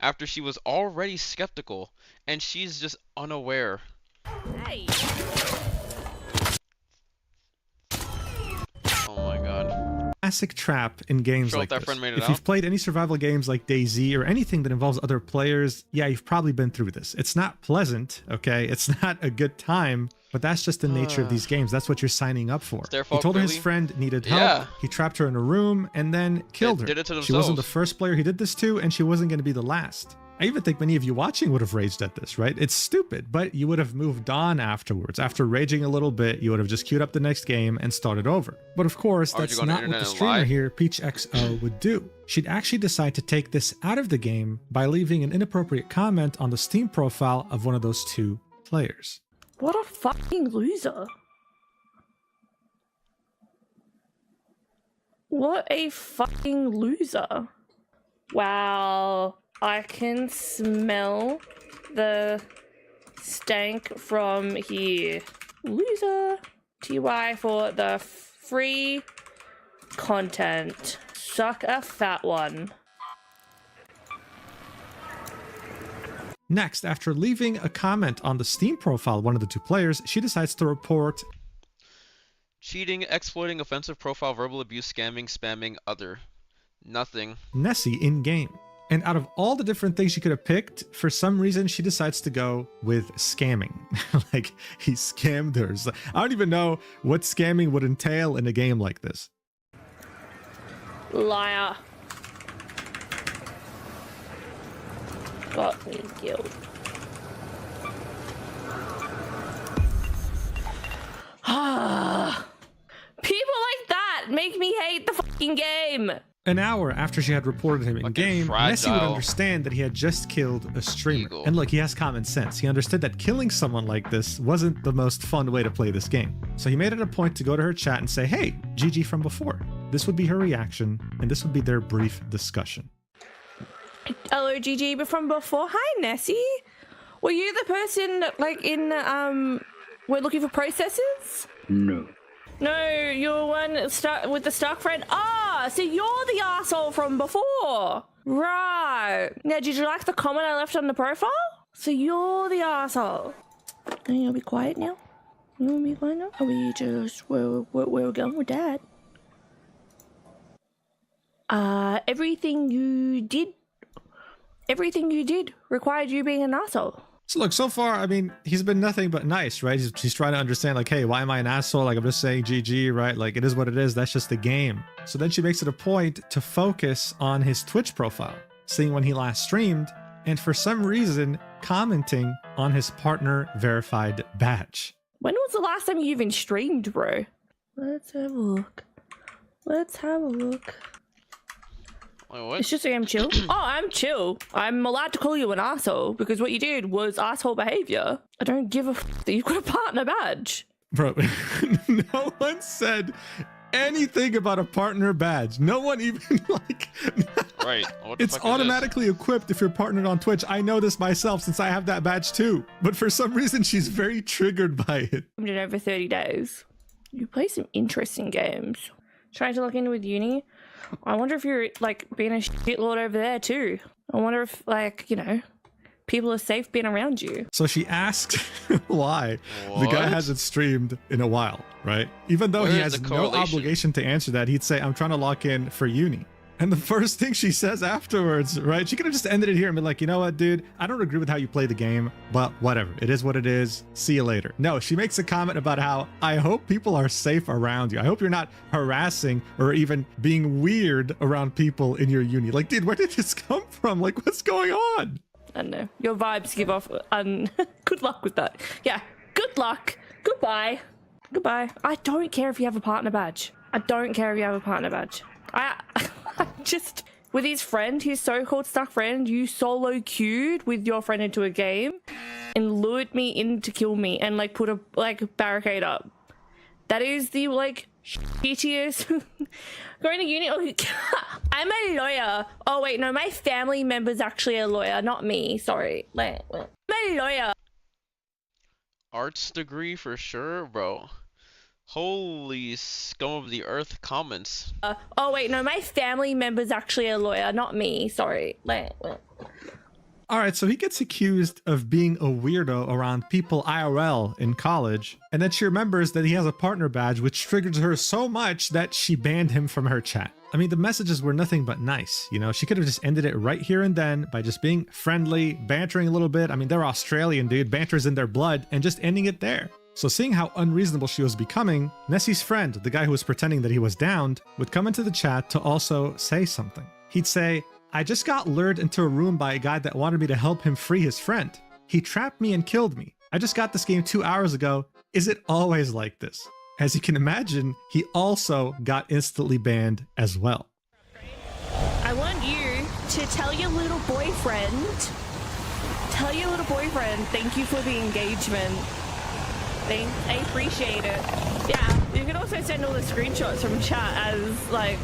after she was already skeptical and she's just unaware. Hey. Oh my god. Classic trap in games Sure, like that this. friend made it If out. you've played any survival games like DayZ or anything that involves other players, yeah, you've probably been through this. It's not pleasant, okay? It's not a good time, but that's just the nature of these games. That's what you're signing up for. their He fault, told her his really? friend needed help. Yeah. He trapped her in a room and then killed her. did it to She wasn't the themselves. first player he did this to, and she wasn't going to be the last. I even think many of you watching would have raged at this, right? It's stupid, but you would have moved on afterwards. After raging a little bit, you would have just queued up the next game and started over. But of course, Or would you that's go on the not what the internet and streamer lie? here, PeachXO, would do. She'd actually decide to take this out of the game by leaving an inappropriate comment on the Steam profile of one of those 2 players. What a fucking loser. What a fucking loser. Wow. I can smell the stank from here. Loser. TY for the free content. Suck a fat one. Next, after leaving a comment on the Steam profile of one of the 2 players, she decides to report Cheating, exploiting, offensive profile, verbal abuse, scamming, spamming, other. Nothing. Nessie in-game. And out of all the different things she could have picked, for some reason she decides to go with scamming. Like, he scammed her. So I don't even know what scamming would entail in a game like this. Liar. Got me killed. Ah. People like that make me hate the fucking game. An hour after she had reported him in-game, Nessie would fragile. understand that he had just killed a streamer. And look, he has common sense. He understood that killing someone like this wasn't the most fun way to play this game. So he made it a point to go to her chat and say, hey, GG from before. This would be her reaction, and this would be their brief discussion. Hello, GG, but from before. Hi, Nessie. Were you the person, like, in, we're looking for processes? No. No, you're one with the Stark friend. Ah, so you're the asshole from before. Right. Now, did you like the comment I left on the profile? So you're the asshole. Are you gonna be quiet now? You wanna be quiet now? Are we just, where we're going with that? Everything you did required you being an asshole. So look, so far, I mean, he's been nothing but nice, right? He's trying to understand, like, hey, why am I an asshole? Like, I'm just saying GG, right? Like, it is what it is. That's just the game. So then she makes it a point to focus on his Twitch profile, seeing when he last streamed, and for some reason, commenting on his partner verified badge. When was the last time you even streamed, bro? Let's have a look. Let's have a look. Wait, what? It's just like I'm chill. Oh, I'm chill. I'm allowed to call you an asshole because what you did was asshole behavior. I don't give a f that you've got a partner badge. Bro, no one said anything about a partner badge. No one even, like... Right. What the It's fuck is automatically equipped if you're partnered on Twitch. I know this myself since I have that badge too. But for some reason, she's very triggered by it. I've been over 30 days. You play some interesting games. Trying to log in with uni. I wonder if you're, like, being a shitlord over there too. I wonder if, like, you know, people are safe being around you. So she asked why the guy What? hasn't streamed in a while, right? Even though he Where is has the no correlation? obligation to answer that, he'd say, I'm trying to lock in for uni. And the first thing she says afterwards, right? She could have just ended it here and been like, you know what, dude? I don't agree with how you play the game, but whatever. It is what it is. See you later. No, she makes a comment about how, I hope people are safe around you. I hope you're not harassing or even being weird around people in your uni. Like, dude, where did this come from? Like, what's going on? I don't know. Your vibes give off. Good luck with that. Yeah. Good luck. Goodbye. Goodbye. I don't care if you have a partner badge. I don't care if you have a partner badge. I with his friend, his so-called stuck friend, you solo queued with your friend into a game. lured me in to kill me and like put a like barricade up. That is the like shittiest. Going to uni. Oh, I'm a lawyer. Oh wait, no, my family member's actually a lawyer, not me. Sorry. Wait. I'm a lawyer. Arts degree for sure, bro. Holy scum of the earth comments. Oh wait, no, my family member's actually a lawyer, not me. Sorry. Wait. Alright, so he gets accused of being a weirdo around people IRL in college, and then she remembers that he has a partner badge, which triggers her so much that she banned him from her chat. I mean, the messages were nothing but nice, you know? She could have just ended it right here and then by just being friendly, bantering a little bit. I mean, they're Australian, dude. Banter's in their blood, and just ending it there. So seeing how unreasonable she was becoming, Nessie's friend, the guy who was pretending that he was downed, would come into the chat to also say something. He'd say, I just got lured into a room by a guy that wanted me to help him free his friend. He trapped me and killed me. I just got this game 2 hours ago. Is it always like this? As you can imagine, he also got instantly banned as well. I want you to tell your little boyfriend, thank you for the engagement. I appreciate it. Yeah, you can also send all the screenshots from chat as like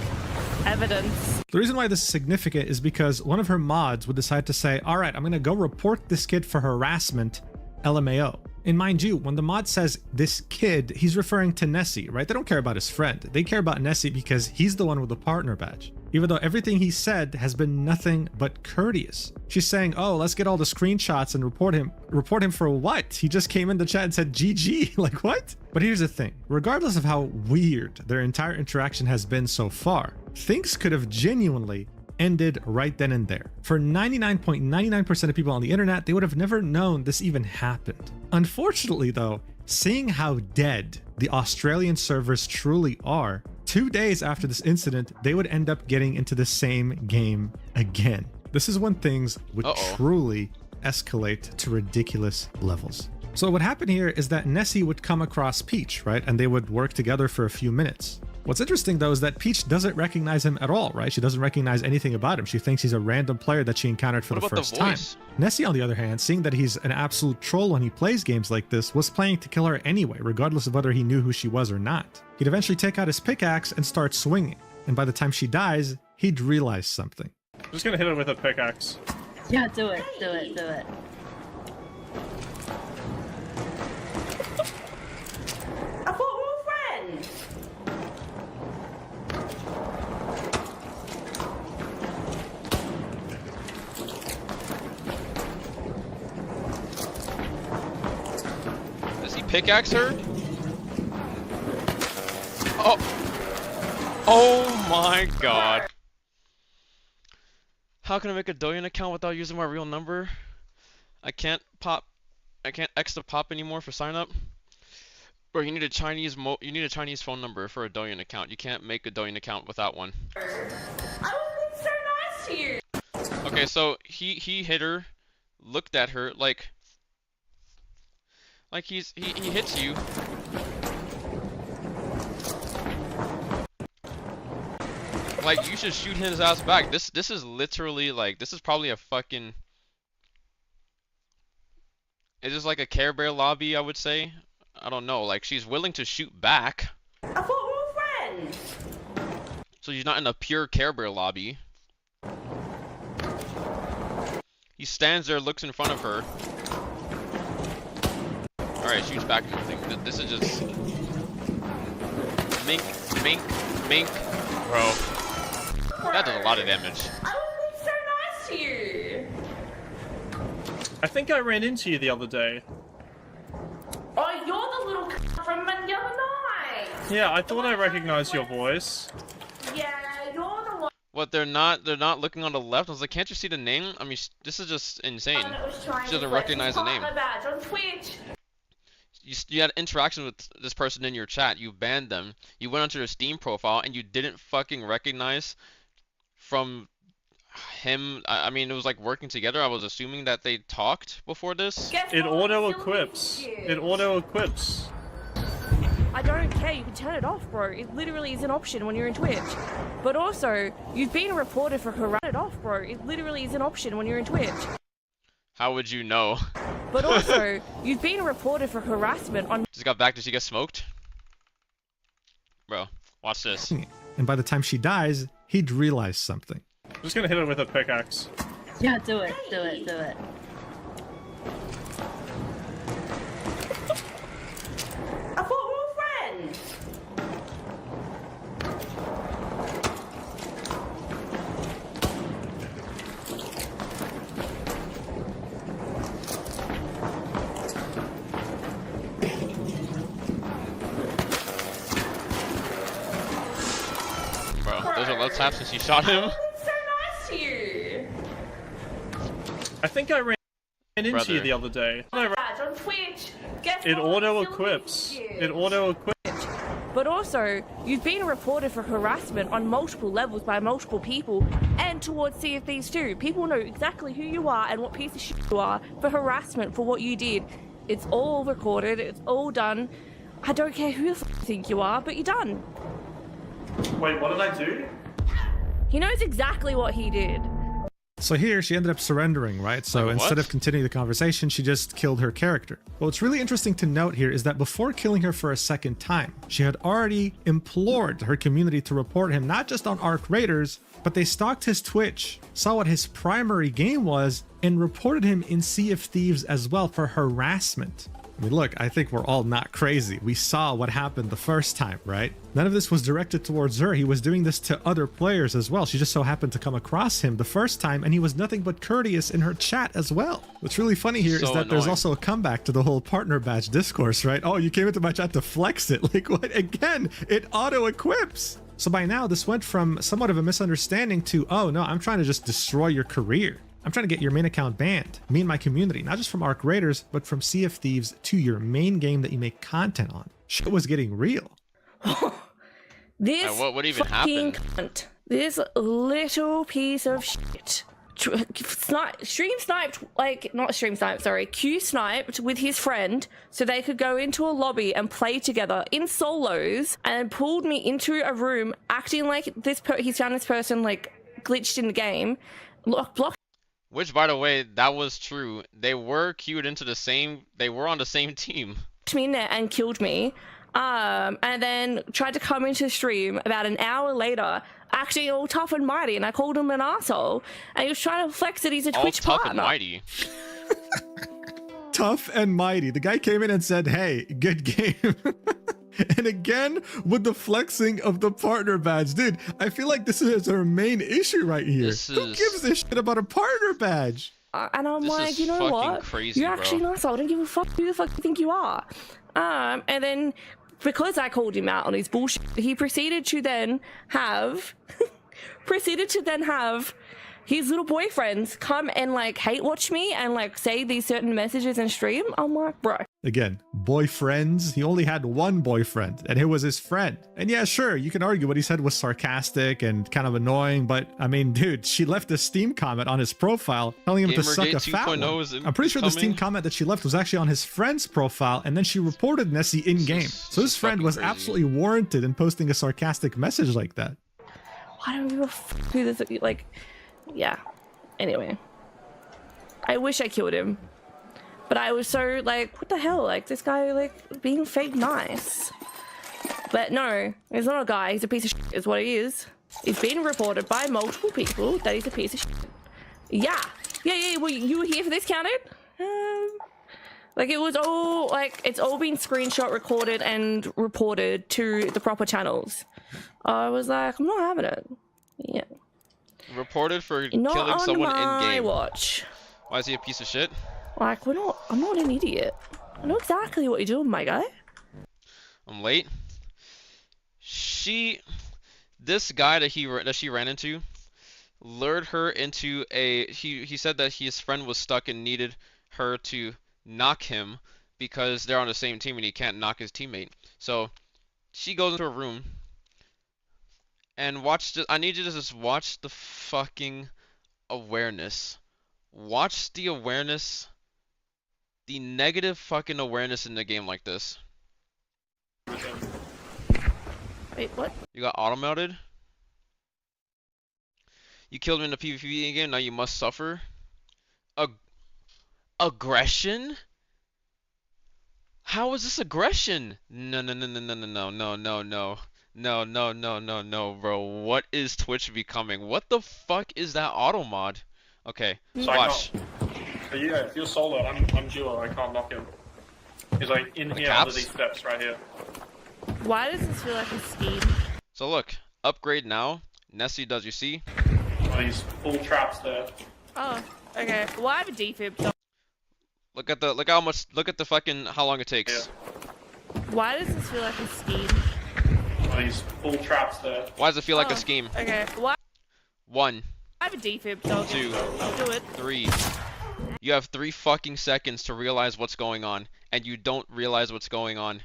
evidence. The reason why this is significant is because one of her mods would decide to say, all right, I'm going to go report this kid for harassment, LMAO. And mind you, when the mod says this kid, he's referring to Nessie, right? They don't care about his friend. They care about Nessie because he's the one with the partner badge. Even though everything he said has been nothing but courteous. She's saying, oh, let's get all the screenshots and report him. Report him for what? He just came in the chat and said GG. Like, what? But here's the thing. Regardless of how weird their entire interaction has been so far, things could have genuinely ended right then and there. For 99.99% of people on the internet, they would have never known this even happened. Unfortunately though, seeing how dead the Australian servers truly are, 2 days after this incident, they would end up getting into the same game again. This is when things would truly escalate to ridiculous levels. So what happened here is that Nessie would come across Peach, right? And they would work together for a few minutes. What's interesting though is that Peach doesn't recognize him at all, right? She doesn't recognize anything about him. She thinks he's a random player that she encountered for the first time. Nessie, on the other hand, seeing that he's an absolute troll when he plays games like this, was planning to kill her anyway, regardless of whether he knew who she was or not. He'd eventually take out his pickaxe and start swinging. And by the time she dies, he'd realize something. I'm just gonna hit her with a pickaxe. Yeah, do it. I thought we were friends. Does he pickaxe her? Oh! Oh my god. How can I make a Douyin account without using my real number? I can't X the pop anymore for sign up. Bro, you need a Chinese phone number for a Douyin account. You can't make a Douyin account without one. I was so nice to you. Okay, so he hit her, looked at her like he hits you. Like, you should shoot his ass back. This is literally like, this is probably a fucking, it is like a Care Bear lobby, I would say. I don't know, like, she's willing to shoot back. I thought we were friends. So she's not in a pure Care Bear lobby. He stands there, looks in front of her. Alright, shoots back and everything. This is just mink, bro. That does a lot of damage. I was so nice to you. I think I ran into you the other day. Oh, you're the little from the other night. Yeah, I thought I recognized your voice. Yeah, you're the one. What, they're not looking on the left? I was like, can't you see the name? I mean, this is just insane. She doesn't recognize the name. Badge on Twitch. You had interaction with this person in your chat. You banned them. You went onto their Steam profile and you didn't fucking recognize from him. I mean, it was like working together. I was assuming that they talked before this. It auto equips. It auto equips. I don't care. You can turn it off, bro. It literally is an option when you're in Twitch. But also, you've been reported for harassment. Turn it off, bro. It literally is an option when you're in Twitch. How would you know? But also, you've been reported for harassment on. Just got back. Did she get smoked? Bro, watch this. And by the time she dies, he'd realize something. I'm just gonna hit her with a pickaxe. Yeah, do it. Do it. Do it. I thought we were friends. Bro, those are love taps since she shot him. So nice to you. I think I ran into Brother. you the other day. No, Badge on Twitch. Guess it what? auto Still equips. miss you. It auto equips. But also, you've been reported for harassment on multiple levels by multiple people and towards CFBs too. People know exactly who you are and what piece of shit you are for harassment for what you did. It's all recorded, it's all done. I don't care who the f you think you are, but you're done. Wait, what did I do? He knows exactly what he did. So here, she ended up surrendering, right? So Like instead what? of continuing the conversation, she just killed her character. But what's really interesting to note here is that before killing her for a second time, she had already implored her community to report him not just on Arc Raiders, but they stalked his Twitch, saw what his primary game was, and reported him in Sea of Thieves as well for harassment. I mean, look, I think we're all not crazy. We saw what happened the first time, right? None of this was directed towards her. He was doing this to other players as well. She just so happened to come across him the first time, and he was nothing but courteous in her chat as well. What's really funny here is So that there's annoying. also a comeback to the whole partner badge discourse, right? Oh, you came into my chat to flex it. Like, what? Again, it auto-equips. So by now, this went from somewhat of a misunderstanding to, oh no, I'm trying to just destroy your career. I'm trying to get your main account banned, me and my community, not just from Arc Raiders, but from Sea of Thieves to your main game that you make content on. Shit was getting real. This what even fucking happened? cunt. This little piece of shit. Stream sniped, like, not stream sniped, sorry, Q sniped with his friend so they could go into a lobby and play together in solos and pulled me into a room acting like he's found this person, like, glitched in the game. Blocked Which, by the way, that was true. They were queued into the same. They were on the same team. me in there and killed me. And then tried to come into the stream about an hour later, acting all tough and mighty, and I called him an asshole. And he was trying to flex that he's a All Twitch tough partner. and mighty. Tough and mighty. The guy came in and said, hey, good game. And again, with the flexing of the partner badge. Dude, I feel like this is her main issue right here. Who gives a shit about a partner badge? And I'm This like, is you know fucking what? crazy, You're actually bro. an asshole. I don't give a fuck who the fuck you think you are. And then because I called him out on his bullshit, he proceeded to then have his little boyfriends come and like hate watch me and like say these certain messages in stream. I'm like, bro. Again, boyfriends. He only had one boyfriend, and it was his friend. And yeah, sure, you can argue what he said was sarcastic and kind of annoying, but I mean, dude, she left a Steam comment on his profile telling him to suck a Gamergate fat 2.0 one. is I'm pretty sure the Steam coming. comment that she left was actually on his friend's profile, and then she reported Nessie in-game. So his friend was absolutely warranted in posting a sarcastic message like that. I don't give a fuck who this, like, yeah. Anyway. I wish I killed him. But I was so, like, what the hell? Like, this guy, like, being fake nice. But no, he's not a guy. He's a piece of shit is what he is. It's been reported by multiple people that he's a piece of shit. Yeah. Yeah, well, you were here for this, counted? Like, it was all, like, it's all been screenshot recorded and reported to the proper channels. I was like, I'm not having it. Yeah. Reported for Not killing on someone my in game. watch. Why is he a piece of shit? Like, I'm not an idiot. I know exactly what you're doing, my guy. I'm late. This guy that she ran into, lured her into a. He said that his friend was stuck and needed her to knock him because they're on the same team and he can't knock his teammate. So she goes into a room and I need you to just watch the fucking awareness. Watch the awareness. The negative fucking awareness in the game like this. Wait, what? You got auto-mounted? You killed me in the PvP game, now you must suffer? Aggression? How is this aggression? No, no, no, no, no, no, no, no, no, no. No, no, no, no, no, bro. What is Twitch becoming? What the fuck is that auto mod? Okay, So watch. Yeah, if you're solo, I'm duo. I can't knock him. He's like in here under these steps right here. Why does this feel like a scheme? So look, upgrade now. Nessie, does you see? Oh, he's full traps there. Oh, okay. Well, I have a defib. So Look at the fucking how long it takes. why does this feel like a scheme? Oh, he's full traps there. Why does it feel like a scheme? Okay. Why? 1, I have a defib. So 2, I'll do it. 3. You have 3 fucking seconds to realize what's going on, and you don't realize what's going on.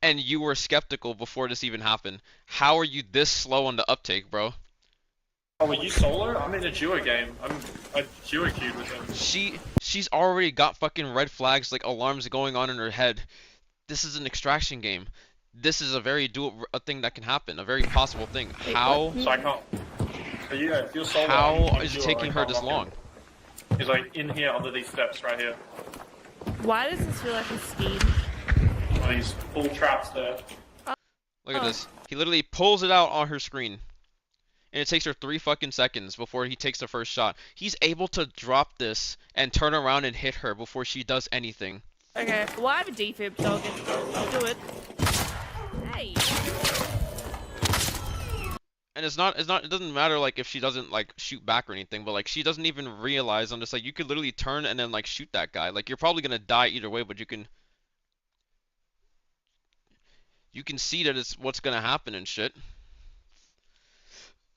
And you were skeptical before this even happened. How are you this slow on the uptake, bro? Oh, are you solo? I'm in a duo game. I duo queued with him. She's already got fucking red flags, like alarms going on in her head. This is an extraction game. This is a very a thing that can happen, a very possible thing. How? So I can't. So yeah, if you're solo, How I'm is it duo, taking I her can't this knock long? him. He's like in here under these steps right here. Why does this feel like a scheme? Oh, he's full traps there. Look at this. He literally pulls it out on her screen. And it takes her 3 fucking seconds before he takes the first shot. He's able to drop this and turn around and hit her before she does anything. Okay. Well, I have a defib. So I'll do it. Hey. And it doesn't matter like if she doesn't like shoot back or anything, but like she doesn't even realize. I'm just like, you could literally turn and then like shoot that guy. Like you're probably gonna die either way, but you can see that it's what's gonna happen and shit.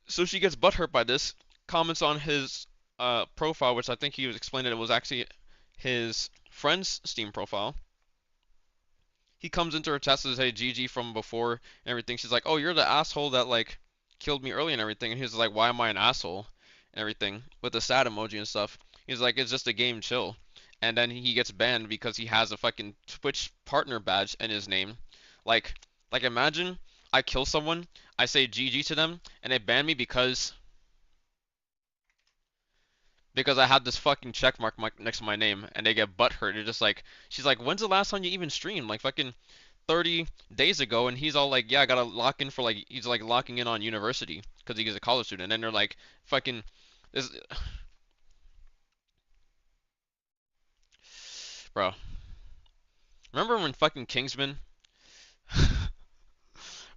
So she gets butthurt by this, comments on his profile, which I think he was explaining it was actually his friend's Steam profile. He comes into her chat and says, hey, GG from before and everything. She's like, oh, you're the asshole that like killed me early and everything. And he's like, why am I an asshole and everything, with the sad emoji and stuff. He's like, it's just a game, chill. And then he gets banned because he has a fucking Twitch partner badge in his name. Like imagine I kill someone, I say GG to them, and they ban me because I had this fucking check mark next to my name, and they get butthurt. They're just like, she's like, when's the last time you even streamed? Like fucking 30 days ago, and he's all like, yeah, I gotta lock in for like, he's like locking in on university because he's a college student, and they're like, fucking, this, bro. Remember when fucking Kingsman?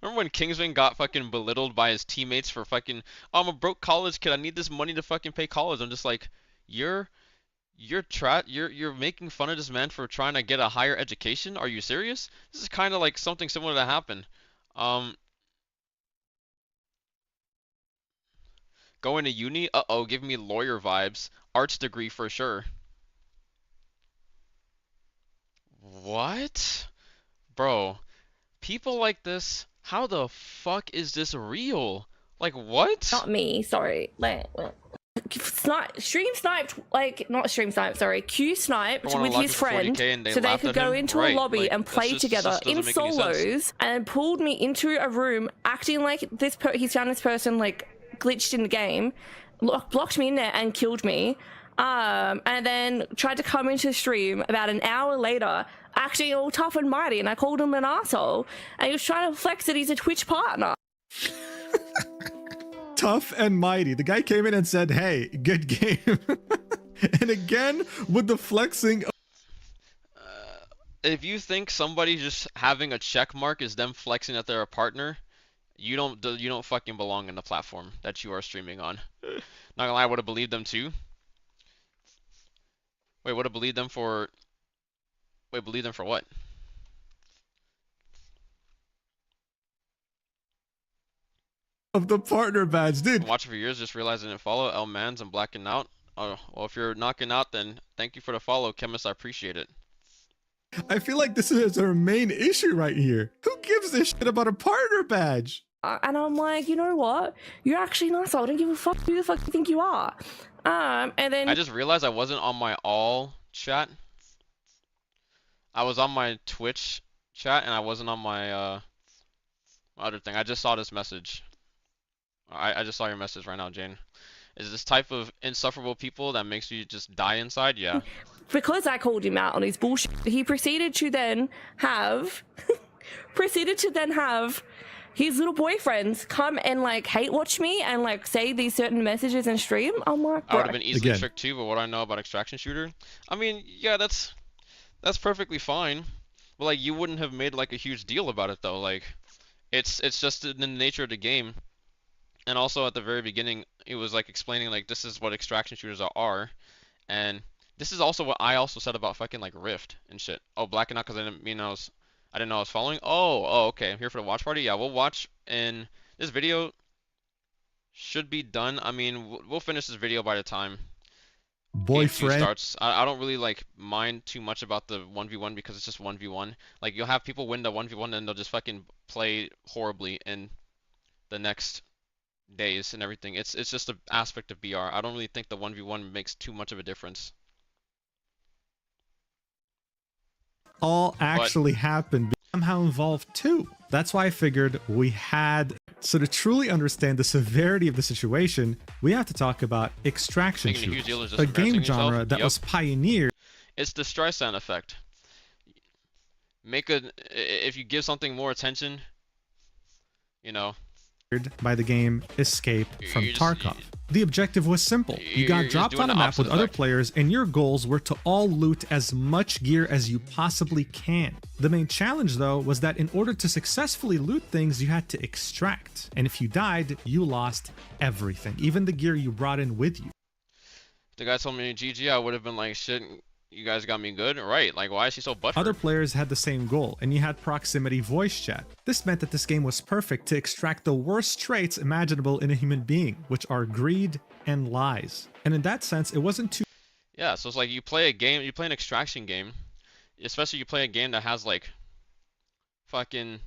Remember when Kingsman got fucking belittled by his teammates for fucking, oh, I'm a broke college kid, I need this money to fucking pay college. I'm just like, you're making fun of this man for trying to get a higher education? Are you serious? This is kind of like something similar that happened. Going to uni? Uh-oh, give me lawyer vibes. Arts degree for sure. What? Bro, people like this, how the fuck is this real? Like, what? Not me, sorry. Stream sniped, like, not stream sniped, sorry, Q sniped with his friend so they could go into a lobby and play together in solos, and pulled me into a room acting like he's found this person, like, glitched in the game, blocked me in there and killed me, and then tried to come into the stream about an hour later acting all tough and mighty, and I called him an asshole, and he was trying to flex that he's a Twitch partner. Tough and mighty. The guy came in and said, hey, good game. And again, with the flexing. If you think somebody just having a check mark is them flexing that they're a partner, you don't fucking belong in the platform that you are streaming on. Not gonna lie, I would have believed them too. Wait, would have believed them for... Wait, believe them for what? Of the partner badge, dude. Watching for years, just realized I didn't follow. L Mans, I'm blacking out. Oh, well, if you're knocking out, then thank you for the follow, Chemist. I appreciate it. I feel like this is our main issue right here. Who gives a shit about a partner badge? And I'm like, you know what? You're actually nice. I don't give a fuck who the fuck you think you are. And then I just realized I wasn't on my all chat. I was on my Twitch chat, and I wasn't on my other thing. I just saw this message. I just saw your message right now, Jane. Is this type of insufferable people that makes you just die inside? Yeah. Because I called him out on his bullshit, he proceeded to then have his little boyfriends come and like hate watch me and like say these certain messages in stream. I'm like, I would have been easily Again. tricked too, but what I know about extraction shooter, I mean, yeah, that's perfectly fine. But like, you wouldn't have made like a huge deal about it though. Like, it's just in the nature of the game. And also at the very beginning, it was like explaining like this is what extraction shooters are, and this is also what I also said about fucking like Rift and shit. Oh, blacking out because I didn't know I was following. Oh, okay. I'm here for the watch party. Yeah, we'll watch. And this video should be done. I mean, we'll finish this video by the time Game 2 starts. I don't really like mind too much about the 1v1 because it's just 1v1. Like, you'll have people win the 1v1 and they'll just fucking play horribly in the next days and everything. It's just an aspect of BR. I don't really think the 1v1 makes too much of a difference. All actually happened, somehow involved too. That's why I figured we had. So to truly understand the severity of the situation, we have to talk about extraction Making a huge deal is shooters, just a game embarrassing genre yourself. that Yep. was pioneered. It's the Streisand effect. If you give something more attention, you know, by the game Escape from You're just- Tarkov. The objective was simple. You You're got just dropped doing on a the map with opposite other effect. players, and your goals were to all loot as much gear as you possibly can. The main challenge, though, was that in order to successfully loot things, you had to extract. And if you died, you lost everything, even the gear you brought in with you. the guy told me GG, I would have been like, shit, you guys got me good, right? Like, why is she so butthurt? Other players had the same goal, and you had proximity voice chat. This meant that this game was perfect to extract the worst traits imaginable in a human being, which are greed and lies. And in that sense, it wasn't too... Yeah, so it's like you play an extraction game, especially you play a game that has like fucking...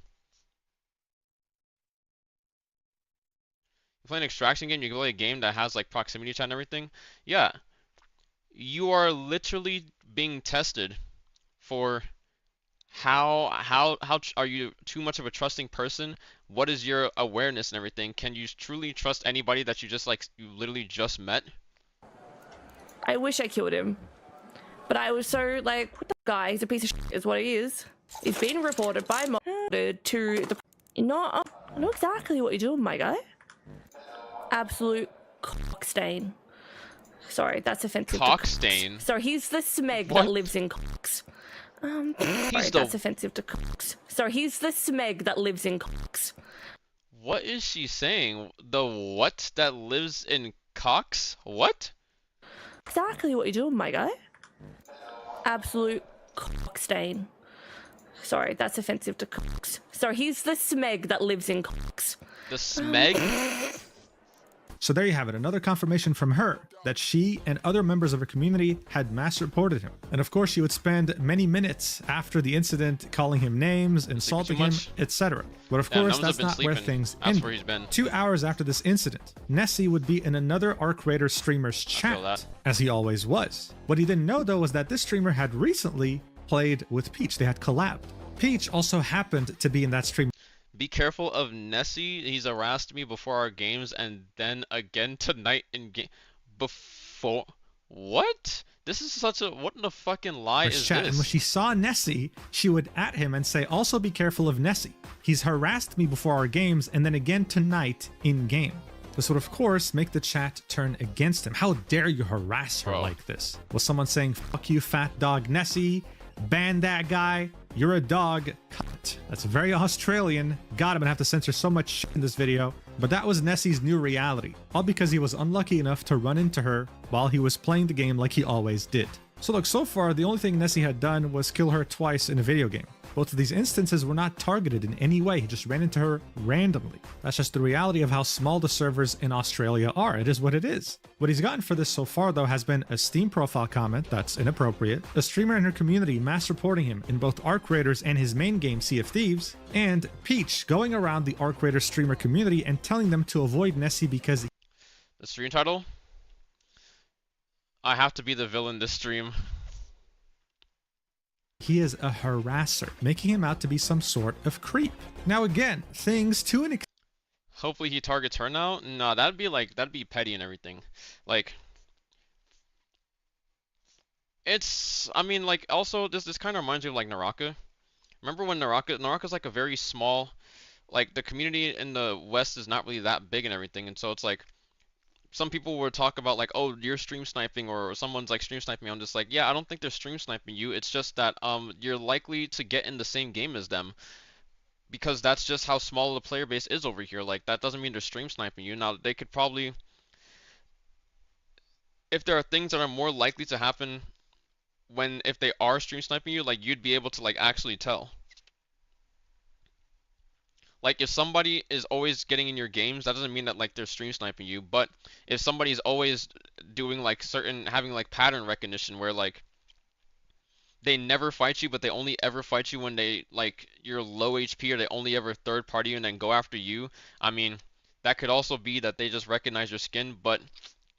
You play an extraction game, you play a game that has like proximity chat and everything. Yeah, you are literally being tested for how are you too much of a trusting person? What is your awareness and everything? Can you truly trust anybody that you literally just met? I wish I killed him. But I was so like, what the guy? He's a piece of shit is what he is. He's been reported by modded to the... You know, I know exactly what you're doing, my guy. Absolute cockstain. Sorry, that's offensive. Cockstain? So he's the smeg What? that lives in cocks. Sorry, the- that's offensive to cocks. So he's the smeg that lives in cocks. What is she saying? The what that lives in cocks? What? Exactly what you're doing, my guy. Absolute cockstain. Sorry, that's offensive to cocks. So he's the smeg that lives in cocks. The smeg? So there you have it, another confirmation from her that she and other members of her community had mass reported him. And of course, she would spend many minutes after the incident calling him names, insulting him, much? etc. But of Yeah, course, Numbs have that's been not where sleeping. things That's ended. where he's been. 2 hours after this incident, Nessie would be in another Arc Raider streamer's feel chat, that. as he always was. What he didn't know, though, was that this streamer had recently played with Peach. They had collabed. Peach also happened to be in that stream. Be careful of Nessie. He's harassed me before our games and then again tonight in game. Before. What? This is such a. What in the fucking lie is Chat. And when this? she saw Nessie, she would at him and say, also be careful of Nessie. He's harassed me before our games and then again tonight in game. This would, of course, make the chat turn against him. How dare you harass her like this? Was someone saying, fuck you, fat dog Nessie? Ban that guy. You're a dog. Cut. That's very Australian. God, I'm gonna have to censor so much shit in this video. But that was Nessie's new reality. All because he was unlucky enough to run into her while he was playing the game like he always did. So look, so far, the only thing Nessie had done was kill her twice in a video game. Both of these instances were not targeted in any way. He just ran into her randomly. That's just the reality of how small the servers in Australia are. It is what it is. What he's gotten for this so far, though, has been a Steam profile comment that's inappropriate, a streamer in her community mass reporting him in both Arc Raiders and his main game, Sea of Thieves, and Peach going around the Arc Raider streamer community and telling them to avoid Nessie because... The stream title? I have to be the villain this stream. he is a harasser, making him out to be some sort of creep. Now again, things to an Hopefully he targets her now. No, that'd be petty and everything. Like, I mean, like, also this kind of reminds me of like Naraka. Remember when Naraka's like a very small, like the community in the West is not really that big and everything, and so it's like some people would talk about like, oh, you're stream sniping, or someone's like stream sniping. I'm just like, yeah, I don't think they're stream sniping you. It's just that you're likely to get in the same game as them, because that's just how small the player base is over here. Like, that doesn't mean they're stream sniping you. Now, they could probably, if there are things that are more likely to happen if they are stream sniping you, like, you'd be able to like actually tell. Like, if somebody is always getting in your games, that doesn't mean that like they're stream sniping you. But if somebody's always doing like having like pattern recognition, where like they never fight you, but they only ever fight you when they like you're low HP, or they only ever third party you and then go after you. I mean, that could also be that they just recognize your skin. But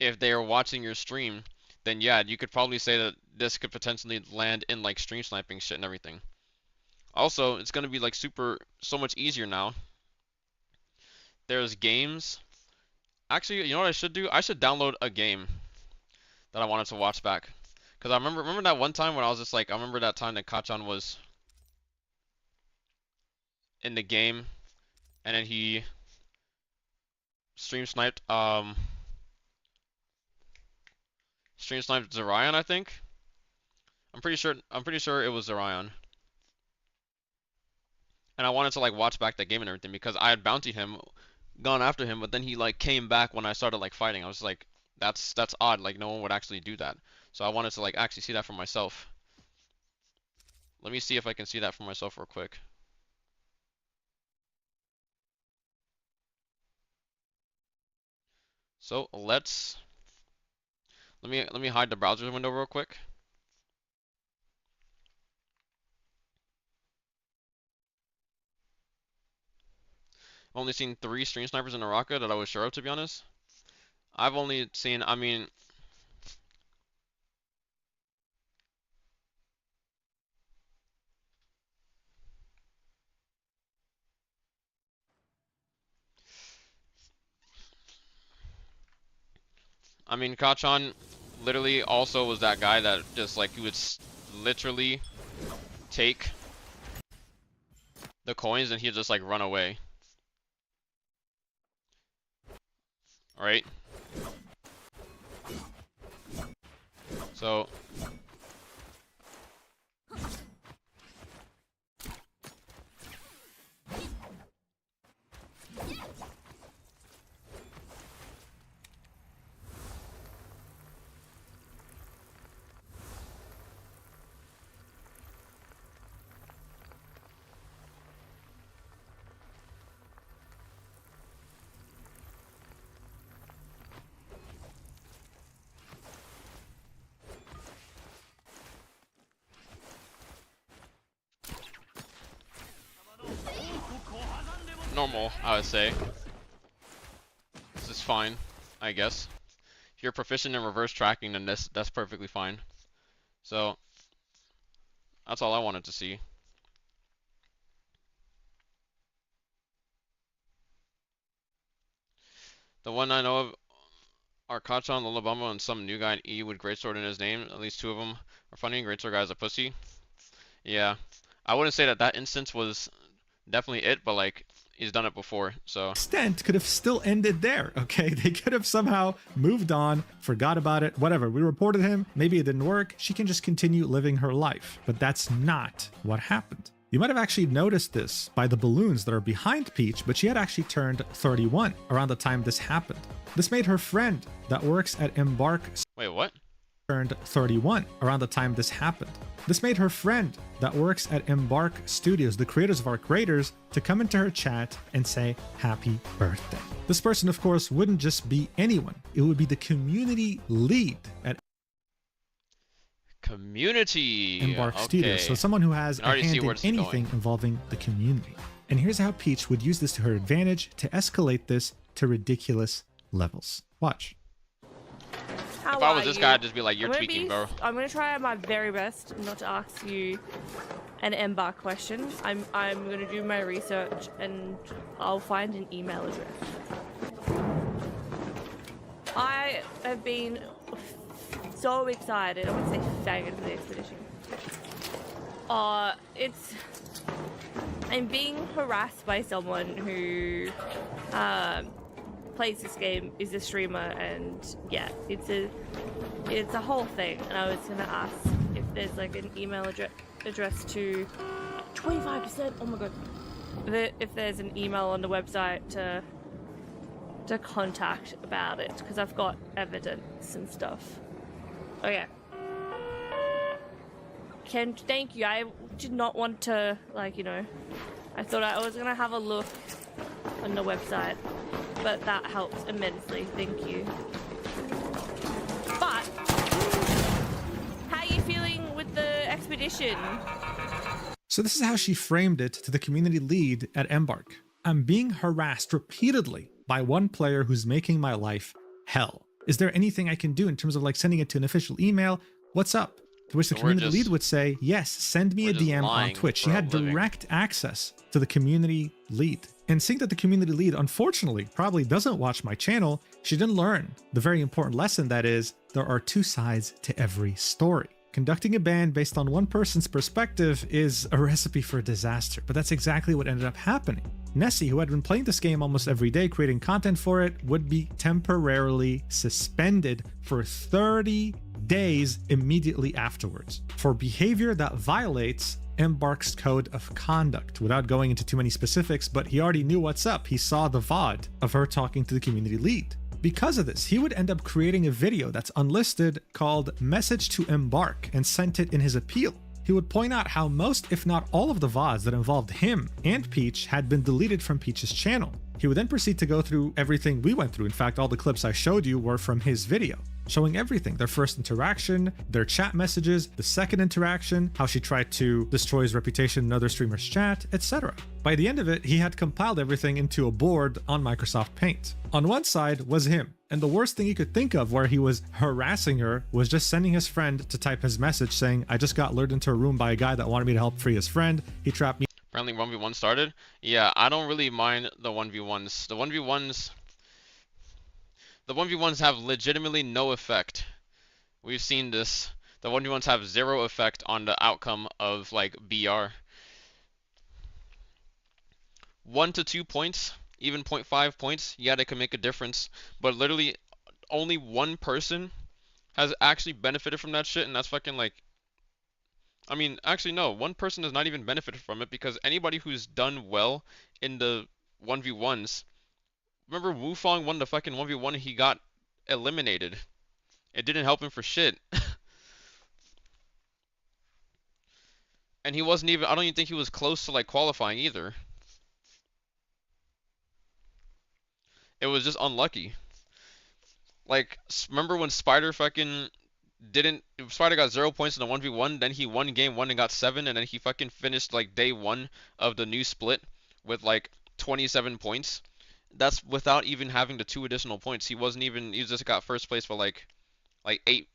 if they are watching your stream, then yeah, you could probably say that this could potentially land in like stream sniping shit and everything. Also, it's gonna be like so much easier now. There's games. Actually, you know what I should do? I should download a game that I wanted to watch back. Cause I remember that one time when I was just like, I remember that time that Kachan was in the game, and then he stream sniped Zorion, I think. I'm pretty sure it was Zorion. And I wanted to like watch back that game and everything, because I had bountied him, gone after him, but then he like came back when I started like fighting. I was like, that's odd, like no one would actually do that. So I wanted to like actually see that for myself. Let me see if I can see that for myself real quick. So let me hide the browser window real quick. I've only seen 3 stream snipers in Naraka that I was sure of, to be honest. I've only seen, I mean, Kachan literally also was that guy that just like, he would literally take the coins and he'd just like run away. Alright? So normal, I would say. This is fine, I guess. If you're proficient in reverse tracking, then that's perfectly fine. So that's all I wanted to see. The one I know of are Kachan, Lullabumba, and some new guy in E with Greatsword in his name. At least 2 of them are funny. Greatsword guy's a pussy. Yeah, I wouldn't say that instance was definitely it, but like, he's done it before, so. Extent could have still ended there, okay? They could have somehow moved on, forgot about it, whatever. We reported him, maybe it didn't work. She can just continue living her life. But that's not what happened. You might have actually noticed this by the balloons that are behind Peach, but she had actually turned 31 around the time this happened. This made her friend that works at Embark Wait, what? Turned 31 around the time this happened. This made her friend that works at Embark Studios, the creators of Arc Raiders, to come into her chat and say happy birthday. This person, of course, wouldn't just be anyone. It would be the community lead at Community Embark Studios, so someone who has a hand in anything going. involving the community. And here's how Peach would use this to her advantage to escalate this to ridiculous levels. Watch. how If I was are this you? guy, I'd just be like, you're I'm gonna tweaking, bro. I'm gonna try my very best not to ask you an Ember question. I'm gonna do my research and I'll find an email address. I have been so excited. I would say faggot for the expedition. I'm being harassed by someone who plays this game, is a streamer, and yeah, it's a whole thing. And I was gonna ask if there's like an email address to 25%. Oh my god! If there's an email on the website to contact about it, because I've got evidence and stuff. Okay. Thank you. I did not want to, like, you know, I thought I was gonna have a look on the website, but that helps immensely. Thank you. But how are you feeling with the expedition? So this is how she framed it to the community lead at Embark. I'm being harassed repeatedly by one player who's making my life hell. Is there anything I can do in terms of like sending it to an official email? What's up? To which the community lead would say, yes, send me a DM on Twitch. She had direct access to the community lead. And seeing that the community lead, unfortunately, probably doesn't watch my channel, she didn't learn the very important lesson that is, there are two sides to every story. Conducting a ban based on one person's perspective is a recipe for disaster, but that's exactly what ended up happening. Nessie, who had been playing this game almost every day, creating content for it, would be temporarily suspended for 30 days immediately afterwards for behavior that violates Embark's code of conduct. Without going into too many specifics, but he already knew what's up. He saw the VOD of her talking to the community lead. Because of this, he would end up creating a video that's unlisted called Message to Embark and sent it in his appeal. He would point out how most, if not all of the VODs that involved him and Peach had been deleted from Peach's channel. He would then proceed to go through everything we went through. In fact, all the clips I showed you were from his video, showing everything: their first interaction, their chat messages, the second interaction, how she tried to destroy his reputation in other streamers' chat, etc. By the end of it, he had compiled everything into a board on Microsoft Paint. On one side was him, and the worst thing he could think of where he was harassing her was just sending his friend to type his message saying, I just got lured into a room by a guy that wanted me to help free his friend. He trapped me. Apparently 1v1 started. Yeah, I don't really mind the 1v1s. The 1v1s have legitimately no effect. We've seen this. The 1v1s have zero effect on the outcome of like BR. 1 to 2 points, even 0.5 points, yeah, they can make a difference. But literally only one person has actually benefited from that shit, and that's fucking like, I mean, actually no, one person has not even benefited from it, because anybody who's done well in the 1v1s, remember Wu Fong won the fucking 1v1, he got eliminated. It didn't help him for shit. And he wasn't even, I don't even think he was close to like qualifying either. It was just unlucky. Like, remember when Spider fucking Spider got 0 points in the 1v1, then he won game 1 and got 7, and then he fucking finished like day 1 of the new split with like 27 points. That's without even having the 2 additional points. He just got first place for like 8,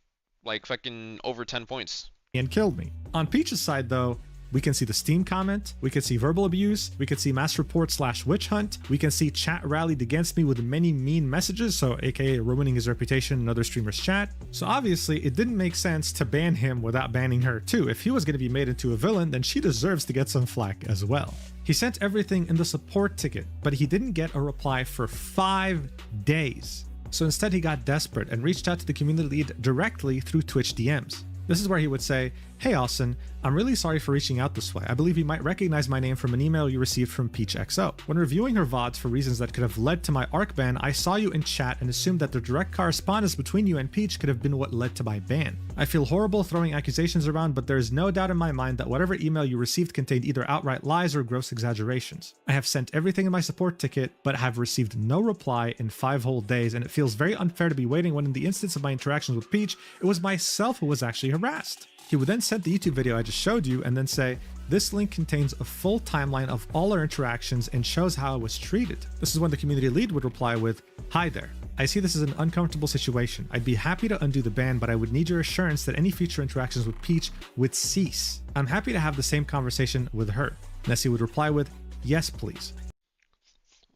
like fucking over 10 points. And killed me. On Peach's side though, we can see the Steam comment, we can see verbal abuse, we can see mass report / witch hunt, we can see chat rallied against me with many mean messages, so aka ruining his reputation in other streamers' chat. So obviously it didn't make sense to ban him without banning her too. If he was going to be made into a villain, then she deserves to get some flack as well. He sent everything in the support ticket, but he didn't get a reply for 5 days. So instead he got desperate and reached out to the community lead directly through Twitch DMs. This is where he would say, hey Austin, I'm really sorry for reaching out this way. I believe you might recognize my name from an email you received from PeachXO. When reviewing her VODs for reasons that could have led to my ARC ban, I saw you in chat and assumed that the direct correspondence between you and Peach could have been what led to my ban. I feel horrible throwing accusations around, but there is no doubt in my mind that whatever email you received contained either outright lies or gross exaggerations. I have sent everything in my support ticket, but have received no reply in 5 whole days, and it feels very unfair to be waiting when in the instance of my interactions with Peach, it was myself who was actually harassed. He would then send the YouTube video I just showed you and then say, this link contains a full timeline of all our interactions and shows how I was treated. This is when the community lead would reply with, hi there. I see this as an uncomfortable situation. I'd be happy to undo the ban, but I would need your assurance that any future interactions with Peach would cease. I'm happy to have the same conversation with her. Nessie would reply with, yes, please.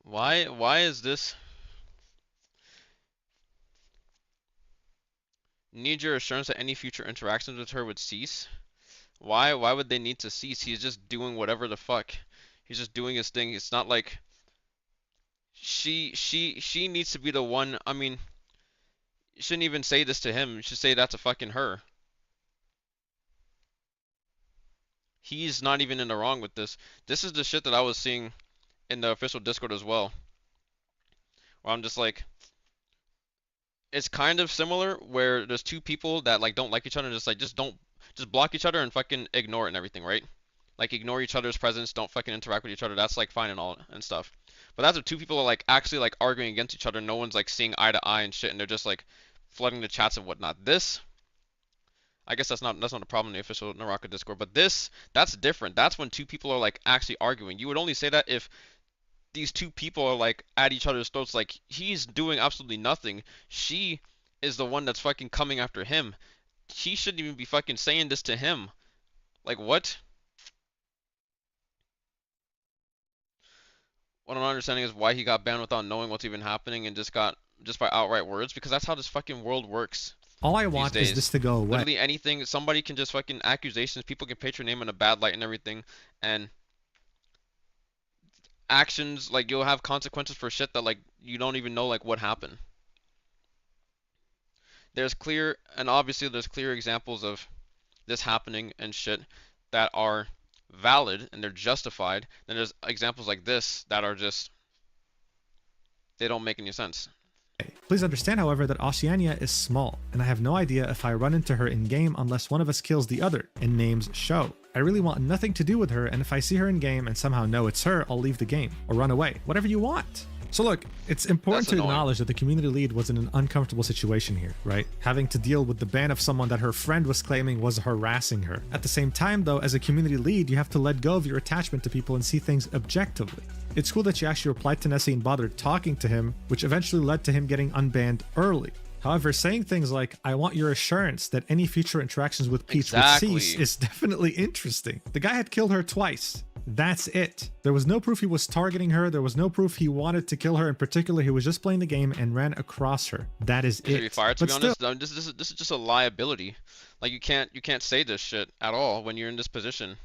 Why is this? Need your assurance that any future interactions with her would cease? Why would they need to cease? He's just doing whatever the fuck. He's just doing his thing. It's not like she needs to be the one. I mean, you shouldn't even say this to him. You should say that to fucking her. He's not even in the wrong with this. This is the shit that I was seeing in the official Discord as well. Where I'm just like, it's kind of similar where there's two people that like don't like each other and just block each other and fucking ignore it and everything, right? Like ignore each other's presence, don't fucking interact with each other. That's like fine and all and stuff. But that's if two people are like actually like arguing against each other. No one's like seeing eye to eye and shit, and they're just like flooding the chats and whatnot. This, I guess that's not a problem in the official Naraka Discord. But that's different. That's when two people are like actually arguing. You would only say that if these two people are like at each other's throats. Like he's doing absolutely nothing. She is the one that's fucking coming after him. He shouldn't even be fucking saying this to him. Like what? What I'm not understanding is why he got banned without knowing what's even happening and just by outright words, because that's how this fucking world works. All I want is this to go away. Literally anything, somebody can just fucking accusations, people can paint your name in a bad light and everything, and actions, like you'll have consequences for shit that like you don't even know like what happened. There's clear examples of this happening and shit that are valid and they're justified. Then there's examples like this that are just, they don't make any sense. Please understand, however, that Oceania is small, and I have no idea if I run into her in-game unless one of us kills the other, and names show. I really want nothing to do with her, and if I see her in-game and somehow know it's her, I'll leave the game, or run away, whatever you want. So look, it's important to acknowledge that the community lead was in an uncomfortable situation here, right? Having to deal with the ban of someone that her friend was claiming was harassing her. At the same time though, as a community lead, you have to let go of your attachment to people and see things objectively. It's cool that you actually replied to Nessie and bothered talking to him, which eventually led to him getting unbanned early. However, saying things like, I want your assurance that any future interactions with Peach would cease is definitely interesting. The guy had killed her twice. That's it. There was no proof he was targeting her. There was no proof he wanted to kill her. In particular, he was just playing the game and ran across her. That is it. To be fired, to be honest, this is just a liability. Like you can't say this shit at all when you're in this position.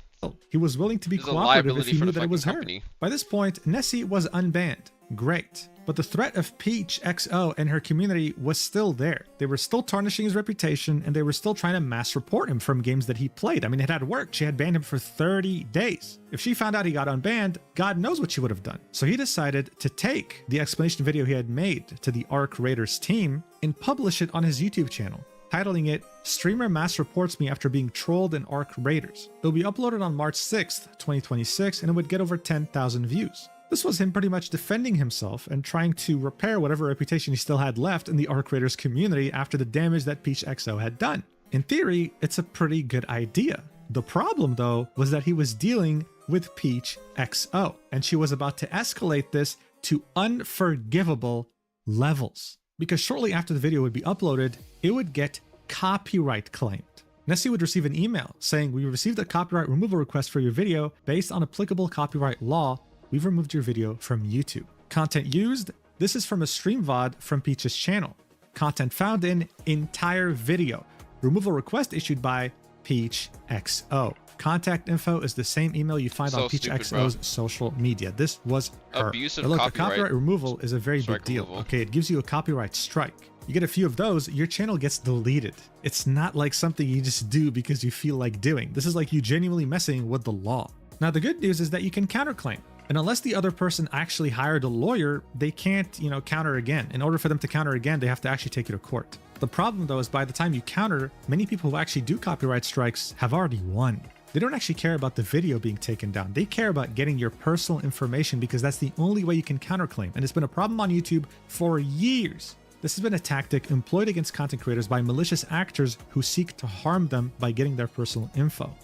He was willing to be cooperative if he knew that it was her. By this point, Nessie was unbanned. Great. But the threat of Peach XO and her community was still there. They were still tarnishing his reputation, and they were still trying to mass report him from games that he played. I mean, it had worked. She had banned him for 30 days. If she found out he got unbanned, God knows what she would have done. So he decided to take the explanation video he had made to the Arc Raiders team and publish it on his YouTube channel, titling it, Streamer Mass Reports Me After Being Trolled in Arc Raiders. It will be uploaded on March 6th, 2026, and it would get over 10,000 views. This was him pretty much defending himself and trying to repair whatever reputation he still had left in the Arc Raiders community after the damage that Peach XO had done. In theory, it's a pretty good idea. The problem, though, was that he was dealing with Peach XO, and she was about to escalate this to unforgivable levels. Because shortly after the video would be uploaded, it would get copyright claimed. Nessie would receive an email saying, we received a copyright removal request for your video based on applicable copyright law. We've removed your video from YouTube. Content used, this is from a stream VOD from Peach's channel. Content found in entire video. Removal request issued by Peach XO. Contact info is the same email you find on Peach XO's social media. This was her. Abusive But look, copyright. a copyright removal is a very big deal. Removal. Okay, it gives you a copyright strike. You get a few of those, your channel gets deleted. It's not like something you just do because you feel like doing. This is like you genuinely messing with the law. Now, the good news is that you can counterclaim. And unless the other person actually hired a lawyer, they can't, counter again. In order for them to counter again, they have to actually take you to court. The problem, though, is by the time you counter, many people who actually do copyright strikes have already won. They don't actually care about the video being taken down. They care about getting your personal information because that's the only way you can counterclaim. And it's been a problem on YouTube for years. This has been a tactic employed against content creators by malicious actors who seek to harm them by getting their personal info.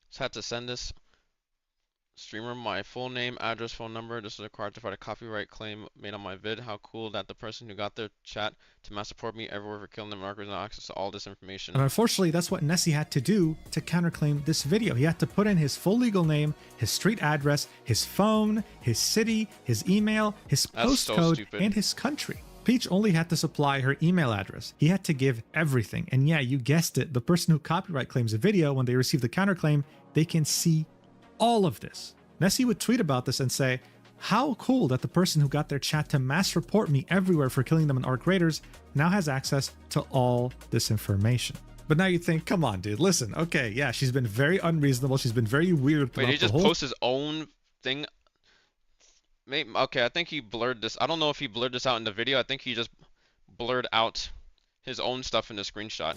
Just had to send this Streamer, my full name, address, phone number. This is required to fight a copyright claim made on my vid. How cool that the person who got their chat to mass support me everywhere for killing the markers and access to all this information. And unfortunately, that's what Nessie had to do to counterclaim this video. He had to put in his full legal name, his street address, his phone, his city, his email, his postcode, and his country. Peach only had to supply her email address. He had to give everything. And yeah, you guessed it, the person who copyright claims a video, when they receive the counterclaim, they can see all of this. Nessie would tweet about this and say, how cool that the person who got their chat to mass report me everywhere for killing them in Arc Raiders now has access to all this information. But now you think, come on, dude, listen, okay, yeah, she's been very unreasonable, she's been very weird. Wait, he just posts his own thing? Maybe, okay, I think he blurred this. I don't know if he blurred this out in the video. I think he just blurred out his own stuff in the screenshot.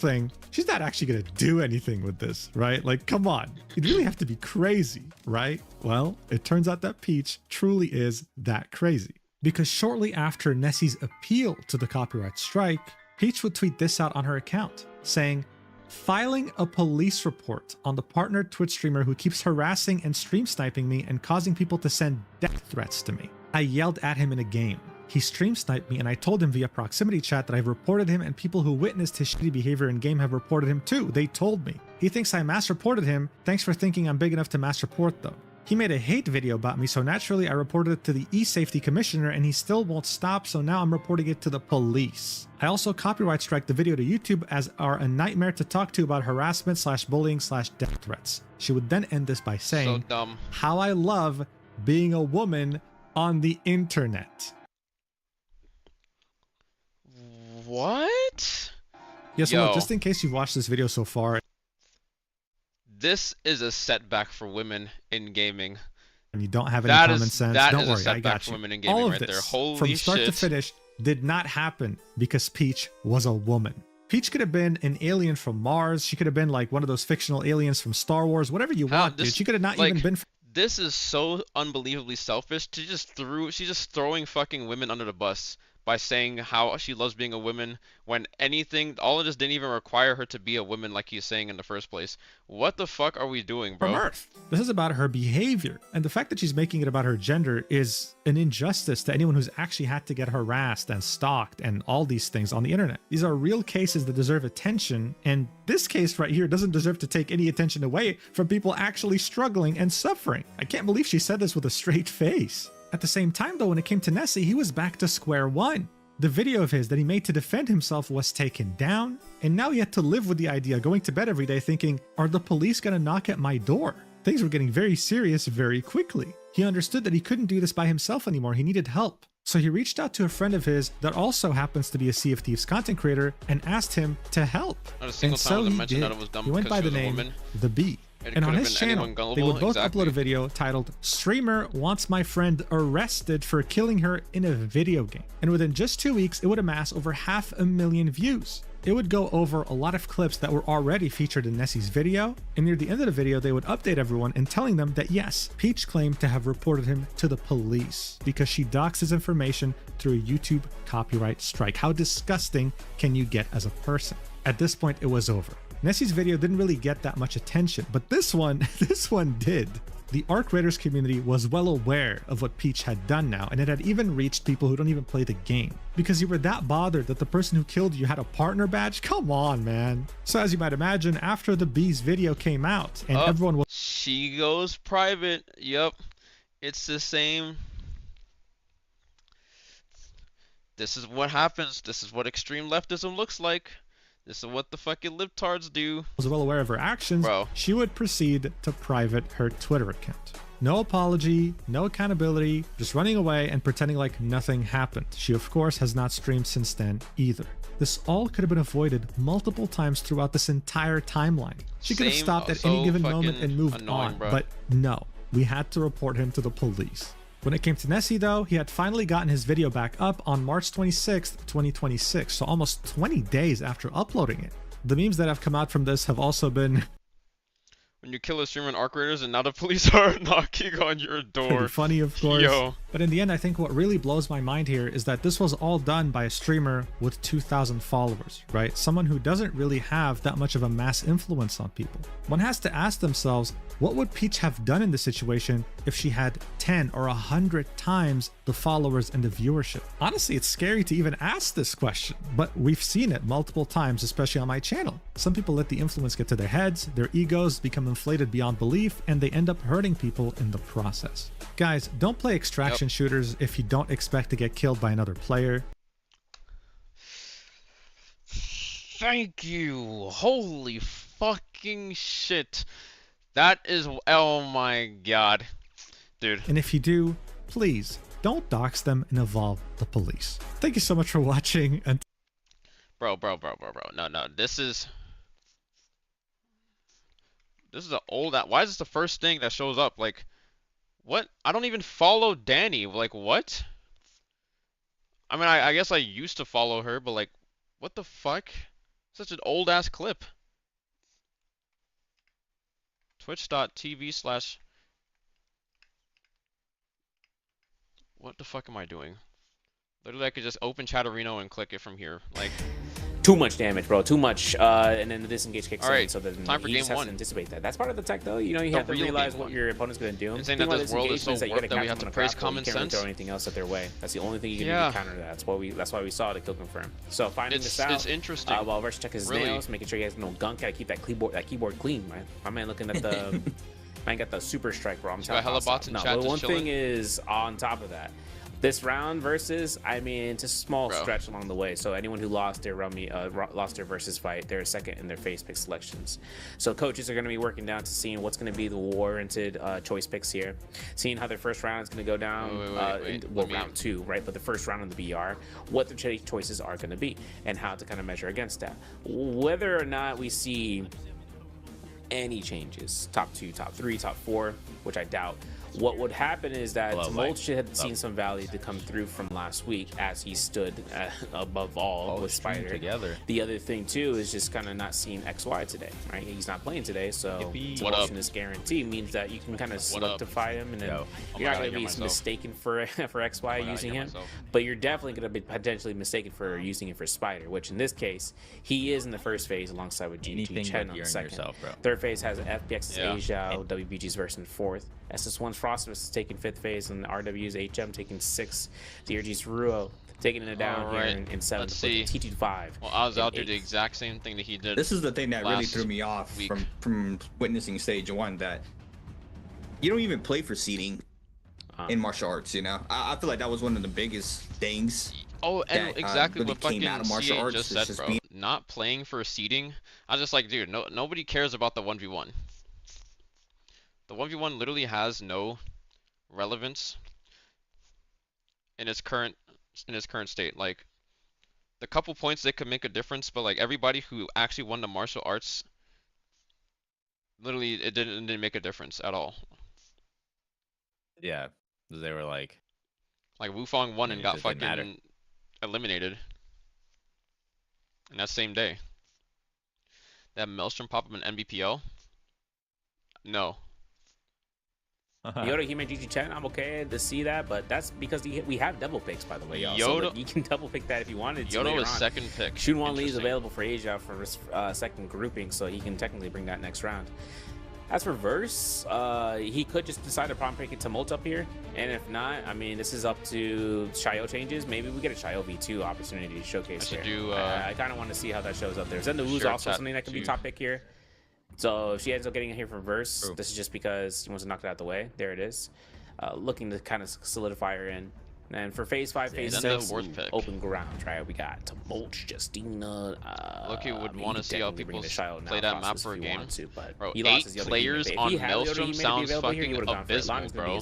She's not actually gonna do anything with this, right? Like, come on, you'd really have to be crazy, right? Well, it turns out that Peach truly is that crazy. Because shortly after Nessie's appeal to the copyright strike, Peach would tweet this out on her account, saying, filing a police report on the partnered Twitch streamer who keeps harassing and stream sniping me and causing people to send death threats to me. I yelled at him in a game. He stream sniped me and I told him via proximity chat that I've reported him and people who witnessed his shitty behavior in game have reported him too. They told me. He thinks I mass reported him. Thanks for thinking I'm big enough to mass report though. He made a hate video about me, so naturally I reported it to the e-safety commissioner and he still won't stop, so now I'm reporting it to the police. I also copyright strike the video to YouTube as are a nightmare to talk to about harassment / bullying / death threats. She would then end this by saying, so dumb. How I love being a woman on the internet. What? Yes, so look, just in case you've watched this video so far, this is a setback for women in gaming. And you don't have any common sense. Don't worry, I got you. Women in gaming all of right this, there. Holy from start shit. to finish, did not happen because Peach was a woman. Peach could have been an alien from Mars. She could have been like one of those fictional aliens from Star Wars. Whatever you want, dude. She could have not even been. This is so unbelievably selfish. She's just throwing fucking women under the bus by saying how she loves being a woman when all of this didn't even require her to be a woman like he's saying in the first place. What the fuck are we doing, bro? From Earth. This is about her behavior. And the fact that she's making it about her gender is an injustice to anyone who's actually had to get harassed and stalked and all these things on the internet. These are real cases that deserve attention. And this case right here doesn't deserve to take any attention away from people actually struggling and suffering. I can't believe she said this with a straight face. At the same time, though, when it came to Nessie, he was back to square one. The video of his that he made to defend himself was taken down, and now he had to live with the idea, going to bed every day thinking, are the police gonna knock at my door? Things were getting very serious very quickly. He understood that he couldn't do this by himself anymore, he needed help. So he reached out to a friend of his that also happens to be a Sea of Thieves content creator and asked him to help. Not a single time was it mentioned that it was dumb he went by the name The Bee. And on his channel, they would both upload a video titled, Streamer Wants My Friend Arrested for Killing Her in a Video Game. And within just 2 weeks, it would amass over 500,000 views. It would go over a lot of clips that were already featured in Nessie's video, and near the end of the video, they would update everyone and telling them that yes, Peach claimed to have reported him to the police because she doxed his information through a YouTube copyright strike. How disgusting can you get as a person? At this point, it was over. Nessie's video didn't really get that much attention, but this one did. The Arc Raiders community was well aware of what Peach had done now, and it had even reached people who don't even play the game. Because you were that bothered that the person who killed you had a partner badge? Come on, man. So as you might imagine, after the Bee's video came out, and everyone was— She goes private. Yep. It's the same. This is what happens. This is what extreme leftism looks like. This is what the fucking libtards do. Was well aware of her actions, she would proceed to private her Twitter account. No apology, no accountability, just running away and pretending like nothing happened. She of course has not streamed since then either. This all could have been avoided multiple times throughout this entire timeline. She could have stopped at any given moment and moved on, but no, we had to report him to the police. When it came to Nessie though, he had finally gotten his video back up on March 26th, 2026, so almost 20 days after uploading it. The memes that have come out from this have also been when you kill a streamer in Arc Raiders and now the police are knocking on your door. Pretty funny, of course. Yo. But in the end, I think what really blows my mind here is that this was all done by a streamer with 2,000 followers, right? Someone who doesn't really have that much of a mass influence on people. One has to ask themselves, what would Peach have done in this situation if she had 10 or 100 times the followers and the viewership? Honestly, it's scary to even ask this question, but we've seen it multiple times, especially on my channel. Some people let the influence get to their heads, their egos become inflated beyond belief, and they end up hurting people in the process. Guys, don't play extraction shooters if you don't expect to get killed by another player. Thank you. Holy fucking shit. That is, oh my god. Dude. And if you do, please don't dox them and involve the police. Thank you so much for watching. And Bro. No. This is an old, why is this the first thing that shows up? Like, what? I don't even follow Danny. Like, what? I mean, I guess I used to follow her, but like, what the fuck? Such an old ass clip. Twitch.tv/ What the fuck am I doing? Literally, I could just open Chatterino and click it from here. Like, too much damage, bro. Too much. And then the disengage kicks in, so then time for he game just has one. to anticipate that. That's part of the tech, though. You know, you have to realize what your opponent's going to do. And saying that this world is so warped that we have to praise common sense. You can't really throw anything else at their way. That's the only thing you can do to counter that. That's why we saw the kill confirm. So finding this out. It's interesting. While Rush check his nails, making sure he has no gunk. Gotta keep that keyboard clean, man. My man looking at the. Man got the super strike, bro. I'm telling you. But one thing is on top of that. This round versus, I mean, it's a small stretch along the way. So anyone who lost their versus fight, they're second in their face pick selections. So coaches are going to be working down to seeing what's going to be the warranted choice picks here, seeing how their first round is going to go down. Round 2, right? But the first round of the BR, what the choices are going to be, and how to kind of measure against that. Whether or not we see any changes, top 2, top 3, top 4, which I doubt. What would happen is that Mulch had seen some value to come through from last week as he stood above all with Spider. Together. The other thing too is just kind of not seeing XY today, right? He's not playing today, so this guarantee means that you can kind of solidify him, and then you're not going to be mistaken for XY using him, but you're definitely going to be potentially mistaken for using it for Spider, which in this case he is in the first phase alongside with GG Chen on the second. Third phase has FPX's Asia, WBG's versus in fourth. SS1's Frostmas is taking 5th phase, and RW's HM taking 6th. DRG's Ruo taking it down here in 7th. Let's see. TT5. Well, I was out there the exact same thing that he did. This is the thing that really threw me off from witnessing stage 1, that you don't even play for seeding in martial arts, you know? I feel like that was one of the biggest things. Oh, and exactly really what fucking came out of martial arts. just said, bro. Not playing for seeding. I was just like, dude, nobody cares about the 1v1. The 1v1 literally has no relevance in its current state. Like, the couple points they could make a difference, but like everybody who actually won the martial arts, literally it didn't make a difference at all. Yeah, they were like Wufong won and got fucking eliminated in that same day. That Maelstrom pop up in NBPL? No. Yoda, he made GG Chen. I'm okay to see that, but that's because we have double picks, by the way, y'all. So like, you can double pick that if you wanted to. Yoda was second pick. Shunwan Lee is available for Asia for his second grouping, so he can technically bring that next round. As for Verse, he could just decide to prompt pick it to Molt up here, and if not, I mean, this is up to Shio changes. Maybe we get a Shio V2 opportunity to showcase here. I kind of want to see how that shows up there. Zenda Wu's also something that could be top pick here. So if she ends up getting it here from Verse, this is just because he wants to knock it out the way. There it is. Looking to kind of solidify her in. And for phase 5, phase 6, open ground, right? We got Mulch, Justina. Loki would want to see how people play that map for a game. But bro, 8 players on Maelstrom sounds fucking abysmal, bro.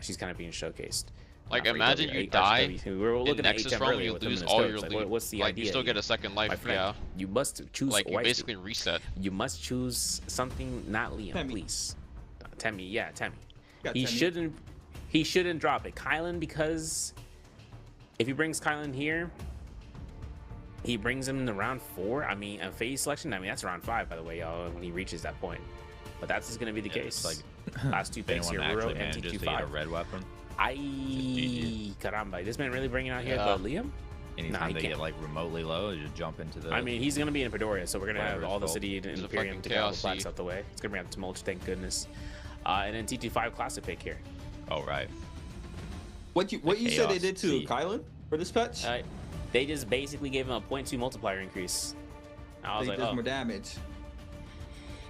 She's kind of being showcased. Like, imagine you die in Nexus Realm and you lose all your loot. What's the like, idea? You still get a second life, yeah. You must choose you basically reset. You must choose something, not Liam, please. Temmie, yeah, Temmie. He shouldn't drop it. Kylan, because if he brings Kylan here, he brings him in round 4. I mean, a phase selection, I mean, that's round 5, by the way, y'all, when he reaches that point. But that's just going to be the case. Like, last 2 picks here, Ruro and TQ5. A red weapon. Caramba, this man really bringing out here the Liam? Anytime they get like remotely low, you just jump into the. I mean, he's gonna be in Padoria, so we're gonna have all the city in Imperium to get all the blacks out the way. It's gonna be on Tumult, thank goodness. And then T25 classic pick here. Oh, right. What you said they did to Kylan for this patch? They just basically gave him a 0.2 multiplier increase. I was He like, does oh. more damage.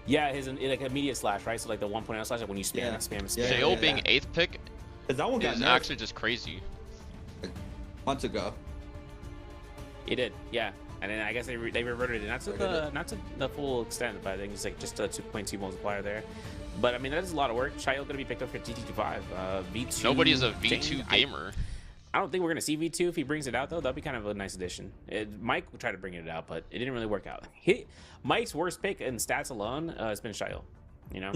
Yeah, his like immediate slash, right? So like the 1.0 slash, like when you spam, spam. Shale being 8th pick that one got is actually just crazy. Months ago. It did, yeah. And then I guess they reverted it, not to the full extent, but I think it's like just a 2.2 multiplier there. But I mean, that is a lot of work. Shale gonna be picked up for TT25. V2. Nobody's a V2 gamer. I don't think we're gonna see V2 if he brings it out though. That'd be kind of a nice addition. Mike would try to bring it out, but it didn't really work out. Mike's worst pick in stats alone has been Shale. You know,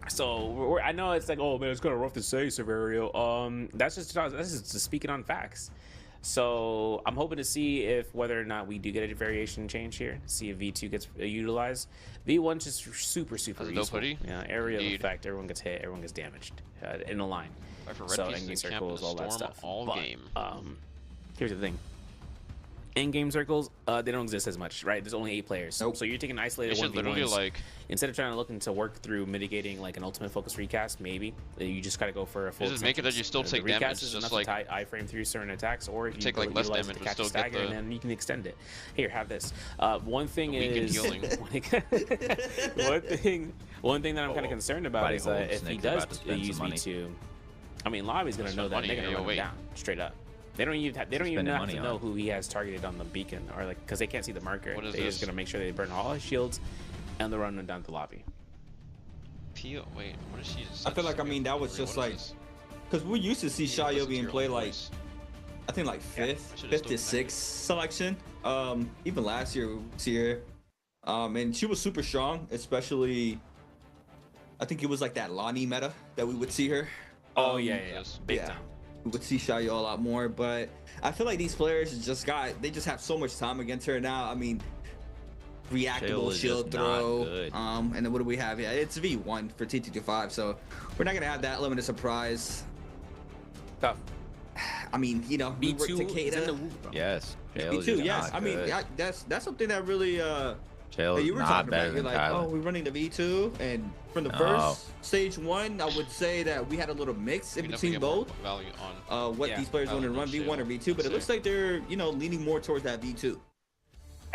so I know it's like, oh man, it's kind of rough to say, Severio. That's just speaking on facts. So I'm hoping to see if whether or not we do get a variation change here. See if V2 gets utilized. V1 just super useful. Yeah, area effect. Everyone gets hit. Everyone gets damaged in a line. So endgame circles, all that stuff. Game. Here's the thing. In-game circles, they don't exist as much, right? There's only 8 players. So you're taking isolated 1v1s. Like, instead of trying to look into work through mitigating like an ultimate focus recast, maybe you just gotta go for a full. Just make it that you still take damage. Is just enough like to tie iframe through certain attacks, or if you take like less damage, to but catch still a stagger, get the... and then you can extend it. Here, have this. One thing is one thing that I'm kind of concerned about is if he does use V2. I mean, Lobby's gonna know that they're gonna run him down straight up. They don't even have to know who he has targeted on the beacon, or like, because they can't see the marker. They're just gonna make sure they burn all his shields, and they're running down the lobby. Wait, what is she? I feel like that was just like, because we used to see Shayo being played like, I think like fifth to sixth selection. Even last year we would see her, and she was super strong, especially. I think it was like that Lonnie meta that we would see her. Oh yeah, big time. We would see Shayo a lot more, but I feel like these players just have so much time against her now. I mean, reactable shield throw, and then what do we have? Yeah, it's V1 for TT25, so we're not gonna have that limited surprise. Tough. I mean, you know, we work Takeda. Yes. V2, yes. I mean, that's something that really you were talking about. You're like, oh, we're running the V2, and from the first stage 1, I would say that we had a little mix in between both. What these players want to run, V1 or V2, but it looks like they're leaning more towards that V2.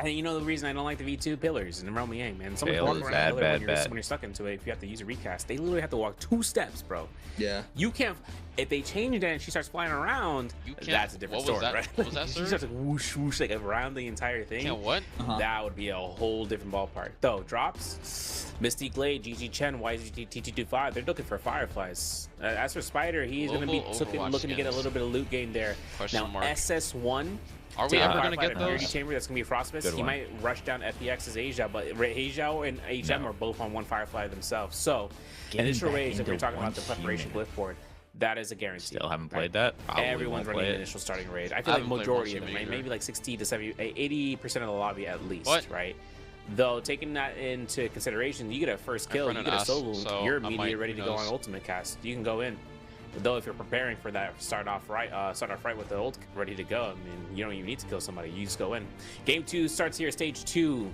And you know the reason I don't like the V2 pillars in the Realm of Yang, man. Someone walking around bad, when you're stuck into it, if you have to use a recast, they literally have to walk 2 steps, bro. Yeah. You can't. If they change it and she starts flying around, that's a different story, right? What was that, sir? She starts like whoosh whoosh like around the entire thing. Yeah, what? That would be a whole different ballpark. Though drops, Mystique Glade, GG Chen, YZT TT25, they're looking for fireflies. As for Spider, he's going to be looking to get a little bit of loot gain there. Now SS1. Are we ever going to get Purity those? Chamber, that's going to be Frostbus. He might rush down FPX's Asia, but Asia and HM are both on 1 Firefly themselves. So, initial rage, if we're talking about the preparation glyph board, that is a guarantee. Still haven't played that. Everyone's running the initial starting raid. I feel like majority of them, right? Maybe like 60 to 70, 80% of the lobby at least, right? Though, taking that into consideration, you get a first kill, you get a solo, you're immediately ready to go on ultimate cast. You can go in. Though if you're preparing for that start off right with the ult ready to go, I mean, you don't even need to kill somebody, you just go in. Game 2 starts here, stage 2.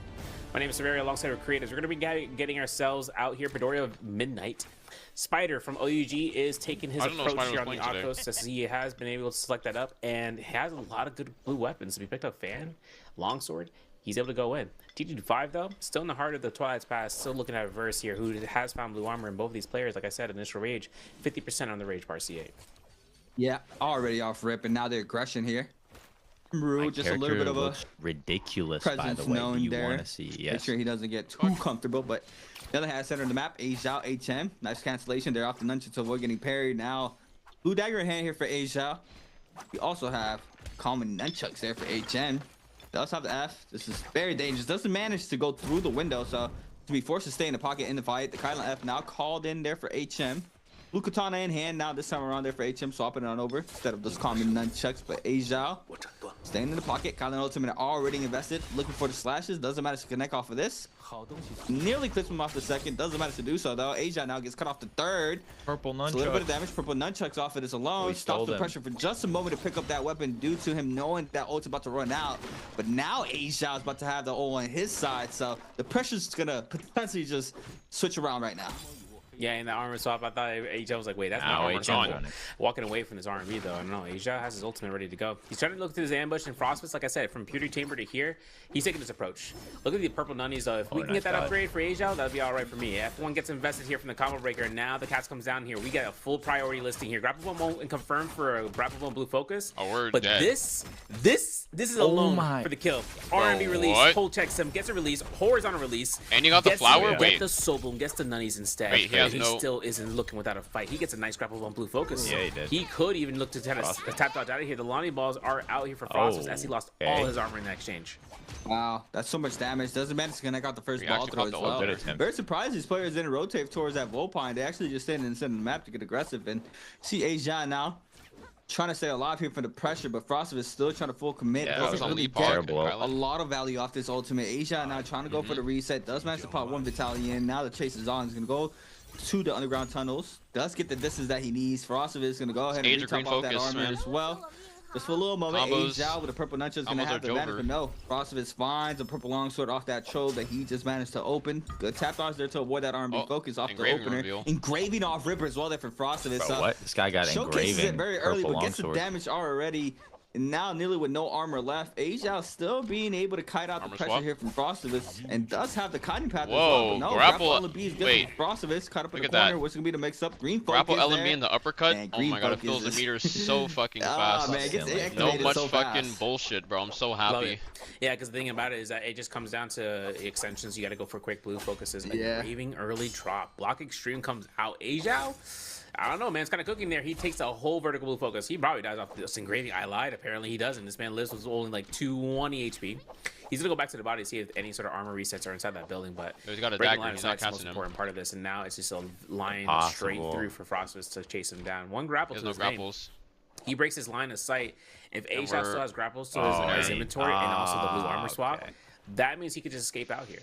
My name is Severio, alongside our creators. We're going to be getting ourselves out here. Pedoria of Midnight. Spider from OUG is taking his approach here on the Octos, as he has been able to select that up, and has a lot of good blue weapons. He picked up Fan, Longsword. He's able to go in. TT5 though, still in the heart of the Twilight's Pass, still looking at Verse here, who has found blue armor in both of these players. Like I said, initial rage, 50% on the rage bar C8. Yeah, already off rip, and now the aggression here. Rue, just a little bit of a ridiculous presence by the way. known You there. want to see? Yes. Make sure he doesn't get too comfortable, but the other half center of the map, Asia HM. Nice cancellation. They're off the nunchucks to avoid getting parried. Now, blue dagger in hand here for Asia. We also have common nunchucks there for HM. They also have the F. This is very dangerous. Doesn't manage to go through the window, so to be forced to stay in the pocket in the fight. The Kylan F now called in there for HM. Blue Katana in hand now, this time around there for HM, swapping it on over instead of those common nunchucks. But Asia staying in the pocket. Kylan Ultimate already invested, looking for the slashes. Doesn't matter to connect off of this. Nearly clips him off the second. Doesn't matter to do so though. Asia now gets cut off the third. Purple nunchucks. A little bit of damage. Purple nunchucks off of this alone. Stops the pressure for just a moment to pick up that weapon due to him knowing that ult's about to run out. But now Asia is about to have the ult on his side, so the pressure's gonna potentially just switch around right now. Yeah, in the armor swap, I thought Asia was like, wait, that's my armor swap. Walking away from this R&B though. I don't know. Asia has his ultimate ready to go. He's trying to look through his ambush, and Frostbite, like I said, from Pewter Chamber to here, he's taking this approach. Look at the purple nunnies though. If we can get that upgrade for Asia, that'd be all right for me. F1 gets invested here from the combo breaker, and now the cast comes down here. We got a full priority listing here. Grapple Bone won't confirm for a Grapple Bone blue focus. Oh, we're but dead. This is alone for the kill. R&B release. Hold checks him, gets a release, horizontal release. And you got the flower. Get the soul boom, gets the nunnies instead. Wait, he still isn't looking without a fight. He gets a nice grapple on blue focus. Yeah, he did. He could even look to tap dodge out of here. The Lonnie balls are out here for Frostbite as he lost all his armor in that exchange. Wow, that's so much damage. Doesn't manage to connect out the first ball throw as well. Very surprised these players didn't rotate towards that Volpine. They actually just stayed in the center of the map to get aggressive. And see Asia now trying to stay alive here from the pressure, but Frostbite is still trying to full commit. Yeah, doesn't really get a lot of value off this ultimate. Asia now trying to go for the reset. Does manage to pop one Battalion. Now the chase is on. He's going to go to the underground tunnels. Does get the distance that he needs. Frostbite is going to go ahead and retop off that armor as well. Just for a little moment, Age out with a purple nuncha is going to have the advantage, but no. Frostbite finds a purple longsword off that trove that he just managed to open. Good tap dodge there to avoid that R&B focus off the opener. Engraving off Ripper as well there for Frostbite. Bro, what? This guy got engraving. It very early, but gets the damage already. And now nearly with no armor left, Asia still being able to kite out the pressure here from Frostbite, and does have the kiting path as well. But no, grapple LB is good for Frostbite. Cut up in the corner. What's gonna be the mix up? Green focus. Grapple LB in the uppercut. Oh my god, it fills the meter so fucking fast. Man, it no much fucking bullshit, bro. I'm so happy. Yeah, because the thing about it is that it just comes down to extensions. You got to go for quick blue focuses. Engraving early drop. Block extreme comes out. Asia. I don't know, man. It's kind of cooking there. He takes a whole vertical blue focus. He probably dies off this engraving. I lied. Apparently he doesn't. This man lives with only like 220 HP. He's gonna go back to the body to see if any sort of armor resets are inside that building. But he's got a breaking dagger. Line He's is not the most casting him. important part of this, and now it's just a line straight through for Frostbite to chase him down. One grapple to his grapples. He breaks his line of sight. If Asia still has grapples to his inventory and also the blue armor swap, that means he could just escape out here.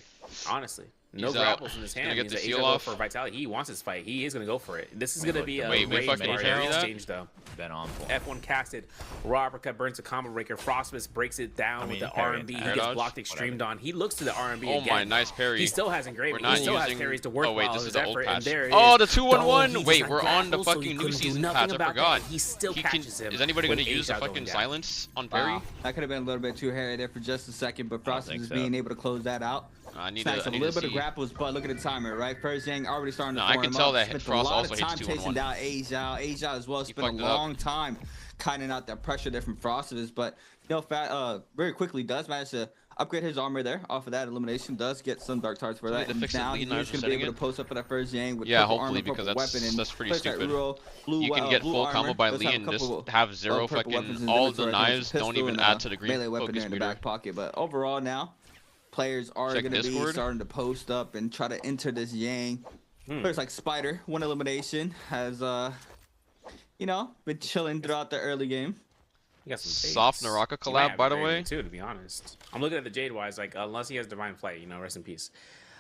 Honestly. No grapples in his hand. He's going to go for vitality. He wants his fight. He is going to go for it. This is going to be a exchange, though. Been on F1 casted. Raw uppercut burns a combo breaker. Frostbite breaks it down with the R&B. He gets blocked extremed on. He looks to the R&B again. Oh my, nice parry. He still has engraving. He still has parries to work oh wait, while this is his the old effort. patch. And there oh, the 2-1-1. Wait, we're on the so fucking new season patch. I forgot. He still catches him. Is anybody going to use the fucking silence on parry? That could have been a little bit too hairy there for just a second, but Frostbite is being able to close that out. I need a little bit of grapples, but look at the timer, right? First Yang already starting to form I can tell that spent Frost a lot also of hits time 2-1-1. chasing down Asia. Asia as well spent a long time kiting out that pressure there from Frostbite, but you know, very quickly does manage to upgrade his armor there off of that elimination. Does get some dark tarts for that. And now he's going to be able to post up for that first Yang with purple armor, because purple weapon, and that's pretty stupid. You can get full combo by Lee and just have zero fucking all the knives don't even add to the green melee weapon there in the back pocket. But overall now, players are going to be starting to post up and try to enter this Yang. Players like Spider, one elimination, has you know, been chilling throughout the early game. You got some soft Naraka collab, by the way. Too, to be honest, I'm looking at the Jade wise, like unless he has Divine Flight, you know, rest in peace.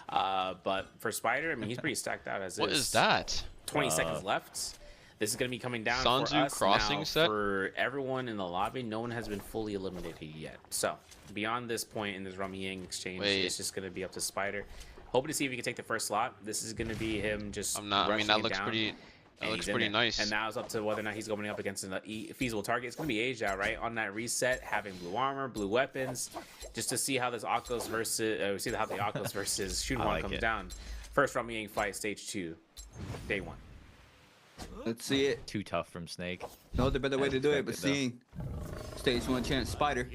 But for Spider, I mean, he's pretty stacked out as is. What is that? 20 seconds left. This is going to be coming down Sanzu for us crossing now. set? For everyone in the lobby, no one has been fully eliminated yet. So, beyond this point in this Rummy Yang exchange, it's just going to be up to Spider. Hoping to see if he can take the first slot. This is going to be him just I mean, that looks pretty... That looks pretty nice. And now it's up to whether or not he's going up against a feasible target. It's going to be Asia, right? On that reset, having blue armor, blue weapons, just to see how this Akos versus... how the Akos versus Shunwan comes down. First Rummy Yang fight, stage 2, day 1. Let's see it. Too tough from Snake. No other better way to do it, but seeing stage 1 chance Spider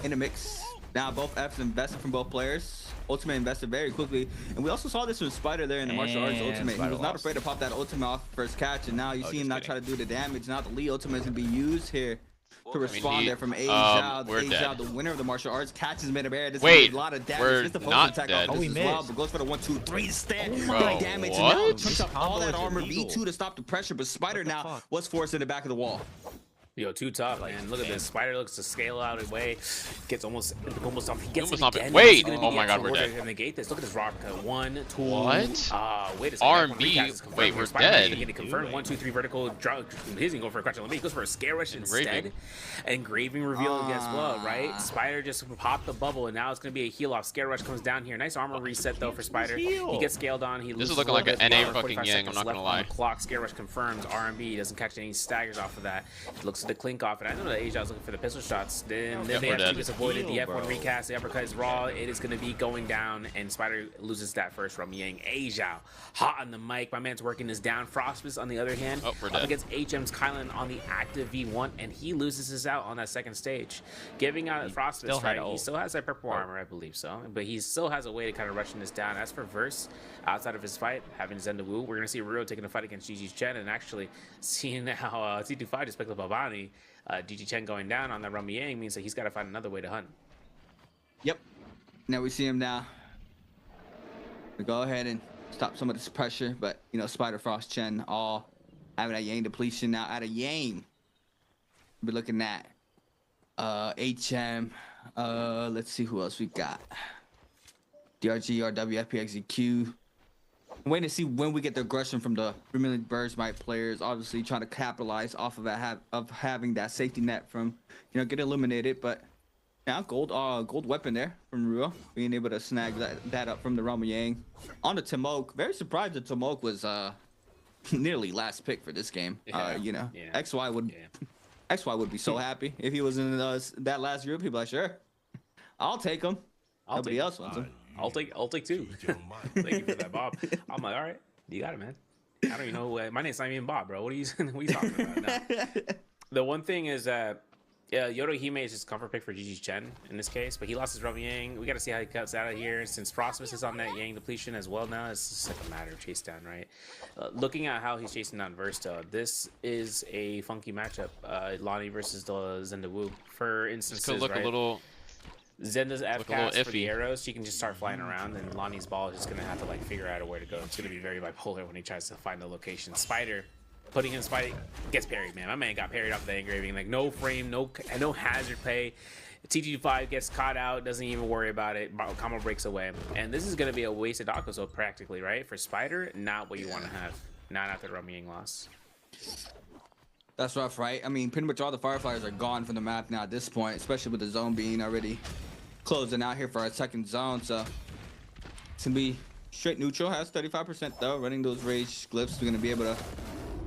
in the mix. Now both Fs invested from both players. Ultimate invested very quickly, and we also saw this with Spider there in the martial arts ultimate. He was not afraid to pop that ultimate off first catch, and now you see him not try to do the damage. Now the Lee ultimate is gonna be used here to respond there from Asia. Asia, the winner of the martial arts, catches mid-air. This is a lot of damage. Just the focus attack off this as well, but goes for the 1-2-3 stand. Big damage, and now chunks up all that armor. V2 to stop the pressure, but Spider now was forced in the back of the wall. Yo, too tough, man. Look at this. Spider looks to scale out away. Gets almost off. He gets it again. Wait! Oh my god, we're dead. Negate this. Look at this rock cut. 1, 2. What? Wait a second. R&B. Wait, we're dead. Getting confirmed. 1, 2, 3 vertical. He's gonna go for a crutch. He goes for a scare rush instead. Engraving reveal. Guess what? Right? Spider just popped the bubble, and now it's gonna be a heal off. Scare rush comes down here. Nice armor reset though for Spider. He gets scaled on. He This loses is looking like an NA fucking 45 Yang. I'm not gonna lie. Clock. Scare rush confirms. R&B doesn't catch any staggers off of that. Looks at the clink off, and I know that Asia was looking for the pistol shots. Then they actually just avoided the F1 recast. The uppercut is raw. It is going to be going down, and Spider loses that first from Yang. Asia hot on the mic. My man's working this down. Frostbus on the other hand, up against HM's Kylan on the active V1, and he loses his out on that second stage, giving out Frostbus. Right, he still has that purple armor, I believe so, but he still has a way to kind of rushing this down. As for Verse, outside of his fight, having Zenda Wu, we're going to see Ryo taking a fight against Gigi Chen, and actually seeing how T25 just picked up Avani. Gigi Chen going down on that Rummy Yang means that he's got to find another way to hunt. Yep. Now we see him now. We go ahead and stop some of this pressure, but you know, Spider, Frost, Chen all having that Yang depletion now. Out of Yang, we're looking at HM. Let's see who else we got. DRG, RW, FPXEQ. I'm waiting to see when we get the aggression from the Vermilion Birds Might players. Obviously, trying to capitalize off of that having that safety net from, you know, get eliminated. But now gold weapon there from Rua, being able to snag that up from the Rama Yang. On the Timok, very surprised that Timok was nearly last pick for this game. You know, XY would be so happy if he was in that last group. He'd be like, sure, I'll take him. Nobody else wants him. I'll take 2. Thank you for that, Bob. I'm like, all right, you got it, man. I don't even know. My name's not even Bob, bro. What are you talking about now? The one thing is that Yodo Hime is just comfort pick for Gigi Chen in this case, but he lost his Rummy Yang. We got to see how he cuts out of here. Since Frostbus is on that Yang depletion as well now, it's just like a matter of chase down, right? Looking at how he's chasing down Versta, this is a funky matchup. Lonnie versus the Zenda Wu. For instance, this could look a little. Zenda's F-cast for the arrows, she can just start flying around, and Lonnie's ball is just going to have to like figure out a way to go. It's going to be very bipolar when he tries to find the location. Spider, putting in Spider, gets parried, man. My man got parried off the engraving. Like, no frame, no hazard pay. TG5 gets caught out, doesn't even worry about it. Combo breaks away. And this is going to be a wasted Akuso practically, right? For Spider, not what you want to have. Not after the Rummy Yang loss. That's rough, right? I mean, pretty much all the Fireflies are gone from the map now at this point, especially with the zone being already closing out here for our second zone. So it's gonna be straight neutral. Has 35% though. Running those rage glyphs, we're gonna be able to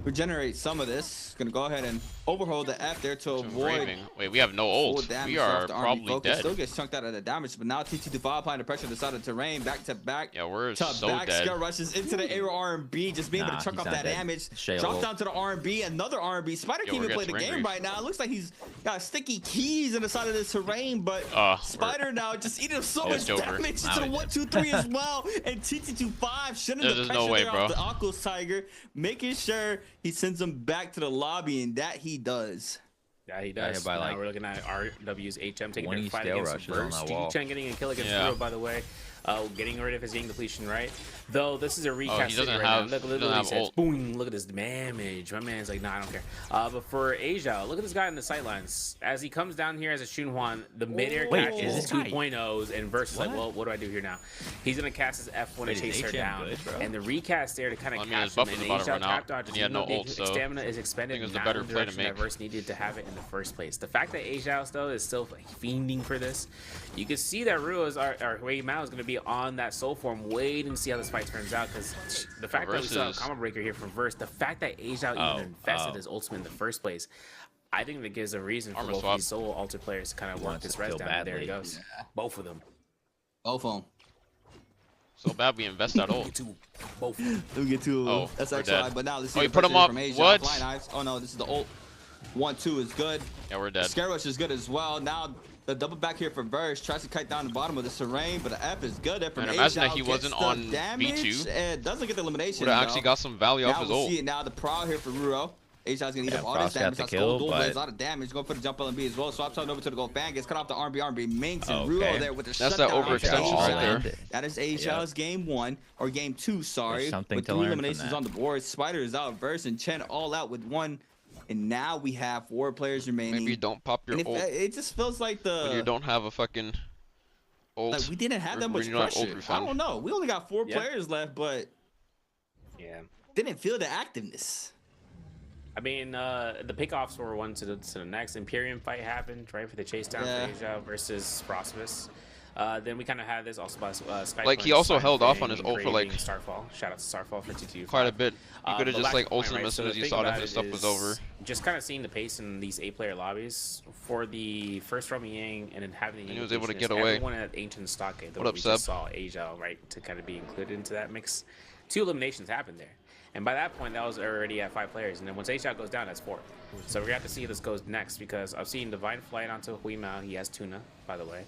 regenerate some of this. Gonna go ahead and overhold the F there to avoid. Wait, we have no ult. We are probably dead. Still gets chunked out of the damage, but now TT25 applying the pressure to the side of the terrain, back to back. Yeah, we're so dead. Scale rushes into the aero R&B, just being able to chunk off that damage. Drops down to the R&B, another R&B. Spider can't even play the game right now. It looks like he's got sticky keys in the side of the terrain, but Spider now just eating so much damage to the 1, 2, 3 as well. And TT25 shouldn't have the pressure there off the Aquos Tiger, making sure he sends him back to the lobby, and that he does. Yeah, he does. Yeah, now we're looking at RW's HM taking a fight scale against rushes on that wall. Chen getting a kill against Ryo, by the way. Getting rid of his Yang depletion, right? Though this is a recast. He doesn't right have. Now. Look, literally says, boom! Look at this damage. My man's like, nah, I don't care. But for Asia, look at this guy in the sightlines. As he comes down here as a Shunhuan, the mid-air catch is 2.0s, and Versus like, well, what do I do here now? He's gonna cast his F1 to chase her down, and the recast there to kind of catch him. And Asia tap dodge. He had no ult, so stamina is expended. It was the better play to make. That Verse needed to have it in the first place. The fact that Asia though is still fiending for this, you can see that Rua's or Wei Mao is gonna be on that soul form, waiting to see how this fight turns out, because the fact that we saw a combo breaker here from Verse, the fact that Asia even invested his ultimate in the first place, I think that gives a reason for both these solo alter players to kind of work this res down. And there he goes. Both of them. Both of them. So bad we invest that ult. Both. Let me get to that's actually, but now let's see. You put him up. What? Oh no, this is the ult. 1-2 is good. Yeah, we're dead. Scare rush is good as well. Now the double back here for Verge tries to kite down the bottom of the terrain, but the F is good. And imagine that he wasn't on V2. And doesn't get the elimination. Would have actually got some value off his ult. See it now. The prowl here for Ruro. Aja's gonna eat up all this damage. That's gold a lot of damage. Going for the jump LMB as well. Swaps on over to the gold fan. Gets cut off the RB Minx and Ruro there with the shutdown. That's that overextension right there. That is Aja's game 1 or game 2. Sorry, with 3 eliminations on the board. Spider is out. Verse and Chen all out with 1 and now we have 4 players remaining. Maybe you don't pop your ult. It just feels like when you don't have a fucking ult. Like we didn't have that much pressure. I don't know. We only got 4 players left, but didn't feel the activeness. I mean, the pickoffs were one to the next. Imperium fight happened, right, for the chase down for Asia versus Frostmus. Then we kind of had this also by Skype. Like he also held off on his ult for like Starfall. Shout out to Starfall for TTU. Quite a bit. You could have just like ulted him as soon as you saw that his stuff was over. Just kind of seeing the pace in these 8-player lobbies for the first from Yang and then having the. And he was able to get away. Everyone at Ancient Stock Gate. What up, we Seb? just saw Asia, right, to kind of be included into that mix. 2 eliminations happened there. And by that point, that was already at 5 players. And then once A-Shot goes down, that's 4. So we're going to have to see how this goes next because I've seen Divine Flight onto Hui Mao. He has Tuna, by the way.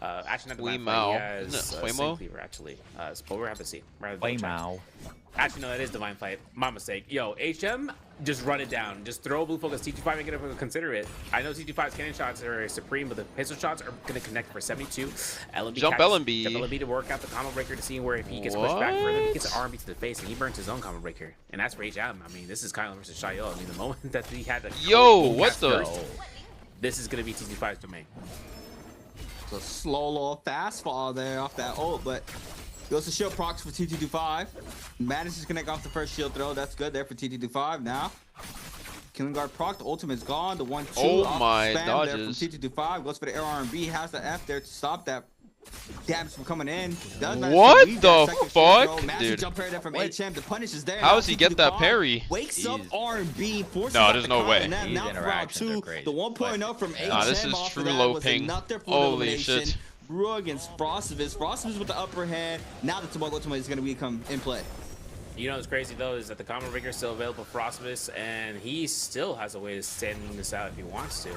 Actually, not Divine Flight. He has Snake Cleaver, actually. But we're going to have to see. Hui Mao. Actually, no, that is Divine Flight. My mistake. Yo, HM, just run it down. Just throw Blue Focus. TG5 ain't going to consider it. I know TG5's cannon shots are supreme, but the pistol shots are going to connect for 72. LMB Jump LMB. Jump LMB to work out the combo breaker to see where if he gets pushed back further, he gets an RMB to the face, and he burns his own combo breaker. And that's for HM. I mean, this is Kylo versus Shayo. I mean, the moment that he had the what the? This is going to be TG5's domain. So slow little fast fall there off that ult, but goes to shield procs for TT25. Manages to connect off the first shield throw. That's good there for TT25 now. Killing guard proc, the ultimate's gone. The 1-2 oh my spam dodges. there from TT25 goes for the air R&B. Has the F there to stop that damage from coming in. What the fuck, dude? Jump parry there from HM. The punish is there. How does he get that parry? Wakes up R&B. No, there's no way. Now for round 2, the 1.0 from HM. Nah, this is true low ping. Holy shit. Brew against Frostivus. Frostivus with the upper hand. Now the Tomoko ultimate is going to become in play. You know what's crazy though is that the combo breaker is still available for Frostmus, and he still has a way of standing this out if he wants to.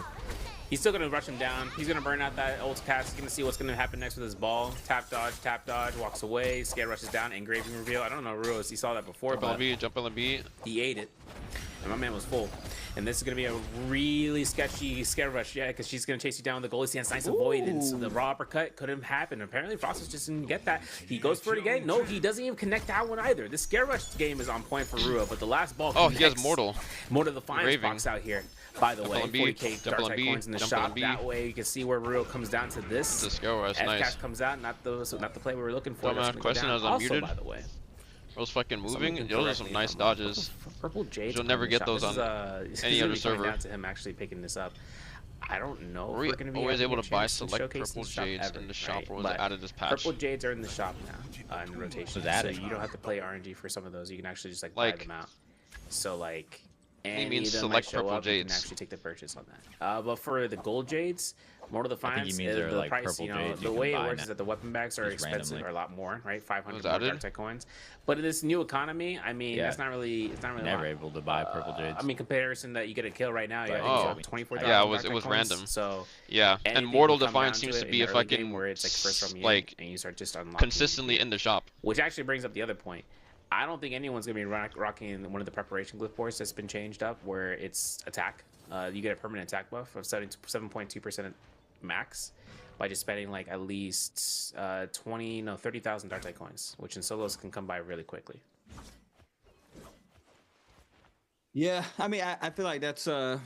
He's still gonna rush him down. He's gonna burn out that ult cast. He's gonna see what's gonna happen next with his ball. Tap dodge, walks away. Scare rushes down, engraving reveal. I don't know, Ruos. He saw that before, jump LB, jump LB. He ate it, and my man was full. And this is gonna be a really sketchy scare rush, because she's gonna chase you down with the goalie stance. Nice avoidance. So the raw uppercut couldn't happen. Apparently, Frostus just didn't get that. He goes for it again. No, he doesn't even connect that one either. This scare rush game is on point for Ruo, but the last ball. Oh, he has Mortal. Mortal Defiance box out here. By the way, 40k dark side coins in the shop. That way, you can see where Ruo comes down to this. The scare rush, nice. Comes out, not the play we were looking for. Question as I'm muted. By the way. Bro's fucking moving. Those are some nice dodges. Purple Jade. You'll never get those on any other server. To him actually picking this up. I don't know. We're always able to buy select purple jades in the shop, or was it added this patch? Purple jades are in the shop now in the rotation, so you don't have to play RNG for some of those. You can actually just buy them out. So like, and means select purple jades. You can actually take the purchase on that. But for the gold jades, Mortal Defiance, the price, the way it works is that the weapon bags are expensive, are a lot more, right? 500 dark tech coins. But in this new economy, I mean, it's not really never able to buy purple jades. I mean, comparison that you get a kill right now, you have 24,000. Yeah, it was random. So yeah, and Mortal Defiance seems to be a fucking where it's like first from you, and you start just unlocking consistently in the shop. Which actually brings up the other point. I don't think anyone's gonna be rocking one of the preparation glyph boards that's been changed up, where it's attack. You get a permanent attack buff of 7.2% max by just spending like at least 30,000 dark tide coins, which in solos can come by really quickly. Yeah, I mean, I feel like that's a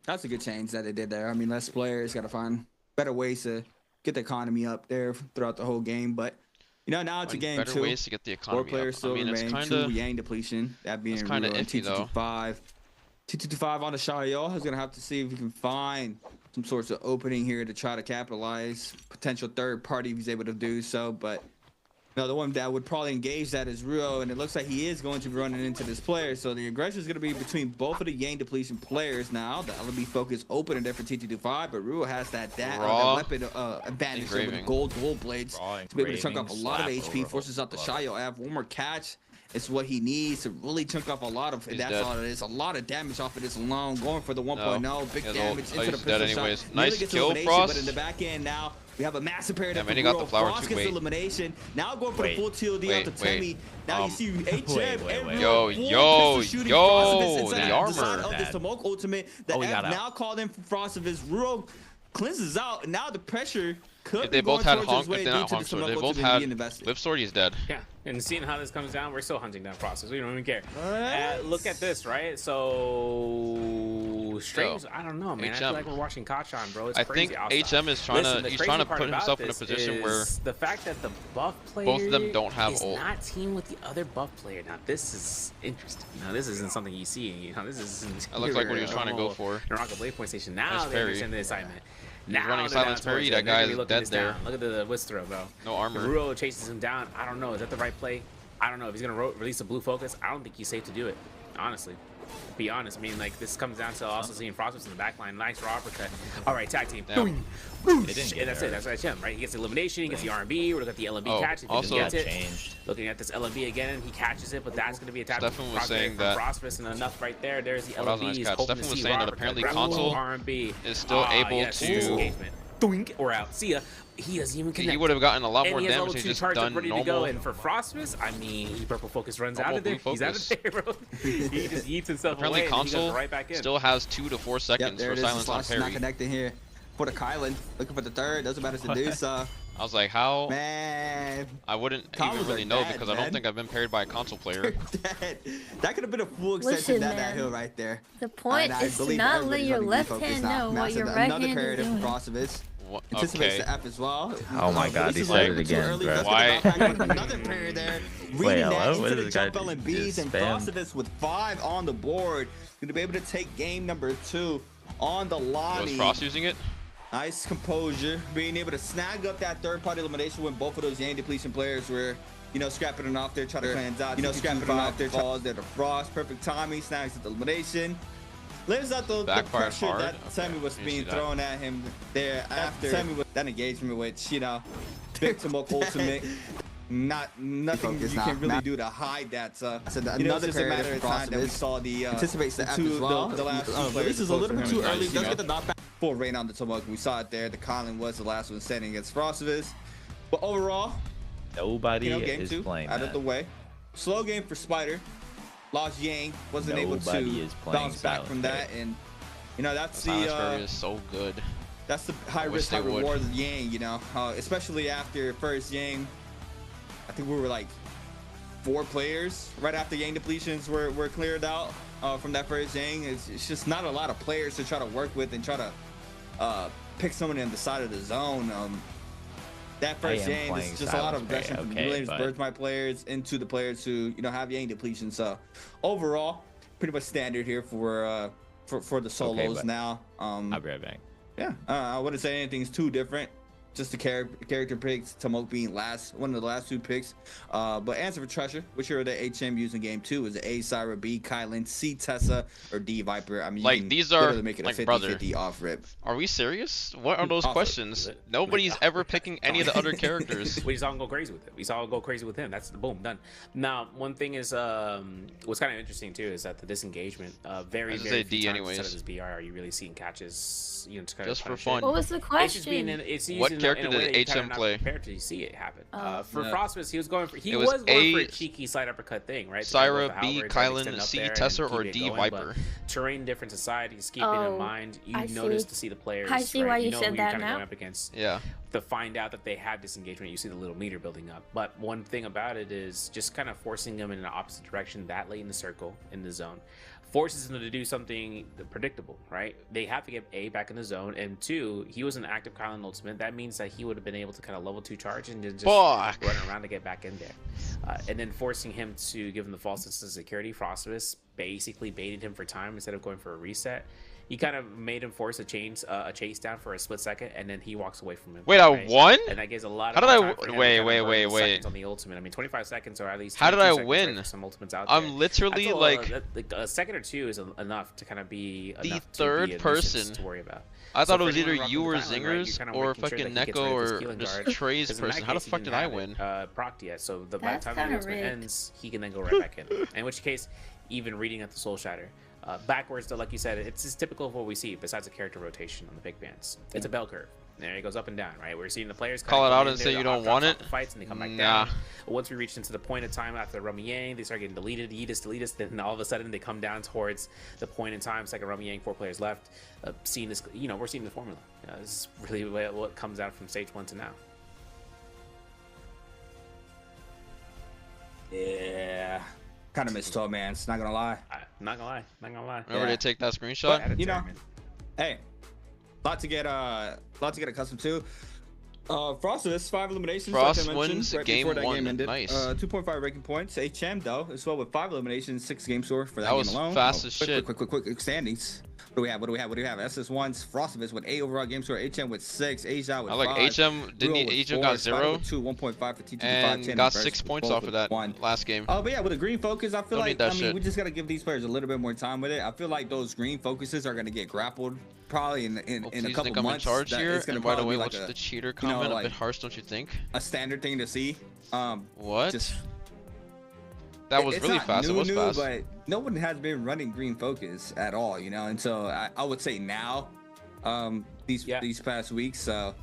good change that they did there. I mean, less players got to find better ways to get the economy up there throughout the whole game, but now it's a game better too. Ways to get the economy 4 players up. still remain. Kinda, 2 Yang depletion. That being kind of iffy though. TT25 on the Shayo is gonna have to see if he can find some sorts of opening here to try to capitalize. Potential third party if he's able to do so, but the one that would probably engage that is Ruo, and it looks like he is going to be running into this player. So the aggression is going to be between both of the Yang depletion players now. The LB focus opening there for TT25, but Ruo has that weapon advantage with the gold blades to be able to chunk off a lot of HP, forces out the Shayo. Have one more catch. It's what he needs to really chunk off a lot of. That's all it is. A lot of damage off of this alone. Going for the 1.0, big damage into the pistol shot. Nice kill, Frost. But in the back end now, we have a massive parry there. He got the flower Frost too. gets elimination. Now going for the full TLD out to Temi. Now you see HM and yo, the armor. Of this Tomoko ultimate. The F now called in for Frostivus. Ruo cleanses out, and now the pressure could If they be both going had towards his honk, way if they due not to honk the sword, they Smoke both ultimate had being invested. Whip Sword, he's dead. Yeah, and seeing how this comes down, we're still hunting down process. We don't even care. Alright. Look at this, right? So Strange, I don't know, man. I feel HM. like we're watching Kachan, bro. It's I crazy think outside. HM is trying Listen, to the he's crazy trying to part put about himself in a this position where is the fact that the buff player both of them don't have is ult. not team with the other buff player. Now this is interesting. Now this isn't something you see. You know, this isn't. That looks like what he was trying to go for. Naraka Blade Point Station. Now Nice they parry. understand the assignment. He's Now running they're down silence towards parry, it, that and they're gonna guy be is looking dead this there. down. Look at the whisk throw, bro. No armor. Ruo chases him down. I don't know. Is that the right play? I don't know. If he's gonna release the blue focus, I don't think he's safe to do it. Honestly. Be honest. I mean, like, this comes down to also seeing Frostwitch in the back line. Nice raw uppercut. All right, tag team. Boom. Boom. And that's it. That's him, right? He gets the elimination. He gets the R&B. We're looking at the LMB catch. If also he gets it. Looking at this LMB again, he catches it, but that's going to be a tap Stefan was saying that Frostwitch, and enough right there. There's the that was a LMB. nice He's catch. hoping Stefan to was see saying raw that uppercut. apparently Grab Console R&B is still able yes, to. Disengagement. Doink, or out. See ya. He doesn't even connect. He would have gotten a lot And more he has damage level if 2 he just charge up done ready to go. normal. And for Frostwitch, I mean, Purple Focus runs Normal out of there. blue He's out of focus. there, bro. He just eats himself Apparently away and he Console goes right back in. still has 2 to 4 seconds there for it is. silence on Slash is not parry. connecting here for the Kylan. Looking for the third. Doesn't matter to do so. I was like, how? Man. I wouldn't Combos even really are know dead, because I man. don't think I've been parried by a console player. Dead. That could have been a full extension Listen, down that man. hill right there. The point And I is to believe not let everybody's your running left defocus hand now. know what Massive- your right another hand parry is there from doing. Frostwitch. What? Anticipates Okay. the F as well. Oh my god, he This is said a it little too again, early. bro. Let's Why? get the back with another parry there. Reading hello? that What into is the this guy jump do? LMBs Just and spam? Frostwitch with 5 on the board. Going to be able to take game number 2 on the Was Lonnie. Frost using it? Nice composure, being able to snag up that third-party elimination when both of those Yang depletion players were, you know, scrapping it off there, trying to plans out. You know, scrapping it off there, falls there to Frost. Perfect timing, snags the elimination. Lives out the Backfired pressure hard? that Sammy was Okay, being see that. thrown at him there after Sammy with that engagement, which, you know, Big Smoke ultimate. Nothing you can really do to hide that. So another just a matter of time that we saw the anticipates the F as well. The last this is a little bit too early. Does get the knockback. Full rain on the Tomahawk. We saw it there. The Colin was the last one standing against Frostwitch. But overall, Nobody you know, game is 2 playing out that. of the way. Slow game for Spider. Lost Yang, wasn't able Nobody to is playing bounce back from that, and you know that's Silence parry the is so good. that's the high wish risk, they high would. reward of Yang. You know, especially after first Yang. I think we were like 4 players right after Yang depletions were cleared out from that first Yang. It's just not a lot of players to try to work with and try to pick someone in the side of the zone. That first am Yang playing is just a lot of silence aggression parry, from okay, the latest but- Bird's players into the players who, you know, have Yang depletion. So overall, pretty much standard here for the solos but now. I'll be right back. Yeah, I wouldn't say anything's too different. Just the character picks, Tomok being one of the last 2 picks. But answer for Treasure, which are the HM using game 2, is A, Syra, B, Kylan, C, Tessa, or D, Viper. I mean, Like, you can these are- literally make it like, a brother. 50-50 off rip. Are we serious? What are those Off rip. questions? Nobody's ever picking any of the other characters. We saw him go crazy with him. We saw him go crazy with him. That's the boom done. Now, one thing is, what's kind of interesting too is that the disengagement, very I was very gonna say few D times anyways. instead of this BR are you really seeing catches, you know, to kind Just of for punish fun. it. What was the It's just being question? it's used What in character a way did that you kinda HM not play? prepared to see it happen. Oh. For Yeah. Frostwitch, he was going for It was going for a A, cheeky side uppercut thing, right? To kind of go Syra, with the B, halberd, try to Kylan, extend up C, there and Tessa, or keep it D, going, Viper. but terrain difference aside, he's keeping Oh, in mind. You I notice see. to see the players. I see right? why you know said who that you're kinda now. going up against. Yeah. To find out that they have disengagement, you see the little meter building up. But one thing about it is just kind of forcing them in an opposite direction that late in the circle, in the zone. Forces them to do something predictable, right? They have to get A, back in the zone, and 2, he was an active Kylan ultimate. That means that he would have been able to kind of level 2 charge and then just Fuck. run around to get back in there. And then forcing him to give him the false sense of security. Frostwitch basically baited him for time instead of going for a reset. He kind of made him force a chase down for a split second, and then he walks away from him. Wait, I right? won? And that gives a lot How of did I time for him to wait, kind of wait, burn wait, the wait. seconds on the ultimate. I mean, 25 seconds or at least. How did 22 I seconds, right, win? for some ultimates out there. I'm literally That's like a second or 2 is enough to kind of be the enough to third be a nuisance person. to worry about. I So thought it for was either anyone rocking you or the Kylan, right, you're Zingers kinda or making sure fucking that he gets Neko rid of his or healing just guard, Trey's 'cause in that person. How the case, he fuck did didn't I have it, win? procced yet, so by the That's time the kinda ultimate rigged. ends, he can then go right back in. In which case, even reading at the Soul Shatter. Backwards, though, like you said, it's typical of what we see besides a character rotation on the big bands. It's a bell curve. There it goes up and down, right? We're seeing the players Call it come out in and there, say the you don't hot want drops it. off the fights and they come back Nah. down. Once we reach into the point in time after Rummy Yang, they start getting deleted, delete us, then all of a sudden they come down towards the point in time, second Rummy Yang, 4 players left. Seeing this, we're seeing the formula. This is really what comes out from stage 1 to now. Yeah. Kind of missed 12 man. It's not gonna lie. Not gonna lie. Remember to take that screenshot? But, you know, hey, lot to get accustomed to. Frostless, 5 eliminations. Frost like I mentioned, wins right game before that 1. game ended. Nice. 2.5 ranking points. HM though, as well with 5 eliminations, 6 game score for that, That was game alone. fast as shit. Quick standings. What do we have? SS1's Frostless with 8 overall game score. HM with 6. Asia with 5. I like HM. HM got 0. 2, 1.5 for TT5. And got 6 points off of that last game. Oh, but yeah, with a green focus, I feel like we just gotta give these players a little bit more time with it. I feel like those green focuses are gonna get grappled probably in a couple think I'm months. in charge here. And by the way, what's the cheater comment? A bit harsh, don't you think? A standard thing to see. What? That was really fast. It was fast. But no one has been running green focus at all, and so I would say now, these past weeks, so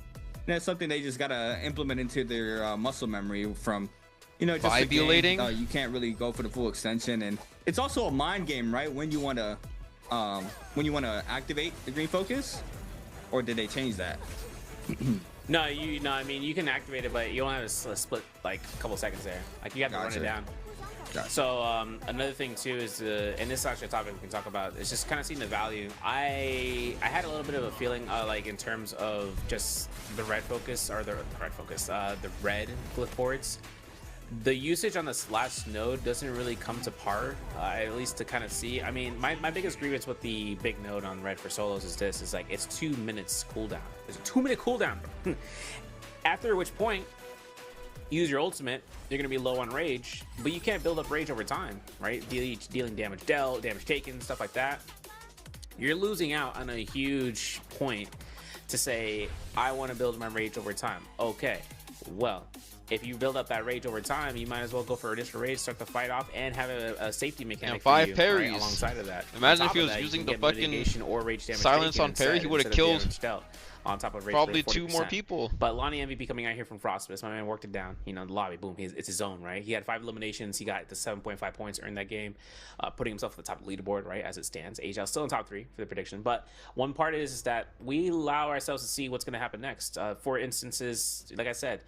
that's something they just gotta implement into their muscle memory from, just vibulating. You can't really go for the full extension, and it's also a mind game, right? When you want to activate the green focus, or did they change that? No, I mean, you can activate it, but you only have a split like a couple seconds there. Like you have to run it down. So another thing too is, and this is actually a topic we can talk about, is just kind of seeing the value. I had a little bit of a feeling like in terms of just the red focus, or the red glyph boards. The usage on this last node doesn't really come to par, at least to kind of see. I mean, my biggest grievance with the big node on red for solos is like it's 2 minutes cooldown. There's a 2-minute cooldown. After which point, use your ultimate, you're gonna be low on rage, but you can't build up rage over time, right? Dealing damage dealt, damage taken, stuff like that. You're losing out on a huge point to say, I want to build my rage over time. Okay, well, if you build up that rage over time, you might as well go for additional rage, start the fight off, and have a safety mechanic and 5 for you, parries right, alongside of that. Imagine if he was using the fucking or rage damage silence on parry, he would have killed on top of rage probably 40%. 2 more people. But Lonnie MVP coming out here from Frostbus, my man worked it down. The lobby, boom, it's his own, right? He had 5 eliminations. He got the 7.5 points earned that game, putting himself at the top of the leaderboard, right, as it stands. Asia still in top 3 for the prediction. But one part is that we allow ourselves to see what's going to happen next. For instances, like I said,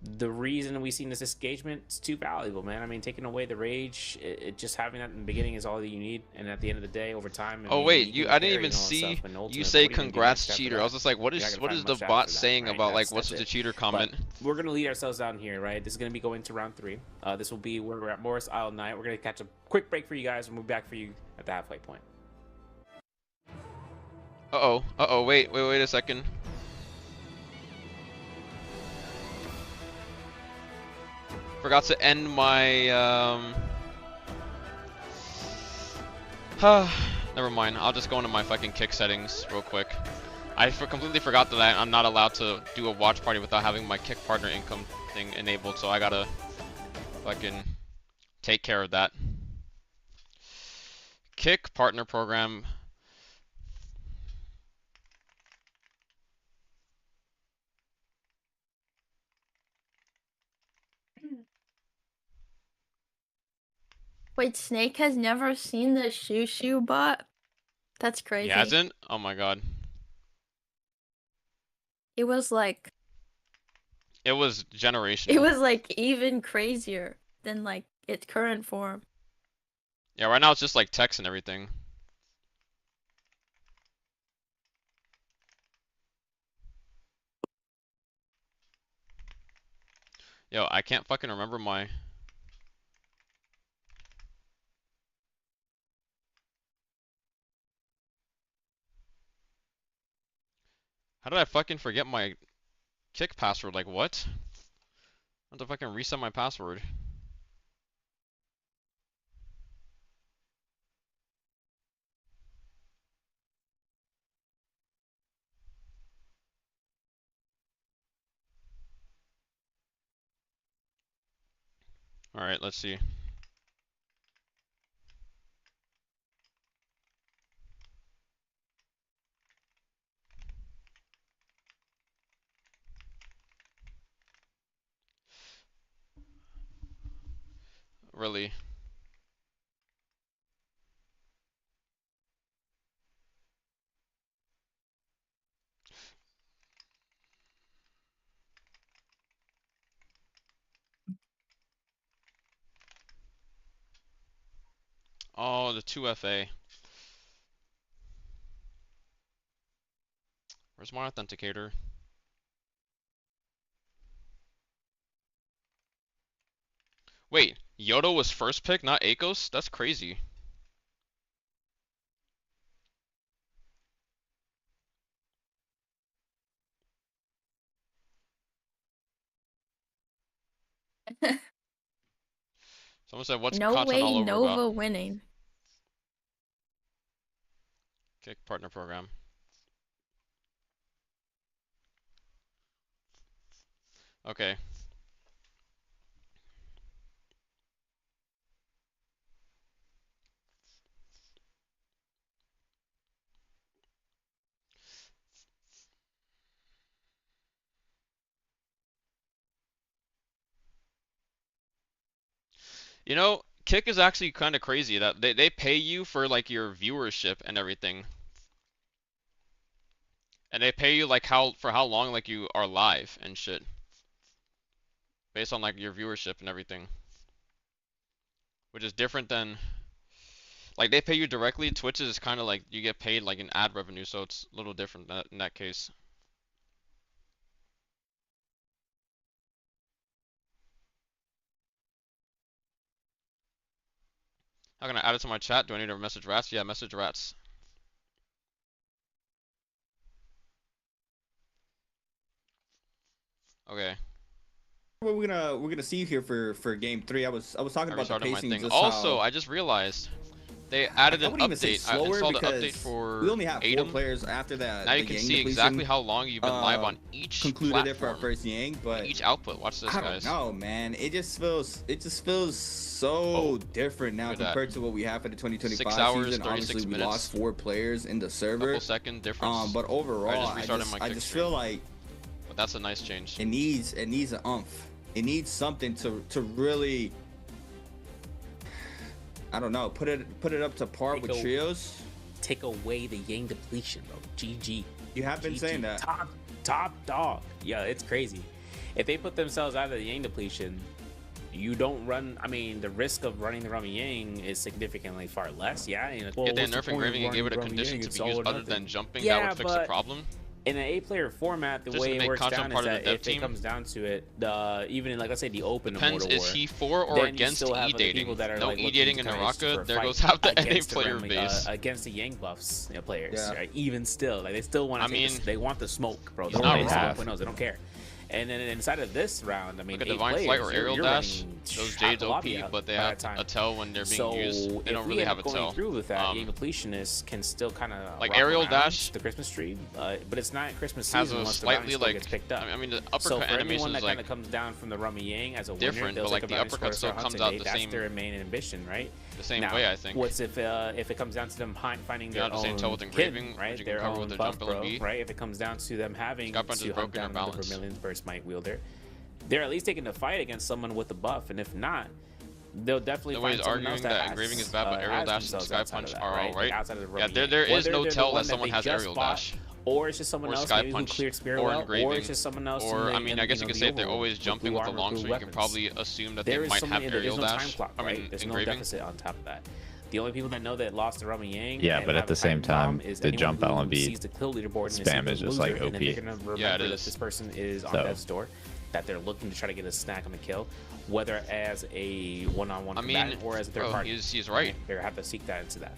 the reason we've seen this engagement is too valuable, man. I mean, taking away the rage, just having that in the beginning is all that you need, and at the end of the day, over time. Oh wait, I didn't even see you say congrats cheater. I was just like, what is the bot saying about like what's the cheater comment? But we're gonna lead ourselves down here, right? This is gonna be going to round 3. This will be where we're at Morris Isle Night. We're gonna catch a quick break for you guys, and we'll be back for you at the halfway point. Wait a second. Forgot to end my never mind. I'll just go into my fucking kick settings real quick. I completely forgot that I'm not allowed to do a watch party without having my kick partner income thing enabled, so I gotta fucking take care of that. Kick partner program. Wait, Snake has never seen the Shoo bot? That's crazy. He hasn't? Oh my god. It was like... It was generational. It was like even crazier than like its current form. Yeah, right now it's just like text and everything. Yo, I can't fucking remember my... How did I fucking forget my kick password? Like, what? I have to fucking reset my password. Alright, let's see. early. Oh, the 2FA. Where's my authenticator? Wait, Yodo was first pick, not Akos? That's crazy. Someone said, what's No content way all over Nova about? winning. Kick partner program. Okay. You know, Kick is actually kind of crazy that they pay you for like your viewership and everything. And they pay you like how long like you are live and shit. Based on like your viewership and everything. Which is different than like they pay you directly. Twitch is kind of like you get paid like an ad revenue, so it's a little different in that case. How can I add it to my chat? Do I need to message Rats? Yeah, message Rats. Okay. What we're gonna see here for game 3. I was talking about the pacing. Just also, how, I just realized they added an wouldn't even say update. I slower installed an because update for we only have 4 Atom. players after that. Now the you can Yang see depletion, exactly how long you've been live on each concluded platform. it for our first Yang, but each output. Watch this, I guys. don't know, man. It just feels so different now compared to what we have for the 2025 6 hours, season. 36 Obviously, we minutes. lost 4 players in the server. Couple second difference. But overall, I just feel like but that's a nice change. it needs an umph. It needs something to really, I don't know, put it up to par with trios. Take away the Yang depletion, bro. GG. You have been saying that. Top dog. Yeah, it's crazy. If they put themselves out of the Yang depletion, you don't run. I mean, the risk of running the Rummy Yang is significantly far less. Yeah. You know, If they nerf engraving and gave it a condition to be used other than jumping, that would fix the problem. In an 8-player format, the way it works down is that if it comes down to it, even in, like, let's say the open Depends, Immortal War, is he for or against E-dating? No E-dating in Naraka, there goes half the NA player base. Against the Yang buffs players, right? Even still, like, they still want to they want the smoke, bro. He's not wrong. They don't care. And then inside of this round, I mean, look at Divine Flight or Aerial Dash. Those Jades OP, but they have a tell when they're being used. They don't really have a tell. Through with that, Yang depletion can still kind of like Aerial Dash, the Christmas tree, but it's not Christmas has season. A slightly like gets picked up. I mean, the uppercut so for animation anyone that is kind like of comes down from the Rummy Yang as a different, winner, but like the uppercut still comes out the same. That's their main ambition, right? The same way, I think. What's if it comes down to them finding their own engraving, right? Their own buff pro, right? If it comes down to them having to hunt down the Vermilion first Might Wielder, they're at least taking the fight against someone with a buff, and if not, they'll definitely find someone else that engraving is bad, but aerial dash and sky punch are all right. Outside of the yeah, there is no tell that someone has aerial dash. Or it's just someone else maybe who cleared Spirit well, or it's just someone else. Or I mean, I guess you could say if they're always jumping with the long, so you can probably assume that they might have aerial dash. I mean, there's no deficit on top of that. The only people that know that lost the Rummy Yang, yeah, but at the same time, the jump LMB spam is just like OP. Yeah, it is. This person is on death's door, that they're looking to try to get a snack on the kill, whether as a one-on-one combatant or as a third party. He's right. They have to seek that into that.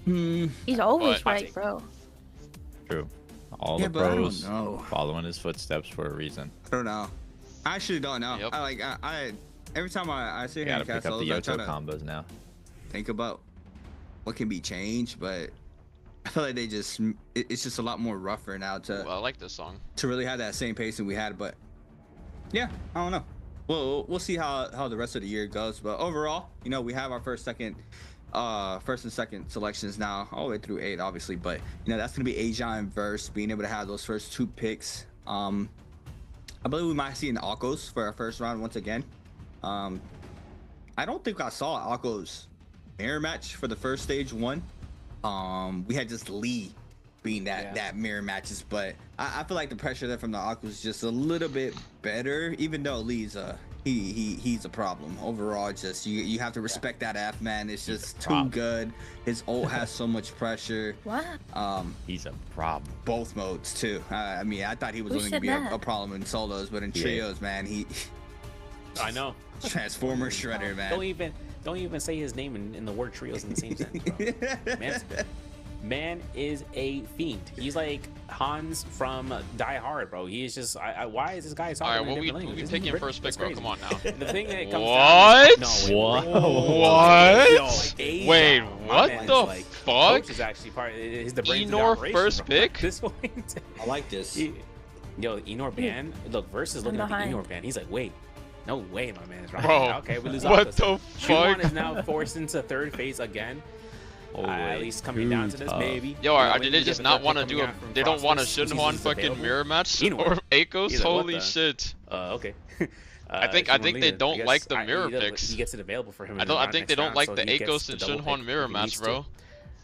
He's always right, bro. True. All the pros following his footsteps for a reason. I don't know. I actually don't know. Yep. I every time I sit here and cast pick up the Yoto combos now. Think about what can be changed, but I feel like it's just a lot more rougher now to. Well, I like this song. To really have that same pacing we had, but yeah, I don't know. We'll see how the rest of the year goes, but overall, you know, we have our first and second selections now, all the way through 8, obviously, but you know that's gonna be Asia and Verse being able to have those first 2 picks. I believe we might see an Akos for our first round once again. I don't think I saw Akos mirror match for the first stage 1. We had just Lee being that mirror matches, but I feel like the pressure there from the Akos is just a little bit better, even though Lee's he's a problem overall. Just you have to respect that F, man. It's just too good. His ult has so much pressure. What? He's a problem. Both modes too. I mean, I thought he was Who only gonna said be that? a problem in solos, but in trios, man, he I know. Transformer Shredder, man. Don't even say his name in the word trios in the same sentence, bro. Man is a fiend. He's like Hans from Die Hard, bro. He is just. Why is this guy talking in a different language? We'll be taking first pick, bro. Come on now. The thing that comes what? What? Wait, what the fuck? Coach is actually part. Is the brains of the Enor operation, first bro. pick? At this point. I like this. Yo, Enor ban. Look, Versus looking at the Enor ban. He's like, wait. No way, my man is right. Bro, okay, we lose. what Akos. the fuck? Shuwon is now forced into third phase again. At least coming down to this, baby. Yo, did they just not want to do a? They don't want a Shinhwan fucking mirror match or Akos? Holy shit. Okay. I think they don't like the mirror picks. He gets it available for him. I think they don't like the Akos and Shinhwan mirror match, bro.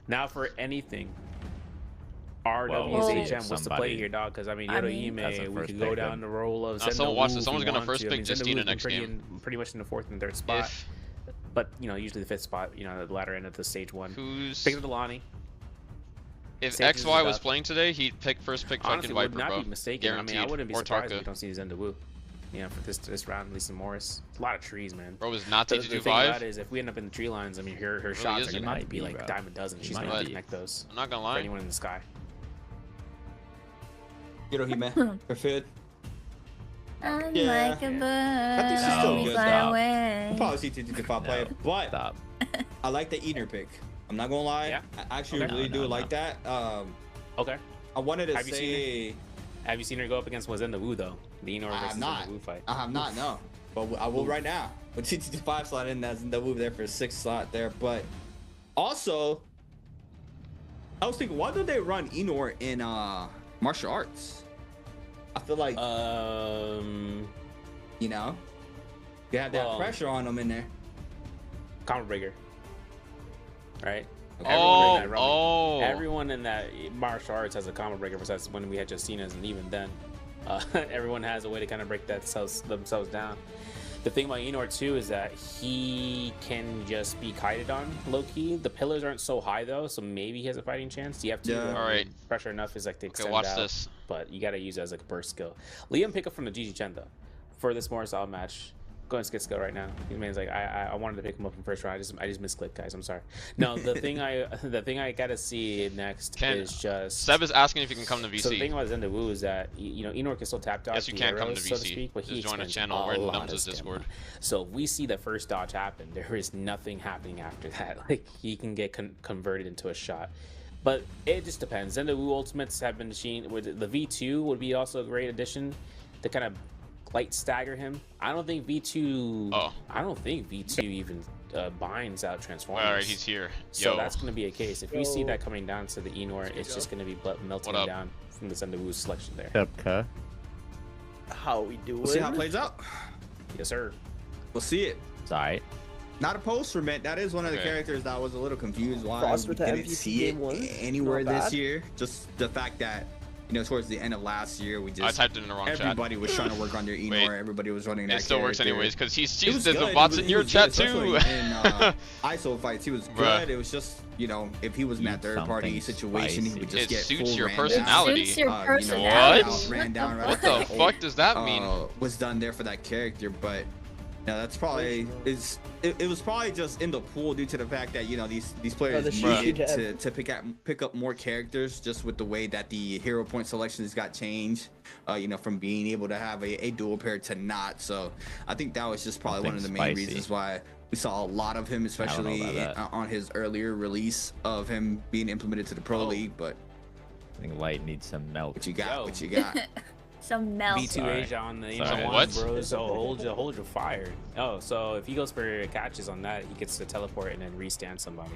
Now for anything. RWSHM, what's the play here, dog? Because I mean, Yoda we could go down the role of. Watch this. Someone's gonna first pick Justina next game. Pretty much in the 4th and 3rd spot. But usually the 5th spot, the latter end of the stage 1. Who's pick up Delani? If XY was playing today, he'd pick first pick fucking Viper, bro. bro. Be mistaken. Guaranteed. I mean, I wouldn't be surprised Tarka. if we don't see Zendawu. For this round, at least in Morris. It's a lot of trees, man. Bro, is not the to do thing about 5? it is, if we end up in the tree lines, I mean, her shots are gonna be like dime a dozen. She's gonna connect those. I'm not gonna lie. For anyone in the sky. Hirohime, her fit. I'm Yeah. like a bird. I think she's still good. Fly away. We'll probably see TT5 play it, but I like the Eater pick. I'm not gonna lie. Yeah. I actually really do like that. Okay. I wanted to Have you seen her go up against Zendawu though? The Enor versus Zendawu fight. I have not, no. But I will right now. With TT5 slot in, that's Zendawu there for 6th slot there. But also, I was thinking, why don't they run Enor in martial arts? I feel like you have that pressure on them in there. Combo breaker. Right? Everyone in that martial arts has a combo breaker besides when we had Justina's, and even then, everyone has a way to kind of break themselves down. The thing about Enor too is that he can just be kited on low key. The pillars aren't so high though, so maybe he has a fighting chance. You have to pressure enough is like to extend watch out, this. but you gotta use it as like a burst skill. Liam pick up from the GG Chen though for this Morris All match. Go and skid skill right now. He man's like I wanted to pick him up in first round. I just misclicked, guys. I'm sorry. No, the thing I gotta see next is just Seb is asking if you can come to VC. So the thing about Zendawu is that Enor can still tap dodge. Yes, you can come to so VC. to speak, but Just join a channel where Numbs' Discord. So if we see the first dodge happen, there is nothing happening after that. Like he can get converted into a shot. But it just depends. Zendawu ultimates have been machine. The V2 would be also a great addition to kind of light stagger him. I don't think V2 even binds out Transformers. Alright, he's here. So that's going to be a case. If we see that coming down to the Enor, it's just going to be melting down from the Zendawu selection there. How we doing? We'll see how it plays out. Yes, sir. We'll see it. It's alright. Not a poster, man. That is one of the characters that I was a little confused why Frost we with the didn't MVP see it game one. anywhere Not this bad. year. Just the fact that, towards the end of last year, we just I typed it in the wrong chat. everybody was trying to work on their Enor. Everybody was running that. It still works character. anyways because It was there's good. bots He in your was chat good, too. especially in ISO fights, he was good. Bruh. It was just, if he was in that third party situation, he would just It get suits full your ran personality. down. It suits your personality. Ran down right What the after fuck ult, does that mean? Was done there for that character, but that's probably it was probably just in the pool due to the fact that these players needed to pick up more characters just with the way that the hero point selections got changed, from being able to have a dual pair to not. So I think that was just probably one of the main reasons why we saw a lot of him, especially on his earlier release of him being implemented to the pro league. But I think Light needs some milk. What you got? What you got? Some milk. V2 Asia on the Sorry. one, What? bro. So hold your fire. Oh, so if he goes for catches on that, he gets to teleport and then restand somebody.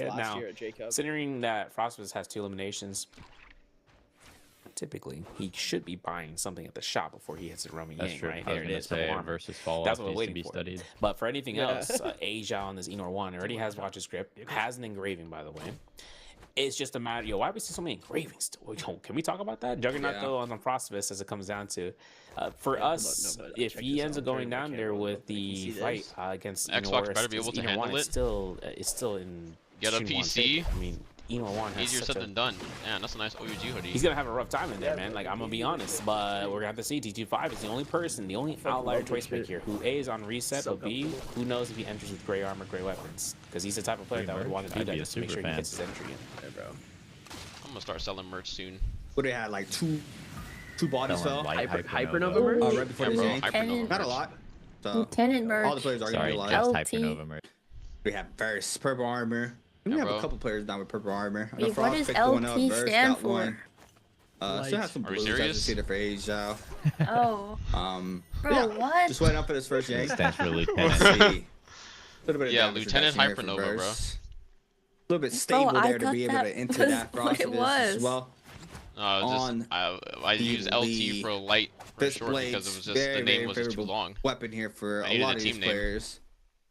area. last Now, year at Jacob. considering that Frostbus has 2 eliminations, typically he should be buying something at the shop before he hits a roaming That's Yang, true. right? I was There it gonna is. say double armor. versus fall That's off what we're needs to waiting be for. studied. But for anything Yeah. else, Asia on this Enor 1 already has Watch's Grip, has an engraving, by the way. It's just a matter, why do we see so many engravings still? Yo, can we talk about that? Juggernaut though on Frostvist, as it comes down to, for us, if he ends up going down there with the fight against Xbox better be able to handle it. It's still in. Get a PC. I mean, Immortal has easier said than done. Man, that's a nice OUG hoodie. He's gonna have a rough time in there, man. Like, I'm gonna be honest, but we're gonna have to see. T25 is the only person, the only outlier choice pick here who A is on reset, but B, who knows if he enters with gray armor, gray weapons, because he's the type of player that would want to do that just to make sure he gets his entry in. Yeah, bro. I'm gonna start selling merch soon. What they had, like two bodies fell. Hypernova merch. Right before the game. Not a lot. So Lieutenant merch. all the players are gonna be alive. Hypernova merch. We have Burst, purple armor. We have a couple players down with purple armor. Wait, what does LT stand for? Still have some blues. I just see it for Asia. Oh. Bro, yeah, what? just waiting up for this first game. Stands for lieutenant. Yeah, Lieutenant Hypernova, bro. A little bit stable there to be able to enter that process as well. I use LT for light for short because it was just the name was just too long. Weapon here for a lot of these players.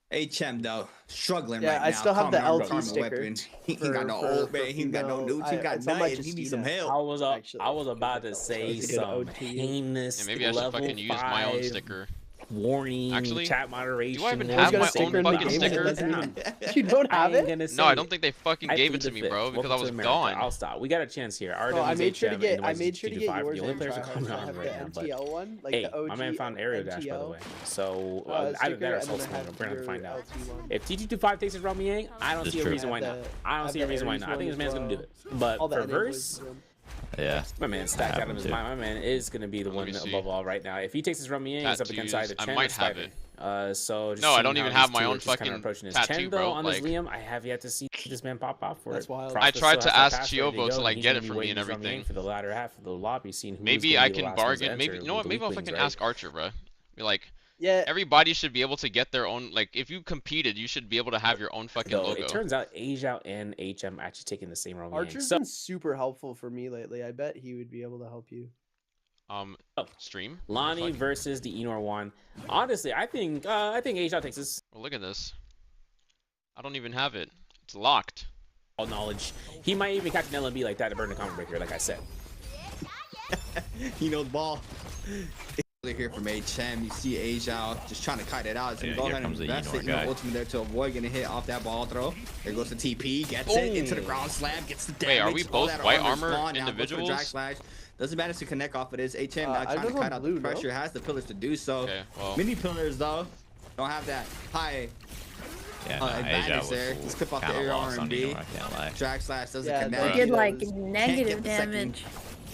HM though, struggling right now. I still have the LT sticker. He ain't got no old man, he ain't got no nukes, he got nothing, he needs some help. I was about to say some heinous maybe I should fucking use my own sticker. Warning, actually, chat moderation. Do I even have my own fucking sticker? You don't have it? No, I don't think they fucking gave it to me, bro, because I was gone. I'll stop. We got a chance here. I made sure to get yours. The only players are coming on right now, but hey, my man found Aerial Dash, by the way. So either that or Soul Slinger. We're gonna have to find out. If T225 takes his Romy Yang, I don't see a reason why not. I don't see a reason why not. I think this man's gonna do it. But for verse. Yeah. My man, Stack Adams, my man is going to be the one above all right now. If he takes his Rummy Yang, he's up against either Chen or Spider. So no, I don't even have my own fucking tattoo, Chen, bro. though, on this Liam, I have yet to see this man pop off for it. I tried to ask Chiobo to like get it for me and everything. For the latter half of the lobby, seeing maybe I can bargain. Maybe you know what? Maybe I'll fucking ask Archer, bro. Be like, yeah, everybody should be able to get their own. Like, if you competed, you should be able to have your own fucking logo. It turns out Asia and HM actually taking the same role. Archer's been super helpful for me lately. I bet he would be able to help you. Stream Lonnie versus the Enor one. Honestly, I think Asia takes this. Well, look at this. I don't even have it. It's locked. All knowledge. He might even catch an LMB like that to burn the combo breaker, like I said. He knows ball. Here from HM, you see Asia just trying to kite it out. So go ahead and invest it, ultimate there to avoid getting hit off that ball throw. There goes the TP, gets it into the ground slam, gets the damage. Wait, are we both white armor individuals? Drag slash. Doesn't manage to connect off of this. HM now trying to kite out the pressure, has the pillars to do so. Okay, well. Mini pillars though, don't have that high advantage there. Just clip off the air R&B. Drag slash doesn't connect. They did like negative damage.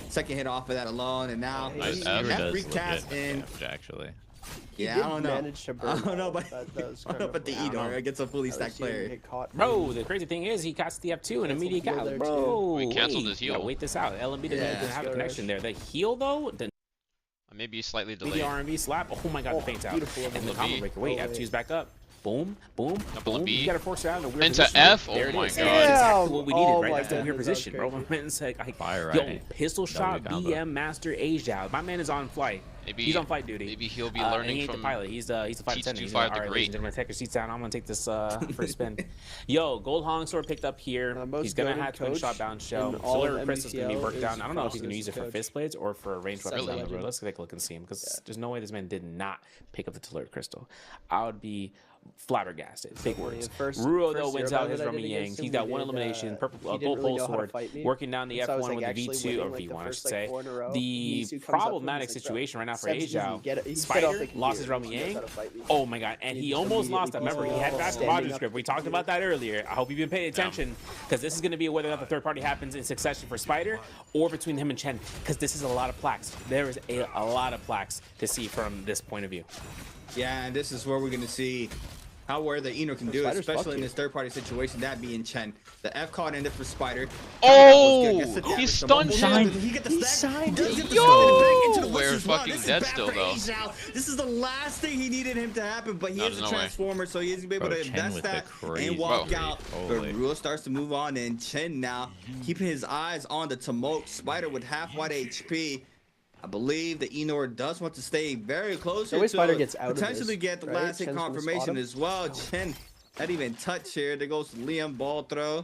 Second hit off of that alone, and now nice recast in. Actually. Yeah, I don't know. I don't know, but the Edor against a fully stacked player. Bro, the crazy thing is he casts the F2 and immediate cap. Bro, we canceled his heal. Wait this out. LMB doesn't have a connection there. The heal though. Maybe slightly delayed. The R&B slap. Oh my god, the faints out. And the combo breaker. Wait, F2's back up. Boom, boom, boom. You gotta force it out in a weird into position. F. There Oh my god. That's exactly what we needed, right? That's the weird position, bro. My man's like, yo, pistol shot, BM master Asia. My man is on flight. Maybe he's on flight duty. Maybe he'll be learning he ain't from the pilot. He's the flight attendant. He's like, all right, ladies and gentlemen, take your seats down. I'm gonna take this for a spin. Yo, Gold Hong Sword picked up here. He's gonna have to shot down shell. Solar Crystal's gonna be worked down. I don't know if he's gonna use it for fist blades or for a ranged weapon down the road. Let's take a look and see him, because there's no way this man did not pick up the Telluric Crystal. I would be flabbergasted. Big words. Ruo though wins out his Rummy Yang. He's got one elimination. Purple gold pole sword working down the F1 with the V2 or V1, I should say. The problematic situation right now for Asia. Spider lost his Rummy Yang. Oh my god, and he almost lost that. Remember, he had that Roger script. We talked about that earlier. I hope you've been paying attention, because this is going to be whether or not the third party happens in succession for Spider or between him and Chen, because this is a lot of plaques. There is a lot of plaques to see from this point of view. Yeah, and this is where we're going to see where the Enor can do it, especially in this third-party situation, that being Chen. The F card ended for Spider. Oh, he stunned Chen. He get the stack. Yo, we're fucking dead still though. This is the last thing he needed him to happen, but he is a transformer, so he's able to invest that and walk out. But Rule starts to move on, and Chen now keeping his eyes on the tumult. Spider with half white HP. I believe the Enor does want to stay very close to potentially get the last hit confirmation as well. Chen not even touch here. There goes Liam ball throw.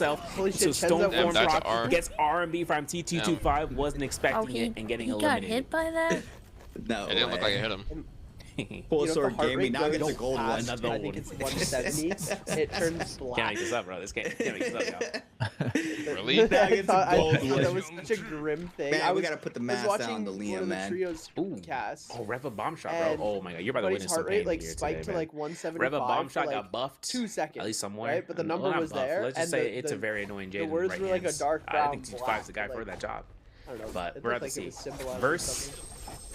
himself. Holy So shit, Tenzo Stormform won. Back to R. Proc gets R&B from T225, wasn't expecting it and getting he got eliminated. hit by that? No It didn't look way. like it hit him. Full You know, sword if the heart gaming rate now gets a goes gold one. past, Another I think one. it's 170. It turns black. Can't make this up, bro. This can't make this up, y'all. Really? Now I gets thought, a gold that one. was such a grim thing. Man, I we was, gotta put the was mask watching down to one Liam, of the man. trios Ooh. casts. Oh, Rev a bomb shot, bro. And Oh my god, you're about to buddy's witness some heart rate pain like here spiked today, to man. like 175 Rev a bomb for shot like got buffed 2 seconds. at least somewhere. Right, but the Well, number not was buffed. there. Let's just and say it's a very annoying the Jaden words right were like a hands. dark I brown think Teach black, 5's the guy like, for that job. I don't know. But it we're looked about to like it see. was symbolizing Verse something.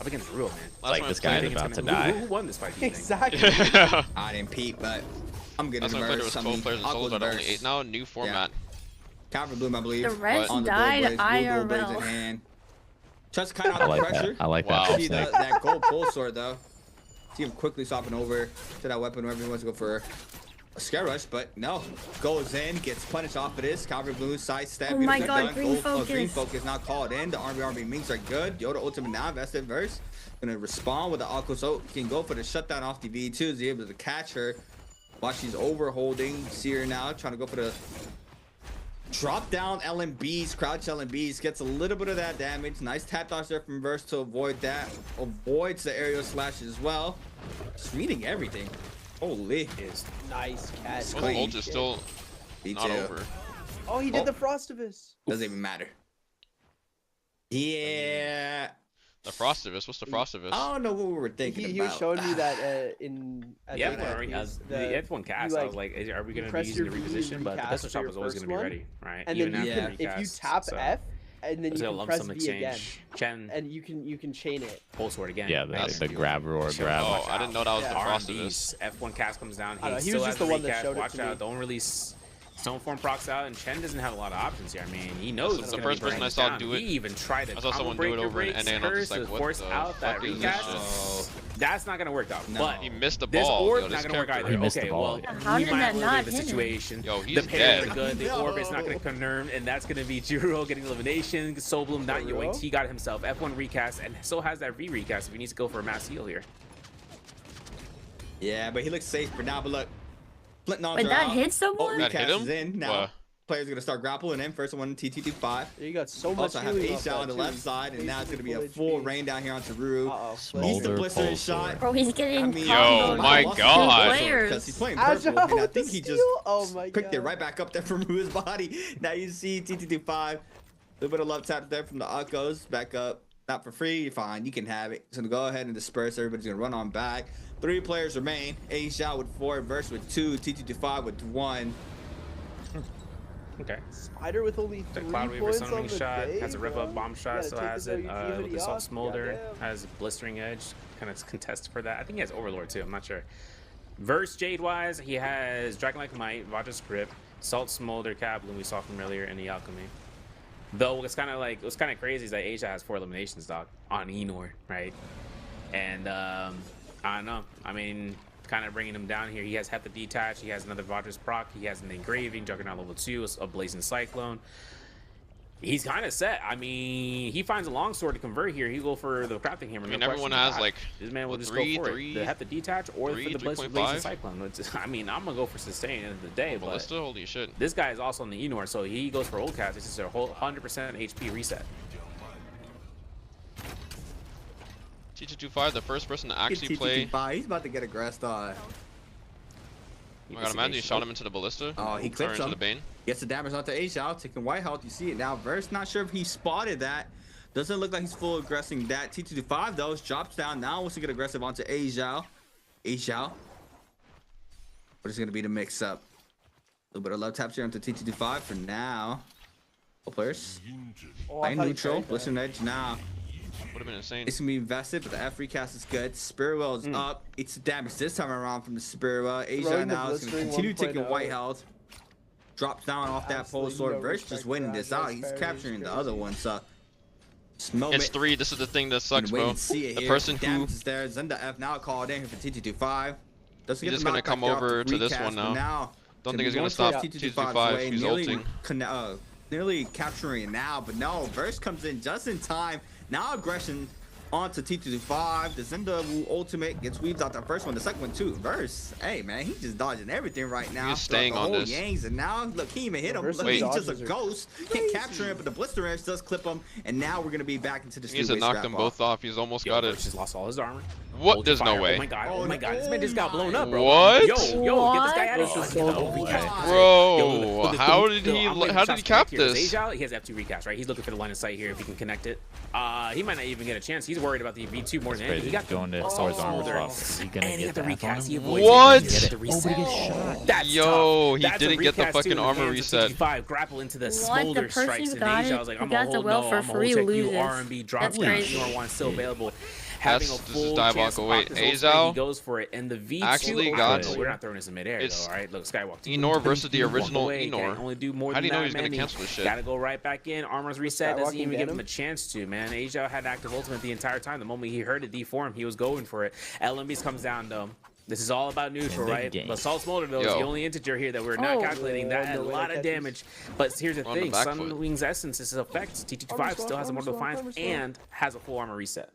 up against Real, man. Last Like this time I guy played is it- about to die. Who won this fight? do you think? Exactly. I didn't peep, but I'm good Last at time I played it was verse. 12 players in solo, but only 8 now. New format. Calvin Bloom, I believe. The Reds on the died gold blades, blue gold blades IRL. in hand. Just kind of I out the like pressure. that. I like Wow. that. See Snake. that gold pole sword though. See him quickly swapping over to that weapon whenever he wants to go for a scare rush, but no. Goes in, gets punished off of this. Calvary Blue sidestep. Oh my beautifully God, done. green Green focus. focus not called in. The Army Minks are good. Yoda ultimate now, vested verse. Gonna respond with the Aqua so can go for the shutdown off the V2. Is he able to catch her? Watch she's over holding. See her now, trying to go for the drop down LMBs, crouch LMBs, gets a little bit of that damage. Nice tap dodge there from Verse to avoid that. Avoids the aerial slash as well. Just reading everything. Holy. Is Nice catch. Well, the ult is still not over. Oh, he did the Frostivus. Doesn't even matter. Yeah. The Frostivus. What's the Frostivus? I don't know what we were thinking He about. was showing me that at yeah, the when weekend, I was the- the F1 cast, you, I was like, are we you going to be press using the your V reposition? But the recast pistol for shot your was always first going to be one, ready, right? And Even then after if recast, you tap so. F, and then It's you a can lump press sum V again, exchange. Chen, and you can chain it. full sword again. Yeah, right? the grab or grab. Oh, I didn't know that was the Yeah. Frostivus. F1 cast comes down. I don't know, he still was has just the one that recast. showed it Watch to me. out! Don't release Stone Form procs out, and Chen doesn't have a lot of options here. I mean, he knows That's it's the gonna first be person I breaking saw down. do it. He even tried to I saw someone do it over in NA, and I was just like, what force the out that fuck is this recast. shit? That's not gonna work out. No. But He missed the this ball. orb Yo, not this gonna work character. either. He missed Okay, the well, ball. How we did might that live not the hit him? situation. Yo, The he's pairs dead. are good. The orb is not gonna confirm, and that's gonna be Juro getting elimination. Soulbloom not yoinked. He got himself F1 recast, and so has that V recast if he needs to go for a mass heal here. Yeah, but he looks safe for now. But look, Flint nods Wait, are that out. hit someone? That hit Recast him? is in now. What? Players gonna start grappling in. First one, TT25. You got so much Also have healing Ace off out on that, the too. left side, and now it's gonna be a Full full HP. rain down here onto Rue. Uh-oh. He's the Smolder blistering pole shot. sword. Bro, he's getting I mean, comboed my by God. two Because players. he's playing Agile purple, and I with the think he just steal? Oh my picked it God. right back up there from Rue's body. Now you see TT25. A little bit of love tap there from the Uckos. Back up. Not for free. Fine. You can have it. So go ahead and disperse. Everybody's going to run on back. 3 players remain. Asia with 4, Verse with 2, TT25 with 1. Okay. Spider with only The 3 Cloud Weaver points on summoning the shot day, has a rev bro. up bomb You shot, gotta still take has this it. OUT With hoodie the Salt off. Smolder Goddamn. has blistering edge, kind of contested for that. I think he has Overlord too. I'm not sure. Verse Jade wise, he has Dragon Like Might, Vaja's Grip, Salt Smolder, Kabloom we saw from earlier in the Alchemy. Though what's kind of crazy is that Asia has 4 eliminations, dog, on Enor, right? And I don't know. I mean, kind of bringing him down here. He has Hepta Detach. He has another Vaja's proc. He has an Engraving, Juggernaut level 2, a Blazing Cyclone. He's kind of set. I mean, he finds a longsword to convert here. He go for the crafting hammer. I mean, no everyone question has about it. like this man will just three, go for three, it. The Hepta Detach or three, for the Blazing 3.5. Cyclone. I mean, I'm gonna go for sustain at the end of the day. But Ballista, holy shit. this guy is also on the Enor, so he goes for old cast. It's just a whole 100% HP reset. TT25, the first person to actually play. He's about to get aggressed on. Oh my god, imagine you shot him into the ballista. Oh, he Or clips into him. the Bane. Gets the damage onto Asia, taking white health. You see it now. Verse, not sure if he spotted that. Doesn't look like he's full aggressing that. T25 though, drops down now. Wants to get aggressive onto Asia. Asia. What is going to be the mix up? A little bit of love taps here onto T25 for now. All players. Oh, I Playing thought he neutral. carried that. Blistering Edge now. Would have been insane. It's gonna be invested, but the F recast is good. Spirit Well is up. It's damage this time around from the Spirit Well. Asia Throwing the now is gonna blistering continue 1.0. taking white health. Drops down off that pole Absolutely sword. no Verse respect just for winning this Agile's out. He's parry. capturing the other one. So It's 3. This is the thing that sucks, wait bro. and see it The here. person who Damage is there. Zenda F now called in here for TT25. Doesn't He's get just the gonna knockback come there off over the to this recast, one but now. Don't to think he's be gonna going stop towards TT25. way, He's nearly ulting. nearly capturing it now, but no. Verse comes in just in time. Now aggression On to T225. The Zinda ultimate gets weaved out the first one. The second one too. Verse. Hey man, he's just dodging everything right now. He's staying the on whole this. Yangs, and now look, he even hit him. Look, he's just a ghost. Can't capture him, but the Blister Edge does clip him. And now we're gonna be back into the He needs to knock them both off. He's almost got it. Just lost all his armor. What? There's no way. Oh my god. Oh my god. This man just got blown up, bro. What? Yo, get this guy out of here. Bro, how did he cap this? He has F2 recast, right? He's looking for the line of sight here if he can connect it. He might not even get a chance. He's worried about the V2 more than anything. He got going to his armor swap. And he got the recast. He avoids what? Yo, he didn't get the fucking armor reset. Grapple into the smolder strikes. And Asia was like, I'm got the well for free loses. RMB drops down. One still available. This is diabolical. Wait, Azal he goes for it, and the V2 actually got. We're not throwing this in midair, though. All right, look, Skywalk. Enor versus the original Enor. Only do more How do you know he's gonna gonna cancel this shit? Gotta go right back in. Armor's reset. Doesn't even give him him? a chance to, man. Asia had active ultimate the entire time. The moment he heard it deform, he was going for it. LMBs comes down though. This is all about neutral, right? But Salt Smolder, though, is the only integer here that we're not calculating. That had a lot of damage. But here's the thing. Sunwing's Essence is effects. T225 still has a Mortal Defiance and has a full armor reset.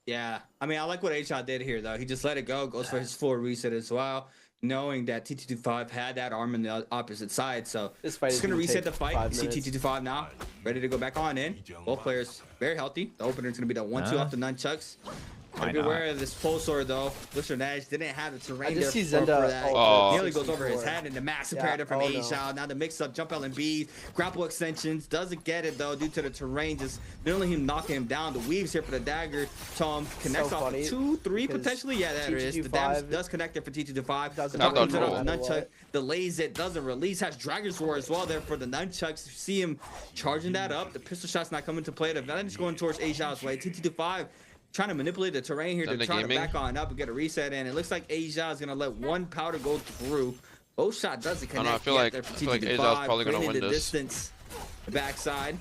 Yeah, I mean, I like what H-Shot did here, though. He just let it go, goes for his full reset as well, knowing that T225 had that arm on the opposite side. So it's going to reset the fight. You see T225 now, ready to go back on in. Both players very healthy. The opener is going to be the 1-2 off the nunchucks. Gotta be aware of this pole sword though. Blister Nash didn't have the terrain there for that. Nearly goes over his head, and the mass imperative from A-Shao. Now the mix-up, jump LMB, grapple extensions. Doesn't get it though due to the terrain. Just nearly him knocking him down. The weaves here for the dagger. Tom connects off 2, 3 potentially. Yeah, that is. The damage does connect it for T225. The nunchuck delays it, doesn't release. Has Dragon Sword as well there for the nunchucks. You see him charging that up. The pistol shot's not coming to play. The advantage going towards A-Shao's way. T225 trying to manipulate the terrain here to try to back on up and get a reset in. It looks like Asia is going to let one powder go through. Both shot doesn't connect. I feel like Asia is probably going to win this. Distance. The backside.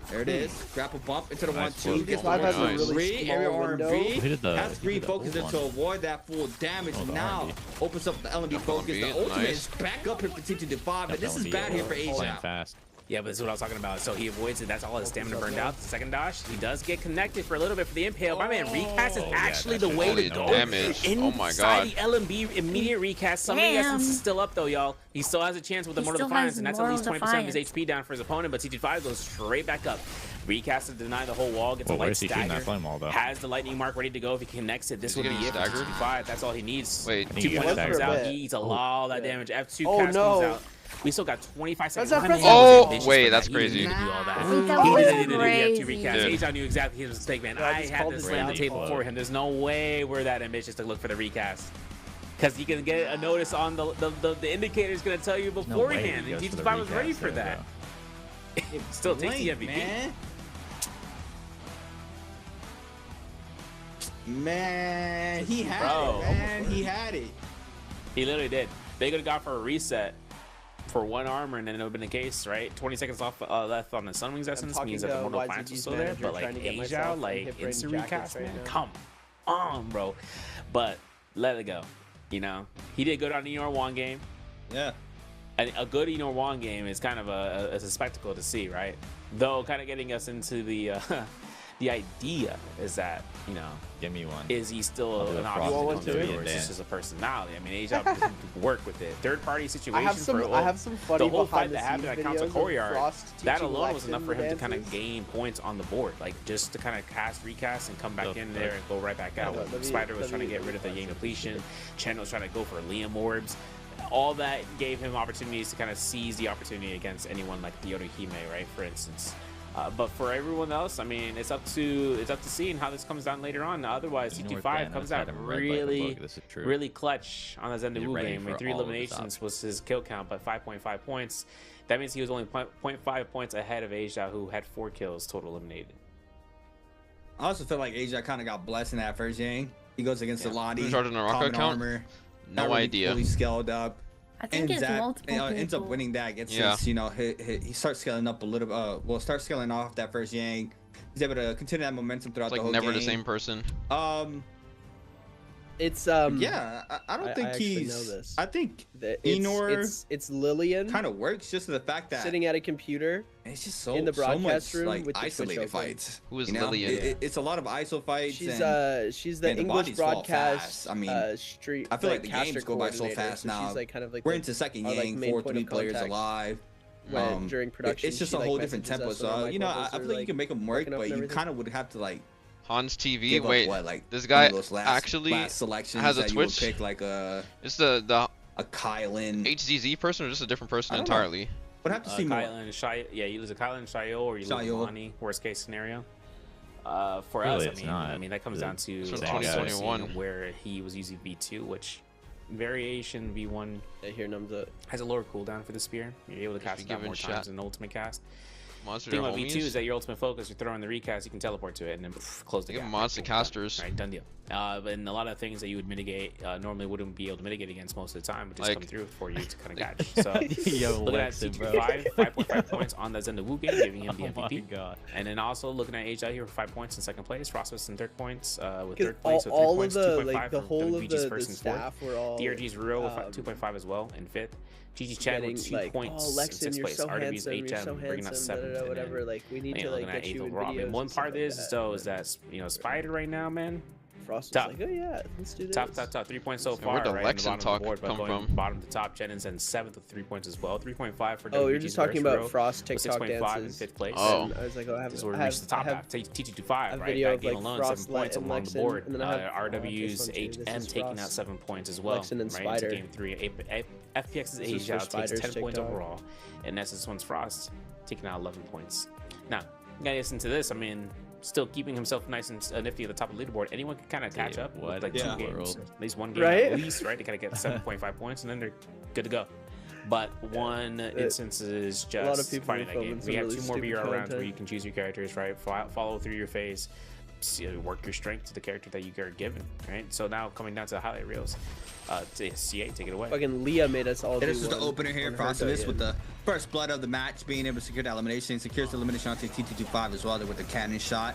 There it is. Grapple bump into the 1-2. Gets has a really three. Area RMB. Has green focus to avoid that full damage. Now opens up the LMB focus. The ultimate is back up here for T225. And this is bad here for Asia. Yeah, but this is what I was talking about. So he avoids it. That's all his stamina burned out. The second dodge, he does get connected for a little bit for the impale. My man, recast is actually the way to go. Oh my god. Inside the LMB, immediate recast. Some of the essence is still up though, y'all. He still has a chance with the Mortal Defiance, and that's at least 20% of his HP down for his opponent. But T225 goes straight back up. Recast to deny the whole wall. Gets a light stagger. Has the lightning mark ready to go. If he connects it, this would be it for T225. That's all he needs. Wait, 2.0 comes out. He eats a lot of that damage. F2 cast comes out. We still got 25 seconds. Oh, wait, that's crazy. He didn't do all that. He didn't do recast. Asia knew exactly his mistake, man. I had to slam the table for him. There's no way we're that ambitious to look for the recast. Because you can get a notice on the indicator is going to tell you beforehand. And T225 was ready for that. Still takes the MVP. Man, he had it, man. He had it. He literally did. They could have gone for a reset for one armor, and then it would have been the case, right? 20 seconds off left on the Sunwing's Essence means that the Mortal Defiance was still there, but like Asia, like instant recast, man. Come on, bro. But let it go. You know, he did good on the Enor 1 game. Yeah. And a good Enor 1 game is kind of a spectacle to see, right? Though, kind of getting us into the the idea is that, you know, give me one. Is he still an option to do it, or is this just a personality? I mean, Asia can work with it. Third party situation. I have some funny the whole fight that happened happened at Council Courtyard. That alone was enough for him to kind of gain points on the board, like just to kind of recast and come back in there and go right back out. Spider was trying to get rid of the Yang depletion. Chen was trying to go for Liam orbs. All that gave him opportunities to kind of seize the opportunity against anyone like the Hime, right? For instance. But for everyone else, I mean, it's up to seeing how this comes down later on. Otherwise, T225 comes out really clutch on the Zendu Wu game. I mean, 3 eliminations was his kill count, but 5.5 points. That means he was only 0.5 points ahead of Asia, who had 4 kills total eliminated. I also feel like Asia kind of got blessed in that first game. He goes against Alani, common armor. No idea. Fully scaled up. I think it's multiple ends up winning that. Gets his, you know, he starts scaling up a little. Well, starts scaling off that first Yang. He's able to continue that momentum throughout the whole game. Like never the same person. It's Yeah, I don't think actually he's. know this. I think It's Lillian. kind of works just to the fact that sitting at a computer. it's just so in the broadcast so much, room like with the Twitch isolated open. fights. Who is you know? Lillian? It's a lot of ISO fights. She's and, she's the and English bodies fall broadcast. fast. I mean, street. I feel like the caster games go by so coordinator, fast so now. She's like kind of like we're the- into second our, like, game, main 4 point of players contact alive. during production. It's just she, a like, whole different messages tempo. us when our So mic you know, I levels feel are, like you can make them work, working up but and you everything. kind of would have to like Hans TV. give Wait, up what, like this one guy of those last selections has a that Twitch. You would pick like a Kylan HZZ person or just a different person I don't know. entirely. Would have to see more. Yeah, you lose a Kylan Shayo or you lose Shayo. Lonnie. Worst case scenario. For Really, us, it's not. I mean that comes down to From also 2021. seeing where he was using V2, which variation V1 here numbs up. has a lower cooldown for the spear. You're able to cast it out given more shot. times than ultimate cast. Monster The thing about homies. V2 is that your ultimate focus, you throw in the recast, you can teleport to it and then close the Give gap. monster Boom, done. casters. Right, done deal. And a lot of things that you would mitigate normally wouldn't be able to mitigate against most of the time, would just Like- come through for you to kind of catch. So Yo, looking at Lexin, bro. 5.5 points on the Zendawu game, giving him the Oh my MVP. God. And then also looking at Age out here for 5 points in second place, Frostbus in third points with 'Cause third place with 3 all of points, the 2.5 like the for whole of WBG's the first and staff fourth. were all DRG's real with 2.5 as well in fifth. GG Chad getting with 2 like, points oh in Lexin, sixth you're place. so RW's handsome, you're 8 so bringing us handsome, 7th. whatever. Like we need to like looking at get eighth you in overall. I videos. mean, one and part stuff of like this that, though but is that Spider right now, man. Frost was Top. like, oh yeah, let's do this. Top 3 points so So far. where'd the right on the Lexin bottom talk of the board, but come going from? bottom to top, Jennings and 7th with 3 points as well. 3.5 for Oh, you're WBG's just talking verse about row, Frost with TikTok 6.5 in dances. 5th place. Oh. I was like, oh, I have, This is where I we have, reached the top I have half. T225, a right? video That of game like alone, Frost 7 points and along the Lexin, board. and then I have RW's this one too. This HM is taking out Frost, 7 points as well. Lexin, and right Spider. into game 3. FPX's This is Age for out takes Spider's 10 points TikTok. overall, and this one's Frost taking out 11 points. Now, you gotta listen to this. I mean, still keeping himself nice and nifty at the top of the leaderboard. Anyone can kind of catch up with like 2 games, at least 1 game Right? at least, right? They kind of get 7.5 points, and then they're good to go. But one instance is a lot of just people fighting are that game. filming We some have really 2 more stupid BR rounds where content. you can choose your characters, right? Follow through your phase, work your strength to the character that you are given, right? So now coming down to the highlight reels, CA, take it away. Fucking Leah made us all. This do is the one opener here. on her Frostbus day with in. the first blood of the match, being able to secure the elimination. Secures the elimination onto T225 as well with the cannon shot.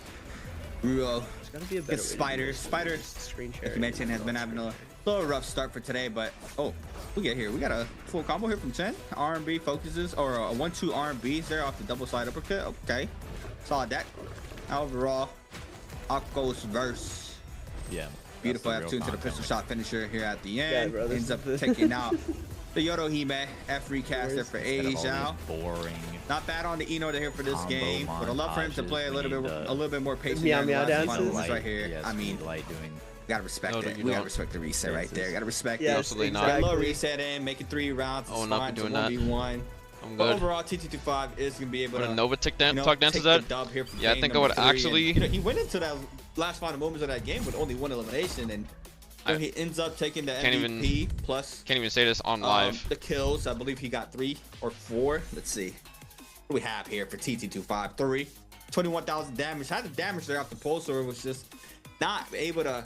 Ruo Gotta be a better gets way to do Spider. this. Spider, Screen like share. you mentioned, has been having a little rough start for today, but oh, we get here. We got a full combo here from 10. R&B focuses, or a 1-2 R&Bs there off the double side uppercut. Okay, saw that. Overall, Akko's verse. Yeah. Beautiful that's the F2 real to the pistol content. shot finisher here at the Yeah, end. bro, this Ends is up the- taking out the Yodohime F recaster for Instead of all Asia. these boring. Not bad on the Eno here for this combo game, but I'd love for him to montages. play a We little need bit, the a little bit more patient. Meow in the meow last final dances? moments right here. Yes, I mean, light doing. gotta respect No, it. you We gotta don't. respect the reset right there. Gotta respect Yes, it. Absolutely not. Got a little exactly. reset in, make it 3 rounds. It's I will not be fine. It's a doing that. 1v1. I'm But good. overall, T225 is gonna be able What to a Nova you know, talk dances take the at? dub here for Yeah, I game think I number would 3. And, actually. you know, he went into that last final moments of that game with only 1 elimination, and you know, he ends up taking the Can't MVP plus Can't even say this on live. the kills. I believe he got 3 or 4. Let's see. What do we have here for T225? 3. 21,000 damage. Had the damage there off the pulsar. Was just not able to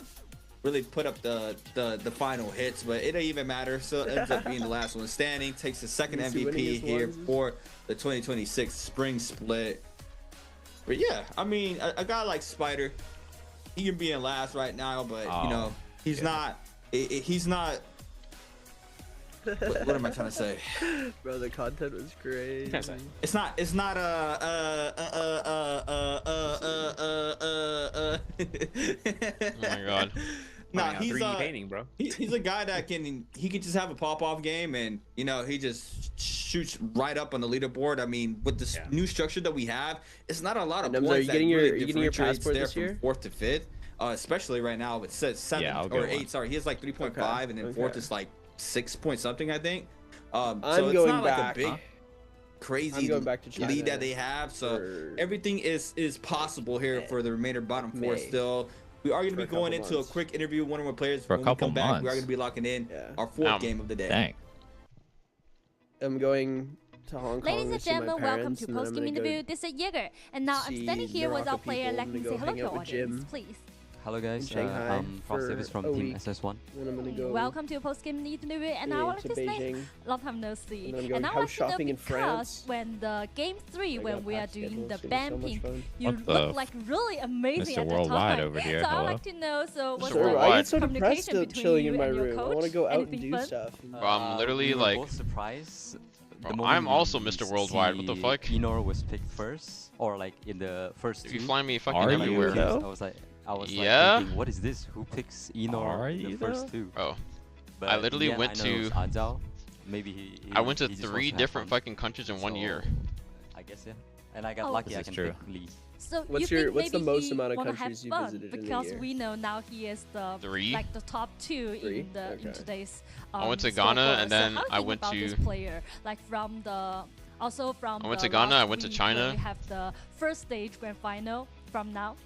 really put up the final hits, but it didn't even matter. So it ends up being the last one standing. Takes the second Is he winning MVP his here ones? for the 2026 spring split. But yeah, I mean, a guy like Spider, he can be in last right now, but you know, he's not. He's not. What am I trying to say? Bro, the content was great. It's not. It's not Oh my god. Nah, Pointing out he's 3D painting, bro. He's a guy that can just have a pop off game, and you know he just shoots right up on the leaderboard. I mean, with this new structure that we have, it's not a lot of And, points are you that getting your- really are you getting your differentiates passport there this from year? 4th to 5th. Especially right now, it says 7 Yeah, I'll or get 8. one. Sorry, he has like 3.5, and then Okay. 4th is like 6 point something, I think. So I'm it's going not like back. a big crazy I'm going back to China lead that they have. So for everything is possible here for the remainder bottom 4 May. still. We are going to For be a couple going into months. a quick interview with one of our players. For a When couple we come back, we are months. going to be locking in Yeah. our 4th game of the day. Dang. I'm going to Hong Kong. Ladies to and see my gentlemen, welcome parents, to and then I'm Post gonna Game go Interview. This is Jaeger, and now I'm see standing here with Morocco our player. people. Let I'm me gonna say go hello hang to out our with audience, Jim. please. in guys. Shanghai I'm for Frosty from a Team week. SS1. Then I'm gonna go Welcome to Post Game News interview, and I would like to to say, Beijing. long time no see. And then I'm going I would house like to know shopping in because France. when the game 3, I when got we are packed doing schedule. the It's gonna be so much vamping, fun. you What the look like really amazing Mr. at the Worldwide time. over here, So I would hello? like to know, so what's Mr. the Worldwide. I get so depressed communication of between chilling you in my and your room. I coach? want to go out and Anything do fun? stuff. Bro, I'm literally we were like, both surprised. bro, The moment I'm also we Mr. Worldwide. What the see fuck? Enor was picked first, or like in the first You two. fly me fucking Are you everywhere. though? I was Yeah? thinking, what is this? Who picks Enor Are in the you first though? two? Bro, But I literally in the end, went I know it was to- Ajao. Maybe he I went to he just wants 3 have different fun. fucking countries in 1 year. So, I guess, yeah. And I got Oh. lucky. This I is can true. pick Lee. So What's you your- think what's the maybe most he amount of wanna countries have you fun visited in a because year? we know now he is the 3? like the top 2 3? in the in Okay. today's. I went to scoreboard. Ghana, and So then how do you I think went about this to- player, like from the also from. I went the to Ghana, last I went to week China. where we have the first stage grand final from now.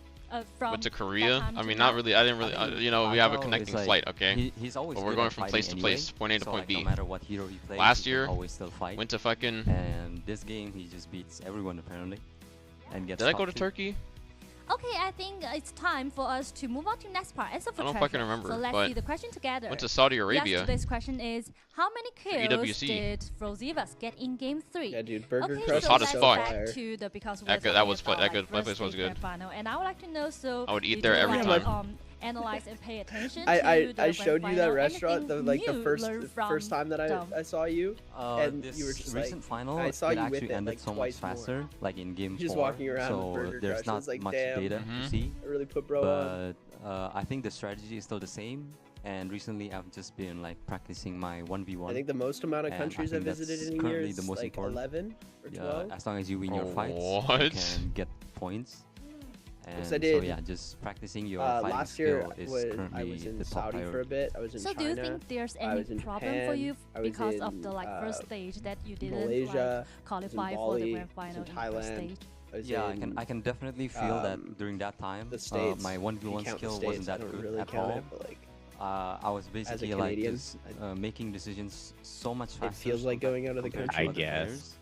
From Went to that Korea. time I to mean, now. not really. I didn't really. you know, we have a Ajao connecting is like- flight, okay? He's always But we're good going at from fighting place to anyway, place, point A to so, point like, B. No matter what hero he plays, Last he can year, always still fight. went to fucking. And this game, he just beats everyone apparently, and gets. Did I top go to 2. Turkey? Okay, I think it's time for us to move on to next part. Answer for I don't treasure. fucking remember, So let's but see the question together. went to Saudi Arabia. Yes, today's question is, how many kills EWC. did Frozivas get in game 3? Yeah, dude, Burger Okay, Crust so hot let's as go fuck. back to the because we're That talking was about, that good. like, That first place was stage good. grand Final, and I would like to know, so I would eat did there you, every like, time. Analyze and pay attention I to the I grand showed you that final? restaurant, the like the Anything first new learned first from time that them? I saw you, and This you were just recent like, final, I saw it you with actually it ended like so much twice faster, more. like in game Just 4. walking around so with Burger there's Crush, not it's like, much damn. data to see. I really put bro on. But I think the strategy is still the same. And recently, I've just been like practicing my 1v1. I think the most amount of and countries I I think visited that's in a year currently is the most like important. 11 or 12. As long as you win your fights, What? you can get points. And Yes, I so did. yeah, just practicing your fighting Last year skill is I currently was in the top Saudi for a priority. bit. I was in So China. do you think there's I any was in problem for Japan, you I was because in, of the like first stage that you didn't Malaysia, like qualify I was in for the Bali, grand I was final in in the first Thailand. stage? I was Yeah, in, I can definitely feel that during that time, the States. my If 1v1 you count the skill States, wasn't I that don't good really at count all. it, but like, I was basically like Canadian, just making decisions so much faster. it feels like going out of the compared to country. other players.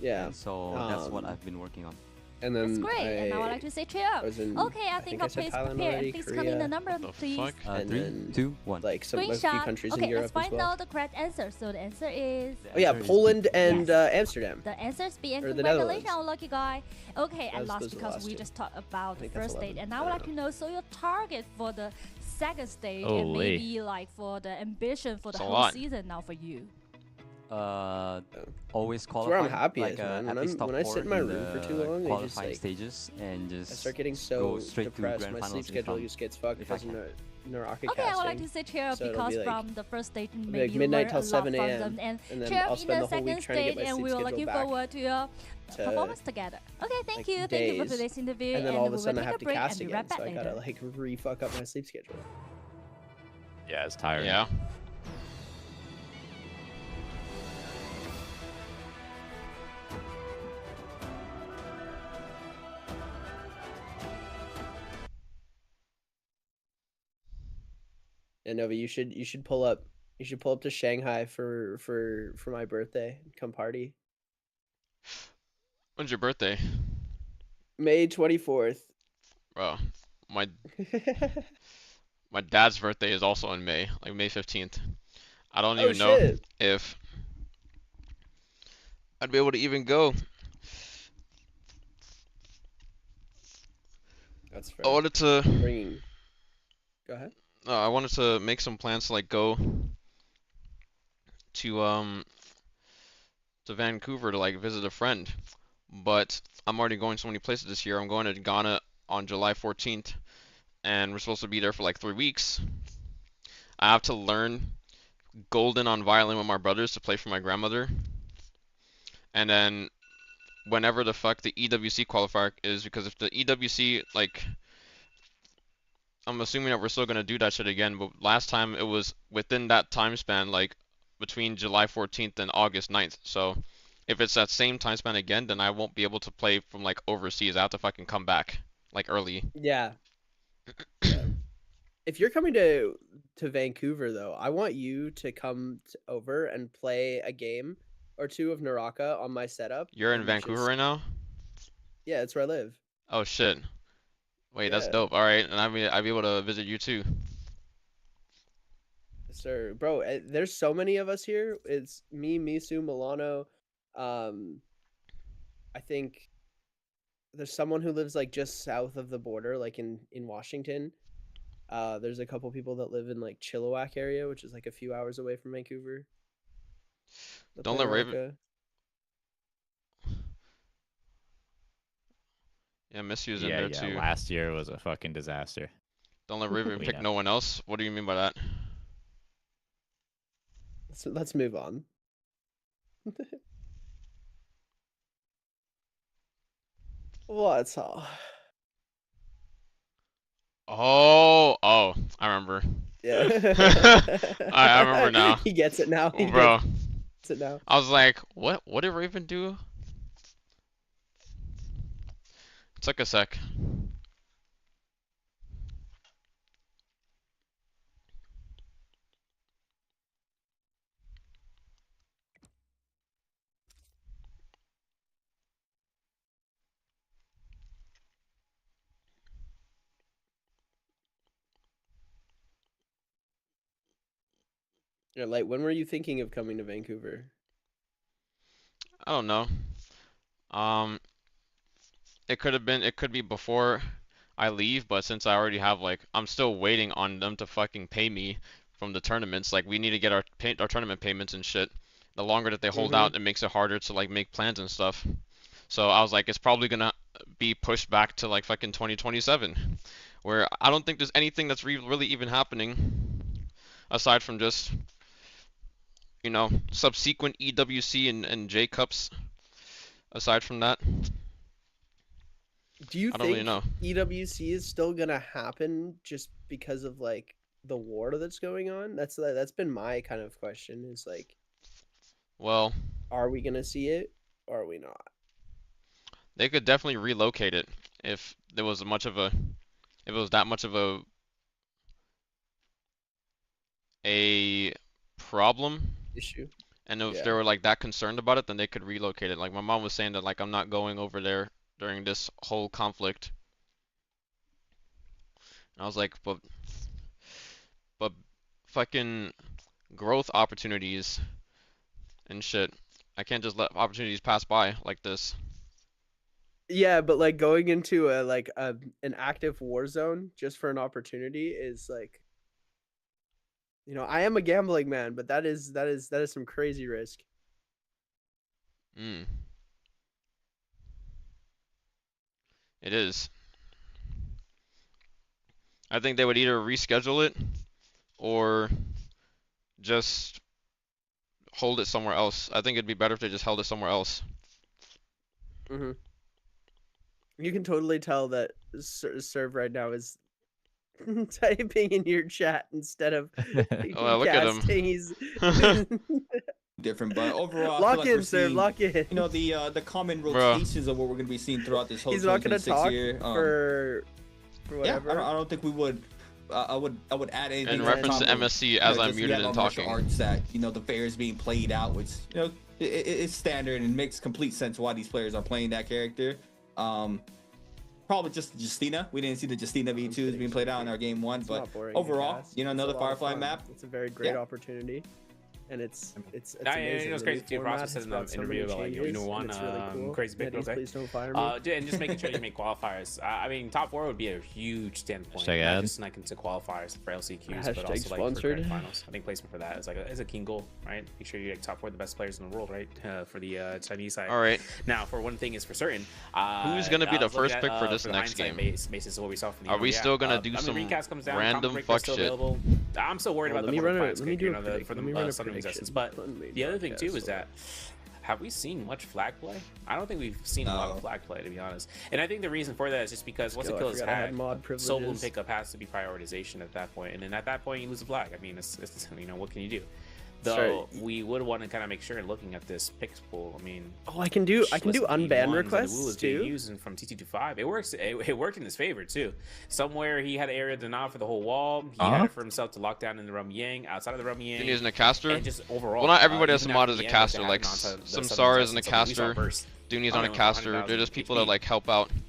Yeah. And so that's what I've been working on. And then That's great, and I would like to say cheer up. was in, Okay, I think think I I'll said please Thailand prepare already, and please come in the Korea. number, please. And 3, then 2, 1. like a few Screenshot. countries Okay, in Europe let's find as well. out the correct answer. So the answer is. Oh yeah, Poland and Amsterdam. The answer is B, and Or the congratulations, Netherlands. our lucky guy. Okay, and Those last are the because last we two. just talked about the think that's first stage, 11. and I I would don't like to know, so your target for the second stage, and Holy. maybe like for the ambition for the It's a whole lot. season now for you. Always That's qualify. where I'm happiest, like, man. at When least top when I 4 sit in my in room for the too long, I just qualifying like stages and just I start getting go so straight to depressed. grand My finals sleep if schedule I'm- just gets fucked if I because of can. Naraka Okay, I would like casting. to say cheer up So it'll because be, like, from the first stage, be, maybe like, you midnight learned till a lot 7 from a.m., them, and and then cheer I'll up in spend the the whole week second trying to get stage, my and sleep we are schedule looking back forward to your to, performance together. Okay, thank like, you for days, today's interview, and then all we of a will sudden I take have a to break cast and be again, right back so I later. gotta like re-fuck up my sleep schedule. Yeah, it's tiring. Yeah. Yeah, Nova, you should pull up. You should pull up to Shanghai for my birthday. Come party. When's your birthday? May 24th. Bro, my my dad's birthday is also in May, like May 15th. I don't Oh, even know shit. if I'd be able to even go. That's fair. I wanted to. Bringing. Go ahead. I wanted to make some plans to like go to Vancouver to like visit a friend, but I'm already going so many places this year. I'm going to Ghana on July 14th, and we're supposed to be there for like 3 weeks. I have to learn Golden on violin with my brothers to play for my grandmother, and then whenever the fuck the EWC qualifier is, because if the EWC like. I'm assuming that we're still gonna do that shit again, but last time it was within that time span, like between July 14th and August 9th. So if it's that same time span again, then I won't be able to play from like overseas. I have to fucking come back like early. Yeah. Yeah. If you're coming to Vancouver though, I want you to come over and play a game or two of Naraka on my setup. You're in which Vancouver is- right now? Yeah, that's where I live. Oh shit. Wait, that's dope. All right, and I'd be able to visit you too. Sir, bro, there's so many of us here. It's me, Misu, Milano. I think there's someone who lives like just south of the border, like in Washington. There's a couple people that live in like Chilliwack area, which is like a few hours away from Vancouver. Don't let Raven. Yeah, Missy's in there too. Last year was a fucking disaster. Don't let Raven pick no one else. What do you mean by that? Let's move on. What's all? Oh, I remember. Yeah. I remember now. He gets it now. Bro. Gets it now. I was like, what did Raven do? It took a sec. Yeah, like when were you thinking of coming to Vancouver? I don't know. It could be before I leave, but since I already have like, I'm still waiting on them to fucking pay me from the tournaments. Like we need to get our tournament payments and shit. The longer that they hold out, it makes it harder to like make plans and stuff. So I was like, it's probably gonna be pushed back to like fucking 2027, where I don't think there's anything that's really even happening aside from just, you know, subsequent EWC and J Cups. Aside from that, do you I don't think really know. EWC is still gonna happen just because of like the war that's going on? That's been my kind of question. Is like, well, are we gonna see it or are we not? They could definitely relocate it if there was much of a, if it was that much of a problem issue. And if they were like that concerned about it, then they could relocate it. Like my mom was saying that like I'm not going over there during this whole conflict. And I was like, but fucking growth opportunities and shit. I can't just let opportunities pass by like this. Yeah, but like going into an active war zone just for an opportunity is like, you know, I am a gambling man, but that is some crazy risk. It is. I think they would either reschedule it or just hold it somewhere else. I think it'd be better if they just held it somewhere else. You can totally tell that Serve right now is typing in your chat instead of look at him. He's different, but overall, lock I feel like in, Serve. Lock in. You know, the common rotations of what we're gonna be seeing throughout this whole. He's not gonna talk year. For whatever. Yeah, I don't think we would. I would add anything. In reference to MSC, as I'm muted and talking. Arts that, you know, the fair is being played out, which, you know, it's standard and makes complete sense why these players are playing that character. Probably just Justina. We didn't see the Justina V2s being played out in our game 1, but overall, you know, another Firefly map. It's a very great opportunity. And it's amazing. It was crazy too. Ross said in the interview about like, you know, one crazy big deal. Please don't fire me. And just making sure you make qualifiers. I mean, top 4 would be a huge standpoint. Not just like into qualifiers for LCQs, but also like for grand finals. I think placement for that is a keen goal, right? Make sure you like top 4 the best players in the world, right? For the Chinese side. All right. Now, for one thing is for certain. Who's gonna be the first pick for this next game? Basis of what we saw from the Are we still gonna do some random fuck shit? I'm still worried about the fights, you know, for the Southern existence, but. The other thing too is that, have we seen much flag play? I don't think we've seen a lot of flag play, to be honest. And I think the reason for that is just because once a kill is had, solo and pickup has to be prioritization at that point. And then at that point, you lose a flag. I mean, it's you know, what can you do? Though we would want to kind of make sure looking at this picks pool. I mean, I can do unban requests too. Using from TT25, it works. It worked in his favor too. Somewhere he had area denial for the whole wall. He had it for himself to lock down in the Rum Yang, outside of the Rum Yang. He's in a caster. And just overall, well, not everybody has a mod as a caster. Like Samsara is in a caster. Dooney's on a caster. They're just people that like help out.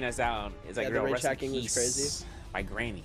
bringing us down. It's like, Yeah, the girl, range rest in hacking was peace, crazy. my granny.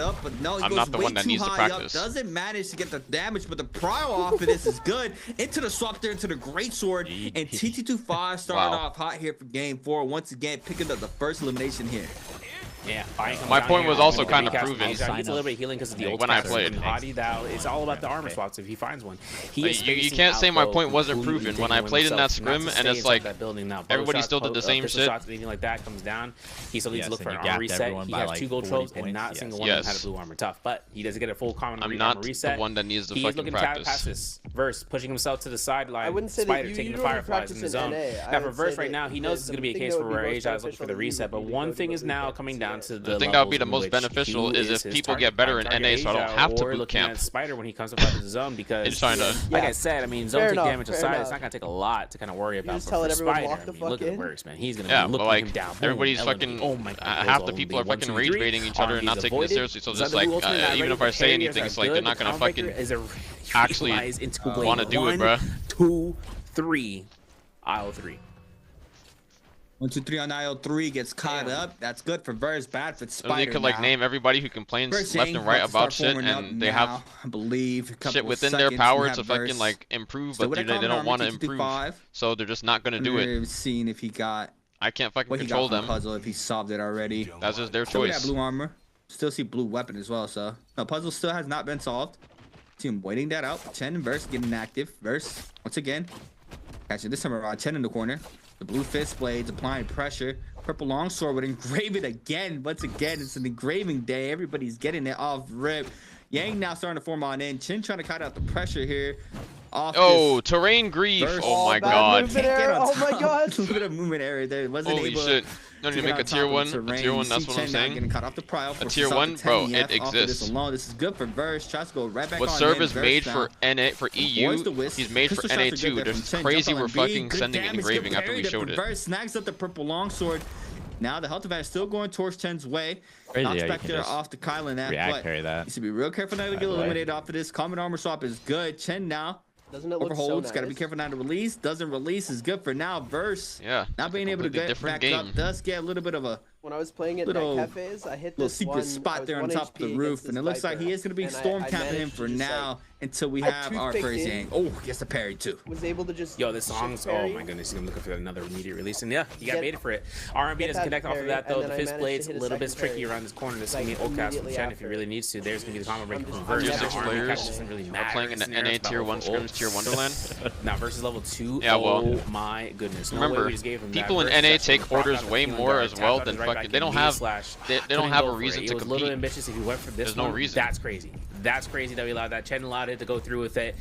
up, but no, he I'm goes not the way one that too needs to high practice. up. Doesn't manage to get the damage, but the prio off of this is good. Into the swap there, into the great sword, and TT25 started off hot here for game 4. Once again, picking up the first elimination here. Yeah, my point was also kind of proven. He gets a little bit of healing because of the ult when I played. It's all about the armor spots if he finds one. You can't say my point wasn't proven when I played in that scrim, and it's like everybody still did the same shit. Shots, anything like that comes down. He still needs to look for an armor reset. He has 2 gold tropes, and not a single one of them had a blue armor tough. But he doesn't get a full common I'm armor not reset. the one that needs to He is fucking looking practice. to pass this Verse pushing himself to the sideline. I wouldn't say Spider that taking you the don't fireflies in the practice zone. in NA. Now for Verse right now, he knows it's going to be a case for where Asia is looking for the reset, but one thing is now coming down to the thing that would be the most beneficial is if people get better in NA, so I don't have to boot camp. Spider when he comes up out of the zone, because like I said, I mean, zone take damage aside, it's not going to take a lot to kind of worry about. But for Spider, I mean, look at Verse, man, he's going to be looking him down. Everybody's fucking. Oh my God, half the people are fucking rage baiting each other and not taking it seriously. So just like, even if I say anything, it's like they're not gonna fucking actually want to do it, bro. 2, 3, aisle 3. 1, 2, 3 on aisle 3 gets caught up. That's good for Verse, bad for Spider. You could like name everybody who complains left and right about shit, and they have I believe shit within their power to fucking like improve, but they don't want to improve, so they're just not gonna do it. Seeing if he got. I can't fucking control them. Puzzle if he solved it already. That's just their Still choice. got blue armor. Still see blue weapon as well. So no, puzzle still has not been solved. See him waiting that out. Chen and Verse getting active. Verse once again. Actually, this time around, Chen in the corner. The blue fist blades applying pressure. Purple longsword would engrave it again. Once again, it's an engraving day. Everybody's getting it off rip. Yang now starting to form on in. Chen trying to cut out the pressure here. Terrain grief. Oh my God. Oh my God. A little bit of movement error there. Wasn't Holy able shit. No need to make a tier 1. A tier 1, that's what I'm saying. Getting cut off the prile a tier 1, bro, it exists. This is good for Verse. Tries to go right back what on serve in. is made for NA, for EU, he's made for NA too. There's crazy we're fucking sending engraving after we showed it. Verse snags up the purple longsword. Now the health advantage still going towards Chen's way. Knocks back there off the Kylan that, but you should be real careful not to get eliminated off of this. Common armor swap is good. Chen now. Doesn't it look overholds, so nice? Gotta be careful not to release. Doesn't release is good for now. Verse. Not being able to get back up does get a little bit of a. When I was playing at Net Cafes, I hit this little secret spot there on top of the roof, and it looks like he is gonna be storm camping him for now until we have our first Yang. Oh, gets a parry too. Was able to just. Yo, this song's. Oh my goodness, I'm looking for another immediate release, and yeah, he got baited for it. R&B doesn't connect off of that though. The fist blade's a little bit tricky around this corner. This is gonna be Ocas from Chen if he really needs to. There's gonna be the combo break from Verse. 6 players are playing in the NA tier 1 scrims, tier Wonderland. Now Versus level 2. Yeah, well, oh my goodness. Remember, people in NA take orders way more as well than fucking. They don't have. They don't have a reason to compete. It was a little ambitious if he went for this. There's no reason. That's crazy. That's crazy that we allowed that. Chen allowed it to go through with it,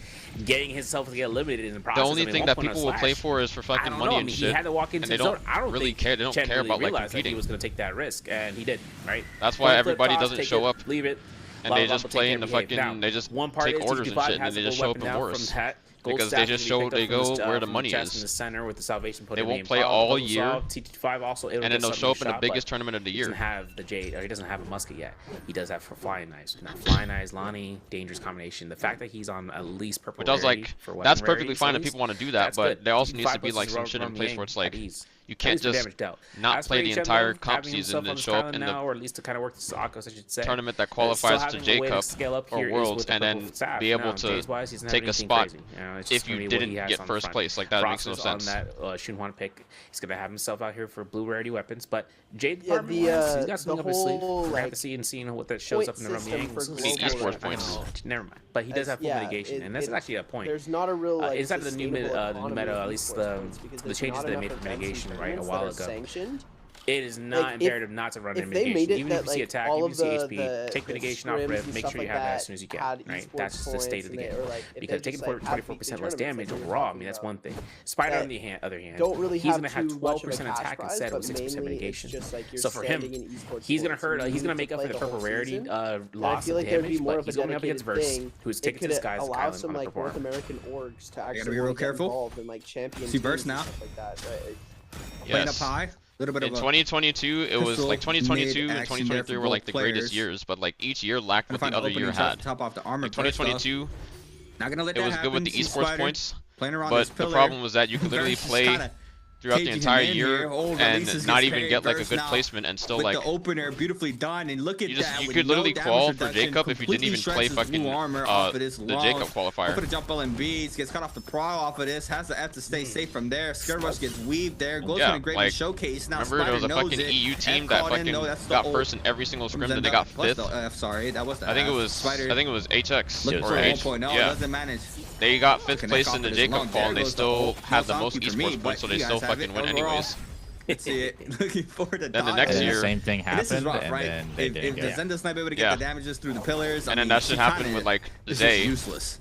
getting himself to get eliminated in the process. The only thing that people will play for is for fucking money and shit. He had to walk into and they don't really care. They don't care about like competing. He was going to take that risk, and he did. Right. That's why everybody doesn't show up. Leave it. And they just play in the fucking. They just take orders and shit, and they just show up in wars. Because they just show they go where the money is. In the center with the Salvation they won't play all year, TT5 also, and then they'll show up in the biggest tournament of the year. He doesn't have the Jade, or he doesn't have a musket yet. He does have for Flying Knives. Now Flying Knives, Lonnie, dangerous combination. The fact that he's on at least purple. Which I was like, that's perfectly fine if people want to do that, but there also needs to be like some shit in place where it's like. You can't just not play the entire comp season and show up in the or at least to kind of work the Akos, I should say. tournament that qualifies to J Cup or Worlds, and then be able to take a spot if you didn't get first place. Like that makes no sense. On that Shunhuan pick, he's gonna have himself out here for blue rarity weapons, but Jade department, he's got something up his sleeve. We're gonna have to see and seeing what that shows up in the Rumble Yang. Esports points. Never mind, but he does have full mitigation, and that's actually a point. There's not a real inside of the new meta, at least the changes they made for mitigation right a while ago. Sanctioned. It is not imperative not to run in mitigation. Even if you see attack, even if you see HP, take mitigation off rip, make sure you have that as soon as you can. Right? That's just the state of the game. Because taking 24% less damage overall, I mean, that's one thing. Spider, on the other hand, he's going to have 12% attack instead of 6% mitigation. So for him, he's going to hurt. He's going to make up for the purple rarity loss of damage, but he's going up against Verse, who's taken to the skies as Kylan on the North American orgs to actually gotta be real careful. See Verse now. Playing up high. In 2022, it was like 2022 and 2023 were like the greatest years, but like each year lacked what the other year had. Top off the armor. Like 2022, not gonna let it was good with the esports points, but the problem was that you could literally play throughout the entire year and not even get like a good placement and still like the opener beautifully done. And look at that, you could literally qual for J Cup if you didn't even play fucking the J Cup qualifier. For the jump LMBs, gets cut off the prow off of this, has to stay safe from there. Skirt rush gets weaved there, goes for the great showcase. Now remember there was a fucking EU team that fucking got first in every single scrim and they got 5th. Sorry, that was the I think it was HX or H. Yeah, doesn't manage. They got 5th place in the J Cup qual and they still had the most esports points, so they still fucking win anyways. See it. Looking forward to then the next year, the same thing happened. This is rough, right? And then if the Zenda's not able to get the damages through the pillars, and then that should happen with like the Zay. Useless.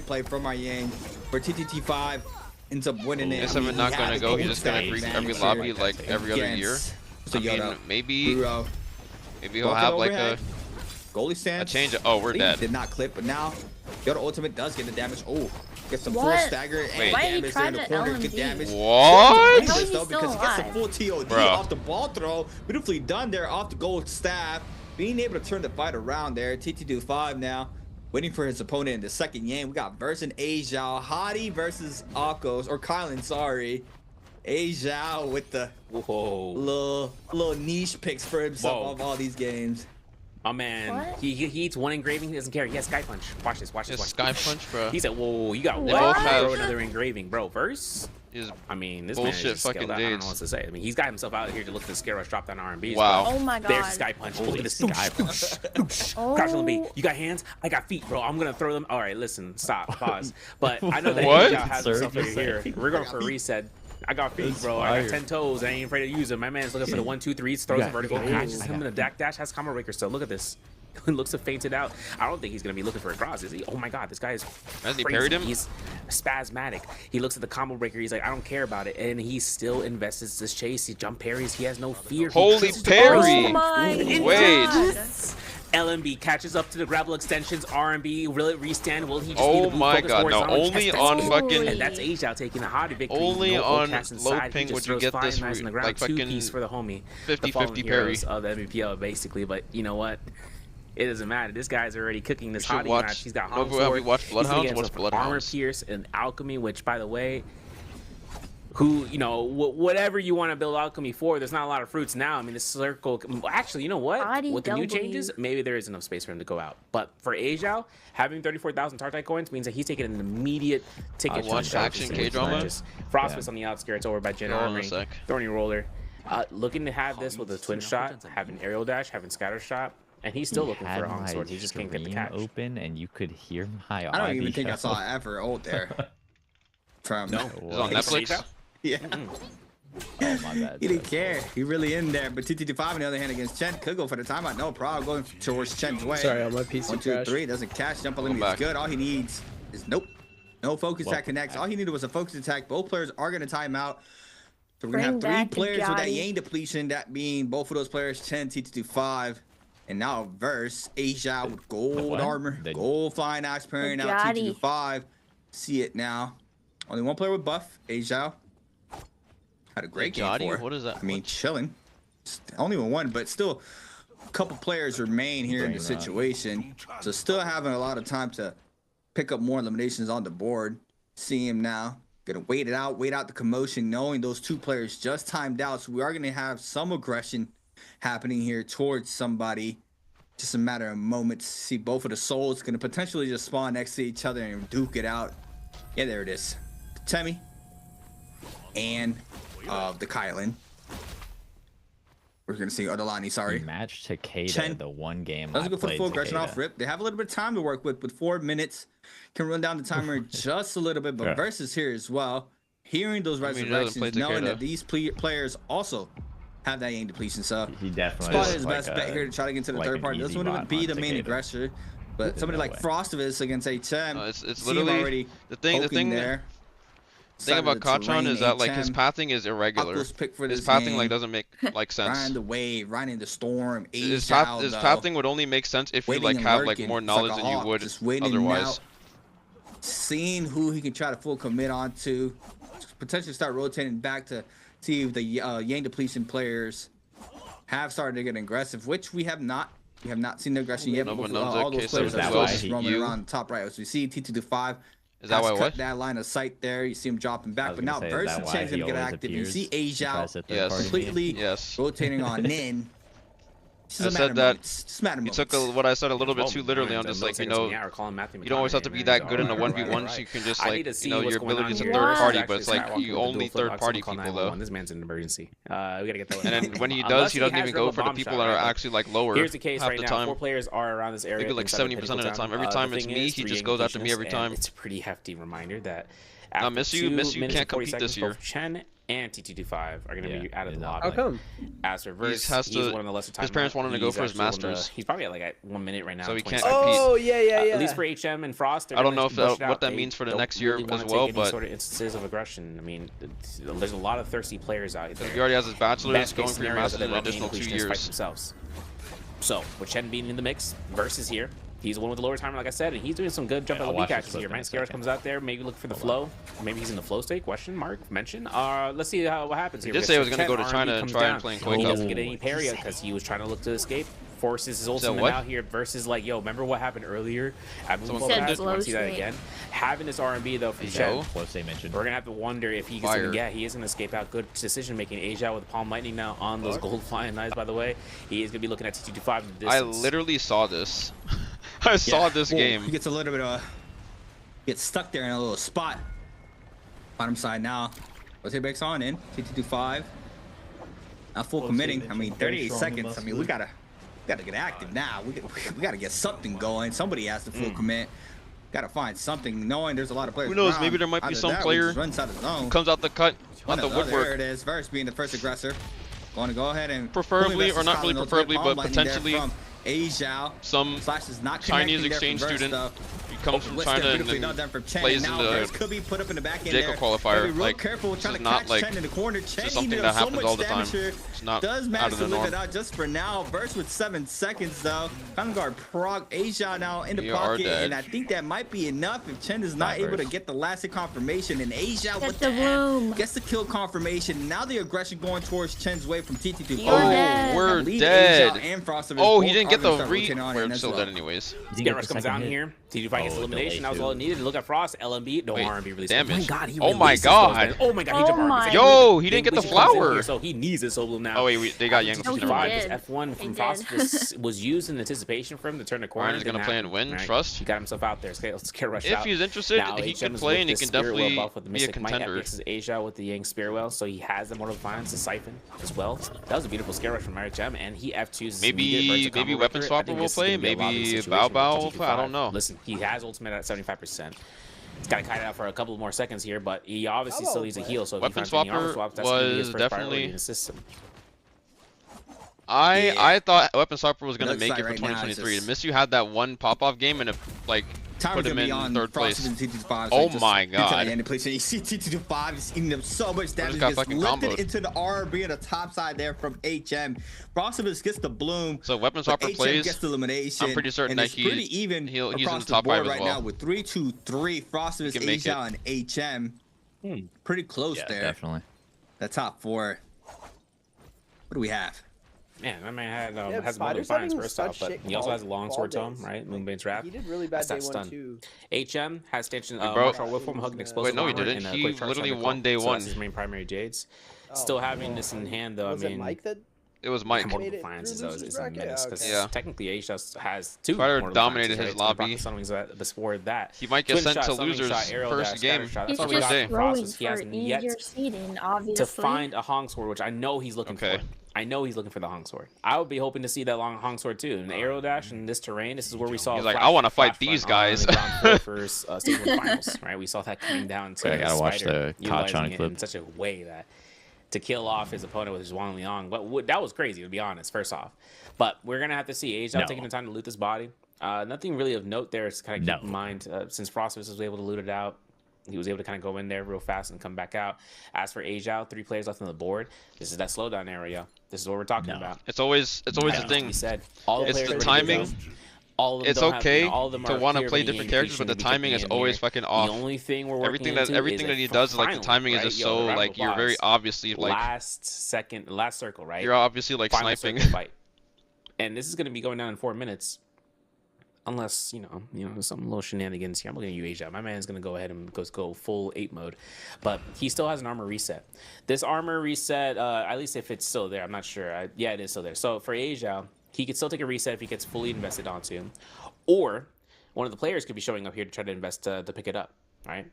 replay from our Yang, where TTT5 ends up winning it. Guess I'm not gonna go. He's just gonna greet every lobby like every other year. I mean, maybe he'll have like a goalie stance. A change. Oh, we're dead. Did not clip, but now Yoda ultimate does get the damage. Oh, gets some full What? stagger and Wait. Why he damage there in the tried corner. an Good LMD? damage. What? How is he Though, still because he gets the alive? full TOD Bro. off the ball throw. Beautifully done there off the gold staff. Being able to turn the fight around there. TT do 5 now. waiting for his opponent in the second game. We got Verse and Azhao, Hottie versus Akos, or Kylan, sorry. Azhao with the little niche picks for himself of all these games. Oh man, he eats one engraving, he doesn't care. He has Sky Punch. Watch this, watch this. Watch Sky Punch, bro. He said, whoa, you got They what? both have Throw another engraving, bro. Verse? I mean, this man is bullshit just skilled fucking out. I don't know dudes. what to say. I mean, he's got himself out here to look at the scare rush drop down R&Bs. Wow. Bro. Oh my There's God. Sky Punch. Look at this Sky Punch. Crouch on the beat. You got hands? I got feet, bro. I'm gonna throw them. All right, listen, stop, pause. But I know that What? Azhao has himself over here. We're going for a reset. I got feet, That's bro. I fire. got 10 toes. I ain't afraid to use them. My man's looking for the 1, 2, 3s, throws a vertical, catches him in a dash, has combo breaker still. Look at this. Looks to fainted out. I don't think he's gonna be looking for a cross, is he? Oh my God, this guy is Has he crazy. parried him? He's spasmatic. He looks at the combo breaker. He's like, I don't care about it, and he still invests this chase. He jump parries. He has no fear. Holy He parry! Oh my Wait. God. LMB catches up to the grapple extensions. R&B will it restand? Will he just Oh need to move my focus God, no, horizontal? only Yes, on that's fucking- it. And that's Azhao taking the Hottie victory. Only no on cast low inside. ping He would just you throws get fire this knives on the ground. like fucking 2-piece for the homie. 50-50 The fallen parry. heroes of the MVPL basically, but you know what? It doesn't matter. This guy's already cooking this You should Hottie watch- match. He's got Have Hong you watched Bloodhounds? What's Armor Bloodhounds? Pierce and Alchemy, which by the way, who, you know, whatever you want to build alchemy for, there's not a lot of fruits now. I mean, the circle, actually, you know what? Body With the new double. changes, maybe there is enough space for him to go out. But for Azhao, having 34,000 Tartai coins means that he's taking an immediate ticket to watch the Action K-drama. Frostfist on the outskirts over by Jen Hold on a Armory, sec. Thorny Roller. Looking to have this with a twin shot, having aerial dash, having scatter shot, and he's still looking for a Hong Sword. He just can't get the catch. Open and you could hear my audio. I don't even think I saw ever ult there. From No. Is it on Netflix? Yeah. Oh my bad. He didn't care. He really in there. But TT5 on the other hand against Chen could go for the timeout. No problem. Going towards Chen's way. Sorry, on my PC 1, 2, crashed. 3. Doesn't catch. Jump limit is back. good. All he needs is nope. No focus Welcome attack connects. back. All he needed was a focus attack. Both players are going to time out. So we're going to have Bring 3 back the players with that Gotti. Yang depletion. That being both of those players, Chen, TT5. And now Verse, Azhao with gold what? armor, The- gold flying axe parrying out Gotti. TT5. See it now. Only one player with buff, Azhao. Had a great game Gotti? for it. What is that? I mean, chilling. Only with one, but still, a couple players remain here in the Brain rot. situation. So still having a lot of time to pick up more eliminations on the board. See him now. Gonna wait out the commotion, knowing those 2 players just timed out. So we are gonna have some aggression happening here towards somebody. Just a matter of moments. See both of the souls gonna potentially just spawn next to each other and duke it out. Yeah, there it is. Temi and the Kylan. We're gonna see Odolani, sorry. He matched Takeda Chen. the one game. Let's I go for the played full aggression Takeda. off rip. They have a little bit of time to work with 4 minutes. Can run down the timer just a little bit, but Yeah. Versus here as well. Hearing those I mean, he doesn't resurrections, play knowing Takeda. that these players also have that Yang depletion. So He definitely Spot is his like best a- bet here to try to get into the like third an party. easy Doesn't want to bot be on the main Takeda. aggressor, but There's somebody no like way. Frostivus against HM. No, it's see him literally already the thing poking there. The thing Side of about the Kachan terrain, is that like his HM. pathing is irregular. Aqua's pick for His this pathing game. like doesn't make like sense. Riding the wave, riding the storm. His Azhao, his though, pathing would only make sense if you waiting like and have like lurking. more It's like knowledge a than you hawk, would just waiting otherwise. out, seeing who he can try to full commit onto, potentially start rotating back to see if the Yang depletion players have started to get aggressive, which we have not. We have not seen the aggression yet. No, But but no, all those okay, so players is are that still why just he- roaming you- around the top right. As we see T225 Is that why cut what? that line of sight there. You see him dropping I back, was but gonna now say, is Verse that and why Chen's he gonna get always active. You appears see and Azhao tries to third Yes. party me? completely Yes. rotating on Nin. It's I just a matter said of that moments. Just a matter of he took moments. what I said a little bit Well, too literally. I I'm mean, just the like, you milliseconds know, in the hour, calling Matthew you don't always have to McConaughey, be man. that He's good in a all right, 1v1, right. so you can just I like, need to you see know, what's your going on ability is a here. third party, Actually, but it's like Skywalker you with the only dual third foot party call people 911. though. This man's in an emergency. We gotta get that. And then when he Unless does, he doesn't has even go Rebel for the Bomb people Shot, that are right? actually like lower Here's the case half right the now. time. 4 players are around this area. Maybe like inside 70% of the Pinnacle time. Every Town. time The it's thing me, is, he for just Yang goes after me Depletionist, every and time. It's a pretty hefty reminder that Now, after Miss 2 you minutes can't and 40 compete this seconds, year. both Chen and T225 are gonna be out of the lobby. How come? As for Verse, has he's to- one of the lesser his parents timeout. wanted to go He's for his actually one of the- masters. He's probably at like at 1 minute right now. So he 20 can't seconds. compete. Oh yeah, yeah, yeah. At least for HM and Frost, I don't know if they're gonna that- push it what out. that They means for the don't next year really wanna as well, take any but- sort of instances of aggression. I mean, there's a lot of thirsty players out there. He already has his bachelor's, Best going case for your scenario is master's that in an they're additional 2 English just fight years. themselves. So with Chen being in the mix, Verse is here. He's the one with the lower timer, like I said, and he's doing some good jump Yeah, I'll LB watch this catches clip here. in a Man, Scarus second. comes out there, maybe look for the flow. Maybe he's in the flow state? Question mark? Mention. Let's see what happens here. He did because say he was gonna Chen, go to R&B China and comes try and down. play in He Quake Up. doesn't get any parry because he was trying to look to escape. forces his ultimate out here versus like, yo, remember what happened earlier at Moonfall? I want to see that again. Having this R&B though from Chen, we're gonna have to wonder if he's gonna he is gonna escape out. Good decision making. Asia with the Palm Lightning now on those gold flying knives. By the way, he is gonna be looking at T225 in the distance. I literally saw this. I saw this game. He gets a little bit of gets stuck there in a little spot. Bottom side now. Rotate breaks on in. T225. Not full committing. I mean, 38 seconds. I mean, we gotta get active now. We gotta get something going. Somebody has to full commit. Gotta find something. Knowing there's a lot of players. Who knows? Around. Maybe there might be some player who comes out the cut on the woodwork. There it is. Verse being the first aggressor. Going to go ahead and preferably, or not really preferably, but potentially some not Chinese exchange student. He comes from China and then plays in the could be put up in the back end Jacob qualifier. Like, careful this is not like just something that happens all the time. It's not out of the norm. Just for now, Verse with 7 seconds though. Vanguard Prague, Asia now in the pocket, and I think that might be enough if Chen is not able to get the last hit confirmation. And Asia with the room gets the kill confirmation. Now the aggression going towards Chen's way from TT2. Oh, we're dead. Oh, he didn't get the re. We're still dead anyways. Rush comes down here. T2 gets elimination. That was all it needed. Look at Frost. LMB. No R&B release. Damage. Oh my god. Oh my god. He jumped R&B. Yo, he didn't get the flower. So he needs it solo now. Oh wait, they got Yang. F1 from Frost was used in anticipation for him to turn the corner. Ryan is gonna play and win. Trust. He got himself out there. Let's get Rush out. If he's interested, he can play and he can definitely be a contender. This is Asia with the Yang Spearwell, so he has the Mortal Defiance to siphon as well. That was a beautiful scare rush from Marichem, and he F2s. Maybe Weapon Swapper will play. Maybe Bao Bao. I don't know. Listen, he has ultimate at 75%. He's got to kite it out for a couple more seconds here, but he obviously still needs a heal. So if Weapon he finds Swapper swaps, that's gonna be his first priority definitely in the system. I thought Weapon Swapper was gonna make it for 2023. Miss you had that one pop-off game and it like put him in third place. Oh my god! You see T225 is eating them so much damage. Gets lifted into the RB at the top side there from HM. Frostivus gets the bloom. So Weapon Swapper plays. Gets the elimination. I'm pretty certain that pretty even he's in across the top board 5 as right well. now with 3-2-3. Frostivus, Asia, and HM. Pretty close there. Definitely. The top 4. What do we have? Man, my man has Mortal Defiance first off, but he also has a longsword tome, right? Moonbane's Wrath. He did really bad day 1 too. HM has stanchion, Martial Willform, Hugging Explosive. Wait, no, he didn't. He literally won day 1. So that's his main primary Jades. Still having this in hand, though. Was I mean, it Mike that? It was Mike. Mortal Defiance is a menace because technically Asia has 2. Fighter dominated his lobby. Before that, he might get sent to losers first game. He's just throwing for easier seeding, obviously. To find a Hong Sword, which I know he's looking for. I know he's looking for the Hong Sword. I would be hoping to see that long Hong Sword too. In the Aero Dash in this terrain, this is where we saw. He's like, I want to fight these guys. For State Finals, right? We saw that coming down to I gotta watch the Kachan clip in such a way that to kill off his opponent with his Wang Liang. But that was crazy, to be honest. First off, but we're gonna have to see Asia taking the time to loot this body. Nothing really of note there. It's kind of keep in mind since Frostivus was able to loot it out. He was able to kind of go in there real fast and come back out. As for Asia, 3 players left on the board. This is that slowdown area. This is what we're talking about. It's always the thing. He said, all the it's the timing. All of them it's okay to want to play different characters, but the timing is always fucking off. The only thing we're working everything that he does, like the timing is just so like you're very obviously like last circle, right? You're obviously like sniping. Fight. And this is going to be going down in 4 minutes. Unless, you know, some little shenanigans here. I'm looking at you, Asia. My man's going to go ahead and go full 8 mode. But he still has an armor reset. This armor reset, at least if it's still there, I'm not sure. Yeah, it is still there. So for Asia, he could still take a reset if he gets fully invested onto him. Or one of the players could be showing up here to try to invest to pick it up, right?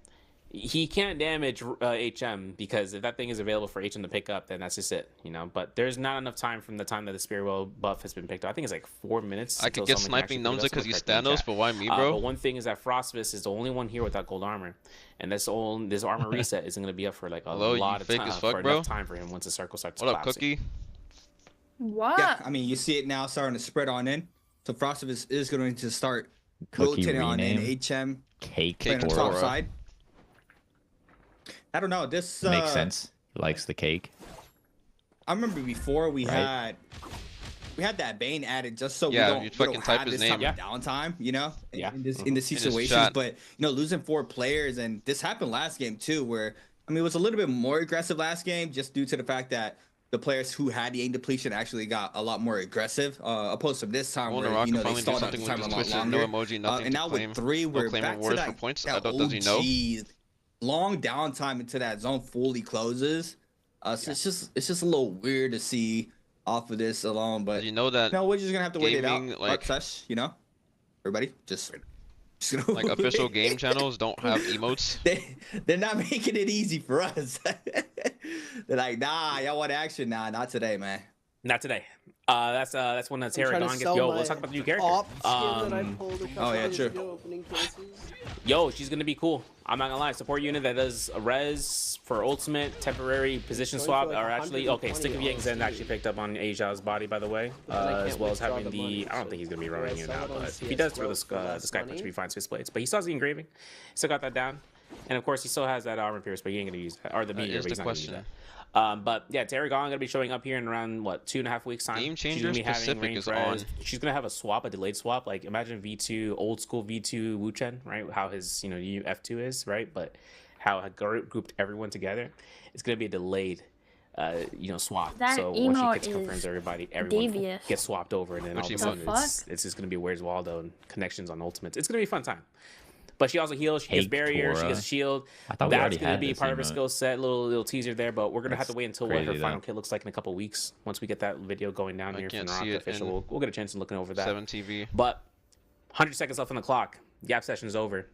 He can't damage HM because if that thing is available for HM to pick up, then that's just it, you know. But there's not enough time from the time that the Spearwell buff has been picked up. I think it's like 4 minutes. I could get sniping Numza because he's Thanos, but why me, bro? But one thing is that Frostivus is the only one here without gold armor, and this armor reset isn't going to be up for like a lot of time enough time for him once the circle starts collapsing. What up, Cookie? What? Yeah, I mean, you see it now starting to spread on in. So Frostivus is going to start rotating on in. HM Cake on the top side. I don't know. This makes sense. Likes the cake. I remember before we had that Bane added just so we don't have this type of downtime, you know, in the situations. But you know, losing 4 players, and this happened last game too, where I mean it was a little bit more aggressive last game just due to the fact that the players who had the aim depletion actually got a lot more aggressive, opposed to this time where Rock you know they finally do stalled out something the with time a this lot twisted longer. no emoji, nothing And to now claim, with 3, no we're claiming back to rewards that, for points. that Does he know? OG long downtime into that zone fully closes. So it's just a little weird to see off of this alone. But you know that we're just gonna have to wait it out. like Such, you know, everybody just like official game channels don't have emotes. They're not making it easy for us. They're like, nah, y'all want action? Nah, not today, man. Not today. That's when the Terragon gets. Yo, let's talk about the new character. Oh yeah, sure. Yo, she's gonna be cool. I'm not gonna lie. Support unit that does a res for ultimate temporary position swap, or actually, okay, Stick of Yang Zen actually picked up on Asia's body, by the way, as well as having the. I don't think he's gonna be running it now, but if he does throw the sky punch, he finds his plates. But he still has the engraving. Still got that down, and of course he still has that armor pierce, but he ain't gonna use that, or the meteor. But he's not gonna use that. But yeah, Terragon gonna be showing up here in around what 2.5 weeks time. Game Changer Specific is on. She's gonna have a swap, a delayed swap. Like imagine V2, old school V2 Wu Chen, right? How his F2 is, right? But how I grouped everyone together. It's gonna be a delayed, swap. That so once she emote confirms is everybody, everyone devious. gets swapped over, and then all of a sudden it's just gonna be Where's Waldo and connections on Ultimates. It's gonna be a fun time. But she also heals. She gets barrier. She gets shield. I thought we already That's gonna had be this part of her emote. skill set. Little teaser there, but we're gonna have to wait until what her crazy, final though. kit looks like in a couple weeks. Once we get that video going down here from can't the see it official, in we'll get a chance to looking over that. 7 TV. But 100 seconds left on the clock. Gap session's over.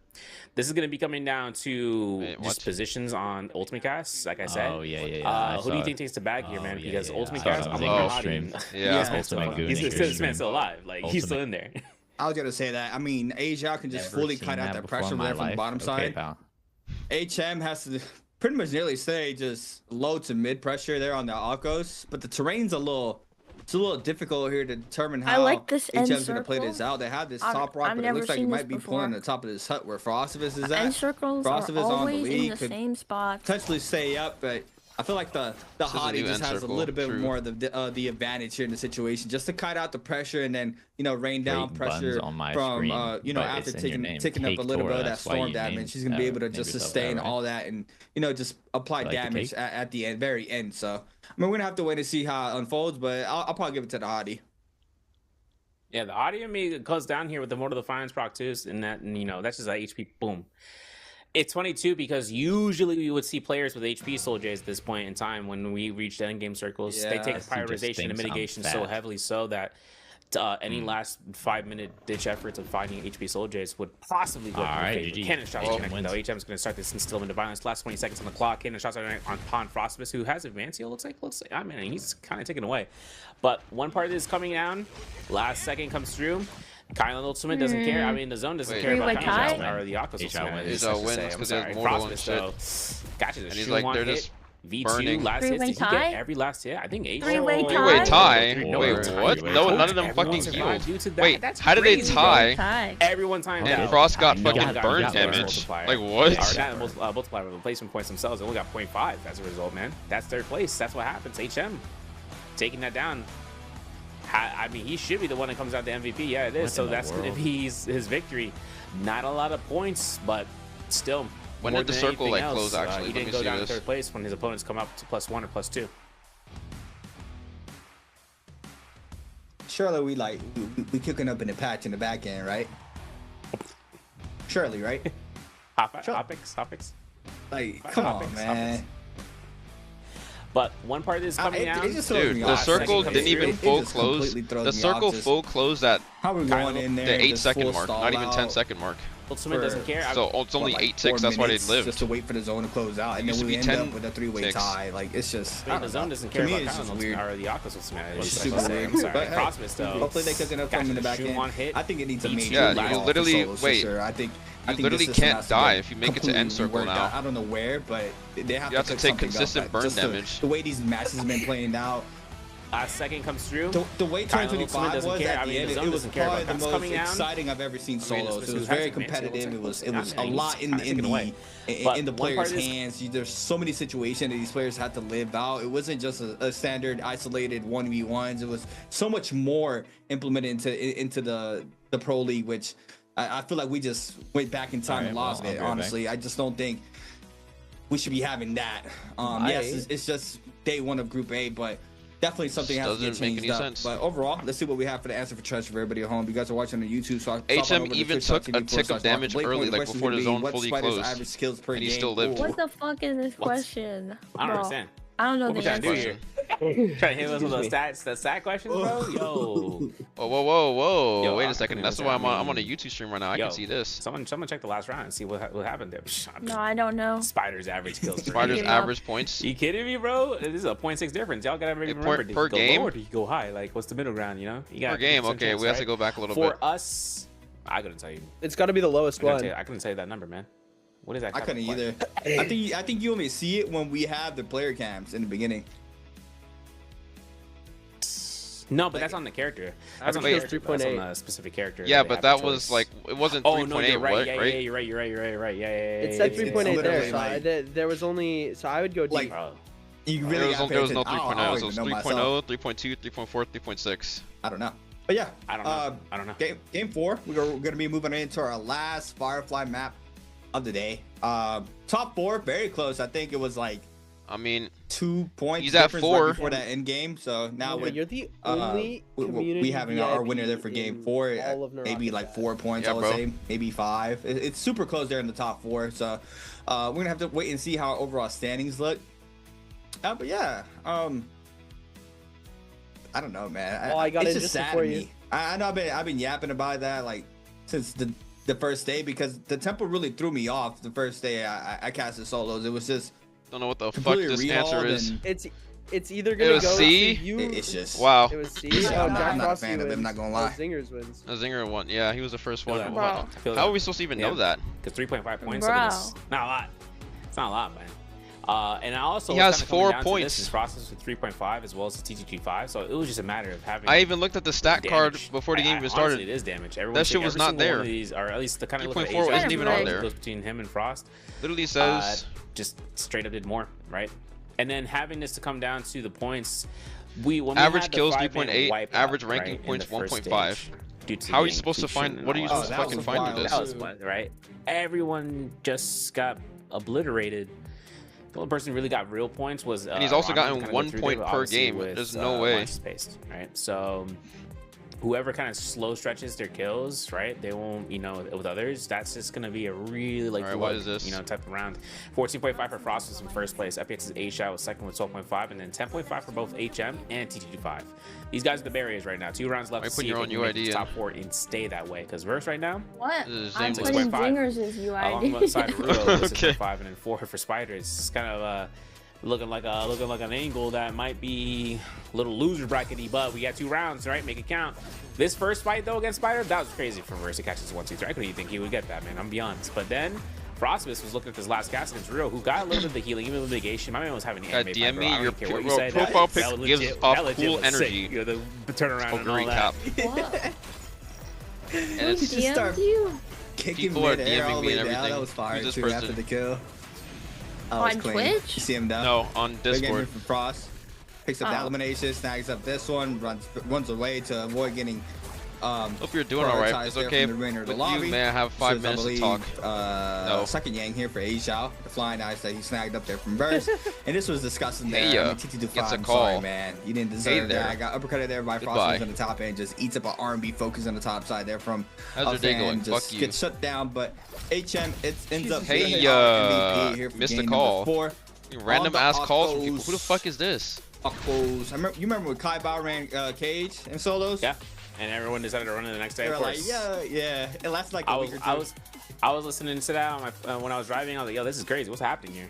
This is gonna be coming down to just positions on Ultimate Cast. Like I said. Oh yeah. Who do you think takes the bag here, man? Because Ultimate I saw Cast, it I'm on like, stream. yeah, Ultimate Goon this stream. man's still alive. Like he's still in there. I was gonna say that. I mean, Asia can just fully cut out that pressure there from the bottom side. Pal. HM has to pretty much nearly stay just low to mid pressure there on the Akos, but the terrain's a little difficult here to determine how I like this end HM's gonna play circle. this out. They have this I've- top rock, I've but it never looks like it seen might this be before. pulling the top of this hut where Frostivus is at. End circles are Frostivus on the always in lead the could same spot. potentially stay up, but I feel like the This is a Hottie new just end has a circle, little bit true. more of the advantage here in the situation, just to cut out the pressure and then rain down Great buns pressure on my from screen, after but it's in your name. taking up a Cake little bit Tora, of that that's why storm you damage. named- She's gonna be able to named just yourself sustain that, right? all that and just apply You like the damage cake? at the end, very end. So I mean, we're gonna have to wait and see how it unfolds, but I'll probably give it to the Hottie. Yeah, the audio me goes down here with the Immortal Defiance proc too, and that's just a HP boom. It's funny too because usually we would see players with HP Soul J's at this point in time when we reach the endgame circles. They Yeah, take he just prioritization and thinks I'm mitigation so fat. heavily so that any last 5-minute ditch efforts of finding HP Soul J's would possibly go Alright, in favor. GG. Cannon shots Well, connecting though. HM's going to start this instillment of violence. Last 20 seconds on the clock. Cannon shots are on Pawn Frostibus, who has Advanced. Looks like. I mean, he's kind of taken away. But one part is coming down. Last second comes through. Kylan Ultimate doesn't care. I mean, the zone doesn't care about Kylan or the Akos Ultimate. He's wins because he has Mortal and shit. Gotcha. And he's like, they're just V2 burning. last hits. Did he tie? get every last hit? I think 8. Three-way Three-way tie? No, Wait, tie. what? No, none of them Everyone fucking survived healed. due to that. Wait, That's how did they crazy, tie? Tie. Everyone timed And out. Frost got No, fucking got burn bonus damage. multiplier. Like, what? Or not multiplier, but replacement points themselves. They only got 0.5 as a result, man. That's third place. That's what happens. HM taking that down. I mean, he should be the one that comes out the MVP. Yeah, it is. What So in the that's going to world? be his victory. Not a lot of points, but still. When more did the than circle, anything like, else, close, actually? He Let me didn't go see down in this. third place when his opponents come up to +1 or +2. Surely we cooking up in the patch in the back end, right? Surely, right? Topics. Like, come on, Topics. man. But one part is coming out. It just throws Dude, me the off. circle Second didn't comes even through, full it just close. completely throws The me off, circle just full closed at how we going in there? the 8 just second full mark, stall not even out 10 second mark. Ultimate doesn't care. So it's only what, 8-6. 4 That's why they minutes lived. Just to wait for the zone to close out, and Used then to we be end up 10-6. with a 3-way tie. Like it's just. I mean, the zone doesn't care to me, about it's just Kylan weird. or the Akos Ultimate. It's It's super like weird. I'm sorry, But hey, Frostbus though. hopefully they cooking up Gotcha, from in the the back shoe end. one hit. I think it needs a major. Yeah, last you literally solos for wait. Sure. I think You this literally system can't has to die get if you make it to end completely circle reworked. now. I don't know where, but they have You have to take something up, consistent like, burn just damage. The way these matches have been playing out. Last second comes through. The way Kylan 2025 doesn't was care. at I the mean, end, the zone it was doesn't care probably about the Cops most coming down. exciting I've ever seen I mean, solos. this It was has very advanced, competitive. It was a he's lot kinda taken away. in the But one players' part is- hands. There's so many situations that these players had to live out. It wasn't just a standard isolated 1v1s. It was so much more implemented into the pro league, which I feel like we just went back in time and lost it. Honestly, I just don't think we should be having that. Yes, it's just day one of Group A, but definitely something that has to get Doesn't make changed any up. sense. But overall, let's see what we have for the answer for treasure for everybody at home. You guys are watching on YouTube, so HM even took a tick of damage early, like before the zone fully closed, average kills per and he game? still lived. What the fuck is this question? I don't Bro, understand. I don't know What we the trying to do answer. here? Trying to hit us with the stats, the stat questions, bro? Yo. Whoa. Yo, Wait I a second. couldn't That's even why say, I'm on a YouTube stream right now. I Yo, can see this. Someone check the last round and see what happened there. No, I don't know. Spider's average kills. per Spider's game. average points. You kidding me, bro? This is a 0.6 difference. Y'all gotta remember. Did per you go game? low or did you go high? Like, what's the middle ground? You know? You got Per game. Okay, we have to go back a little bit. For us, I couldn't tell you. It's got to be the lowest one. I couldn't tell you that number, man. What is that? I couldn't either. I think you only see it when we have the player cams in the beginning. No, but that's on the character. That's on the character. That's on a specific character. Yeah, but that was like it wasn't 3.8. No, you're right. Right? Yeah, you're right. Yeah. It said 3.8 there, so there was only. So I would go deep. Like, you really there was no 3.0. It was 3.0, 3.2, 3.4, 3.6. I don't know. But yeah, I don't know. Game 4, we're gonna be moving into our last Firefly map of the day. Top 4, very close. I think it was like, I mean, 2 points. He's at difference 4 right before that end game. So now you're the only we having our winner there for game 4. all of Maybe like 4 points. Yeah, I would bro. say maybe 5. It's super close there in the top 4. So we're gonna have to wait and see how our overall standings look. But yeah, I don't know, man. Well, I got it's it just just sad before to you. me. I know I've been yapping about that like since the first day, because the tempo really threw me off the first day I casted solos. It was just don't know what the fuck completely this answer rehauled is. and It's either gonna was go C? to you. it's just Wow. It was C. I'm Jack not a Frosty fan of it, I'm wins. not gonna lie. Zingers wins. A Zinger one. Yeah, he was the first one. that. How Feel are that. we supposed to even know that? Because 3.5 points. Bro. It's not a lot. It's not a lot, man. And I also He was has kinda coming 4 down to points. This process with 3.5 as well as the TTG5, so it was just a matter of having. I even looked at the stat card damage. before the game even Honestly, started. it is damage. That shit was not there. One of these, or at least the kind of look at 3.4 wasn't even on there. Goes between him and Frost. Literally says Just straight up did more, right? And then having this to come down to the points, when average had the kills 5-man 3.8, wipeout, average ranking right, in points the first 1.5. stage, due to How are the you supposed to inclusion find? and What are you all supposed that. to fucking find with this? That was what, right? Everyone just got obliterated. The only person who really got real points was. And he's also Ramen, gotten kinda go 1 through point there, per obviously game. with, There's no way. launch spaced, right? So whoever kind of slow stretches their kills, right? They won't, with others. That's just gonna be a really like Alright, what is this? type of round. 14.5 for Frost was in first place. FPX's A-Shot was second with 12.5, and then 10.5 for both HM and TT25. These guys are the barriers right now. 2 rounds left Why to put see your if own they can make UID the in? top 4 and stay that way. Because Verse right now, This What? is I'm Zingers. putting 6.5. Zingers as Alongside UID. Rulo, Okay. 6.5, and then 4 for Spider. It's kind of looking like an angle that might be a little loser brackety, but we got 2 rounds, right? Make it count. This first fight though against Spider, that was crazy from Verse to catch this 1, 2, 3. I couldn't even think he would get that, man. I'm be honest. But then Frostbus was looking at this last cast against Rio, who got a little bit of the healing, even with mitigation. My man was having the anime DM fight, bro. me I don't your care what you pro- say. profile That pic was gives legit- off that legit cool was sick. energy. The turnaround and all recap. that. And it's just start you? kicking People are mid-air all DMing the me way and down. everything. That was fire Who's this too person? after the kill. That was On clean. Twitch? You see him down? No, on Big game Discord. from Frost. Picks up the Oh. elimination, snags up this one, runs away to avoid getting Hope you're doing alright. prioritized It's there okay from the with the you, lobby. may I have 5 This is, minutes to I talk? believe, No. second Yang here for A Xiao, the flying ice that he snagged up there from Burst. And this was disgusting there. Hey, I mean, TT25, gets a I'm call. sorry, man. You didn't deserve there. that. I got uppercutted there by Goodbye. Frost on the top end, just eats up an R&B focus on the top side there from How's a your day fan, going? just Fuck you. gets shut down, but HM, it ends up Hey, being our MVP here for missed a game call. number 4. Random ass calls from Akos. people. Who the fuck is this? You remember when Kai Bao ran Cage in solos? Yeah. And everyone decided to run it the next day. They Of were course. like, yeah. It lasted like a week or two. I was listening to that on my, when I was driving. I was like, yo, this is crazy. What's happening here?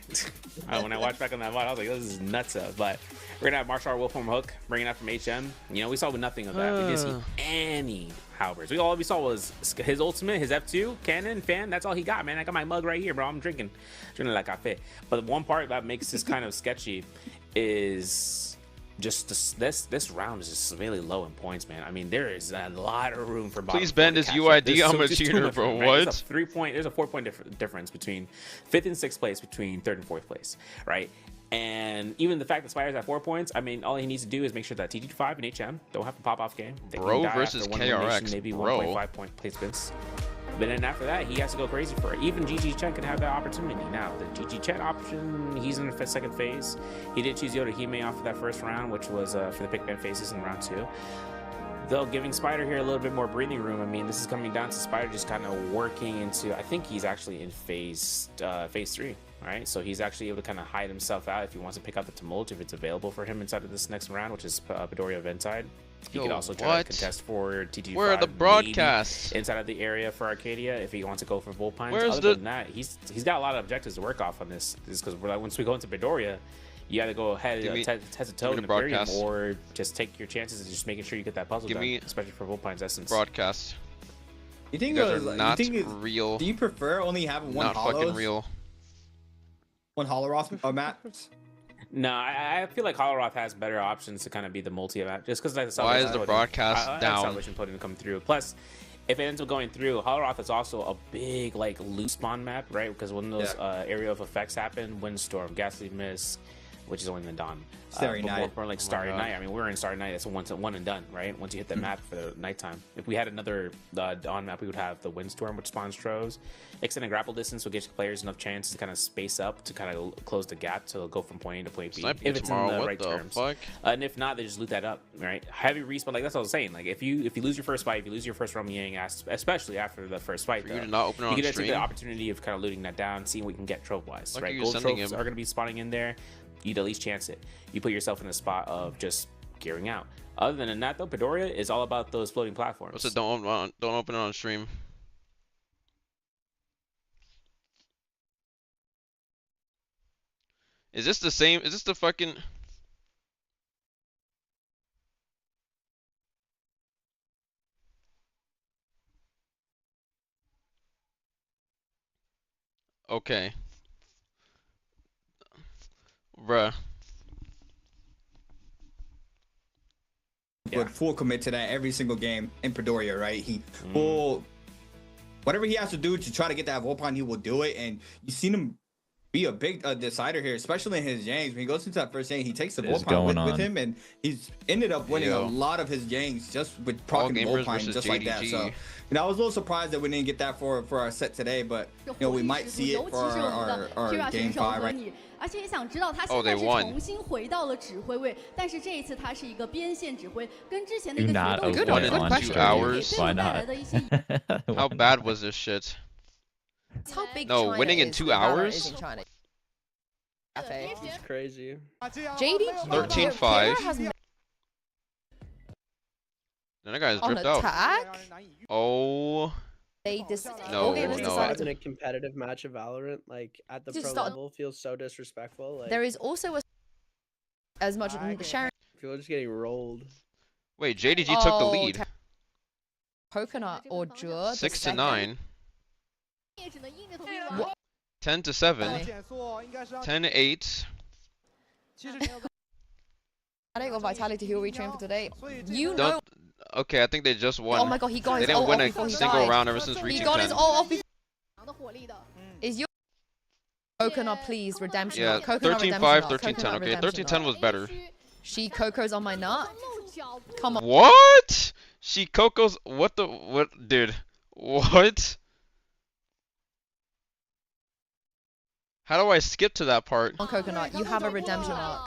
When I watched back on that VOD, I was like, this is nuts. But we're going to have Marshall Wolfram Hook bringing that from HM. We saw nothing of that. We didn't see any halberds. All we saw was his ultimate, his F2, cannon, fan. That's all he got, man. I got my mug right here, bro. I'm drinking like cafe. But the one part that makes this kind of sketchy is just this round is just really low in points, man. I mean, there is a lot of room for bottom. Please bend his UID. I'm a cheater, bro. What? There's a 4-point difference between 5th and 6th place, between 3rd and 4th place, right? And even the fact that Spider's at 4 points, I mean, all he needs to do is make sure that TT5 and HM don't have a pop-off game. They Bro can die versus after one KRX, elimination, maybe bro. 1.5 point placements. But then after that, he has to go crazy for it. Even GG Chen can have that opportunity. Now, the GG Chen option, he's in the second phase. He did choose Yoda Hime off of that first round, which was for the Pikmin phases in round 2. Though giving Spider here a little bit more breathing room. I mean, this is coming down to Spider just kind of working into, I think he's actually in phase 3, right? So he's actually able to kind of hide himself out if he wants to pick out the Tumult, if it's available for him inside of this next round, which is Midoriya Ventide. He could also try to contest for TG5. Where are the broadcasts? Inside of the area for Arcadia, if he wants to go for Bullpines. Where's Other than that, he's got a lot of objectives to work off on this. Because once we go into Midoriya, you got to go ahead head to toe in the Imperium, or just take your chances and just making sure you get that puzzle done, especially for Bullpine's essence. Broadcast. You think you it guys was are not real? Do you prefer only having one not fucking real? One Holoroth map? No, I feel like Holoroth has better options to kind of be the multi-map, just because why is the broadcast down? Salvation Pudding to come through. Plus, if it ends up going through, Holoroth is also a big like loot spawn map, right? Because when those area of effects happen, Windstorm, Ghastly Mist, which is only in the Dawn. Starry Night. More like Starry Night. I mean, we're in Starry Night. It's one and done, right? Once you hit the map for the nighttime. If we had another Dawn map, we would have the Windstorm, which spawns Troves. Extended grapple distance will give players enough chance to kind of space up to kind of close the gap to go from point A to point B. If it's in the right terms. And if not, they just loot that up, right? Heavy respawn, like that's what I was saying. Like if you lose your first fight, if you lose your first Roman Yang, especially after the first fight, you not open on you can stream? take the opportunity of kind of looting that down, seeing what you can get trove wise, right? You Gold tropes are going to be spawning in there. You'd at least chance it. You put yourself in a spot of just gearing out. Other than that, though, Midoriya is all about those floating platforms. What's it? Don't open it on stream. Is this the same? Is this the fucking? Okay. Bruh. Would full commit to that every single game in Midoriya, right? He will, whatever he has to do to try to get that Volpine, he will do it. And you've seen him be a big decider here, especially in his Yangs. When he goes into that first Yang, he takes the Volpine with him, and he's ended up winning a lot of his Yangs just with proccing the Volpine just like that. So, you know, I was a little surprised that we didn't get that for our set today, but you know, we might see it for our game 5, right? Oh, they won. Do not open it on 2 hours. Why not? How bad was this shit? No, winning in 2 hours? He's crazy. JD 13-5. That guy's dripped out. Oh. No. In a competitive match of Valorant, like at the pro level, feels so disrespectful. Like, there is also as much sharing. People are just getting rolled. Wait, JDG took the lead. Coconut or Jur. 6-9. 10-7. 10-8. Or Vitality who we train for today. You know. Okay, I think they just won. Oh my god, he got his They didn't win before a he single died. round ever since reaching 10. He got his off before. Is your Coconut, please, redemption? Yeah, 13-5, 13-10. Okay, 13-10 was better. She Coco's on my nut. Come on. What? She Coco's. What, dude? What? How do I skip to that part? On Coconut, you have a redemption arc.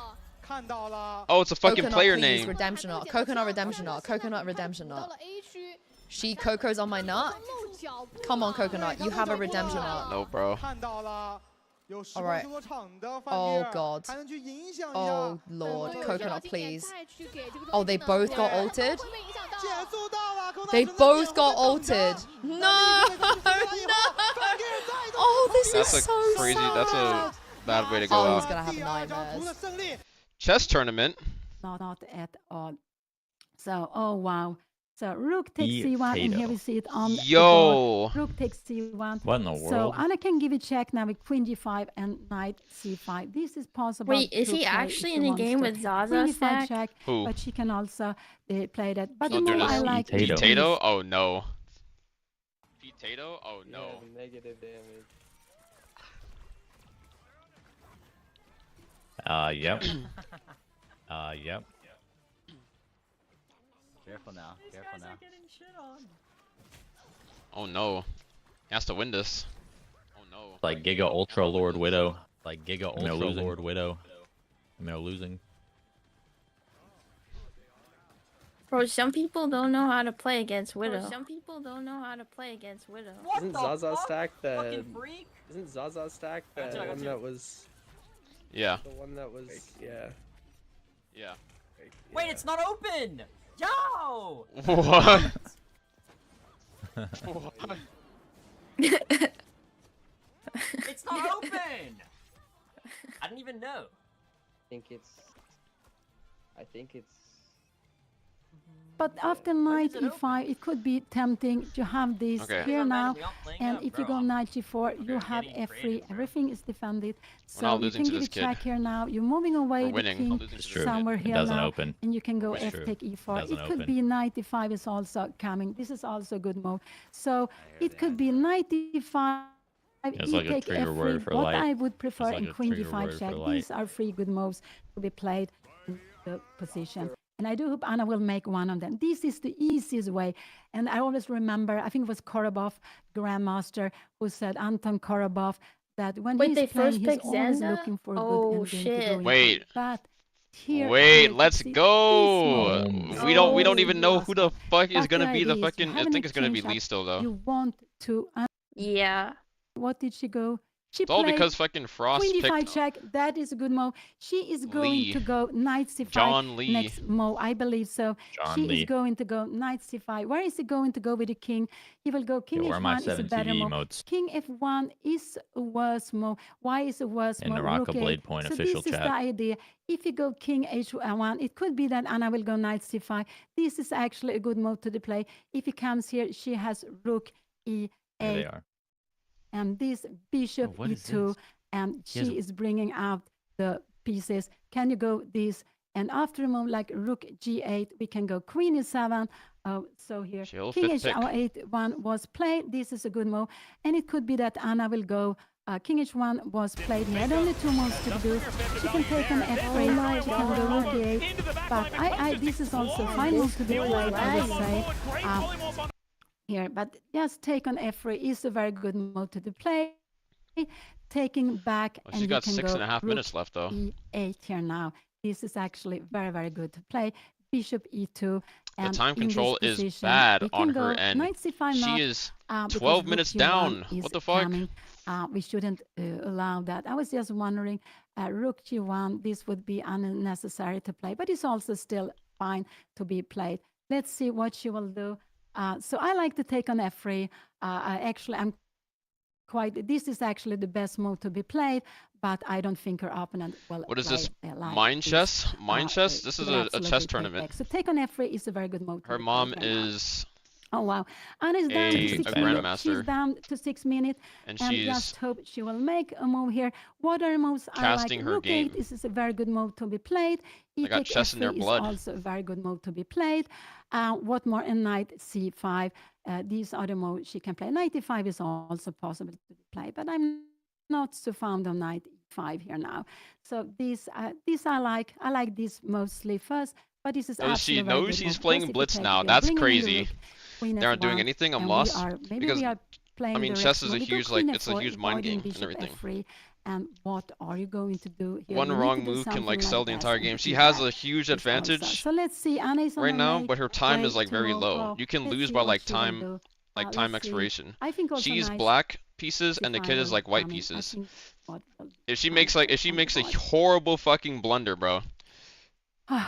Oh, it's a fucking Coconut, player please, name. Redemption arc. Coconut redemption arc. Coconut redemption arc. She Coco's on my nut. Come on, Coconut, you have a redemption arc. No, bro. Alright. Oh god. Oh lord. Coconut, please. Oh, they both got ulted? They both got ulted. No! No! Oh, this is so crazy. sad. That's a bad way to go Oh, he's out. gonna have nightmares. Chess tournament. Not at all. So, oh wow. So rook takes c1, and here we see it on the board. Rook takes c1. What in the world? So Anna can give a check now with queen g5 and knight c5. This is possible. Wait, is to he play actually if in a wants game to. with Zaza Queen d5 stack? check, Who? but she can also play that. But Don't the do more this. I like Potato? Oh no. Potato? Oh no. Negative damage. Yep. Yep. Careful now. Careful now. Oh no. has to win this. Oh no. Like Giga Ultra Lord Widow. Like Giga Ultra Lord Widow. And they're losing. Bro, some people don't know how to play against Widow. Some people don't know how to play against Widow. Isn't Zaza Stack the... Isn't Zaza Stack the one that was... Yeah. The one that was... Yeah. Yeah. Wait, it's not open! Yo! What? It's not open! I didn't even know. I think it's... But after knight e5, it could be tempting to have this here now. And if you go knight g4, you have f3. Everything is defended. So you can give a check here now. You're moving away the king somewhere here now. And you can go f take e4. It could be knight e5 is also coming. This is also a good move. So it could be knight e5. It's like a trigger word for what light. I would prefer It's like in a queen trigger d5 word check. for light. These are three good moves to be played in the position. And I do hope Anna will make one of them. This is the easiest way. And I always remember, I think it was Korobov, Grandmaster, who said, Anton Korobov, that when Wait, he's they playing, first he's picked always Xander? looking for a Oh, good ending to shit. go into. Wait. But here, Wait, you let's see go. this We don't even know who the fuck is But gonna be the idea is fucking. you I have think an it's gonna be exchange Lee still though. You want to... Yeah. What did she go? She It's all played because fucking Frost queen d5 picked check. That is a good move. She is going Lee. to go knight c5 John Lee. next move. I believe so. John She Lee. is going to go knight c5. Where is he going to go with the king? He will go king where are my h1 is a 7 better TV move. emotes? King f1 is a worse move. Why is a worse In the move? Rock Rook of Blade eight. Point So official this is chat. the idea. If you go king h1, it could be that Anna will go knight c5. This is actually a good move to the play. If he comes here, she has rook e8. There they are. And this bishop what is e2, this? and He has- she is bringing out the pieces. Can you go this? And after a move like rook g8, we can go queen e7. So here, Chill, king fifth pick. h8 one was played. This is a good move. And it could be that Anna will go king h1 was played. He had only two moves to do. She can take an f3, she can go rook e8. But this is also fine move to be played, I would say. Here, but just take on f3 is a very good move to the play. Taking back, Well, and she's you got can 6.5 go minutes left though. e8 here now. This is actually very, very good to play. Bishop e2. And time in this control is position, bad we can on go her end. knight c5 now, She is because 12 rook minutes g1 down. is What the fuck? coming. We shouldn't allow that. I was just wondering, rook g1, this would be unnecessary to play, but it's also still fine to be played. Let's see what she will do. So I like to take on f3. This is actually the best move to be played, but I don't think her opponent will What is play, this? like Mind this. chess? Mind chess? This is Will a absolutely chess take tournament. back. So take on f3 is a very good move. to Her be mom played right now. is Oh wow, Anna's down to a 6 minutes. grandmaster. She's down to 6 minutes, And and she's just hope she will make a move here. What are moves I like? casting her Rook game. 8 is a very good move to be played. They got E take chess in their f3 blood. is also a very good move to be played. What more? And knight c5. These are the moves she can play. Knight e5 is also possible to be played, but I'm not so fond of knight e5 here now. So these I like. I like these mostly first, but this is Does she absolutely very know good she's move. playing Plus, if you Blitz take now? here, That's bring in the crazy. rook, queen They aren't doing f1, anything. I'm and lost maybe because we are playing I mean the chess right is a move. We go huge queen it's a f4, huge mind avoiding game and bishop everything. f3. And what are you going to do here? One You need wrong to do move can something like sell the that, entire and game. She do has that. a huge This also. advantage So let's see. Anna is on right the now, make but her time way is like to very move. low. Oh, You can let's lose see by what like she will time do. time Let's see. expiration. I think also She's nice black pieces and the if kid I is will like white come in. I pieces. think what will If she come makes out. if she Oh my makes a God. horrible fucking blunder, bro,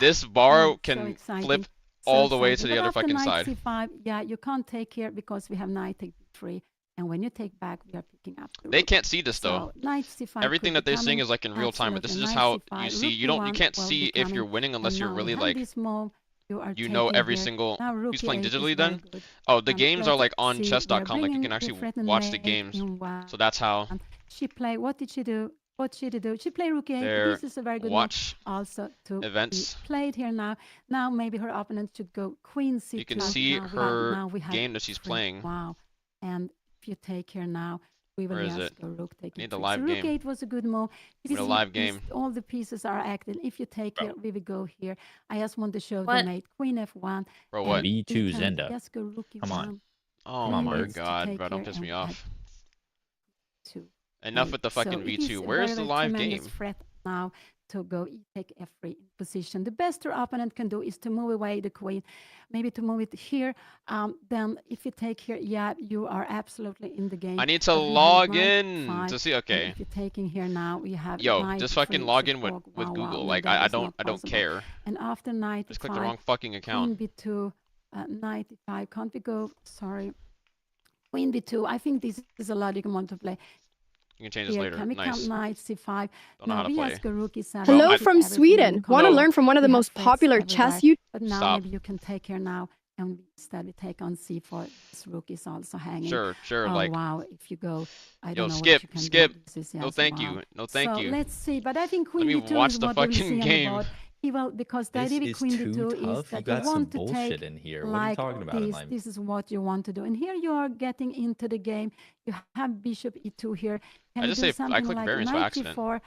this bar So can exciting. flip So all the way to exciting. the But other after fucking knight side. c5, yeah, you can't take here because we have knight take b3, and when you take back, we are picking up the They rook. can't see this though. So knight c5 Everything could that be they're seeing coming. is like in real time, but this is Absolutely. just how Knight you c5, see. rook You e1 can't will see be if you're coming. winning unless And you're now we really have like this move you are you know taking every here. single. Now rook He's playing e8 is digitally very then. good. Oh, the And games are let's like on see, we are chess.com. Like you bringing can actually different watch the mate games. in one. So that's how She play. What did she do? What did she do? She played rook e8. their This is a very good watch move also to events. be played here now. Now maybe her opponent should go queen c2. You can see now we her have game that she's three. playing. Wow. And if you take here now, we will Where is just it? go rook taking Need the three. live So rook game. 8 was a good move. If you Need a see live game. all the pieces are active. If you take here, we will go here. I just want to show What? the mate. Queen f1. Bro, and what? we B2 can Zenda. Just go rook Come on. e1. Oh my god, bro, don't piss me off. Enough with the fucking V2. Where's the live game? Threat now to go take every position. The best your opponent can do is to move away the queen, maybe to move it here. Then if you take here, yeah, you are absolutely in the game. I need to log in to see. Okay. If you're taking here now, we have. Yo, just fucking log in with Google. Like I don't care. And after knight, just click the wrong fucking account. Queen b2, knight e5. Can't we go? Sorry. Queen b2. I think this is a logical one to play. You can change this later. Can we nice. come knight c5? Don't know how to play. Hello from Sweden. Want to learn from one of the most popular chess YouTubers? But now maybe you can take here now and instead we take on c4. This rook is also hanging. Sure. Oh, like. wow, if you go, I Yo, don't know skip. what you can do. This is, no, thank you. No, thank you. Let's see. But I think queen Let me b2 watch is the what we'll fucking see game. Well, because the idea with queen b2 is that you want to take in here. like this is what you want to do. And here you are getting into the game. You have bishop e2 here. Can I you just do say something I clicked like variance by knight accident. d4?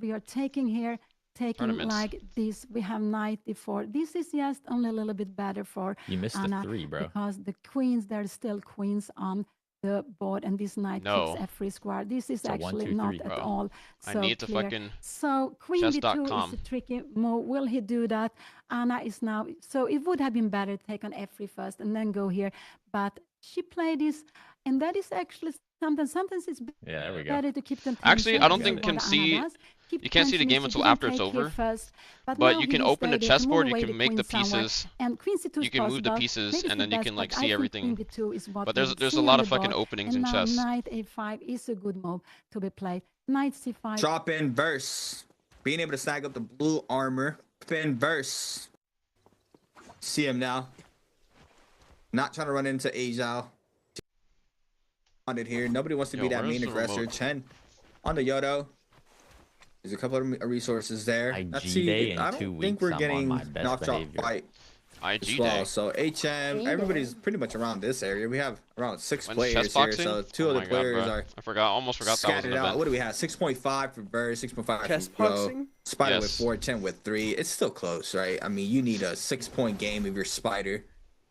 We are taking here, like this. We have knight d4. This is just only a little bit better for you missed Anna, the 3, bro. because the queens, there's still queens on the board, and this knight kicks every square. This is actually not at all so I need clear. to fucking So queen b2 is a tricky move. Will he do that? Anna is now, so it would have been better to take on f3 first and then go here, but she played this, and that is actually sometimes it's better to keep them tension. Actually, I don't think you can't see the game until after it's over. But you can open the chessboard, you can make the pieces, you can move the pieces, and then you can like see everything. But there's a lot of fucking openings in chess. Knight a5 is a good move to be played. Knight c5. Drop in verse. Being able to snag up the blue armor. In verse. See him now. Not trying to run into Azhao. On it here. Nobody wants to be that main aggressor. Chen on the Yodo. There's a couple of resources there. Let's see. I don't think we're getting knocked off fight. IG well. So HM, everybody's pretty much around this area. We have around 6 players here. So 2 other players are. Almost forgot that was an event. What do we have? 6.5 for Bird, 6.5 for Bro. Spider with 4, 10 with 3. It's still close, right? I mean, you need a 6-point game of your Spider.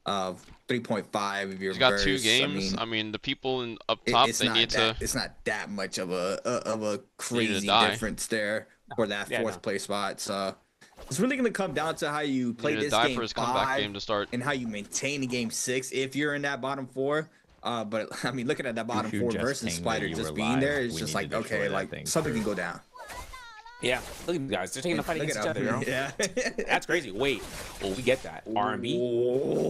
Of 3.5 if you're. He's got 2 games. I mean, the people up top they need to. It's not that much of a crazy difference there for that 4th place spot. So it's really gonna come down to how you play this game for his comeback game to start, and how you maintain the game 6 if you're in that bottom 4. But I mean, looking at that bottom 4 versus Spider just being there is just like okay, like something can go down. Yeah, look at these guys. They're taking a fight against each other, bro. Yeah. That's crazy. Wait. Well, we get that. R&B.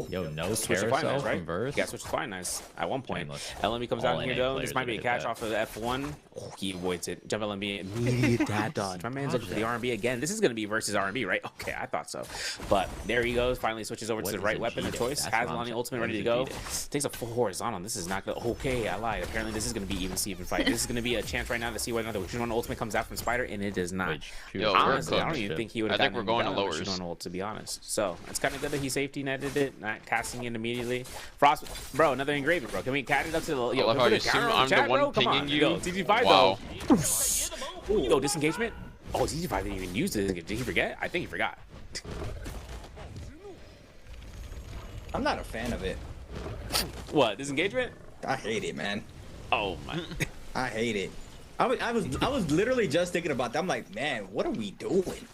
Yo, no switch to carousel nice, right? from verse. Yeah, switch to fine nice at one point. LMB comes out here, though. This might be a catch off of the F1. Oh, he avoids it. Jump LMB. Immediate dad dodge. My man's looking for the R&B again. This is going to be versus R&B, right? Okay, I thought so. But there he goes. Finally switches over to the right weapon of choice. Has on the ultimate ready to go. Takes a full horizontal. This is not good. Okay, I lied. Apparently, this is going to be even fight. This is going to be a chance right now to see whether the Wuxun ultimate comes out from Spider, and it does not. Honestly, I don't even think he would have gotten we're going to lowers. Ult, to be honest. So it's kind of good that he safety netted it, not casting it immediately. Frost, bro, another engraver, bro. Can we cat it up to the? Yo, I love how you assume I'm the one pinging you. Yo, TG5 wow. Though. Yo, disengagement. Oh, TG5 didn't even use this. Did he forget? I think he forgot. I'm not a fan of it. What, disengagement? I hate it, man. Oh my. I hate it. I was literally just thinking about that. I'm like, man, what are we doing?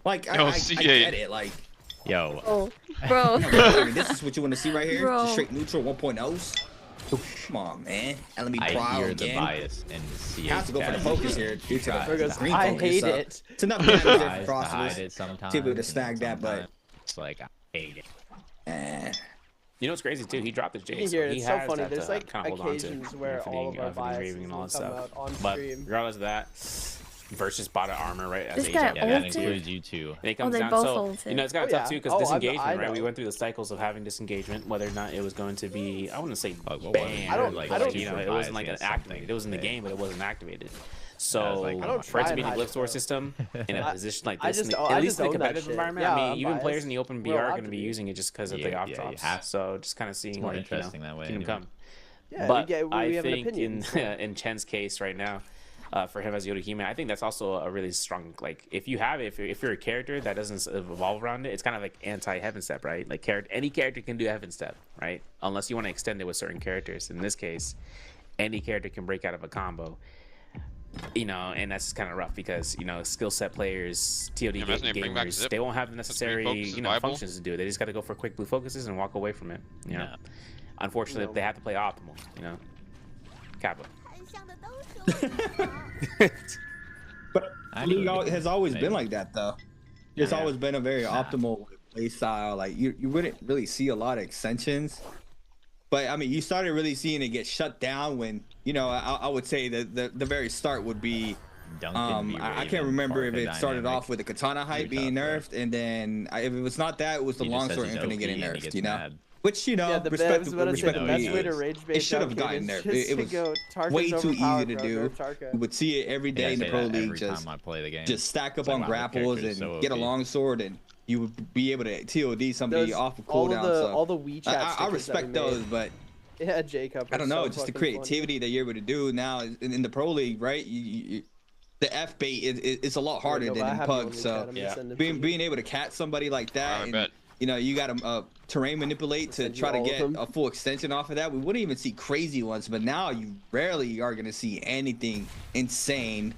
Like, I get it. Like, yo, bro. I mean, this is what you want to see right here. Bro. Just straight neutral 1.0s. Come on, man. And let me I hear again. the bias and see. Have to go for the focus here due to the green I focus. hate it. It's enough damage there To for hide it Frostless. sometimes. To be able to snag that, but it's like I hate it. You know what's crazy too? He dropped his J. Here, He it's so has funny. that There's like kind of hold on to. occasions where all of our biases and all will that come stuff. out on But stream. regardless of that, versus bought an armor right as This guy Yeah, that ulted? includes you too. And it comes they down, both so ulted. you know it's kind of Oh, tough yeah. too because Oh, disengagement, I right? We know. went through the cycles of having disengagement, whether or not it was going to be, I wouldn't say what was it? banned. I don't- like, I don't- you know, it wasn't like an activated. It was in the game, but it wasn't activated. So like, I don't for it try to be and the hide glyph store it, though. system in a position like I this, just- at I least just in a own that competitive shit. environment, Yeah, I mean, I'm even biased. players in the open BR We're are allowed going to to be be. using it just because of Yeah, the off yeah, you drops. have to. So just kind of seeing more like, interesting that way Kingdom anyway. Come. Yeah, But we I have an think opinion. in Chen's case right now, for him as Yoda He-Man. I think that's also a really strong, like, if you have it, if you're a character that doesn't evolve around it, it's kind of like anti-Heaven Step, right? Like, any character can do Heaven Step, right? Unless you want to extend it with certain characters. In this case, any character can break out of a combo. You know, and that's kind of rough because, you know, skill set players, TOD gamers, they won't have the necessary, you know, functions to do it. They just got to go for quick blue focuses and walk away from it. You know, unfortunately, they have to play optimal. You know, Kappa. But League has always been like that, though. It's always been a very optimal play style. Like you wouldn't really see a lot of extensions. But I mean, you started really seeing it get shut down when, you know, I would say that the very start would be, I can't remember if it started off with the katana hype being nerfed, and then if it was not that, it was the longsword infinite getting nerfed, you know. Which, you know, respectively, it should have gotten nerfed. It was way too easy to do. You would see it every day in the pro league, just stack up on grapples and get a longsword, and you would be able to TOD somebody off of cooldown. All the WeChat I respect those, but yeah, Jacob. I don't know, just the creativity that you're able to do now in the pro league, right? The F bait is a lot harder than in Pug. So being able to catch somebody like that, and, you know, you got to terrain manipulate to try to get a full extension off of that. We wouldn't even see crazy ones, but now you rarely are gonna see anything insane.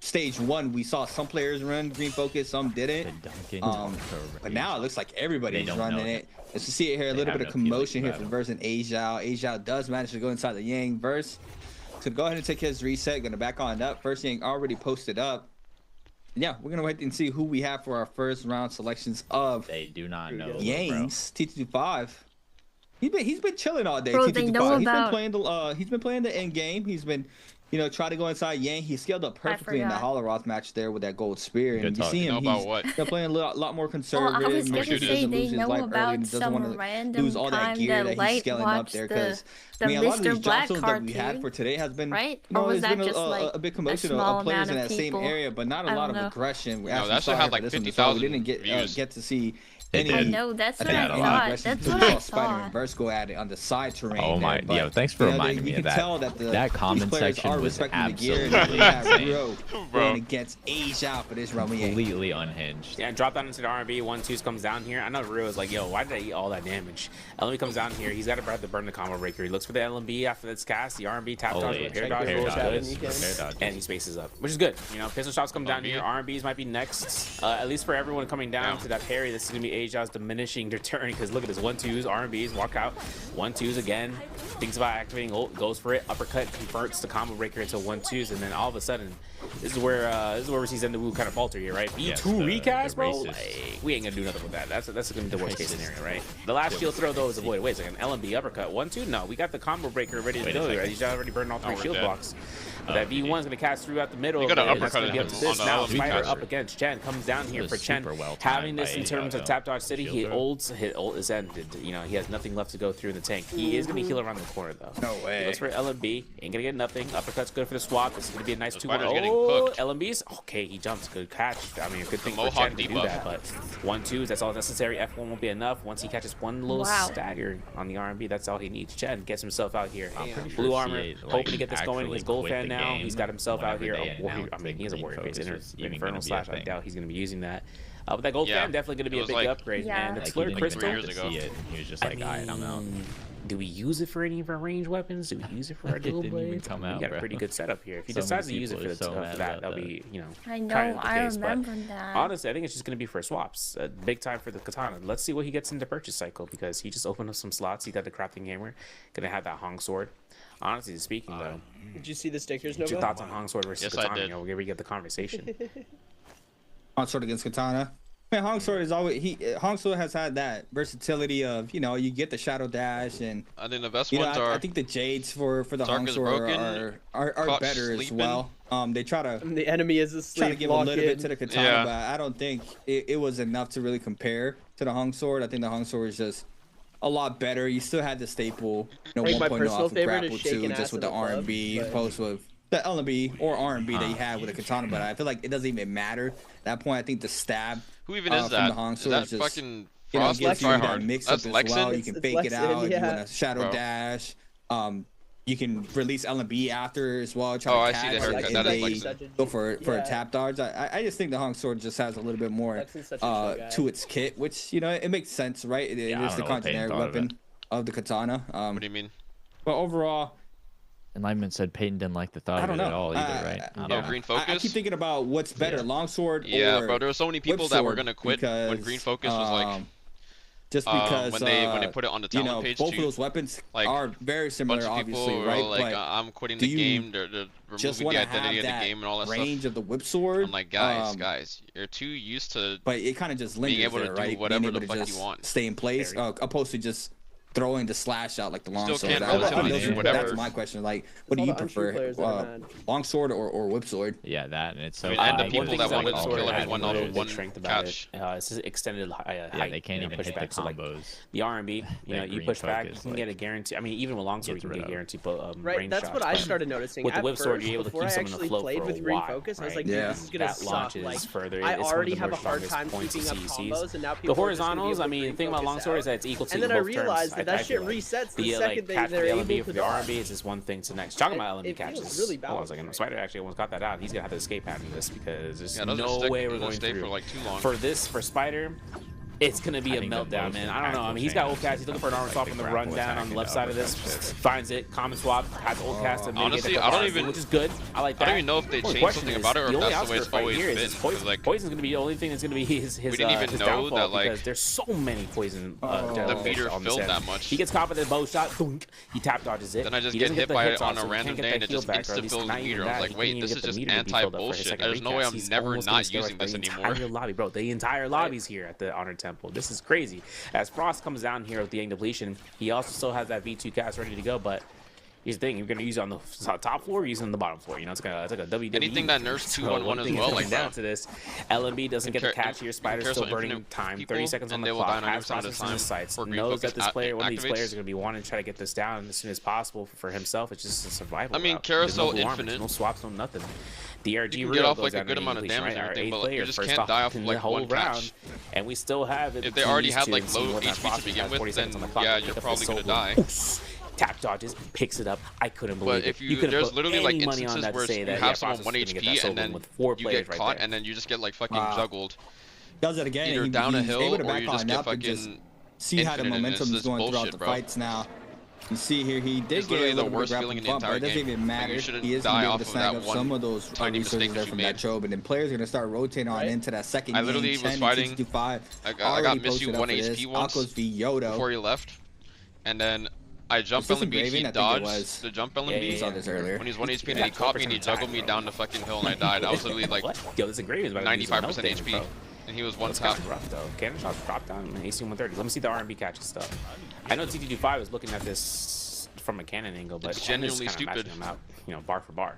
Stage 1, we saw some players run green focus, some didn't. But now it looks like everybody's running it. Let's see it here, a little bit of commotion here for versing Aizhao. Aizhao does manage to go inside the Yang verse. So go ahead and take his reset, gonna back on up. First Yang already posted up. Yeah, we're gonna wait and see who we have for our first round selections of Yangs. T25. He's been chilling all day. Bro, T25. they know about... He's been playing the end game. He's been, you know, try to go inside Yang. He scaled up perfectly in the Holoroth match there with that gold spear. And you see him, he's playing a lot more conservative. I was going to say they know about some random lose all that gear that he's scaling up there, because I mean, a lot of these drop zones that we had for today has been, right? You know, or was there's that been just like a big commotion of players in that same area, but not a lot of aggression. No, that should have like 50,000 We didn't get to see any. I know, that's what I thought. That's what I Spider Reverse go at it on the side terrain. Oh my, yo, thanks for reminding me of that. You can tell that comment section was absolutely insane. Going against Aizhao for this run. Completely unhinged. Yeah, drop down into the R&B. 1-2 comes down here. I know Rio is like, yo, why did I eat all that damage? LMB comes down here. He's got to have to burn the combo breaker. He looks for the LMB after this cast. The R&B tap dodge, repair dodge, and he spaces up, which is good. You know, pistol shots come down here. R&Bs might be next. At least for everyone coming down to that parry, this is gonna be Aizhao's diminishing return, because look at this 1-2s, R&Bs walk out, 1-2s again, thinks about activating ult, goes for it, uppercut, converts the combo breaker into 1-2s, and then all of a sudden, this is where we see Zendawu kind of falter here, right? B2 recast, bro. Like, we ain't gonna do nothing with that. That's gonna be the worst case scenario, right? The last shield throw though is avoided. Wait a second, LMB uppercut, 1-2. No, we got the combo breaker ready to go. Right? He's already burned all 3 shield blocks. But that V1 is gonna cast throughout the middle. You got and that's gonna be up to this. Now Spider up against Chen, comes down here for Chen. Having this in terms of tap dodge city, his ult is ended. You know, he has nothing left to go through in the tank. He is gonna heal around the corner though. No way. He looks for LMB, ain't gonna get nothing. Uppercut's good for the swap. This is gonna be a nice 2-1. Oh, LMBs. Okay, he jumps. Good catch. I mean, a good thing for Chen to do that. But 1-2s, that's all necessary. F1 won't be enough. Once he catches one little stagger on the R&B, that's all he needs. Chen gets himself out here. Blue armor, hoping to get this going. His gold fan now. He's got himself out here. I mean, he has a warrior face. Infernal slash. I doubt he's gonna be using that. But that gold fan definitely gonna be a big upgrade. And it's Fleur Crystal. Years ago. He was just like, alright, I'm out. Do we use it for any of our ranged weapons? Do we use it for our dual blades? We got a pretty good setup here. If he decides to use it for that, that'll be, you know, I know, kind of the case. remember that. Honestly, I think it's just going to be for swaps. Big time for the katana. Let's see what he gets into purchase cycle, because he just opened up some slots. He got the crafting hammer. Going to have that Hong sword. Honestly speaking, though. Did you see the stickers, What's your thoughts on Hong sword versus katana? You know, where we get the conversation. Hong sword against katana. Man, Hong sword is always Hong sword has had that versatility of, you know, you get the shadow dash, and I think the best ones are. I think the jades for the Hong sword are better as well. They try to the enemy is asleep. Try to give a little bit to the katana, but I don't think it was enough to really compare to the Hong sword. I think the Hong sword is just a lot better. You still had the staple, you know, 1.0 off of grapple too, just with the R&B opposed with the LMB or R&B that you had with the katana. But I feel like it doesn't even matter at that point. I think the stab. Who even is that? The Hong sword is that just, fucking you know, Frost? gives you that mix up as well. You can fake it out if you yeah. want to shadow dash. you can release LMB after as well. Try Oh, to I catch, see the haircut. and That they is like go for a tap dodge. I just think the Hong Sword just has a little bit more to its kit, which it makes sense, right? It is the continuity weapon of the katana. What do you mean? But overall, Enlightenment said Peyton didn't like the thought of it at all either, right? Oh, green focus. I keep thinking about what's better, longsword or bro. There were so many people that were gonna quit when green focus was like. Just because when they put it on the talent page, both of those weapons are very similar, obviously, right? Like, I'm quitting the game. They're removing the identity of the game and all that range stuff. Of the whip sword. I'm like, guys, you're too used to. But it kind of just lingers being able there, to right? do whatever the fuck you want. Stay in place, opposed to just throwing the slash out like the long sword. That's my question. Like, what do you prefer, long sword or whip sword? Yeah, that and it's so. And the people that wanted to kill everyone off of one catch. It's extended height. They can't even hit the combos. So like the R&B, you push back, you can get a guarantee. I mean, even with longsword, you can get guaranteed right. That's what I started noticing. With the whip sword, you're able to keep someone in the flow for a while. Focus, I was like, dude, this is gonna suck. Like, further. I already have a hard time keeping up combos, and now people. The horizontals. I mean, the thing about longsword is that it's equal to both terms. And then I realized that shit resets the second they're able to for the R&B is just one thing to next. Talking about LMB catches. Really hold on a second. Spider actually almost got that out. He's gonna have to escape after this because there's no way we're going through. For like too long. For Spider, it's gonna be a meltdown, man. I don't know. I mean, he's got ult cast. He's looking for an armor swap on the run down on the left side of this. Finds it. Common swap. Has ult cast. Honestly, I don't even. Which is good. I like that. I don't even know if they changed something about it or if that's the way it's always been. Like poison's gonna be the only thing that's gonna be his. We didn't even know that like because there's so many poison. The meter filled that much. He gets caught with a bow shot. He tap dodges it. Then I just get hit by it on a random day and it just insta fills the meter. I was like, wait, this is just anti-bullshit. There's no way I'm never not using this anymore. Lobby, bro. The entire lobby's here at the Honor Temple. This is crazy. As Frost comes down here with the Yang depletion, he also still has that V2 cast ready to go, but here's the thing, you're gonna use it on the top floor or use it on the bottom floor. It's like a WWE. Anything that nerfs 2-1-1 as well, like down to this. LMB doesn't get the catch here. Spider's still burning time. 30 seconds on the clock. Has process in his sights. Knows that this player, one of these players, are gonna be wanting to try to get this down as soon as possible for himself. It's just a survival. I mean, Carousel Infinite. No swaps, no nothing. DRG you can get off like a good amount of damage and everything, but you just can't die off of like one catch. And we still have it. If they already had like low HP to begin with, then yeah, you're probably gonna die. Tap dodges, picks it up. I couldn't believe it. But if there's literally like instances where you have someone 1 HP and then you get caught and then you just get like fucking juggled. Does it again? Either down a hill or you just get fucking. See how the momentum is going throughout the fights now. You see here, he did get a little bit of grappling bump, but it doesn't even matter. He is going to be able to snag up some of those resources there from that chobe, and then players are going to start rotating on into that second game. I literally was fighting. I got Miss You 1 HP once before he left, and then I jumped LMB, he dodged the jump LMB when he's 1 HP, and then he caught me and he juggled me down the fucking hill, and I died. I was literally like 95% HP. And he was one tap. Rough though. Cannon shots dropped down AC 130. Let me see the R&B catches stuff. I know TT25 is looking at this from a cannon angle, but it's genuinely stupid. Him out, bar for bar.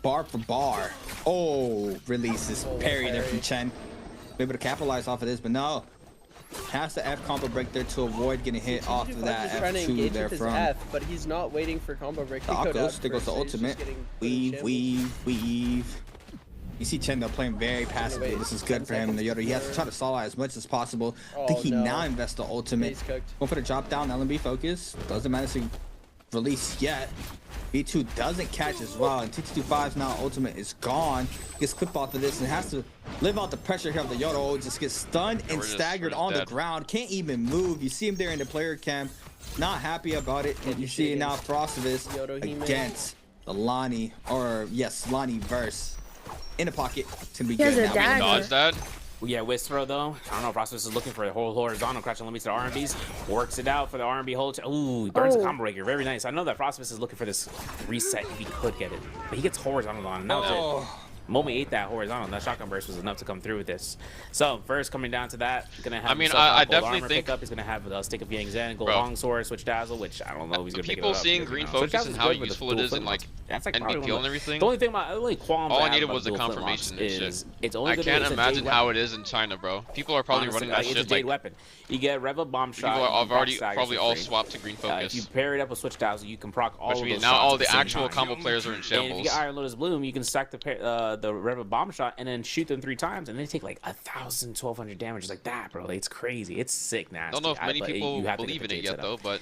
Bar for bar. Oh, releases parry there from Chen. Able to capitalize off of this, but no. Has the F combo break there to avoid getting hit off of that F2 there from. F, but he's not waiting for combo break. There goes the ultimate. Weave. You see Chen though playing very passively. This is good for him. The Yoda, he has to try to stall out as much as possible. I think he now invests the ultimate. Going for the drop down, LMB focus. Doesn't manage to release yet. B2 doesn't catch as well, and TT25's now ultimate is gone. Gets clipped off of this and has to live out the pressure here of the Yoda. Just gets stunned and staggered on the ground. Can't even move. You see him there in the player cam. Not happy about it. And you see now Frostivus against the Lonnie, Lonnie verse. In the pocket. It's gonna be good now. Dodge that. Yeah, whisk throw though. I don't know if Frostivus is looking for a whole horizontal crash and limits to the R&Bs. Works it out for the R&B hold. Ooh, he burns a combo breaker. Very nice. I know that Frostivus is looking for this reset if he could get it. But he gets horizontal on, and that was it. Moment ate that horizontal. That shotgun burst was enough to come through with this. So first coming down to that, gonna have. I mean, I definitely think pick up. He's gonna have a stick of Yang Zen, go long sword, switch dazzle, which I don't know if he's gonna pick it up. People seeing green focus and how useful it is in like NBPL and everything. The only thing about all I needed was a confirmation is it's only. I can't imagine how it is in China, bro. People are probably running that shit like. Weapon. You get Rev Up Bomb Shot. People have already probably all swapped to green focus. If you pair it up with switch dazzle, you can proc all of those. Now all the actual combo players are in shambles. And if you get Iron Lotus Bloom, you can stack the Rev Up Bomb Shot and then shoot them 3 times, and they take like 1,000, 1,200 damage like that, bro. It's crazy. It's sick, nasty. I don't know if many people believe in it yet, though, but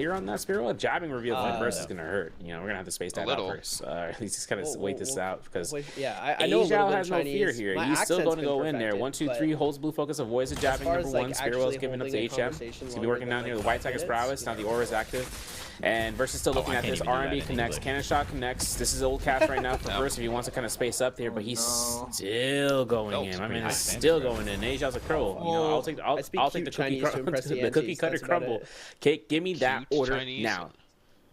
clear on that, Spearwell? Jabbing reveal first is gonna hurt. You know, we're gonna have to space that out little. first. At least just kind of wait this out because yeah, I know a little bit has of no fear Chinese. here. My He's still accent's going to been go in there. perfected, 1, 2, 3 holds blue focus, avoids the jabbing far number as, one. like, Spearwell's actually giving up to holding a HM. conversation He's gonna be longer working than, down near like, the White 5 Tiger's minutes, prowess. prowess. Now the aura is active. And Verse is still looking at this. R&B connects, Cannon Shot connects. This is old cast right now for Verse if he wants to kind of space up there, but he's still going in. I mean, he's still going in. Asia's a curl. You know, I'll take the cookie cutter crumble. Okay, give me that order now.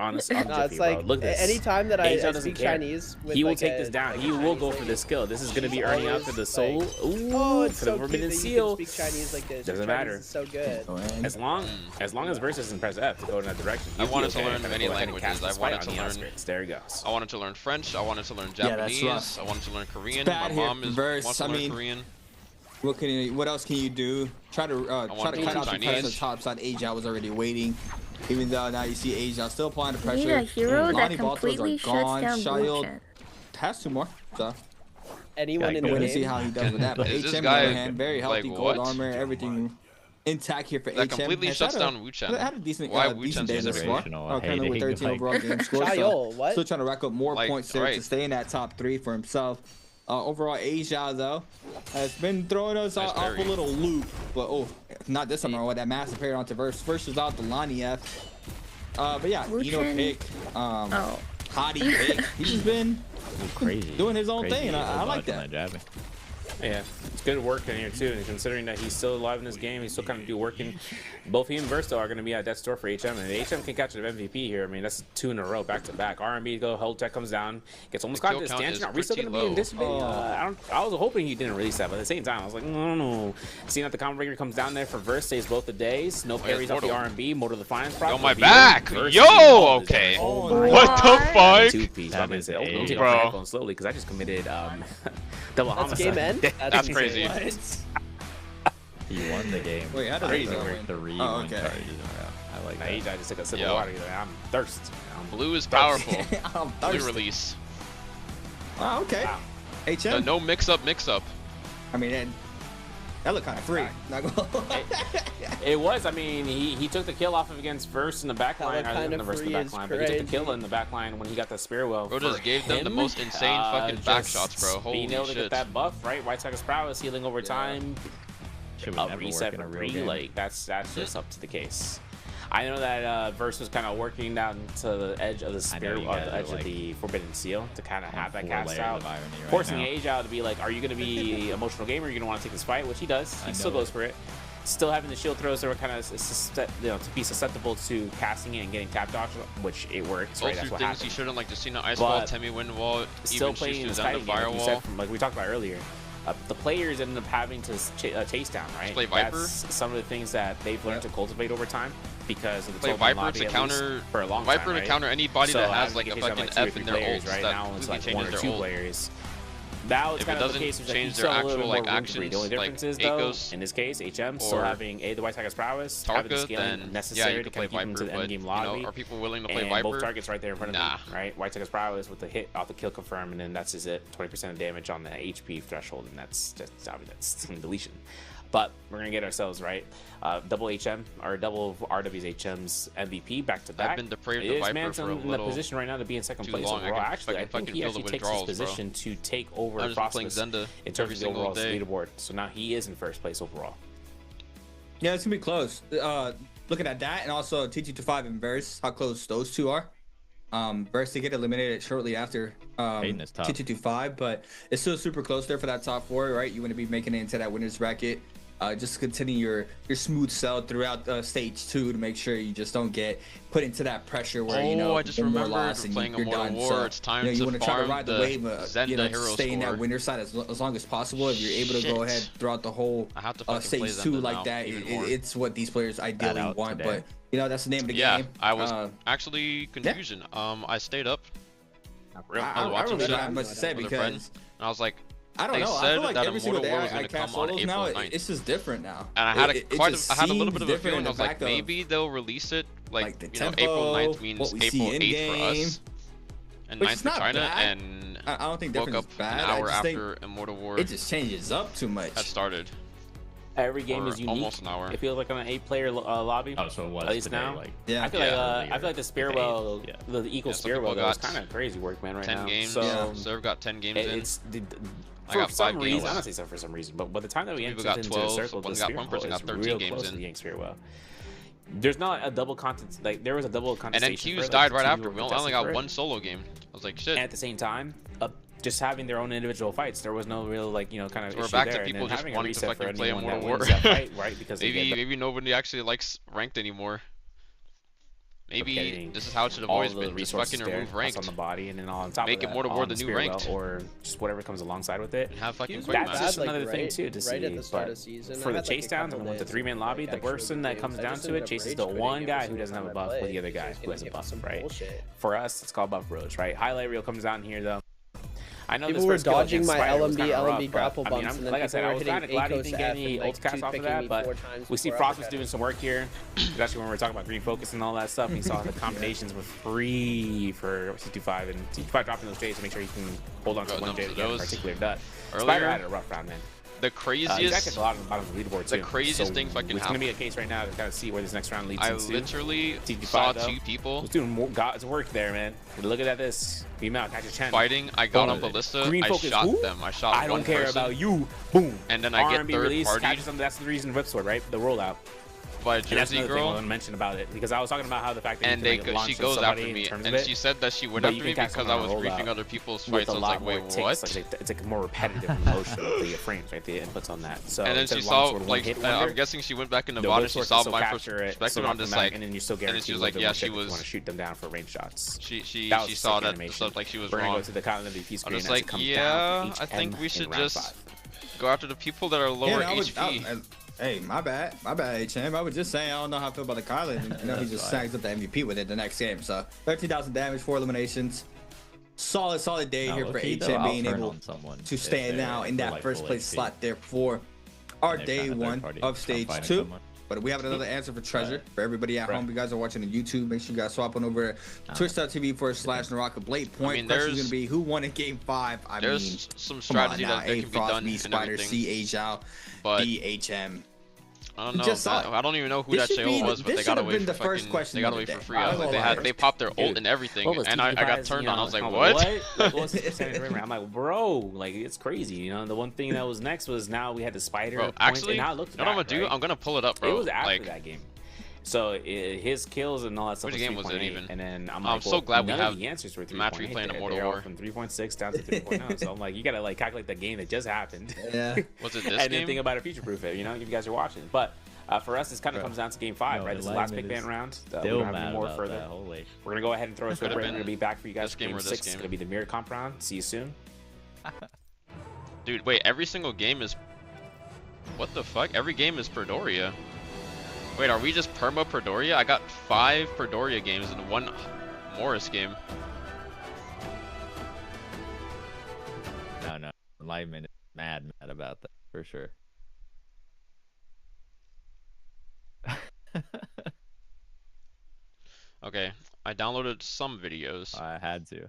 Honestly, no, it's like look at this. Anytime that I speak Chinese, with he will like take this down. He will go for this skill. This is gonna be earning out for the soul. Ooh, it's for so the Forbidden Seal. Speak Chinese like this. Doesn't matter. So good. As long as Verse doesn't press F to go in that direction. I wanted to learn many languages. I wanted to learn. There he goes. I wanted to learn French. I wanted to learn Japanese. I wanted to learn Korean. My mom wants to learn Korean. What else can you do? Try to cut out the pressure top side. Asia was already waiting. Even though now you see Asia still applying the pressure. You need a hero that completely shuts down Shield has 2 more. So anyone in the game. To see how he does with that. But HM on the other hand, very healthy, gold armor, everything intact here for HM. That completely shuts down Wu Chen. Had a decent, Why decent day this far. Currently with 13 overall game score. So still trying to rack up more points there to stay in that top 3 for himself. Overall, Asia though has been throwing us off a little loop, but not this time around with that massive parry onto Verse. Verse is out the Lonnie F. But yeah, pick, Hottie pick. He's just been crazy doing his own thing, and I like that. Yeah, it's good work in here too, and considering that he's still alive in this game, he's still kind of working. Both he and Verse are going to be at death's door for HM, and HM can catch an MVP here. I mean, that's 2 in a row, back to back. R&B go, hold tech comes down, gets almost caught this stanchion. Are we still going to be in this video? I was hoping he didn't release that, but at the same time, I was like, no. Seeing that the combo breaker comes down there for Verse, saves both the days. No parries off the R&B, Mortal Defiance. Yo, my back! Yo, okay. What the fuck? 2-piece. I'm going to say, take off my iPhone slowly, because I just committed double homicide. Game end? That's crazy. He won the game. Wait, how did crazy. Win? 3 okay. I like that. I just took a sip of water. I'm thirsty. Blue is powerful. Blue release. Oh, okay. Wow. HM? No mix up. I mean, that looked kind of free. It was. I mean, he took the kill off of against Verse in the back line. But he took the kill in the back line when he got the spear well. Bro just gave them the most insane fucking back shots, bro. Holy being able shit. to get that buff, right? White Tiger's prowess, healing over time. Reset for free, like that's just up to the case. I know that Verse was kind of working down to the edge of the spear, the edge of the Forbidden Seal to kind of have that cast out, forcing Age out to be like, are you going to be emotional gamer? Are you going to want to take this fight? Which he does. He still goes for it. Still having the shield throws that were kind of to be susceptible to casting it and getting tap dodge, which it works. Right, that's what happens. You shouldn't like to see no ice wall, Temi wind wall, still even playing this fighting firewall. Like we talked about earlier. The players ended up having to chase down, right? Play Viper. That's some of the things that they've learned to cultivate over time because of the play Viper to counter for a long Viper time, right? to counter anybody that has like a fucking like F in their players, ults right? that Now it's like changes 1 or their 2 ult. players. Now it's if kind it of the doesn't case change their actual like actions. actions, The only difference is though, in this case, HM still having the White Tiger's prowess, having the scaling necessary to kind of keep them to the end game lobby. Are people willing to play and Viper? Both targets right there in front of me, right? White Tiger's prowess with the hit off the kill confirm, and then that's just it. 20% of damage on the HP threshold, and that's some deletion. But we're gonna get ourselves right. Double HM or double RW's HM's MVP back to back. I've been depraved of Viper for a in the position right now to be in second place overall. Actually, I think he actually takes his position to take over Frostmas in terms of the overall leaderboard. So now he is in first place overall. Yeah, it's gonna be close. Looking at that, and also TT25 and Verse, how close those 2 are. Verse to get eliminated shortly after TT25, but it's still super close there for that top 4, right? You want to be making it into that winner's bracket. Just continue your smooth sell throughout stage 2 to make sure you just don't get put into that pressure where I just remembered playing Immortal War. So, it's time you want to try to ride the wave, hero stay in that winner side as long as possible. If you're able to go ahead throughout the whole stage 2 like that, it's what these players ideally want. But that's the name of the game. I was actually confusion. I stayed up. I really don't have much to say because and I was like, I don't know. I feel like every single day I cast solos now, it's just different now. And I had a little bit of a feeling. I was like, maybe they'll release it like April 9th means April 8th for us, and 9th for China. And I don't think woke up bad. an hour after Immortal War. It just changes up too much. Had started. Every game is unique. Almost an hour. It feels like on an 8-player lobby. Oh, so what? At least now. Like, I feel like the Spearwell, the equal Spearwell, was kind of crazy work, man. Right 10 now. games. So Serve got 10 games in. For some reason, I'm not saying for some reason, but by the time that we entered into the circle, the Spearwell is real close to getting Spearwell. there's not a double content. Like there was a double And then contestation. Q's died right after. We only got one solo game. I was like, shit. And at the same time, just having their own individual fights, there was no real like kind of. So we're issue back there. to people and then just wanting to fucking play Immortal War, War. fight, right? Because maybe nobody actually likes ranked anymore. Maybe this is how it should have always been. Just fucking remove ranked on the body, and then on top make of that, Immortal War the new ranked, or just whatever comes alongside with it. And have fucking quick That's match. just like, another thing right- too to see. right at the start but of season, for I the had, like, chase a downs couple and with the days 3-man of, lobby, like, the person that comes I down just to it ended up chases rage the quitting one it guy because who it doesn't have a wasn't buff my with the other play, guy so who has a it's gonna buff, give right? bullshit. For us, it's called buff bros, right? Highlight reel comes down here though. I know People this were first kill dodging against my Spider was LMB kinda rough, grapple but, I mean, bumps, and then like I said, people I were was kind of hitting glad he Akos didn't get F any and, like, ult cast off of toothpicking that, me but 4 times we see before I Frost was got doing it. some work here, especially when we were talking about green focus and all that stuff. And he saw the combinations were free for C25, and C25 dropping those J's to make sure he can hold on to one J to get a particular dut. Spider had a rough round, man. The He's actually craziest, a lot on the bottom of the leaderboard too. the craziest thing fucking It's gonna happened. be a case right now to kind of see where this next round leads I into. literally C25 saw though, 2 people was doing more God's work there, man. Look at this. Beam out, catch your chance. fighting. I got on Ballista. Green I focus. shot Who? them. I shot I one don't care person, about you. Boom. and then I get R&B third release, party catches them. That's the reason Whipsword, right? The rollout. by And that's Jersey another thing I girl. want to mention about it because I was talking about how the fact that And you they can, go, like, she launch goes somebody after in me, terms and of it, she said that she went but after you me can cast because I someone was on a griefing rollout other people's with fights. I a was lot like, more wait, ticks, what? like, it's like more repetitive motion of the frames, right? The inputs on that. So And then instead she of long saw, sword, one like, hit I'm wonder, guessing she went back in the Nevada, she Whipsword saw can still my capture it, perspective still on knock this, them back, like, and then you still and then guarantee she was you like, live yeah, one she tick if you was, want to shoot them down for range shots. she That was a saw sick that animation. stuff like she was We're gonna wrong. go to the Counter MVP I'm screen just as like, it comes yeah, down for I think HM we should in round just 5. go after the people that are lower Yeah, HP. hey, my bad, HM. I was just saying I don't know how I feel about the Kyler. And, you know, he just snags up the MVP with it the next game. So 13,000 damage, 4 eliminations. Solid day here for HM being able to stand now in that first place slot there for our day 1 of stage 2. But we have another answer for Treasure. For everybody at home, you guys are watching on YouTube, make sure you guys swap on over to twitch.tv/Naraka Blade Point. I mean, Question's going to be who won in game 5. I mean, some come on strategy now. that can be Frost, done B, and Spider, everything. C, A Zhao, But B, HM. I don't know. Just saw it. I don't even know who This that should be JO was, but this they got should have away been for the first fucking. question They got of away the for day. free. I was like, they popped their ult and everything, and I got turned on. I was like, what? Like, what's the percentage rate? I'm like, bro, like it's crazy. You know, the one thing that was next was now we had the Spider. Bro, points, actually, and now it looked you know what I'm gonna do? right? I'm gonna pull it up, bro. It was after like, that game. So his kills and all that stuff. Which game was it 3.8, even? And then I'm I'm like, so well, glad we none of have the answers were 3.8. match replay in Immortal They're all War. from 3.6 down to 3.0. So I'm like, you gotta like calculate the game that just happened. Yeah. Was it this and game? then think about it, future proof it. You know, if you guys are watching. But for us, this kind of comes down to game 5, right? This is the last pick ban round. We don't have any more further. We're gonna go ahead and throw a sword break. We're gonna be back for you guys for game 6. It's gonna be the mirror comp round. See you soon. Dude, wait, every single game is... What the fuck? Every game is Perdoria. Wait, are we just perma Perdoria? I got 5 Perdoria games and 1 Morris game. No. Lightman is mad about that, for sure. Okay, I downloaded some videos. I had to.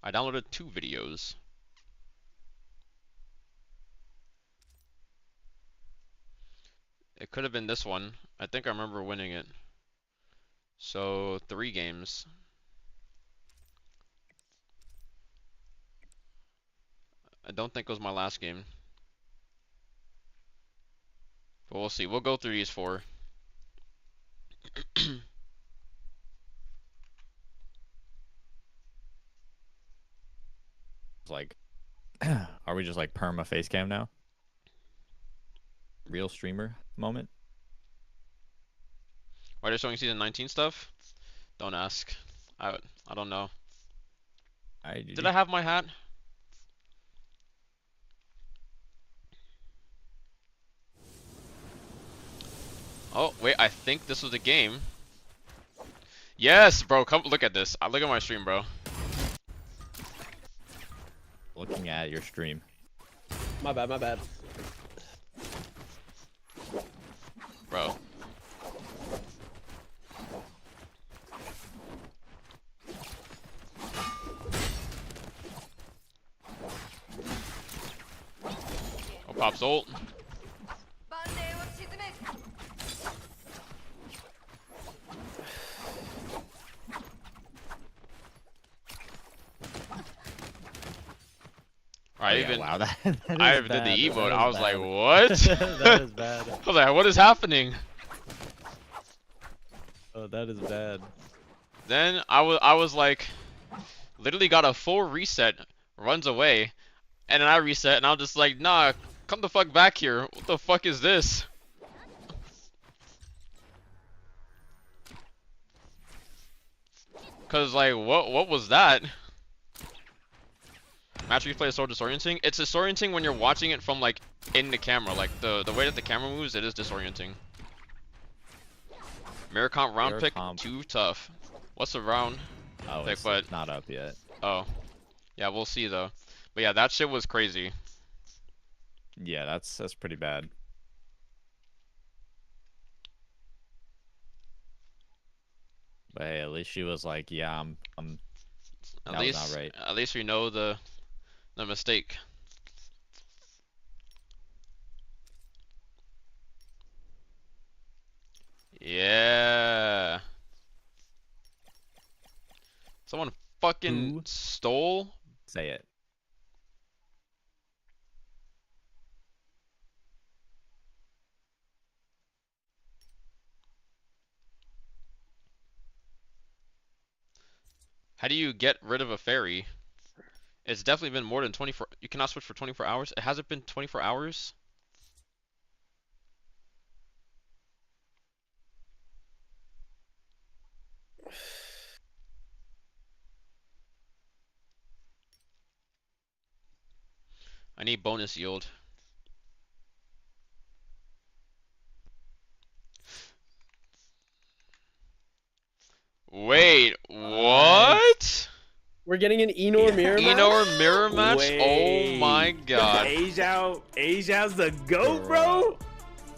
I downloaded 2 videos. It could have been this one. I think I remember winning it. So 3 games. I don't think it was my last game. But we'll see. We'll go through these 4. Like, are we just like perma face cam now? Real streamer moment? Why they're showing season 19 stuff? Don't ask. I don't know. Did I have my hat? Oh, wait, I think this was a game. Yes, bro, come look at this. Look at my stream, bro. Looking at your stream. My bad. Bro. Oh, Pop's ult. Wow, that is I even did bad. the emote. That I is was like, bad. what? That is bad. I was like, what is happening? Oh, that is bad. Then I was like, literally got a full reset, runs away, and then I reset, and I'm just like, nah, come the fuck back here. What the fuck is this? Cause like, what was that? Match replay is so disorienting. It's disorienting when you're watching it from like in the camera. Like the way that the camera moves, it is disorienting. Mirror comp round pick, too tough. What's the round pick? But not up yet. Oh, yeah, we'll see though. But yeah, that shit was crazy. Yeah, that's pretty bad. But hey, at least she was like, yeah, I'm At least, not right. At least we know the mistake. Yeah. Someone fucking stole. Say it. How do you get rid of a fairy? It's definitely been more than 24. You cannot switch for 24 hours. It hasn't been 24 hours. I need bonus yield. Wait, what? We're getting an Enor mirror match? Enor mirror match? Oh my god. Ajao's the GOAT, bro?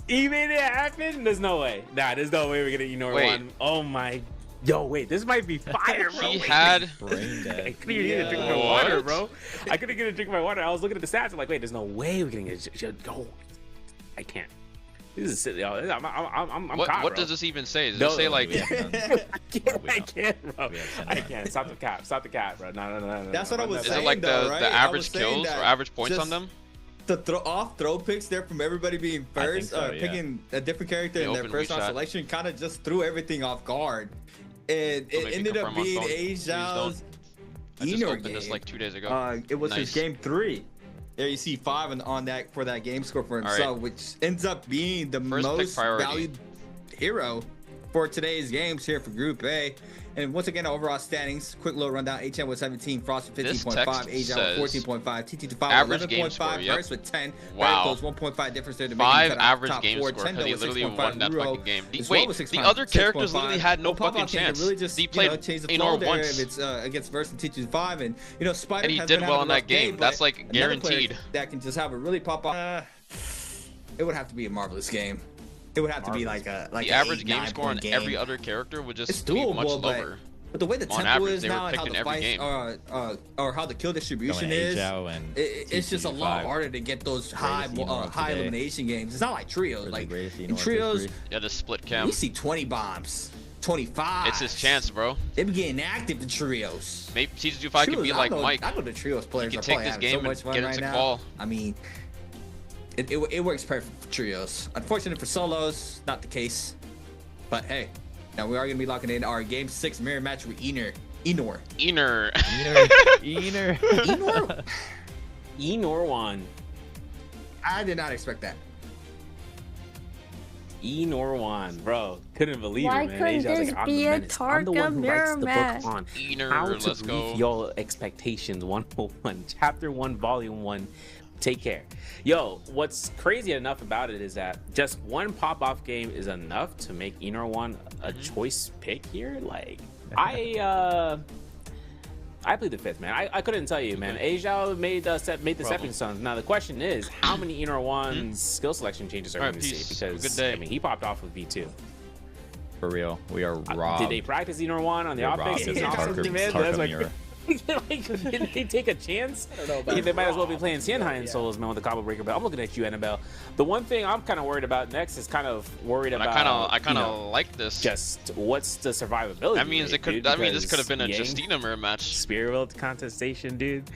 He made it happen? There's no way. Nah, there's no way we're gonna Enor one. Oh my. Yo, wait, this might be fire, bro. He had brain dead. I couldn't even drink my water, bro. I couldn't get a drink my water. I was looking at the stats. I'm like, wait, there's no way we're gonna get go. I can't. This is silly. I'm what caught, what bro. does this even say? Does it say like I can't, bro. I can't. Stop the cap. Stop the cap, bro. No. That's what I was Is saying. it like though, the right? average kills or average points on them? The throw picks there from everybody being first, picking a different character in their first round selection, kind of just threw everything off guard. And it ended up being Ajao's Enor game. This like 2 days ago. It was his game 3. There you see 5 on that for that game score for himself, which ends up being the most valued hero for today's games here for Group A. And once again, overall standings, quick little rundown. HM with 17, Frost with 15.5, Ajao with 14.5, TT5 with 11.5, Burst with 10. Wow. 1.5 difference there to 5 average game score because he literally won that fucking game. Wait, the other characters literally had no fucking chance. Really just, he played Enor once. If it's against Burst and TT5, and Spider and he did well in that game. That's like guaranteed. That can just have a really pop off. It would have to be a marvelous game. It would have to be like the average game score on every other character would just be much lower. But the way the tempo is now and how the fights or how the kill distribution is, it's just a lot harder to get those high elimination games. It's not like trios. Like in trios, yeah, the split cam. We see 20 bombs, 25. It's his chance, bro. They be getting active in trios. Maybe TT25 could be like Mike. I know the trios players can are take this game and get into qual. I mean, it works perfect for trios. Unfortunate for solos, not the case. But hey, now we are gonna be locking in our game 6 mirror match with Enor. Enor won. I did not expect that. Enor won, bro. Couldn't believe Why it, man. couldn't Ajao's this like, be a I'm the one who writes the match? book on Enor, how to let's go. brief your expectations 101, chapter 1, volume 1. Take care. Yo, what's crazy enough about it is that just one pop-off game is enough to make Enor 1 a choice pick here. Like, I played the 5th, man. I couldn't tell you, man. Ajao made the stepping stones. Now the question is, how many Enor 1 skill selection changes are we going to see? Because I mean, he popped off with V2. For real, we are robbed. Did they practice Enor 1 on the offense? Did they take a chance? They might as well be playing Xianhai in solos, man, with the combo breaker. But I'm looking at you, Annabelle. The one thing I'm kind of worried about next is kind of worried about. I kind of like this. Just what's the survivability? That means it could. That means this could have been a Justina mirror match. Spirit World contestation, dude.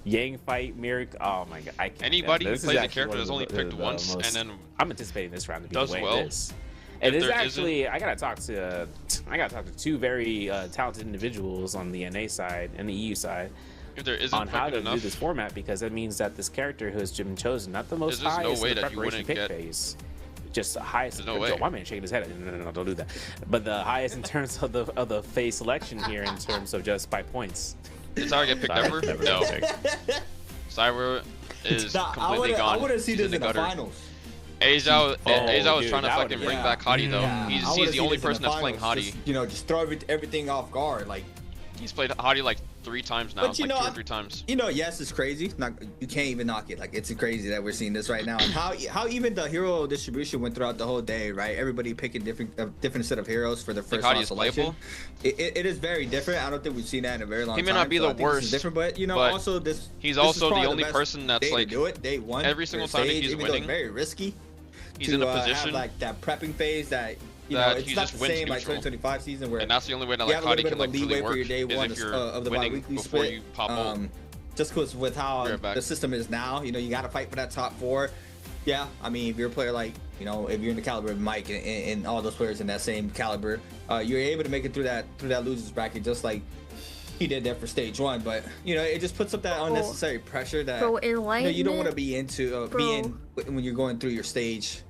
Yang fight, Miracle. Oh my god! Anybody who this is plays a actually character one that's of only the- picked the once most- and then I'm anticipating this round to be does the way well. it is. And If this there actually, I gotta talk to two very talented individuals on the NA side and the EU side If there isn't on how fucking to do enough, this format, because it means that this character who has been chosen, not the most There's just no highest way in the that you preparation wouldn't pick get- phase, just the highest. There's no way. My man shaking his head. No, don't do that. But the highest in terms of the phase selection here, in terms of just by points. did Cyber get picked ever? No. Cyber is completely gone. I want to see He's this in the in the gutter. finals. Aizao was dude, trying to that fucking would've bring been- back Hadi though. I He's wanna the see only this in person that's playing finals. Hadi. Just throw everything off guard. Like, He's played Hadi like 3 times now, But you like know, 2 or 3 times. Yes, it's crazy. You can't even knock it. Like, it's crazy that we're seeing this right now. And how even the hero distribution went throughout the whole day, right? Everybody picking different set of heroes for the first Hadi round is selection. playable? It is very different. I don't think we've seen that in a very long He time. may not be so I the think this is worst, different, but but also he's this also is the probably only best person that's day to like do it, day one. every single for time that stage, he's even though winning, it's very risky. he's in a have position like that prepping phase that you know that it's he not just the wins same like neutral. 2025 season where And that's the only way that you like have a Hadi little can bit of like a really leeway for your work day is one if you're of the winning bi-weekly before split. you pop ult. Just because with how Be right back. the system is now, you got to fight for that top 4. Yeah, I mean, if you're a player like, if you're in the caliber of Mike and all those players in that same caliber, you're able to make it through that losers bracket just like he did there for stage 1. But it just puts up that unnecessary pressure that Bro, you don't want to enlightenment. be into be in when you're going through your stage.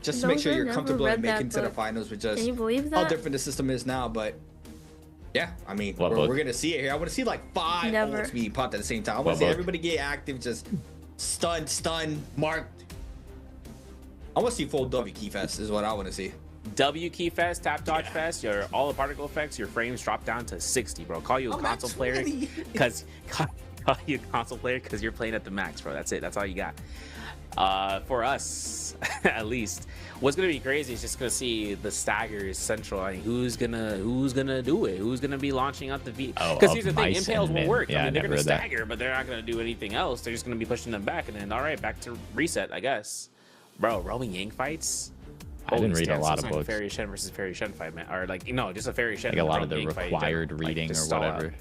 Just to Those make sure I you're never comfortable read and making that to the book. finals with just Can you believe how that? different the system is now. But yeah, I mean, What we're book? gonna see it here. I want to see like 5 Never. ults being popped at the same time. I want What to see book? everybody get active, just stun, marked. I want to see full W key fest is what I want to see. W key fest, tap dodge fest, all the particle effects, your frames drop down to 60, bro. Call you a console player because call you a console player because you're playing at the max, bro. That's it. That's all you got. For us, at least, what's gonna be crazy is just gonna see the staggers central. I mean, who's gonna do it? Who's gonna be launching out the V? Because here's the thing, mice impales and will men. work. Yeah, I mean, they're never gonna read that. stagger, but they're not gonna do anything else. They're just gonna be pushing them back, and then all right, back to reset, I guess. Bro, Roman Yang fights. I didn't Holy read a stamps, lot it's of like books. Fairy Shen versus Fairy Shen fight, man. Or like, just a Fairy Shen. Like a lot of Roman the Yang fight, required like, reading just or start out. whatever.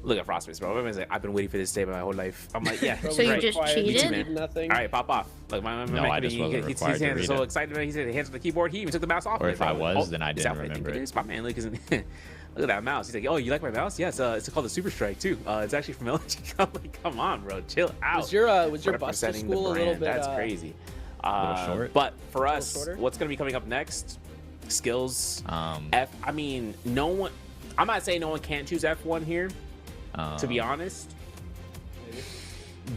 Look at Frostbase, bro. Everyone's like, I've been waiting for this day my whole life. I'm like, yeah. So you right. just Me too, cheated? man. Nothing. All right, pop off. Like my No, I just wasn't his required to hands are read so it. excited. He said hands on the keyboard. He even took the mouse off. Or of if it, I bro. was, then I is didn't that what I think remember it it. is? My man, look, look at that mouse. He's like, oh, you like my mouse? Yeah, it's called the Super Strike too. It's actually from LG. I'm like, come on, bro, chill out. Was your bus to Representing the school a little brand. bit? That's crazy. short? But for us, shorter? what's gonna be coming up next? Skills. I mean, no one. I'm not saying no one can't choose F1 here. To be honest.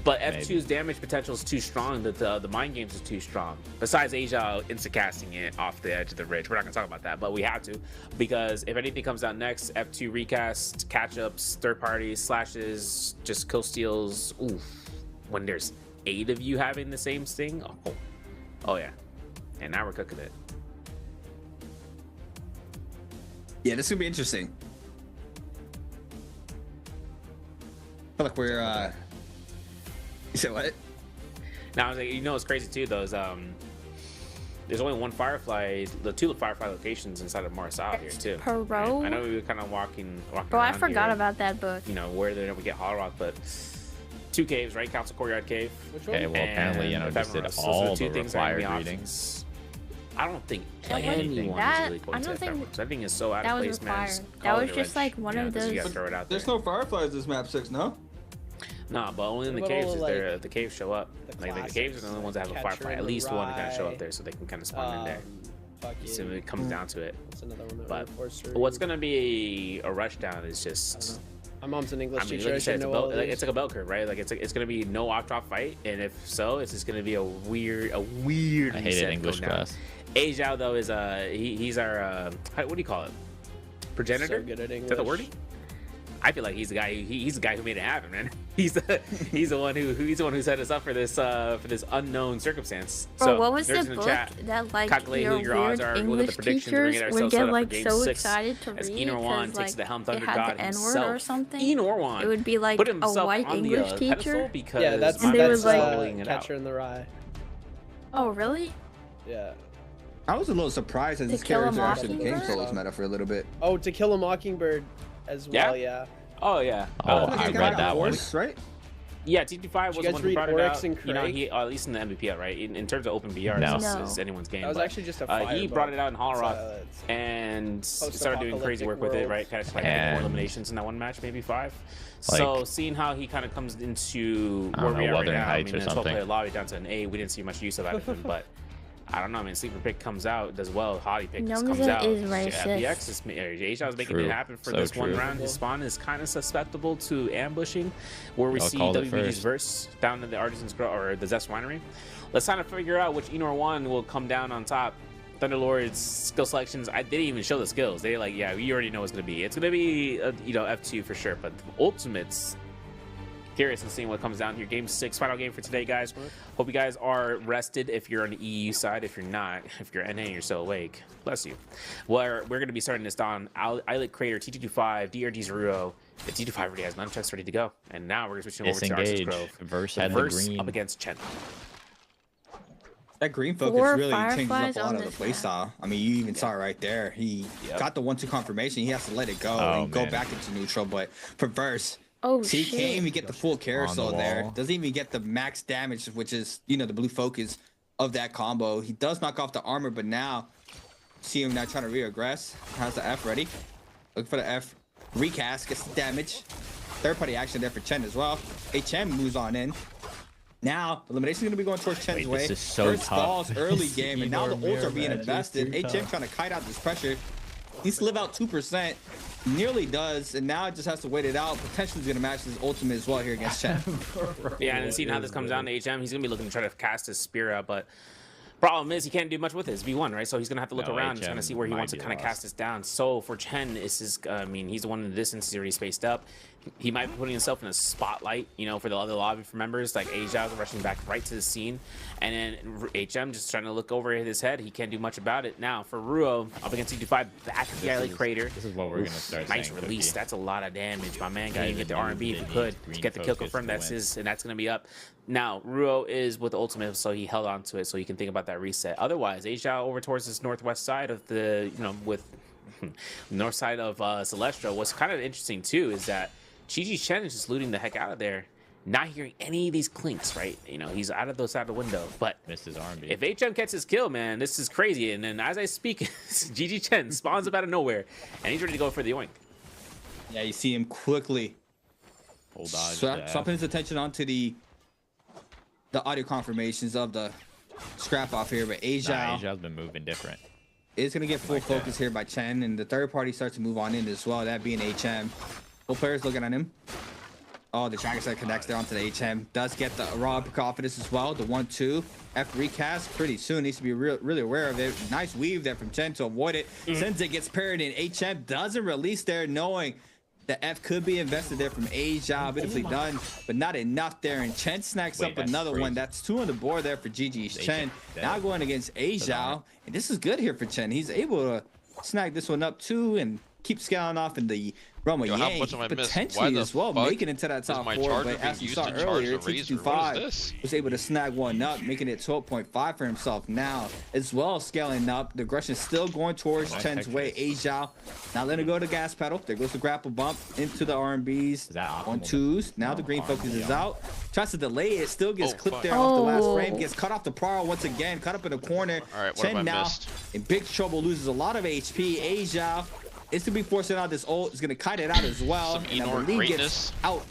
But F2's damage potential is too strong. That the mind games is too strong. Besides Asia insta-casting it off the edge of the ridge. We're not going to talk about that, but we have to. Because if anything comes out next, F2 recast, catch-ups, third parties, slashes, just kill steals. Oof. When there's 8 of you having the same thing. Oh yeah. And now we're cooking it. Yeah, this is gonna be interesting. I feel like we're You said what? Now, it's crazy too. Those there's only one Firefly, the 2 Firefly locations inside of Marsal here too. Pro? I know we were kind of walking Bro, I around forgot here, about that book. where they're we get Hollow Rock, but 2 caves, right? Council Courtyard Cave. Which one? Okay, well, apparently, And just did Ephemeris. Those are all two the things that are gonna required be reading. options. I don't think Like, anyone that- is really going I don't to think Ephemeris. I think it's so out that of was place, man. required. Just That call was it a just wrench. like one of Just you those- gotta throw it out there. There's no fireflies this map 6, no? Nah, but only in the What caves about is all, there. The caves show up. the Like the caves are the only ones that have a Catcher Firefly. in At the least one kind of show Rye, up there, so they can kind of spawn in there. So it comes down to it. What's another one that But we're forced what's gonna be a rushdown is just. My mom's an English I mean, teacher. like I you said, should know all these. it's like a bell curve, right? Like it's gonna be no off drop fight, and if so, it's just gonna be a weird. I hated reset English going down. class. Asia though is he's our what do you call it? Progenitor? So good at Is that the English. wording? I feel like he's the guy. He's the guy who made it happen, man. He's the one who set us up for this unknown circumstance. Bro, So what was nerds the in book chat, that like calculate your who your weird odds are, look at the English predictions, and teachers get would ourselves get set up for like game so 6 excited to as read Enorwan because takes the like helm it Thunder had God the N-word himself. or something? Enorwan It would be like put a himself white on English the teacher. pedestal because Yeah, that's And they would, like, soloing it out. Catcher in the Rye. Oh, really? Yeah. I was a little surprised that To this Kill a character actually became Mockingbird? Solo's meta for a little bit. Oh, To Kill a Mockingbird as well. Yeah. Oh yeah. Oh, I read that one. Right? Yeah, T25 was the one who brought it Oryx out. and You know, Craig? he at least in the MVP, right? In terms of open BR, No. this is anyone's game. That was but, actually just a fire he brought it out in Hollow Rock it's and started doing crazy work with it, right? Kind of like And- 4 eliminations in that one match, maybe 5. Like- So seeing how he kind of comes into I where don't we know, are right Wuthering now, I Heights mean, or a 12-player something. lobby down to an A, we didn't see much use of him, but I don't know, man. Sleeper pick comes out, does well. Hottie pick comes Numza out. is racist. FBX is Asia was making True. it happen for So this one true. round. His spawn is kind of susceptible to ambushing, where we Y'all see called it WBG's first. verse down in the Artisan's Grove or the Zest Winery. Let's kind of figure out which Enor one will come down on top. Thunderlord's skill selections, they didn't even show the skills. They like, yeah, we already know what's gonna be. It's gonna be F2 for sure, but the ultimates. Curious and seeing what comes down here. Game 6, final game for today, guys. Hope you guys are rested if you're on the EU side. If you're not, if you're NA, you're still awake. Bless you. We're going to be starting this down. Islet Crater, T225, DRG Zero. The T25 already has nunchucks ready to go. And now we're switching over to Arceus Disengage. Grove. Verse had the green. Up against Chen. That green focus 4 really changes up fireflies a lot on of the this playstyle. I mean, you even saw it right there. He got the 1-2 confirmation. He has to let it go and go back into neutral. But for Verse, he can't even get the full carousel there. Doesn't even get the max damage, which is, the blue focus of that combo. He does knock off the armor, but now see him now trying to reaggress. Has the F ready. Looking for the F. Recast, gets the damage. Third party action there for Chen as well. HM moves on in. Now, elimination is going to be going towards Chen's way. This is so First tough. falls early game, and now the ults are being Mirror invested. match is HM too trying to kite out this pressure. Needs to live out 2%. Nearly does, and now it just has to wait it out. Potentially is going to match his ultimate as well here against Chen. Yeah, and seeing how this comes down to HM, he's going to be looking to try to cast his spear out, but problem is he can't do much with it. It's V1, right? So he's going to have to look around and kind of see where he wants to kind of cast this down. So for Chen, this is, he's the one in the distance. He's already spaced up. He might be putting himself in a spotlight, for the other lobby for members. Like Asia rushing back right to the scene. And then HM just trying to look over his head. He can't do much about it. Now for Ruo, up against T25, back at the Islet Crater. This is what we're going to start Nice saying, release. Cookie. That's a lot of damage. My man can't Guys even get the in R&B if he could to get the kill confirmed. That's his, and that's going to be up. Now, Ruo is with the ultimate, so he held on to it, so he can think about that reset. Otherwise, Asia over towards this northwest side of the, with north side of Celestial. What's kind of interesting, too, is that Chi Chen is just looting the heck out of there. Not hearing any of these clinks, right? He's out of the window. But Mrs. R&B. if HM gets his kill, man, this is crazy. And then as I speak, GG Chen spawns up out of nowhere, and he's ready to go for the oink. Yeah, you see him quickly swapping his attention onto the audio confirmations of the scrap off here. But Asia Asia's been moving different. is going to get full focus here by Chen, and the third party starts to move on in as well, that being HM. Both players looking at him. Oh, the Dragon Set connects there onto the HM. Does get the raw confidence as well. The 1-2. F recast pretty soon. Needs to be really aware of it. Nice weave there from Chen to avoid it. Sensei gets parried in. HM doesn't release there, knowing the F could be invested there from Asia. Beautifully done, but not enough there. And Chen snacks up another one. That's 2 on the board there for GG's Chen. Now going against Asia. And this is good here for Chen. He's able to snag this one up too and keep scaling off in the Roma Yang, potentially as well, making it to that top 4. But as you saw earlier, T25 was able to snag one up, making it 12.5 for himself now, as well scaling up. The aggression is still going towards Chen's way. Asia not letting go to the gas pedal. There goes the grapple bump into the R&Bs. 1-2s. Now the green focus is out. Tries to delay it. Still gets clipped there off the last frame. Gets cut off the prowl once again. Cut up in the corner. Chen now in big trouble. Loses a lot of HP. Asia is to be forcing out this ult. Is going to kite it out as well. Some and I Enor believe greatness. gets out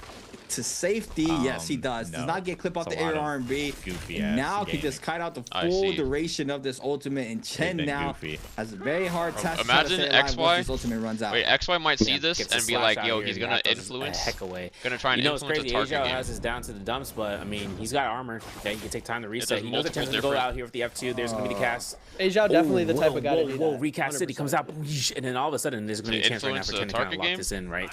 to safety. Yes, he does. Does not get clip off the air R&B. And now can just kite out the full duration of this ultimate. And Chen now has a very hard task. Imagine XY. This ultimate runs out. Wait, XY might see this and be like, "Yo, he's gonna influence. Heck away. Gonna try and it's influence crazy. the target Asia game." has his down to the dumps, but I mean, he's got armor. Yeah, he can take time to reset. He knows the chance to go different. out here with the F2. There's gonna be the cast. Asia definitely the type of guy to do that. Recast it. He comes out, and then all of a sudden, there's gonna be a chance right now for Chen to kind of lock game? this in, right?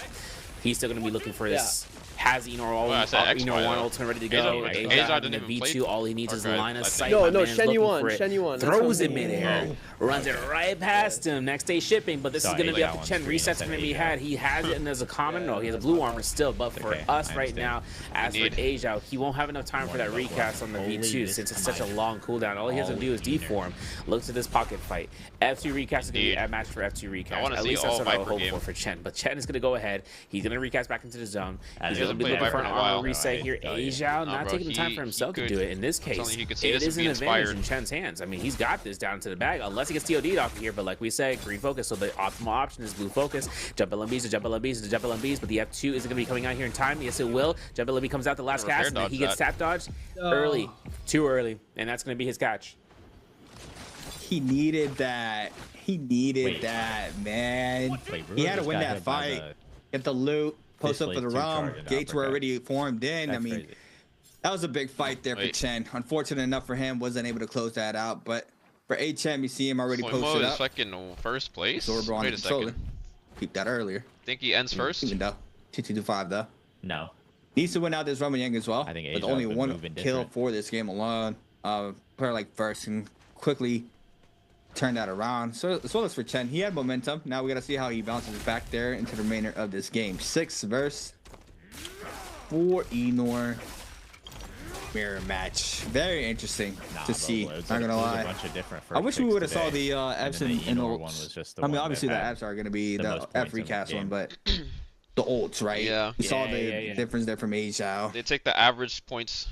He's still gonna be looking for this has Enor one ultimate ready to go. Asia in the V2, all he needs is line of sight. No, Shen Yuan. Throws it midair, runs it right past him. Next day shipping, but this is going to be up to Chen. Resets are going to be had. He has it, and there's a common. No, he has a blue armor still, but for us right now, as for Asia, he won't have enough time for that recast on the V2 since it's such a long cooldown. All he has to do is deform. Looks at this pocket fight. F2 recast is going to be a match for F2 recast. At least that's what I would hope for Chen. But Chen is going to go ahead. He's going to recast back into the zone. He's going to be looking for an armor reset here. Asia not taking the time for himself to do it. In this case, it is an advantage in Chen's hands. I mean, he's got this down to the bag, unless he gets TOD'd off of here. But like we say, green focus. So the optimal option is blue focus. Jump LMBs to jump LMBs to jump LMBs. But the F2 isn't going to be coming out here in time. Yes, it will. Jump LMB comes out the last cast, and then he gets tap dodged early, too early, and that's going to be his catch. He needed that. He needed that, man. He had to win that fight. Get the loot. Post up for the realm. Gates were already formed in. I mean, that was a big fight there for Chen. Unfortunate enough for him, wasn't able to close that out. But for HM, you see him already posted up. Like in first place. Wait a second. Peeped that earlier. Think he ends first? Even though 2-2-5 though. No. Needs to win out this Roman Yang as well. I think with only one kill for this game alone. Player like first and quickly turn that around. So as well as for Chen, he had momentum. Now we gotta see how he bounces back there into the remainder of this game. 6 versus 4 Enor mirror match. Very interesting to see. Not gonna lie. I wish we would have saw the Fs and ults. I mean, obviously the Fs are gonna be the F recast one, but the ults, right? Yeah. We saw the difference there from Asia. They take the average points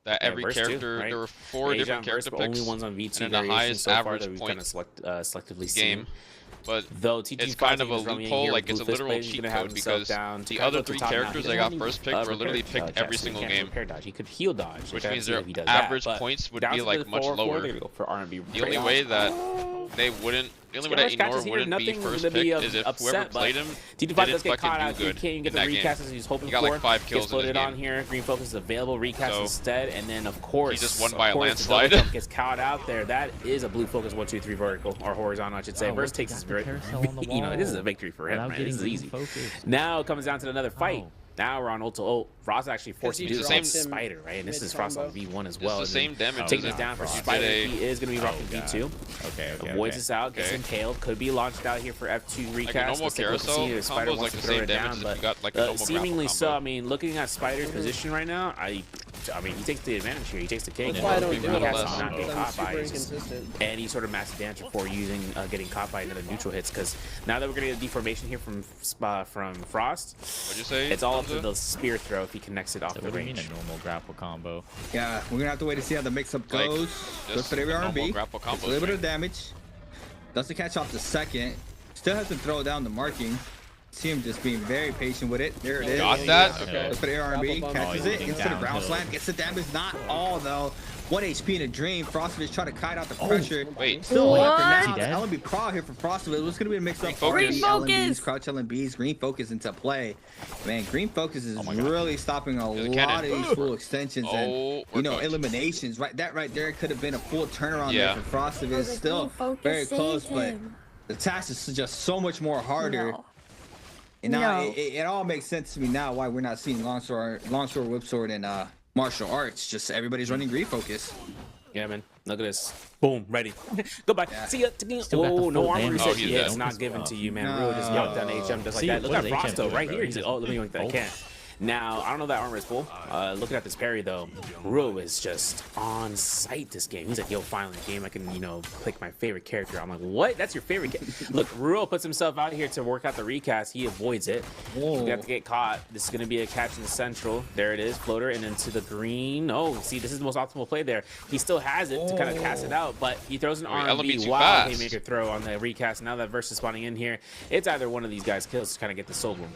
that every character. Right? There were 4 different character picks. Only ones on V2 and the highest so average that we've point kind of selectively game. seen. But though it's kind of a loophole, like it's a literal cheat code because the other 3 characters they got first picked were literally picked every single game. He could heal dodge, which means their average points would be like much lower. The only way that they wouldn't, the only way that Enor wouldn't be first picked is if whoever played him didn't fucking do good in that game. He got like 5 kills in this game. On here, green focus is available, recast instead, and then of course he just won by a landslide. Gets caught out there. That is a blue focus 1, 2, 3 vertical or horizontal, I should say. Verse takes his you know, this is a victory for him, man. This is easy. Now it comes down to another fight. Now we're on ult to ult. Frost actually forced to do the same Spider, right? And this is Frost on V1 as well. It's the same damage. Taking it down for Spider. He is going to be rocking V2. Avoids this out, gets impaled. Could be launched out here for F2 recast. Like a normal carousel Spider combo is like the same damage if you got like a normal seemingly so. I mean, looking at Spider's position right now, I mean, he takes the advantage here. He takes the cake. That's why I don't do it. Not get caught by any sort of massive damage before using getting caught by another neutral hits. Because now that we're going to get a deformation here from Frost, what'd you say? It's all up to the spear throw if he connects it off the range. A normal grapple combo. Yeah, we're gonna have to wait to see how the mix-up goes. Just for every R&B, a little bit of damage. Doesn't catch off the second. Still has to throw down the marking. See him just being very patient with it. There it is. Got that? Okay. Let's put R&B, catches it, into the ground slam, gets the damage. Not all though. 1 HP in a dream. Frostovich trying to kite out the pressure. Wait. Still after now. LMB crawl here for Frostovich. What's gonna be a mix-up? Green focus. LMBs, crouch LMBs, green focus into play. Man, green focus is really stopping a lot of these full extensions and you know eliminations. Right, that right there could have been a full turnaround there for Frostovich. Still very close, but the task is just so much more harder. And now it all makes sense to me now why we're not seeing longsword, whipsword, and martial arts. Just everybody's running green focus. Yeah, man. Look at this. Boom, ready. Goodbye. See ya. Oh, no armor reset. Yeah, it's not given to you, man. Really just knocked down HM just like that. Look at Frosto right here. He's like, oh, let me make that. I can't. Now, I don't know if that armor is full. Looking at this parry, though, Ruo is just on sight this game. He's like, yo, finally, game, I can, you know, click my favorite character. I'm like, what? That's your favorite character? Look, Ruo puts himself out here to work out the recast. He avoids it. You have to get caught. This is going to be a catch in the central. There it is, floater, and into the green. Oh, see, this is the most optimal play there. He still has it to kind of cast it out, but he throws an R&B wild haymaker throw on the recast. Now that Verse is spawning in here, it's either one of these guys kills to kind of get the soul bloom.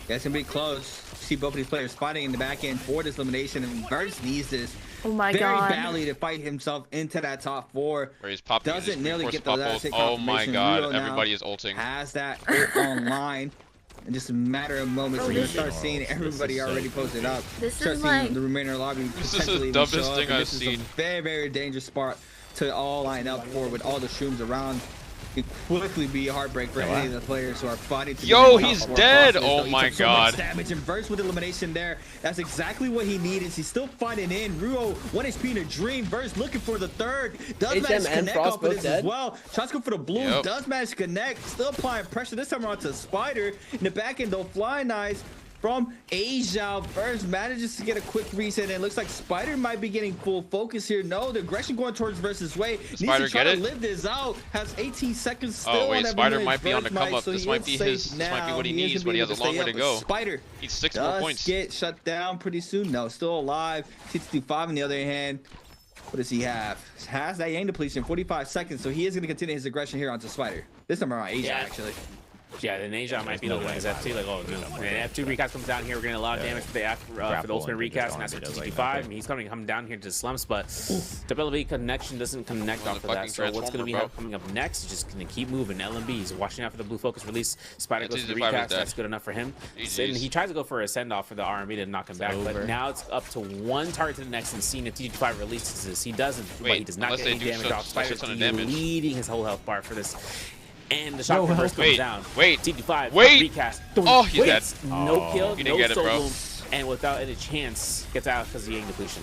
Yeah, it's gonna be close. See both of these players spotting in the back end for this elimination, and Verse needs this very badly to fight himself into that top 4. Where he's popping. Doesn't nearly get the last hit confirmation. Oh my god, Ruo everybody is ulting. Has that ult online. In just a matter of moments, we're gonna start seeing everybody already posted up. Start seeing the remainder lobby. This is the dumbest thing I've seen. This is a very, very dangerous spot to all line up for with all the shrooms around. It could quickly be a heartbreak for any of the players who are fighting. Yo, he's dead! Oh my god. Damage and Verse with elimination there. That's exactly what he needed. He's still fighting in. Ruo, 1 HP in a dream. Verse looking for the third. Does manage to connect off of this as well. Tries to go for the blue. Does manage to connect. Still applying pressure. This time around to Spider. In the back end, though, Flying Knives from Asia. First manages to get a quick reset, and it looks like Spider might be getting full focus here. No, the aggression going towards Versus way. Needs Spider to try get to it? live this out. Has 18 seconds still. Oh wait, on that Spider mid-range might be on the Verse come might, up. so This he might is be safe his. This might be now. what he He is needs gonna when he be has a able to long stay way to up, go. but Spider He's 6 more does points. get shut down pretty soon. No, still alive. 65 on the other hand. What does he have? Has that Yang depletion, 45 seconds, so he is going to continue his aggression here onto Spider. This time around Asia, actually. Yeah, then Asia might be the one is F2, like, oh, no. And F2 recast comes down here. We're getting a lot of damage for the ultimate recast, and that's for TT5. And he's coming down here to slumps, but stability connection doesn't connect off of that. So what's going to be coming up next is just going to keep moving. LMB is watching out for the blue focus release. Spider goes to the recast. That's good enough for him. And he tries to go for a send-off for the RMB to knock him back, but now it's up to one target to the next and seeing if TT5 releases this. He doesn't, but he does not get any damage off. Spider's leading his whole health bar for this. And the shot from Burst comes down. TT5, recast. Oh, he's dead. No kill, you didn't no get it, bro. solo, and without any chance, gets out because of the Yang depletion.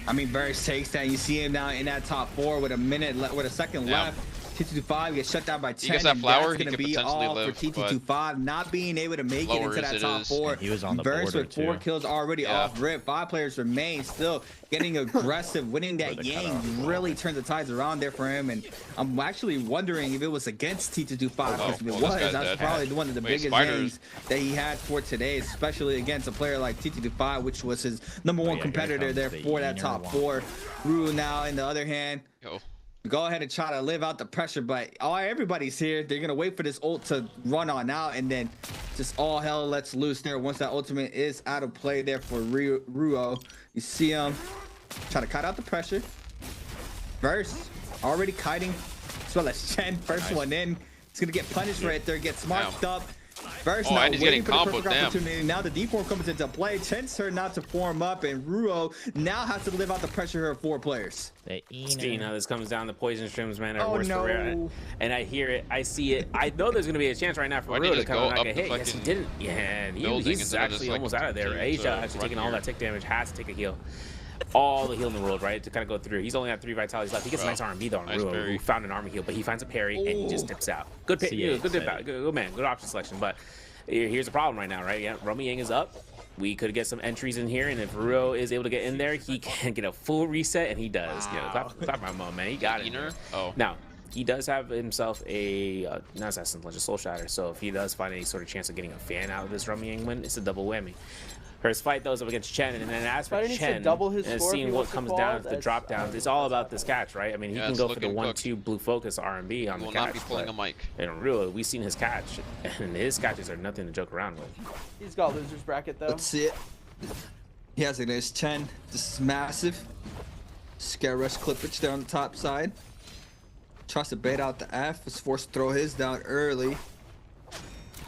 I mean, Burst takes that. You see him now in that top 4 with a second left. TT25 gets shut down by 10. He gets that flower, That's he going to could be potentially all live, for TT25 not being able to make it into that top 4. He was on the Burst border with 4 too. kills already off rip. 5 players remain, still getting aggressive, winning that Yang really turned the tides around there for him. And I'm actually wondering if it was against TT25, because if it was, that's probably one of the biggest Yangs that he had for today, especially against a player like TT25, which was his #1 competitor there for that top 4. Rue now, in the other hand, go ahead and try to live out the pressure, but everybody's here. They're gonna wait for this ult to run on out, and then just all hell lets loose there once that ultimate is out of play there for Ruo. You see him try to cut out the pressure. Verse already kiting, as well as Chen. First one in. He's gonna get punished right there. Gets marked up. Verse now and he's waiting getting for the perfect comboed, opportunity. Now the deform comes into play. Chen's turn not to form up, and Ruo now has to live out the pressure here of 4 players. See how this comes down. The poison streams, man, are worse for rare. And I hear it, I see it. I know there's gonna be a chance right now for Ruo to come and knock a hit. Yes, he didn't. Yeah, and he's actually almost out of there. Asia actually taking all that tick damage, has to take a heal. All the heal in the world, right? To kind of go through. He's only got 3 vitalities left. He gets a nice RMB though on Ruo, who found an armor heal, but he finds a parry and he just dips out. Good pick, good dip out. Good man, good option selection. But here's the problem right now, right? Yeah, Romy Yang is up. We could get some entries in here, and if Ruo is able to get in there, he can get a full reset, and he does. Wow. Clap my mom, man. He got it. Now, he does have himself a not Assassin's Legend, Soul Shatter, so if he does find any sort of chance of getting a fan out of this Romy Yang win, it's a double whammy. First fight though is up against Chen, and then as for Chen, and seeing what comes down to the drop downs, it's all about this catch, right? I mean, he can go for the 1-2 blue focus RMB on the catch. Will not be pulling a mic. And really, we've seen his catch, and his catches are nothing to joke around with. He's got losers bracket though. Let's see it. He has it as Chen. This is massive. Scare rush clippage there on the top side. Tries to bait out the F. Was forced to throw his down early.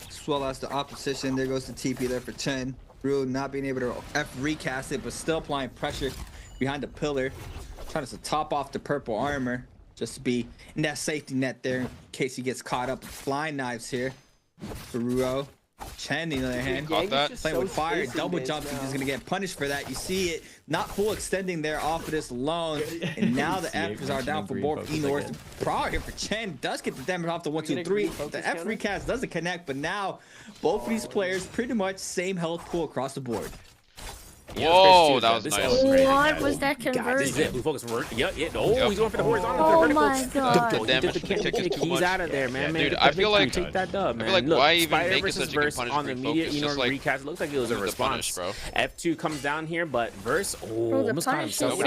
As well as the opposition. There goes the TP there for Chen. Ruo not being able to F recast it, but still applying pressure behind the pillar. Trying to top off the purple armor just to be in that safety net there in case he gets caught up with flying knives here for Ruo. Chen, on the other hand, playing with fire, double jumps. He's just gonna get punished for that. You see it, not full extending there off of this alone, and now the F's are down for both Enors. Power here for Chen does get the damage off the 1-2-3. The F recast doesn't connect, but now both of these players pretty much same health pool across the board. Whoa, that was nice. What was that conversion? This is it. Blue focus work. Yep. Oh, he's going for the horizontal. Oh my god. The damage from the kick is too much. He's out of there, man. Dude, I feel like take that dub, man. I feel like Look, why even Spider make it versus such a Verse good on the punishment immediate focus? Just like recast. It looks like it was a response. Bro. F2 comes down here, but Verse almost caught himself.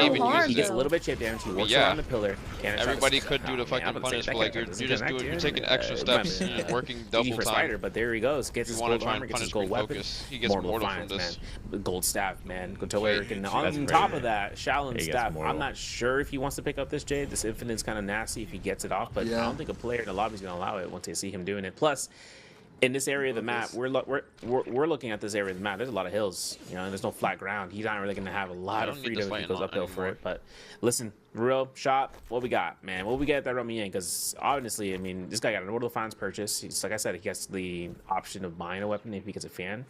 He gets a little bit chip damage. He works around the pillar. Everybody could do the fucking punish, but like you're taking extra steps and you're working double time. Spider, but there he goes. Gets his gold armor, gets his gold weapon. He gets Immortal from this. Gold staff, man. Go to Eric, and on top of that, Shaolin's staff. I'm not sure if he wants to pick up this Jade. This Infinite's kind of nasty if he gets it off, but I don't think a player in the lobby is going to allow it once they see him doing it. Plus, in this area of the map, we're looking at this area of the map. There's a lot of hills, you know, and there's no flat ground. He's not really gonna have a lot of freedom if he goes uphill for it. But listen, real shop, what we got, man? What we got that run me in? Because honestly, I mean, this guy got an Immortal Finance purchase. He's, like I said, he gets the option of buying a weapon if he gets a fan.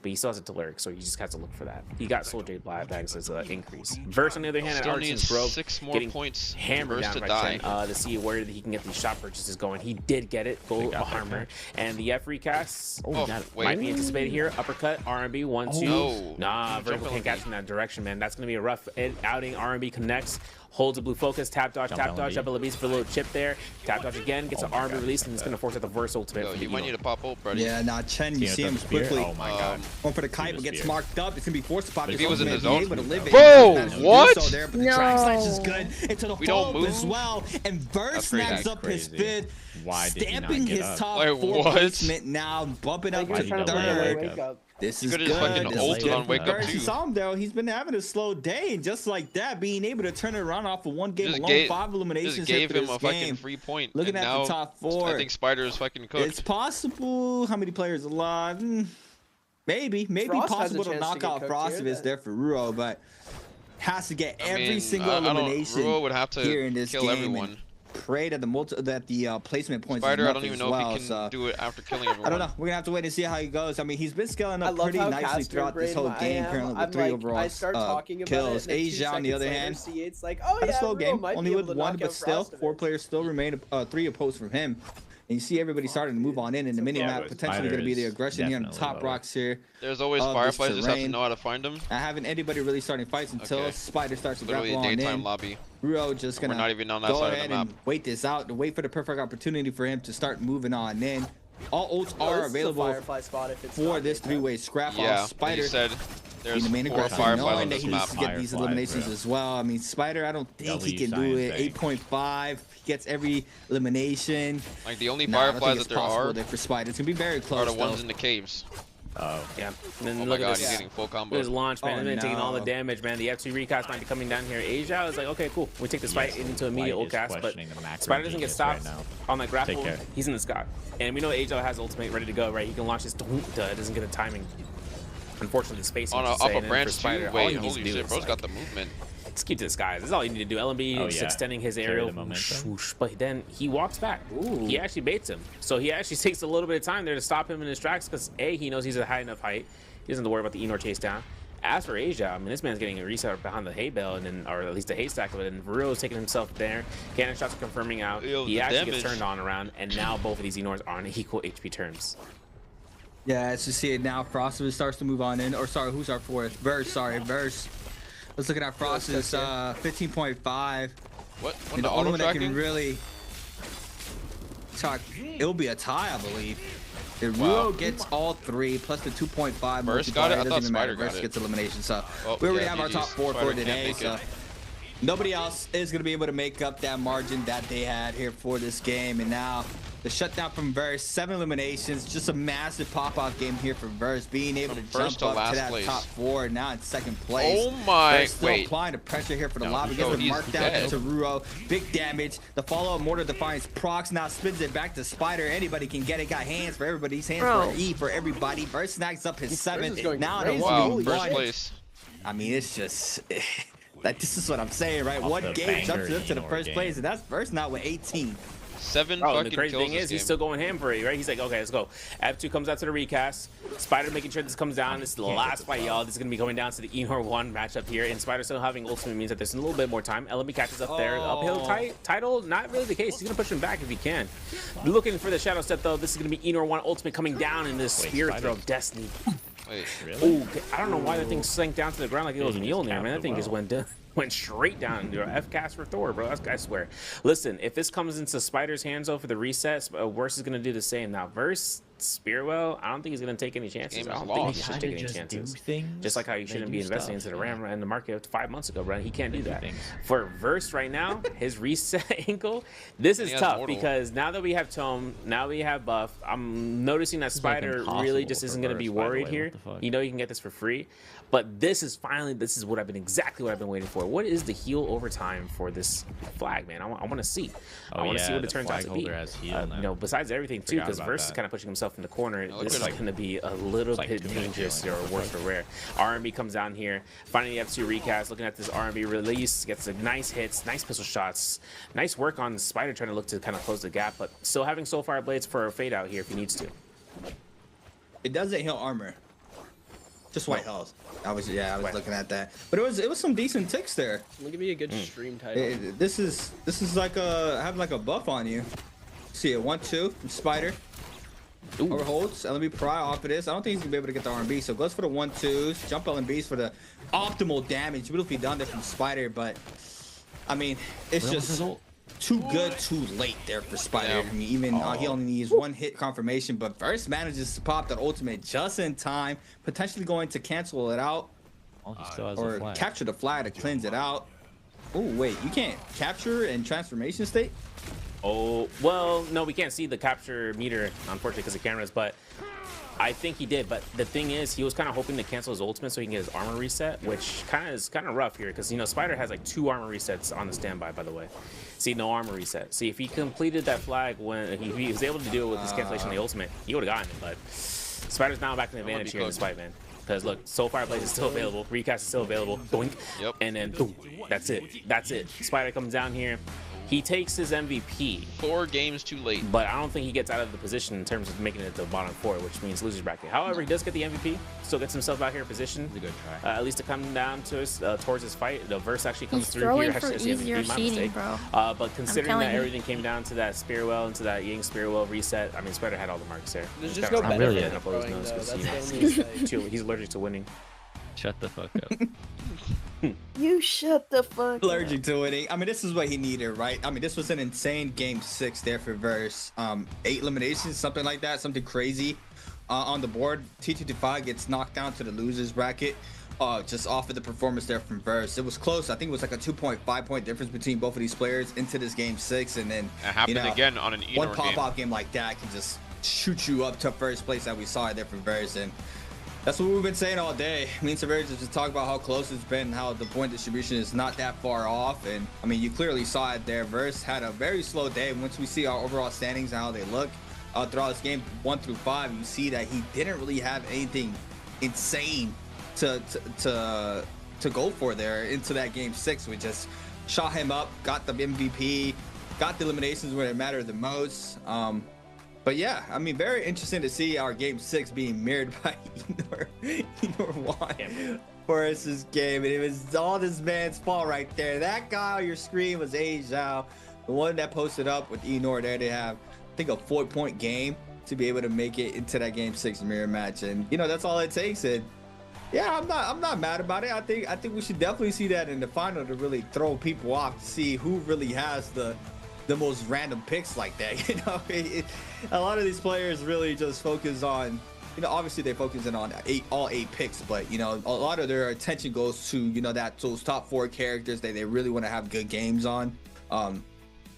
But he still has it to lurk, so he just has to look for that. He got Soul Jade bags as an increase. Verse, on the other hand, at Artisans Grove, 6 more getting points hammered down to right die. to see where he can get these shop purchases going. He did get it, gold armor, and the F recast might be anticipated here. Uppercut, R&B, 1-2. No. Nah, vertical can't catch in that direction, man. That's gonna be a rough outing. R&B connects. Holds a blue focus, tap dodge, up LBs for a little chip there. Tap dodge again, gets an arm release, and it's going to force out the verse ultimate. Yo, you might need to pop ult, buddy. Yeah, nah, Chen, you see him quickly. Oh my god. Going for the kite, but gets marked up. It's going to be forced to pop. If he was in his zone. Bro, what? So but the drag slash is good into the We don't fold move as well. And Verse snags up his fifth. Why did stamping he not get his up? top Wait, 4 what? placement now, bumping up to third. This is good. You saw him though. He's been having a slow day, and just like that, being able to turn it around off of one game alone, 5 eliminations. Just gave him a fucking game. free point. Looking at now, the top 4, I think Spider is fucking cooked. It's possible. How many players alive? Maybe Frost possible to knock out Frost if it's there for Ruo, but has to get every single elimination Ruo would have to here in this kill game. everyone. Pray that the placement points. Spider, I don't even know if he can do it after killing everyone. I don't know. We're gonna have to wait and see how he goes. I mean, he's been scaling up pretty nicely throughout this whole game. Currently with 3 overall kills. Asia, on the other hand, it's like, oh had yeah, a slow game. might Only be with able to 1, knock but out still, Frost 4 players still remain. 3 opposed from him. And you see everybody starting to move on in the minimap. Potentially going to be the aggression here on the top rocks here. There's always Fireflies, just have to know how to find them. I haven't anybody really starting fights until Spider starts to literally grapple a on daytime in. lobby. Ruo just going to not even on that go side ahead of the map. and wait this out, to wait for the perfect opportunity for him to start moving on in. All ults are available for this 3-way scrap off. Spider said there's the main 4 aggressor, Fireflies knowing on that this he map. needs to get these eliminations as well. I mean, Spider, I don't think he can do it. 8.5, he gets every elimination. Like the only Fireflies that there are for Spider. It's gonna be very close. Are the ones in the caves. Oh yeah. And then oh look my god, at he's this. getting full combo. His launch, man. They're taking all the damage, man. The F2 recast might be coming down here. Asia is like, okay, cool. We take this fight into immediate ult cast, but Spider doesn't get stopped on that grapple. He's in the sky. And we know Asia has ultimate ready to go, right? He can launch this. It doesn't get the timing. Unfortunately, the spacing. Off a branch too. Wait, holy shit, bro's got the movement. Just keep to the skies. That's all you need to do. LMB is extending his aerial, but then he walks back. He actually baits him. So he actually takes a little bit of time there to stop him in his tracks because A, he knows he's at high enough height. He doesn't have to worry about the Enor chase down. As for Asia, I mean, this man's getting a reset behind the hay bale, and then, or at least a haystack of it, and Ruo's taking himself there. Cannon shots are confirming out. He actually gets turned on around, and now both of these Enors are on equal HP terms. Yeah, as you see it now, Frost starts to move on in. Or sorry, who's our 4th? Verse, Verse. Let's look at our Frost's 15.5. What? And the only one that can really talk, it'll be a tie, I believe. If Ruo gets all 3 plus the 2.5 Verse got it? I thought Spider got it. Verse gets elimination. So we already have our top 4 for today. So nobody else is going to be able to make up that margin that they had here for this game. And now the shutdown from Verse, 7 eliminations, just a massive pop-off game here for Verse, being able to jump up to that top 4, now in 2nd place. Oh my, Verse still applying the pressure here for the lobby, gets the markdown into Ruo, big damage, the follow-up Mortar Defiance procs, now spins it back to Spider, anybody can get it, got hands for everybody's hands for E for everybody. Verse snags up his 7th, now it is first place. I mean, it's just... like, this is what I'm saying, right? One game jumps up to the first place, and that's Verse now with 18. 7 fucking fucking the crazy kills thing is, he's still going ham for it, right? He's like, okay, let's go. F2 comes out to the recast. Spider making sure this comes down. This is the last fight, y'all. This is going to be going down to the Enor 1 matchup here. And Spider still having ultimate means that there's a little bit more time. LMB catches up there. Uphill title, not really the case. He's going to push him back if he can. Looking for the Shadow Step, though. This is going to be Enor 1 ultimate coming down in this Spirit Throw of Destiny. Wait, really? Ooh, I don't know why that thing sank down to the ground like it was Mjolnir, man. That thing just went straight down. F cast for Thor, bro. I swear. Listen, if this comes into Spider's hands though for the resets, Verse is gonna do the same. Now, Verse Spearwell, I don't think he's gonna take any chances. I don't think he should take any chances. Just like how you shouldn't be investing into the Ram in the market 5 months ago, bro. He can't do that. For Verse right now, his reset ankle, this is tough because now that we have Tome, now we have buff. I'm noticing that Spider really just isn't gonna be worried here. You know you can get this for free. But this is exactly what I've been waiting for. What is the heal over time for this flag, man? I want to see. I want to see what it turns out to be. You know, besides everything too, because Verse is kind of pushing himself himself in the corner, this is going to be a little bit dangerous or worse for Rare. R&B comes down here. Finding the F2 recast, looking at this R&B release, gets some nice hits, nice pistol shots. Nice work on Spider trying to look to kind of close the gap, but still having Soulfire Blades for a fade out here if he needs to. It doesn't heal armor. Just white health. I was looking at that, but it was some decent ticks there. Look at me a good stream title. This is like have like a buff on you. See it 1-2 from Spider. Overholds. LMB pry off of this. I don't think he's gonna be able to get the R&B, so goes for the 1-2s. Jump LMBs for the optimal damage. Beautifully done there from Spider, but I mean it's just too good too late there for Spider. I mean, even he only needs one hit confirmation, but Verse manages to pop that ultimate just in time, potentially going to cancel it out or capture the flag to cleanse it out. Oh wait, you can't capture in transformation state? Oh, well, no, we can't see the capture meter, unfortunately, because of cameras, but I think he did. But the thing is, he was kind of hoping to cancel his ultimate so he can get his armor reset, which is kind of rough here, because, you know, Spider has like 2 armor resets on the standby, by the way. See, no armor reset. See, if he completed that flag when he was able to do it with his cancellation of the ultimate, he would have gotten it, but Spider's now back in the advantage here in this fight, man. Because look, Soulfire Blaze is still available, recast is still available, boink, and then boom, that's it. That's it. Spider comes down here. He takes his MVP. 4 games too late. But I don't think he gets out of the position in terms of making it to the bottom 4, which means losers bracket. However, he does get the MVP. Still gets himself out here in position. Good try. At least to come down to us, towards his fight. The verse actually comes He's through throwing here. for easier cheating, bro. But considering that everything came down to that Spearwell and to that Ying Spearwell reset, I mean, Spider had all the marks there. There's just no benefit in throwing, though. That's the only He's allergic to winning. Shut the fuck up. You shut the fuck allergic to winning. I mean, this is what he needed, right? I mean, this was an insane game 6 there for Verse. 8 eliminations, something like that, something crazy on the board. T225 gets knocked down to the losers bracket just off of the performance there from Verse. It was close. I think it was like a 2.5 point difference between both of these players into this game 6, and then it happened again on an one pop-off game like that can just shoot you up to first place that we saw there from Verse. And that's what we've been saying all day. Me and Severus just talk about how close it's been, how the point distribution is not that far off. And I mean, you clearly saw it there. Verse had a very slow day. Once we see our overall standings and how they look throughout this game 1 through 5, you see that he didn't really have anything insane to go for there into that game 6. We just shot him up, got the MVP, got the eliminations where it mattered the most. But yeah, I mean, very interesting to see our game 6 being mirrored by Enor 1 for us this game. And it was all this man's fault right there. That guy on your screen was A Zhao, the one that posted up with Enor there. They have, I think, a 4-point game to be able to make it into that game 6 mirror match. And, you know, that's all it takes. And yeah, I'm not mad about it. I think we should definitely see that in the final to really throw people off, to see who really has the most random picks like that. You know, a lot of these players really just focus on, you know, obviously they focus in on all 8 picks, but you know, a lot of their attention goes to, you know, those top 4 characters that they really want to have good games on.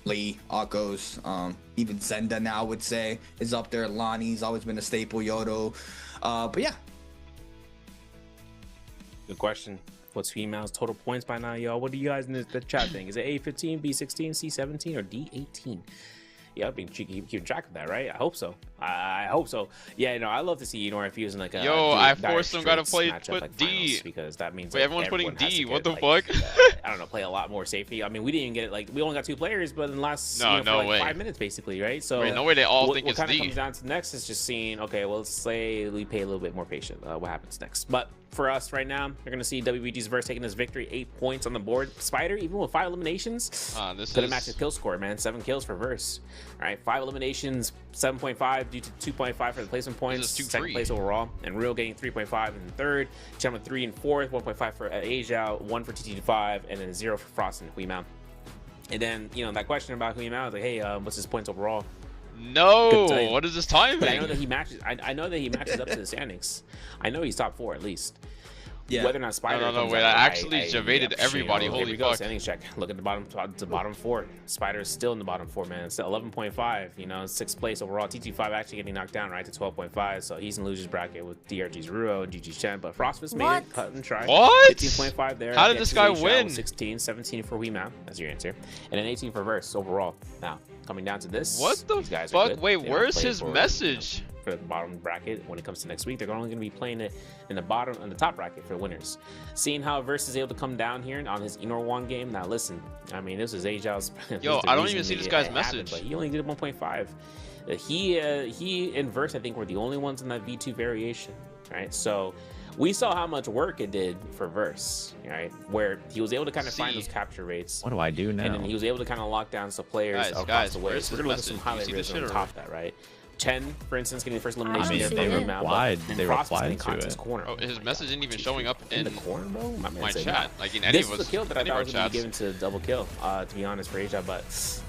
Lee, Akos, even Zenda now I would say is up there. Lonnie's always been a staple. Yodo, but yeah. Good question. What's females total points by now, y'all? What do you guys in the chat think? Is it A15, B16, C17, or D18? Yeah, I've been keeping track of that, right? I hope so. I hope so. Yeah, you know, I love to see Enor if he was in like a I forced them gotta put like D because that means wait, like, everyone's putting D. What the like, fuck? I don't know, play a lot more safety. I mean, we didn't even get it. Like, we only got 2 players, but in the last no for like way 5 minutes basically, right? So wait, no way they all think what it's kind of D. comes down to next is just seeing. Okay, well, let's say we pay a little bit more patient. What happens next? But for us right now, you're gonna see WBG's Verse taking this victory, 8 points on the board. Spider, even with 5 eliminations, could have matched his kill score, man. 7 kills for Verse. All right, 5 eliminations, 7.5 due to 2.5 for the placement points. Second place overall, and Real getting 3.5 in third. Chema 3 and 4th, 1.5 for Asia, 1 for TT5, and then 0 for Frost and Huimao. And then, you know, that question about Huimao is like, hey, what's his points overall? No, what is this timing? But I know that he matches. I know that he matches up to the standings. I know he's top 4 at least. Yeah. Whether or not Spider. No, wait, I actually javated everybody. You know, holy fuck. fuck. Standings check. Look at the bottom 4. Spider is still in the bottom 4, man. It's 11.5. You know, 6th place overall. TT5 actually getting knocked down right to 12.5. So he's in losers bracket with DRG's Ruo, GG's Chen, but Frostfist made it, cut and try. What? 15.5 there. How did this guy win? 16, 17 for Huimao. That's your answer, and then 18 for Verse overall. Now, coming down to this. What the these guys are fuck? good. Wait, They don't where's play his message? For the bottom bracket when it comes to next week, they're only going to be playing it in the bottom and the top bracket for winners. Seeing how Verse is able to come down here on his Immortal game. Now listen, I mean, this is Ajal's. Yo, I don't even see this guy's message. But he only did 1.5. He and Verse, I think, were the only ones in that V2 variation, right? So we saw how much work it did for Verse, right? Where he was able to kind of find those capture rates. What do I do now? And then he was able to kind of lock down some players across the way. where's So we're his gonna look at some message? highlight You see reels this on shit top of that, right? Chen, for instance, getting the first elimination. I mean, they replied. They replied to it. Corner. Oh, his message isn't even showing up in the corner, bro. My chat. Like in any this of was us, a kill that I any of thought our was going to be chats. given to double kill. To be honest, for Asia, but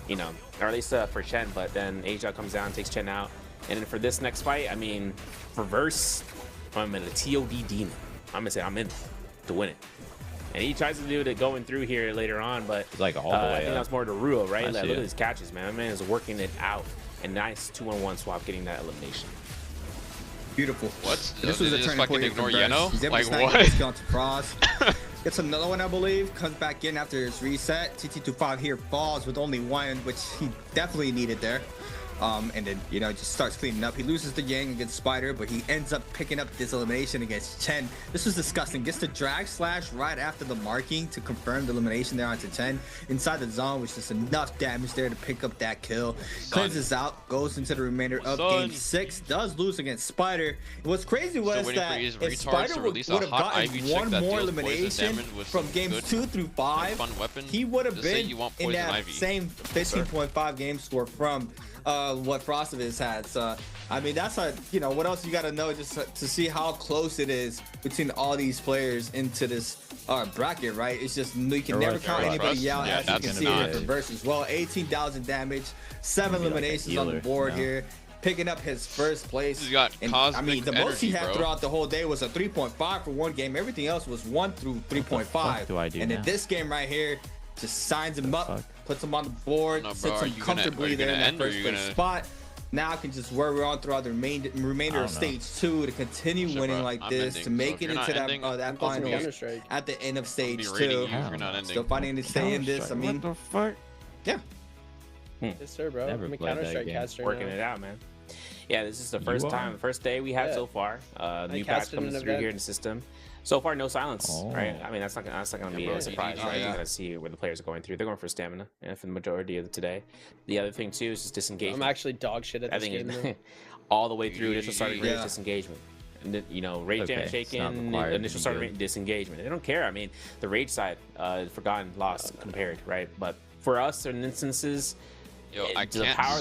you know, or at least for Chen. But then Asia comes down, takes Chen out, and then for this next fight, I mean, for Verse, I'm in a TOD demon. I'm gonna say I'm in to win it. And he tries to do it going through here later on, but like all the way I think up. that's more to Ruo, right? I Like, see look it. at his catches, man. That man is working it out. And nice 2-on-1 swap, getting that elimination. Beautiful. What? This was a Just turning fucking point ignore for Verse. Yeno? He's able to Like snipe what? this kill onto Cross. Gets another one, I believe. Comes back in after his reset. TT25 here falls with only one, which he definitely needed there. And then, you know, just starts cleaning up. He loses the Yang against Spider, but he ends up picking up this elimination against Chen. This was disgusting. Gets the drag slash right after the marking to confirm the elimination there onto Chen. Inside the zone, which is enough damage there to pick up that kill. Cleanses out, goes into the remainder of game 6. Does lose against Spider. What's crazy was that if Spider would have gotten one more elimination from games 2 through 5, he would have been in that same 15.5 game score from what Frostovitz had. So I mean, that's a, you know, what else you got to know just to see how close it is between all these players into this bracket, right? It's just you can never count anybody out. As you can see here for Verse as well. 18,000 damage, 7 eliminations on the board here, picking up his first place. He's got I mean, the most he had bro. throughout the whole day was a 3.5 for one game. Everything else was 1 through 3.5. do I do and now? in this game right here, just signs him up, puts him on the board, No, bro, sits are him you comfortably there in that end or first you place gonna- spot. Now can just worry on throughout the remainder of stage 2 to continue winning bro, like I'm this, ending. to make So it if you're into not that ending, that I'm final Counter-Strike. at the end of stage I'll be rating 2. you if you're not ending. Still finding to stay in this. I mean, what the fuck? yeah. Yes, sir, bro. Never I'm a played that Counter-Strike game. caster Working now. it out, man. Yeah, this is the first time, the first day we had so far. New patch casted comes an through event. here in the system. So far, no silence, right? I mean, that's not gonna be bro, a surprise, GG, right? yeah. You're gonna see where the players are going through. They're going for stamina, and for the majority of today. The other thing too is just disengagement. I'm actually dog shit at I this think game. it's all the way through initial starting rate Yeah. disengagement. And then, you know, rage Okay, jam it's shaking, not required to initial be starting good. rate disengagement. They don't care. I mean, the rage side, forgotten, lost compared, right? But for us, in instances, Yo, I the can't power of the